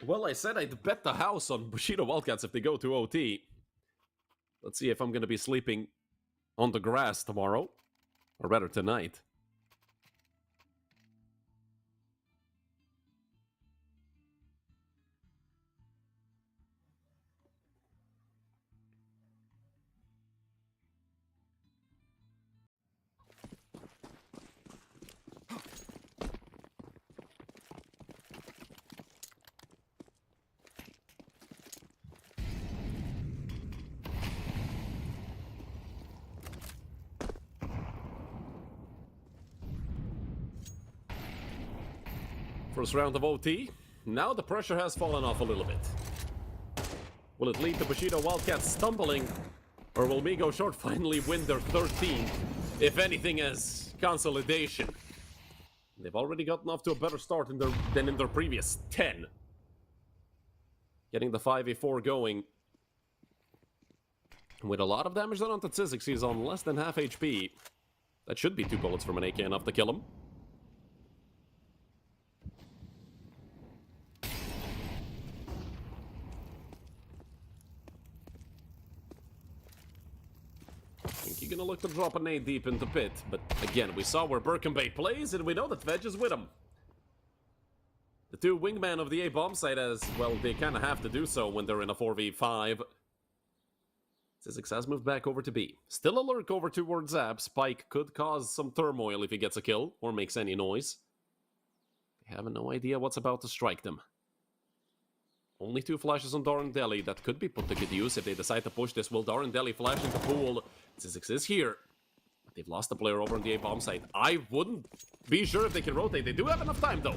Well, I said I'd bet the house on Bushido Wildcats if they go to OT. Let's see if I'm gonna be sleeping on the grass tomorrow. Or rather, tonight. First round of OT. Now the pressure has fallen off a little bit. Will it lead to Bushido Wildcats stumbling? Or will Migo Short finally win their 13th? If anything, as consolidation. They've already gotten off to a better start than in their previous 10. Getting the 5v4 going. With a lot of damage done onto Tzizix, he's on less than half HP. That should be 2 bullets from an AK enough to kill him. You're gonna look to drop a nade deep into pit, but again, we saw where Birkenbay plays, and we know that Veg is with him. The two wingmen of the A-bomb site, as well, they kind of have to do so when they're in a 4v5. Tzizix has moved back over to B. Still a lurk over towards Zap. Spike could cause some turmoil if he gets a kill, or makes any noise. They have no idea what's about to strike them. Only 2 flashes on Darendeli that could be put to good use if they decide to push this. Will Darendeli flash into pool? Tzizix is here. But they've lost a player over on the A-bomb site. I wouldn't be sure if they can rotate. They do have enough time, though.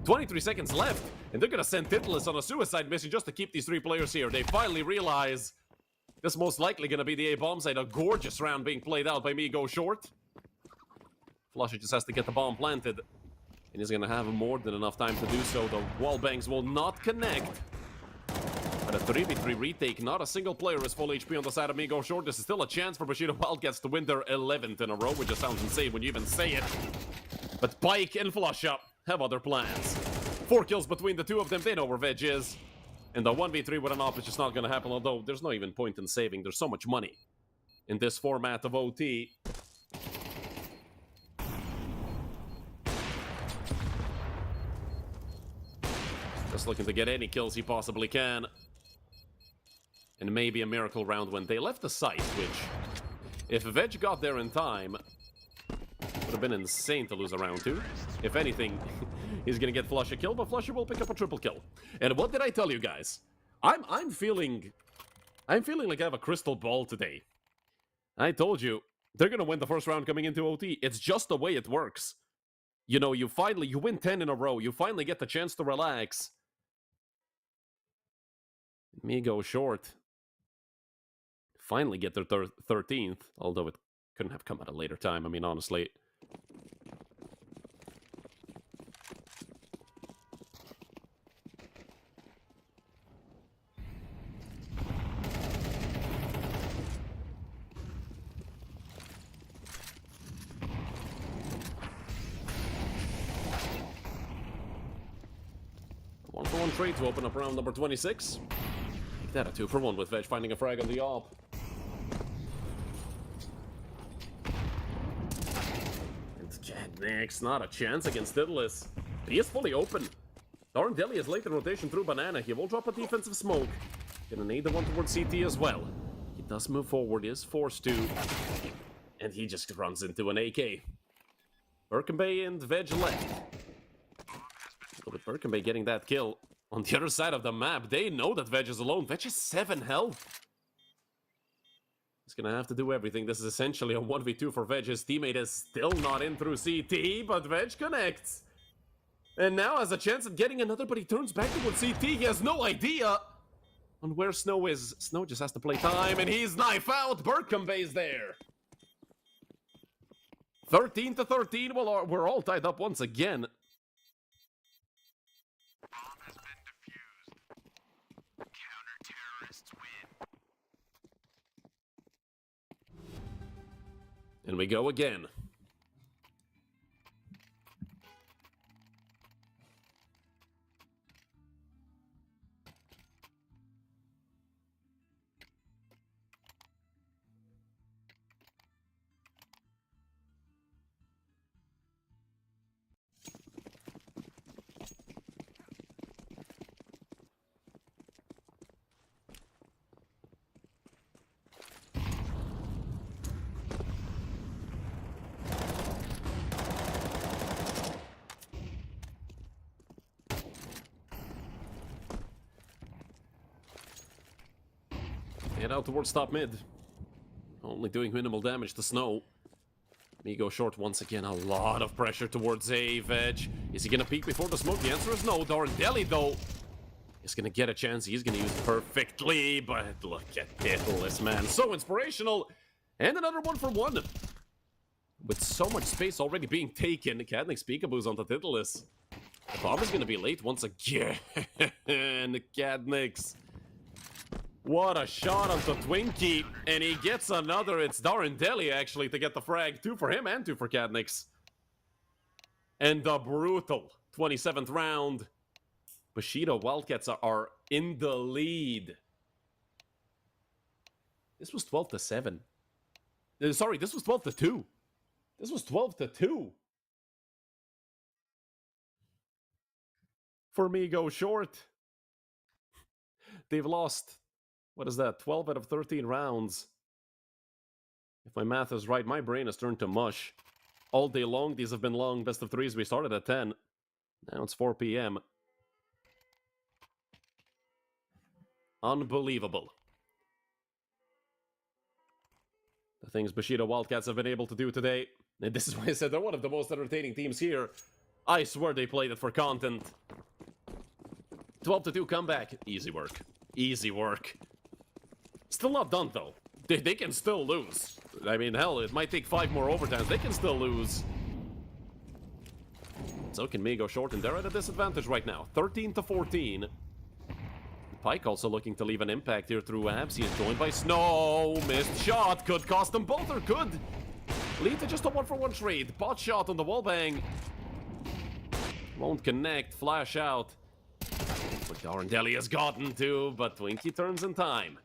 23 seconds left, and they're gonna send Titulus on a suicide mission just to keep these 3 players here. They finally realize this is most likely gonna be the A-bomb site. A gorgeous round being played out by Migo Short. Flusher just has to get the bomb planted, and he's gonna have more than enough time to do so. The wall bangs will not connect. But a 3v3 retake, not a single player is full HP on the side of Migo Short. This is still a chance for Bushido Wildcats to win their 11th in a row, which just sounds insane when you even say it. But Pike and Flusha have other plans. 4 kills between the two of them, they know where Veg is. And the 1v3 with an op is just not gonna happen, although there's no even point in saving. There's so much money in this format of OT. Just looking to get any kills he possibly can. And maybe a miracle round when they left the site, which, if Veg got there in time, would have been insane to lose a round 2. If anything, he's gonna get Flush a kill, but Flusher will pick up a triple kill. And what did I tell you guys? I'm feeling like I have a crystal ball today. I told you, they're gonna win the first round coming into OT. It's just the way it works. You know, you win 10 in a row, you finally get the chance to relax. Migo Short finally get their 13th, although it couldn't have come at a later time, I mean, honestly. One-for-one trade to open up round number 26. Make that a 2-for-1 with Veg finding a frag on the op. Next, not a chance against Titulus. He is fully open. Darendeli is late in rotation through Banana. He will drop a defensive smoke. Gonna need the one towards CT as well. He does move forward, he is forced to. And he just runs into an AK. Birkenbay and Veg left. With Birkenbay getting that kill on the other side of the map, they know that Veg is alone. Veg has 7 health. He's gonna have to do everything. This is essentially a 1v2 for Veg. His teammate is still not in through CT, but Veg connects. And now has a chance at getting another, but he turns back towards CT. He has no idea on where Snow is. Snow just has to play time, and he's knife out. Birkenbay's there. 13 to 13. Well, we're all tied up once again. Bomb has been defused. Counter-terrorists win. And we go again. Head out towards top mid. Only doing minimal damage to Snow. Migo short once again. A lot of pressure towards A. Veg. Is he gonna peek before the smoke? The answer is no. Deli though is gonna get a chance. He's gonna use it perfectly. But look at Titleless, man. So inspirational. And another 1-for-1. With so much space already being taken, Cadnick's peekaboos onto Titleless. The bomb is gonna be late once again. Cadnick's. What a shot onto Twinkie, and he gets another. It's Deli actually to get the frag. 2 for him and 2 for Cadnick's. And the brutal 27th round. Bushido Wildcats are in the lead. This was 12-7. Sorry, this was 12-2. This was 12-2. For Migo short. They've lost. What is that? 12 out of 13 rounds. If my math is right, my brain has turned to mush. All day long, these have been long best of threes. We started at 10. Now it's 4 p.m. Unbelievable. The things Bushido Wildcats have been able to do today. And this is why I said they're one of the most entertaining teams here. I swear they played it for content. 12-2 comeback. Easy work. Easy work. Still not done, though. They can still lose. I mean, hell, it might take 5 more overtimes. They can still lose. So can Migo short, and they're at a disadvantage right now. 13-14. Pike also looking to leave an impact here through abs. He is joined by Snow. Missed shot. Could cost them both, or could lead to just a 1-for-1 trade. Bot shot on the wallbang. Won't connect. Flash out. But Deli has gotten to, but Twinkie turns in time.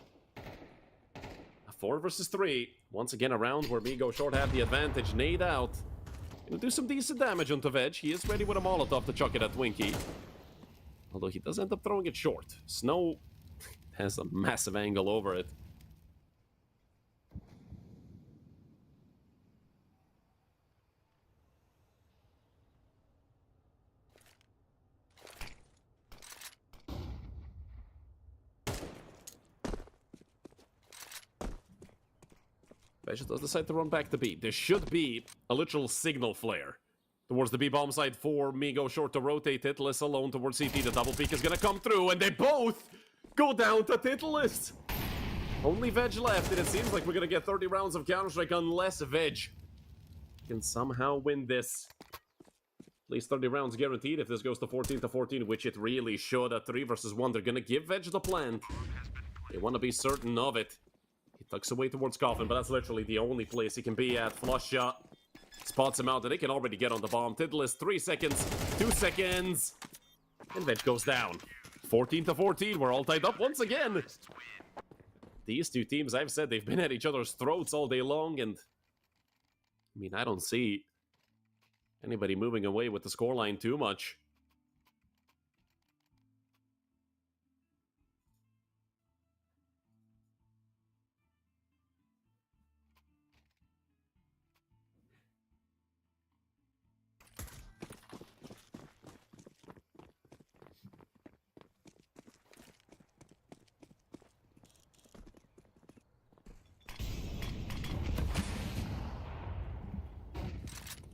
4 versus 3. Once again, a round where Migo short have the advantage. Nade out. He'll do some decent damage onto Veg. He is ready with a Molotov to chuck it at Twinkie. Although he does end up throwing it short. Snow has a massive angle over it. Veg does decide to run back to B. There should be a literal signal flare towards the B-bomb side for Migo short to rotate. Titleless alone towards CT. The double peek is gonna come through, and they both go down to Titleless. Only Veg left, and it seems like we're gonna get 30 rounds of Counter-Strike unless Veg can somehow win this. At least 30 rounds guaranteed if this goes to 14-14, which it really should. At 3 versus 1, they're gonna give Veg the plant. They want to be certain of it. He tucks away towards Coffin, but that's literally the only place he can be at. Flush shot. Spots him out, and they can already get on the bomb. Titleless, 3 seconds, 2 seconds. And Veg goes down. 14-14, we're all tied up once again. These two teams, I've said, they've been at each other's throats all day long, and I mean, I don't see anybody moving away with the scoreline too much.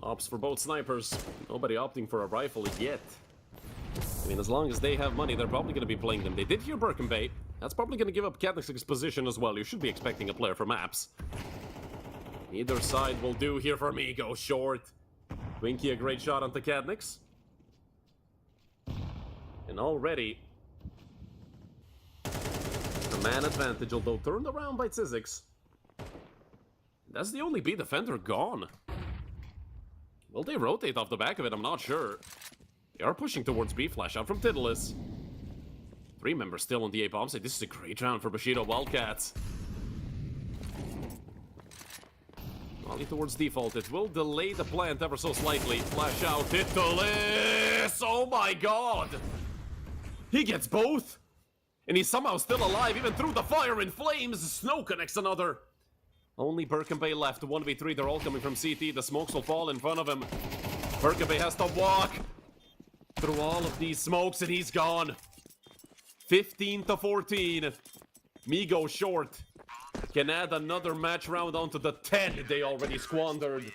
Ops for both snipers. Nobody opting for a rifle yet. I mean, as long as they have money, they're probably going to be playing them. They did hear Birkenbait. That's probably going to give up Cadnick's position as well. You should be expecting a player for maps. Either side will do here for Migo short. Twinkie, a great shot onto Cadnick's. And already a man advantage, although turned around by Tzizix. That's the only B defender gone. Will they rotate off the back of it? I'm not sure. They are pushing towards B. Flash out from Tidalus. 3 members still on the A bomb site. This is a great round for Bushido Wildcats. Volley towards default. It will delay the plant ever so slightly. Flash out Tidalus! Oh my god! He gets both! And he's somehow still alive, even through the fire and flames. Snow connects another. Only Birkenbay left. 1v3. They're all coming from CT. The smokes will fall in front of him. Birkenbay has to walk through all of these smokes, and he's gone. 15 to 14. Migo short can add another match round onto the 10 they already squandered.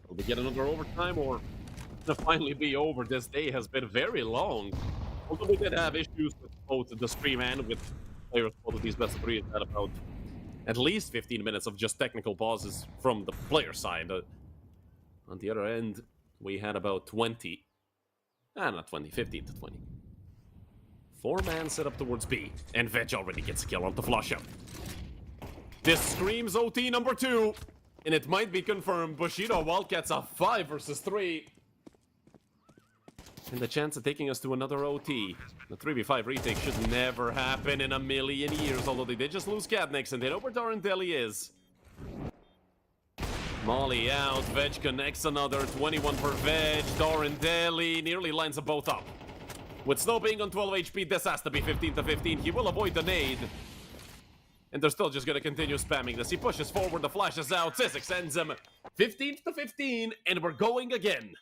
Will we get another overtime, or to finally be over? This day has been very long. Although we did have issues with both the stream and with players. Both of these best of 3 had about at least 15 minutes of just technical pauses from the player side. On the other end, we had about 20. Not 20, 15 to 20. 4-man set up towards B, and Veg already gets a kill on the flush out. This screams OT number 2, and it might be confirmed. Bushido Wildcats are 5 versus 3. And the chance of taking us to another OT. The 3v5 retake should never happen in a million years, although they did just lose Catnix, and they know where Dorandelli is. Molly out, Veg connects another, 21 for Veg, Dorandelli nearly lines them both up. With Snow being on 12 HP, this has to be 15 to 15. He will avoid the nade. And they're still just going to continue spamming this. He pushes forward, the flash is out, Tzizix sends him 15 to 15, and we're going again.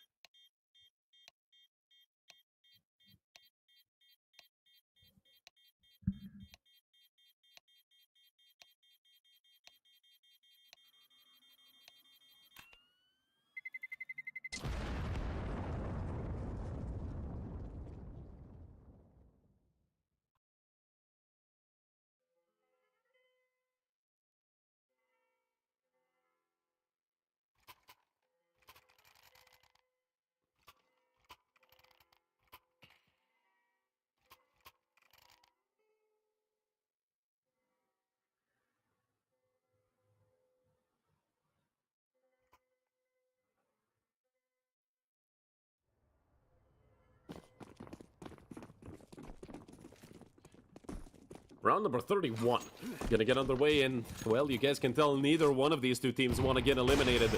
Round number 31. Gonna get underway, and, well, you guys can tell neither one of these two teams want to get eliminated.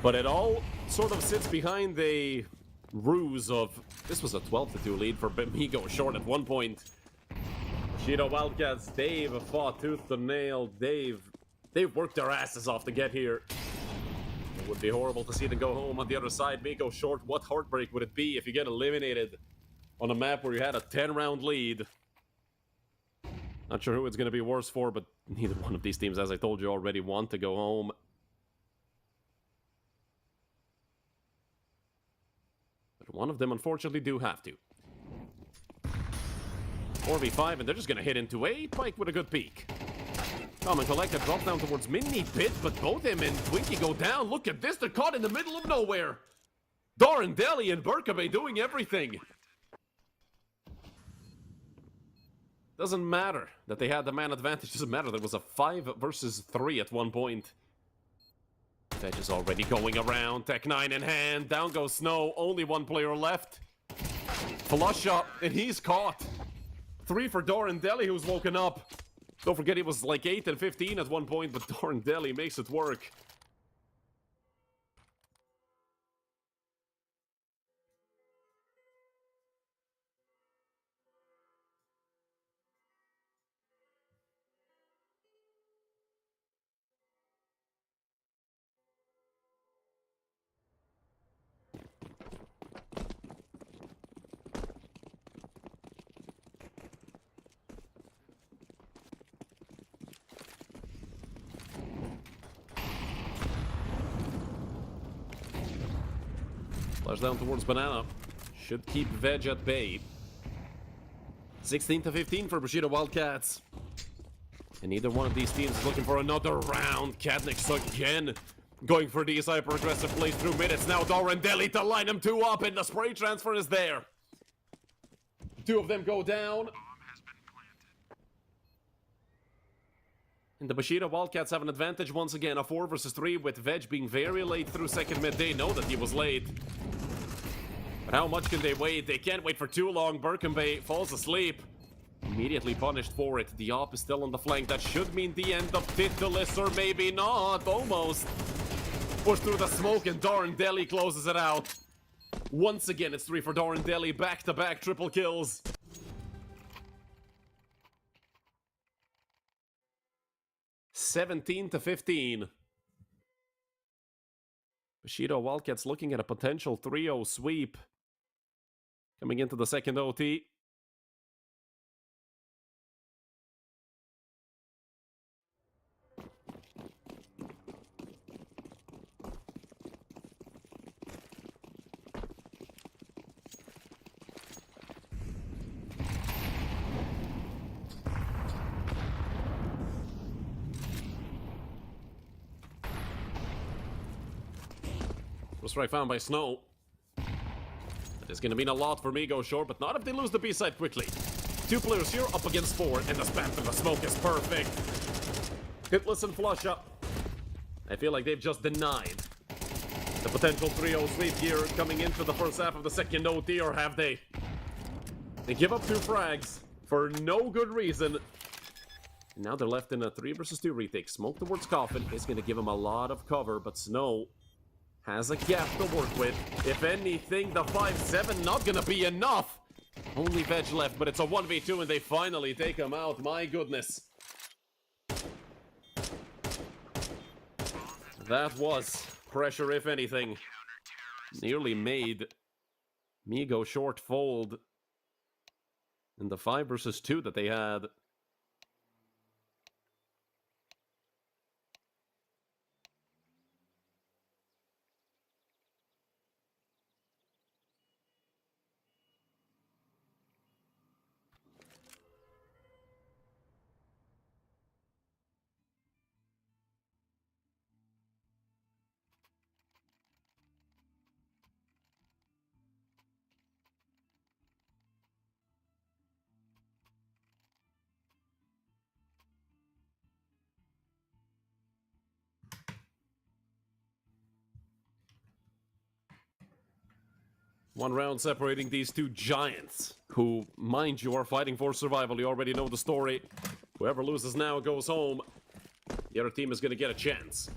But it all sort of sits behind a ruse of... This was a 12-2 lead for Migo short at one point. Bushido Wildcats, Dave fought tooth and nail. They've worked their asses off to get here. It would be horrible to see them go home on the other side. Migo short, what heartbreak would it be if you get eliminated on a map where you had a 10-round lead? Not sure who it's going to be worse for, but neither one of these teams, as I told you already, want to go home. But one of them, unfortunately, do have to. 4v5, and they're just going to hit into A. Pike with a good peek. Common Collector drops down towards Mini Pit, but both him and Twinkie go down. Look at this, they're caught in the middle of nowhere. Dorandelli and Birkenbay doing everything. Doesn't matter that they had the man advantage. Doesn't matter. There was a 5 versus 3 at one point. Veg is already going around. Tech 9 in hand. Down goes Snow. Only one player left. Flush up, and he's caught. 3 for Dorandelli, who's woken up. Don't forget he was like 8 and 15 at one point, but Dorandelli makes it work. Flash down towards Banana. Should keep Veg at bay. 16 to 15 for Bushido Wildcats. And neither one of these teams is looking for another round. Katnick's again going for these hyper-aggressive plays through mid. It's now Dorandelli to line them two up, and the spray transfer is there. Two of them go down. And the Bushido Wildcats have an advantage once again, a 4 versus 3, with Veg being very late through second mid. They know that he was late. But how much can they wait? They can't wait for too long. Birkenbay falls asleep. Immediately punished for it. The op is still on the flank. That should mean the end of Titulis, or maybe not. Almost. Pushed through the smoke, and Dorandelli closes it out. Once again, it's 3 for Dorandelli. Back-to-back triple kills. $17 to 15. Bushido Wildcats looking at a potential 3-0 sweep. Coming into the second OT. Strike found by Snow. That is going to mean a lot for Migo short, but not if they lose the B side quickly. 2 players here up against 4, and the spam through the smoke is perfect. Hitless and flush up. I feel like they've just denied the potential 3-0 sweep here coming into the first half of the second OT, or have they? They give up 2 frags for no good reason. And now they're left in a 3 versus 2 retake. Smoke towards Coffin is going to give him a lot of cover, but Snow has a gap to work with. If anything, the 5-7 not gonna be enough. Only Veg left, but it's a 1v2 and they finally take him out. My goodness. That was pressure, if anything. Nearly made Migo short fold in the 5 versus 2 that they had. One round separating these two giants, who, mind you, are fighting for survival. You already know the story. Whoever loses now goes home. The other team is going to get a chance.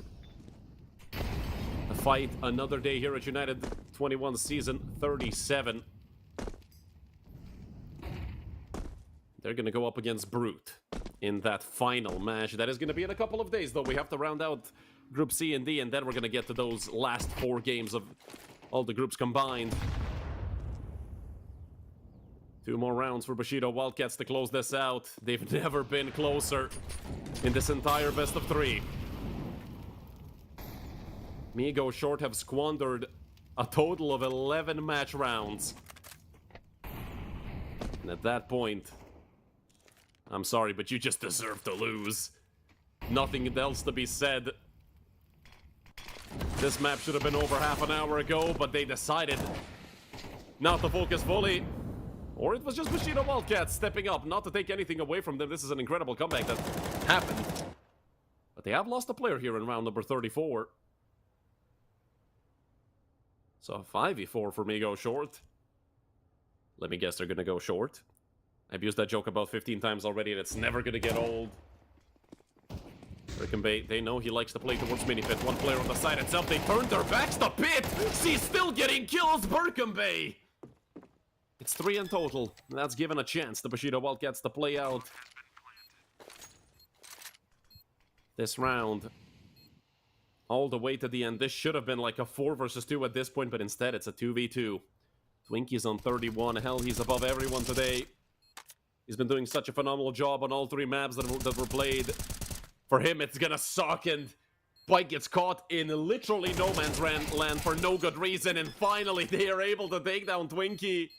The fight another day here at United21 Season 37. They're going to go up against Brute in that final match. That is going to be in a couple of days, though. We have to round out Group C and D, and then we're going to get to those last 4 games of all the groups combined. 2 more rounds for Bushido Wildcats to close this out. They've never been closer in this entire best of 3. Migo short have squandered a total of 11 match rounds. And at that point, I'm sorry, but you just deserve to lose. Nothing else to be said. This map should have been over half an hour ago, but they decided not to focus fully. Or it was just Bushido Wildcats stepping up, not to take anything away from them. This is an incredible comeback that happened. But they have lost a player here in round number 34. So 5v4 for Migo short. Let me guess they're gonna go short. I've used that joke about 15 times already, and it's never gonna get old. Birkenbay, they know he likes to play towards mini-pit. 1 player on the side itself, they turned their backs to pit! She's still getting kills, Birkenbay! It's 3 in total, and that's given a chance to Bushido Wildcats to play out this round all the way to the end. This should have been like a 4 versus 2 at this point, but instead it's a 2v2. Twinky's on 31. Hell, he's above everyone today. He's been doing such a phenomenal job on all 3 maps that were played. For him, it's gonna suck, and Spike gets caught in literally no man's land for no good reason, and finally they are able to take down Twinkie.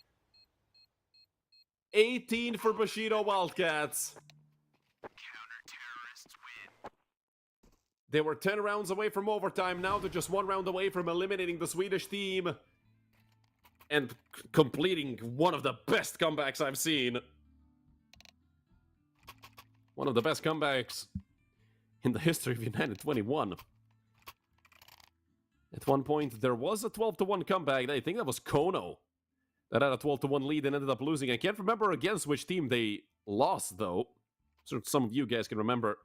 18 for Bushido Wildcats. Counter-terrorists win. They were 10 rounds away from overtime, now they're just 1 round away from eliminating the Swedish team. And completing one of the best comebacks I've seen. One of the best comebacks in the history of United21. At one point, there was a 12-1 comeback. I think that was Kono that had a 12-1 lead and ended up losing. I can't remember against which team they lost, though. So some of you guys can remember.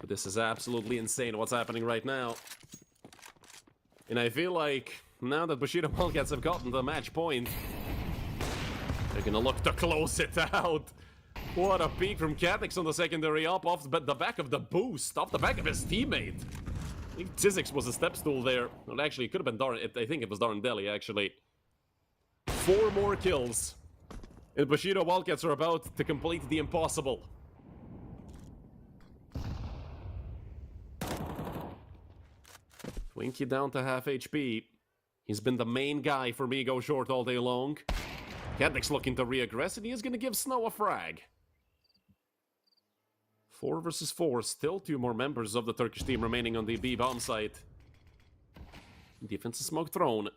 But this is absolutely insane what's happening right now. And I feel like now that Bushido Wildcats have gotten the match point, they're gonna look to close it out. What a peek from Catix on the secondary up off the back of the boost, off the back of his teammate. I think Tizix was a step stool there. Well, actually, it could have been I think it was Deli, actually. 4 more kills. And Bushido Wildcats are about to complete the impossible. Twinkie down to half HP. He's been the main guy for Migo short all day long. Catix looking to re-aggress, and he is going to give Snow a frag. 4 versus 4, still 2 more members of the Turkish team remaining on the B bomb site. Defensive smoke thrown.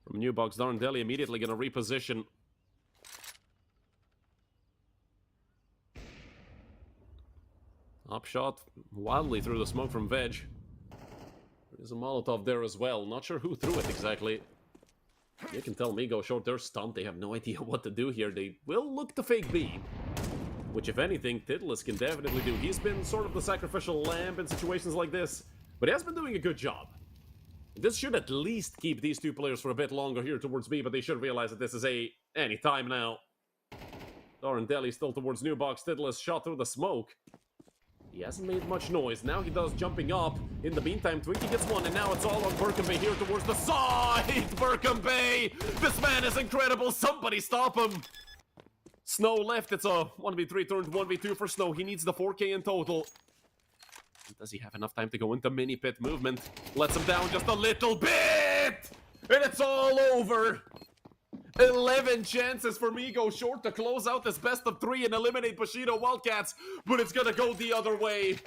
From New Box, Deli immediately going to reposition. Upshot wildly through the smoke from Veg. There's a Molotov there as well. Not sure who threw it exactly. You can tell Migo short, they're stumped. They have no idea what to do here. They will look to fake B. Which, if anything, Tidless can definitely do. He's been sort of the sacrificial lamb in situations like this. But he has been doing a good job. This should at least keep these 2 players for a bit longer here towards B. But they should realize that this is any time now. Deli still towards New Box. Tidless shot through the smoke. He hasn't made much noise. Now he does, jumping up. In the meantime, Twinkie gets one, and now it's all on Burkenbay here towards the side. Burkenbay! This man is incredible. Somebody stop him. Snow left. It's a 1v3 turned 1v2 for Snow. He needs the 4K in total. Does he have enough time to go into mini pit movement? Lets him down just a little bit! And it's all over! 11 chances for Migo short to close out this best of 3 and eliminate Bushido Wildcats, but it's gonna go the other way.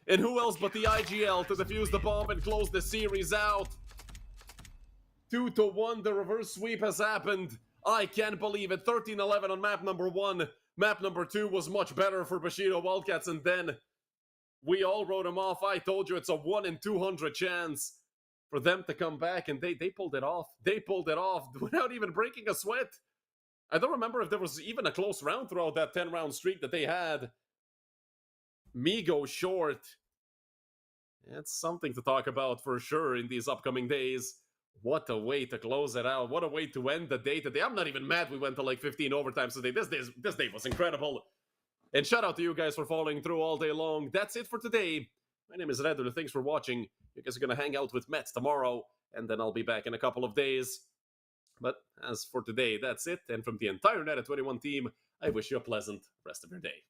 And who else but the IGL to defuse the bomb and close the series out? 2-1, the reverse sweep has happened. I can't believe it. 13-11 on map number 1. Map number 2 was much better for Bushido Wildcats, and then we all wrote him off. I told you it's a 1 in 200 chance for them to come back, and they pulled it off. They pulled it off without even breaking a sweat. I don't remember if there was even a close round throughout that 10-round streak that they had. Migo short. It's something to talk about for sure in these upcoming days. What a way to close it out. What a way to end the day today. I'm not even mad we went to like 15 overtimes today. This day was incredible. And shout out to you guys for following through all day long. That's it for today. My name is Redder. Thanks for watching. You guys are going to hang out with Mets tomorrow, and then I'll be back in a couple of days. But as for today, that's it. And from the entire United21 team, I wish you a pleasant rest of your day.